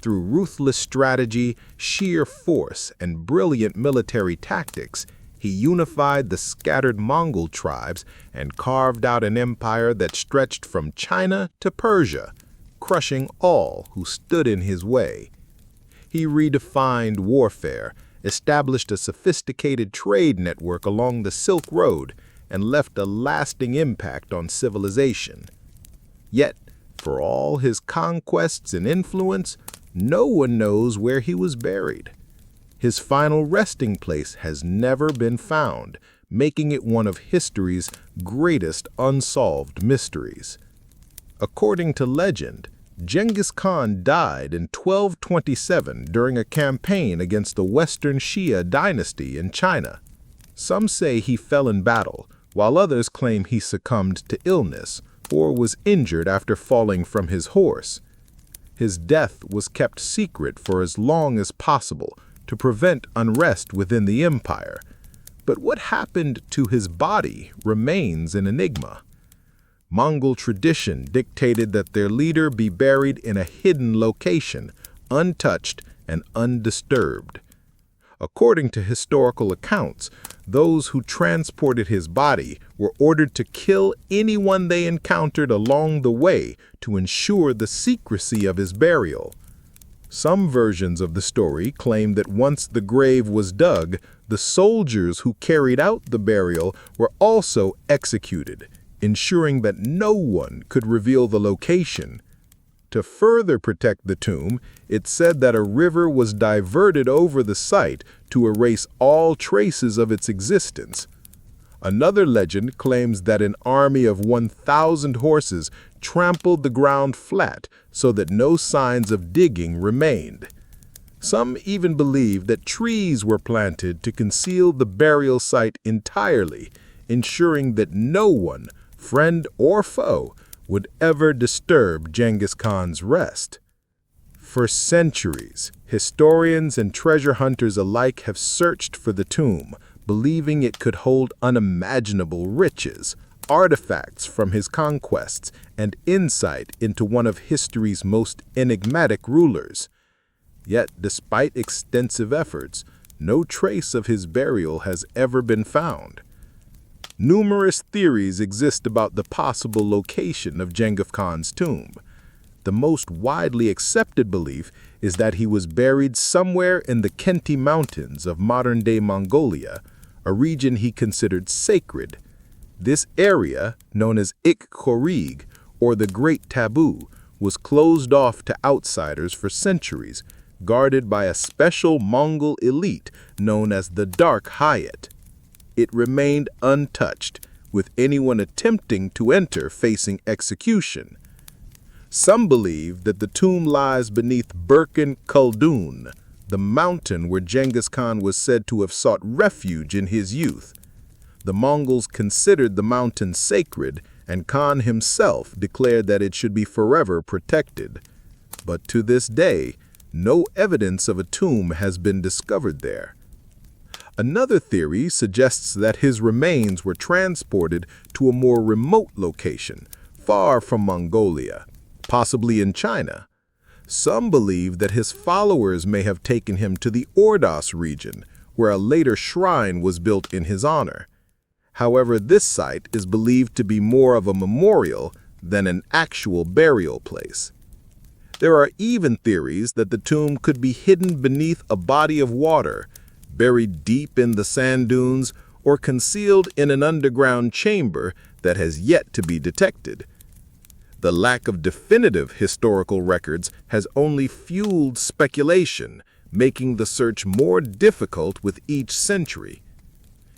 Through ruthless strategy, sheer force, and brilliant military tactics, he unified the scattered Mongol tribes and carved out an empire that stretched from China to Persia, crushing all who stood in his way. He redefined warfare, established a sophisticated trade network along the Silk Road, and left a lasting impact on civilization. Yet, for all his conquests and influence, no one knows where he was buried. His final resting place has never been found, making it one of history's greatest unsolved mysteries. According to legend, Genghis Khan died in 1227 during a campaign against the Western Xia dynasty in China. Some say he fell in battle, while others claim he succumbed to illness or was injured after falling from his horse. His death was kept secret for as long as possible to prevent unrest within the empire, but what happened to his body remains an enigma. Mongol tradition dictated that their leader be buried in a hidden location, untouched and undisturbed. According to historical accounts, those who transported his body were ordered to kill anyone they encountered along the way to ensure the secrecy of his burial. Some versions of the story claim that once the grave was dug, the soldiers who carried out the burial were also executed, ensuring that no one could reveal the location. To further protect the tomb, it's said that a river was diverted over the site to erase all traces of its existence. Another legend claims that an army of 1,000 horses trampled the ground flat so that no signs of digging remained. Some even believe that trees were planted to conceal the burial site entirely, ensuring that no one, friend or foe, would ever disturb Genghis Khan's rest. For centuries, historians and treasure hunters alike have searched for the tomb, believing it could hold unimaginable riches, artifacts from his conquests, and insight into one of history's most enigmatic rulers. Yet, despite extensive efforts, no trace of his burial has ever been found. Numerous theories exist about the possible location of Genghis Khan's tomb. The most widely accepted belief is that he was buried somewhere in the Khenti Mountains of modern-day Mongolia, a region he considered sacred. This area, known as Ik-Khorig, or the Great Taboo, was closed off to outsiders for centuries, guarded by a special Mongol elite known as the Dark Hayat. It remained untouched, with anyone attempting to enter facing execution. Some believe that the tomb lies beneath Birken Khaldun, the mountain where Genghis Khan was said to have sought refuge in his youth. The Mongols considered the mountain sacred, and Khan himself declared that it should be forever protected. But to this day, no evidence of a tomb has been discovered there. Another theory suggests that his remains were transported to a more remote location, far from Mongolia, possibly in China. Some believe that his followers may have taken him to the Ordos region, where a later shrine was built in his honor. However, this site is believed to be more of a memorial than an actual burial place. There are even theories that the tomb could be hidden beneath a body of water, buried deep in the sand dunes, or concealed in an underground chamber that has yet to be detected. The lack of definitive historical records has only fueled speculation, making the search more difficult with each century.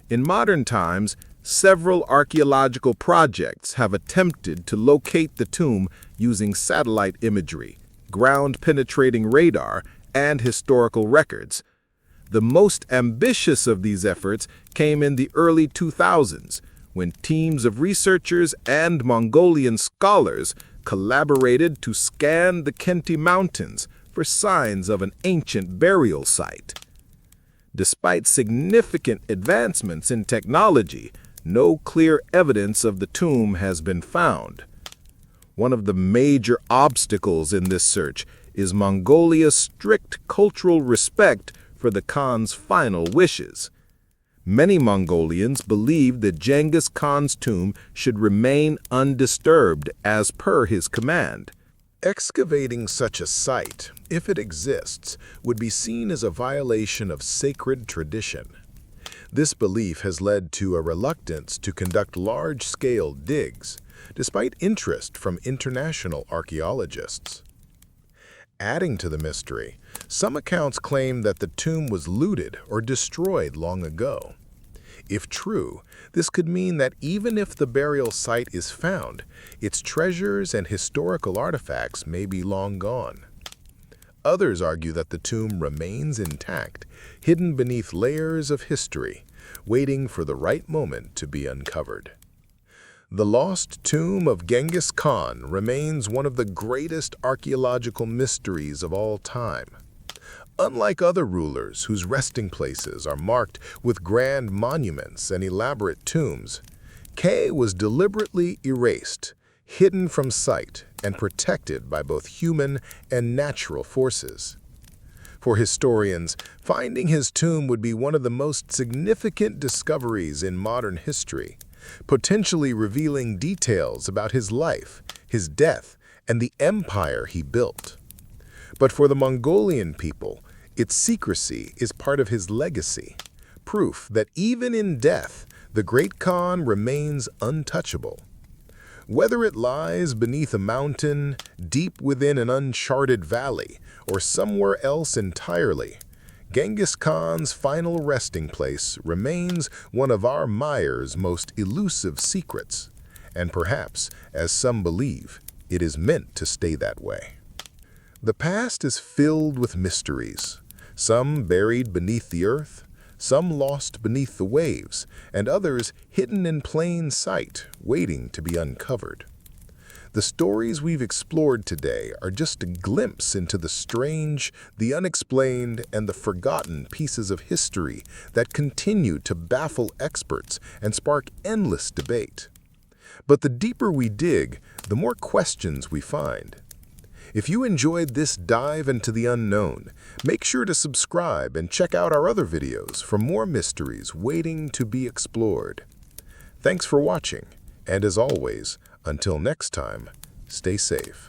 In modern times, several archaeological projects have attempted to locate the tomb using satellite imagery, ground-penetrating radar, and historical records. The most ambitious of these efforts came in the early 2000s, when teams of researchers and Mongolian scholars collaborated to scan the Khenti Mountains for signs of an ancient burial site. Despite significant advancements in technology, no clear evidence of the tomb has been found. One of the major obstacles in this search is Mongolia's strict cultural respect for the Khan's final wishes. Many Mongolians believed that Genghis Khan's tomb should remain undisturbed as per his command. Excavating such a site, if it exists, would be seen as a violation of sacred tradition. This belief has led to a reluctance to conduct large-scale digs, despite interest from international archaeologists. Adding to the mystery, some accounts claim that the tomb was looted or destroyed long ago. If true, this could mean that even if the burial site is found, its treasures and historical artifacts may be long gone. Others argue that the tomb remains intact, hidden beneath layers of history, waiting for the right moment to be uncovered. The lost tomb of Genghis Khan remains one of the greatest archaeological mysteries of all time. Unlike other rulers whose resting places are marked with grand monuments and elaborate tombs, K was deliberately erased, hidden from sight, and protected by both human and natural forces. For historians, finding his tomb would be one of the most significant discoveries in modern history, potentially revealing details about his life, his death, and the empire he built. But for the Mongolian people, its secrecy is part of his legacy, proof that even in death, the great Khan remains untouchable. Whether it lies beneath a mountain, deep within an uncharted valley, or somewhere else entirely, Genghis Khan's final resting place remains one of our Maya's most elusive secrets, and perhaps, as some believe, it is meant to stay that way. The past is filled with mysteries, some buried beneath the earth, some lost beneath the waves, and others hidden in plain sight, waiting to be uncovered. The stories we've explored today are just a glimpse into the strange, the unexplained, and the forgotten pieces of history that continue to baffle experts and spark endless debate. But the deeper we dig, the more questions we find. If you enjoyed this dive into the unknown, make sure to subscribe and check out our other videos for more mysteries waiting to be explored. Thanks for watching, and as always, until next time, stay safe.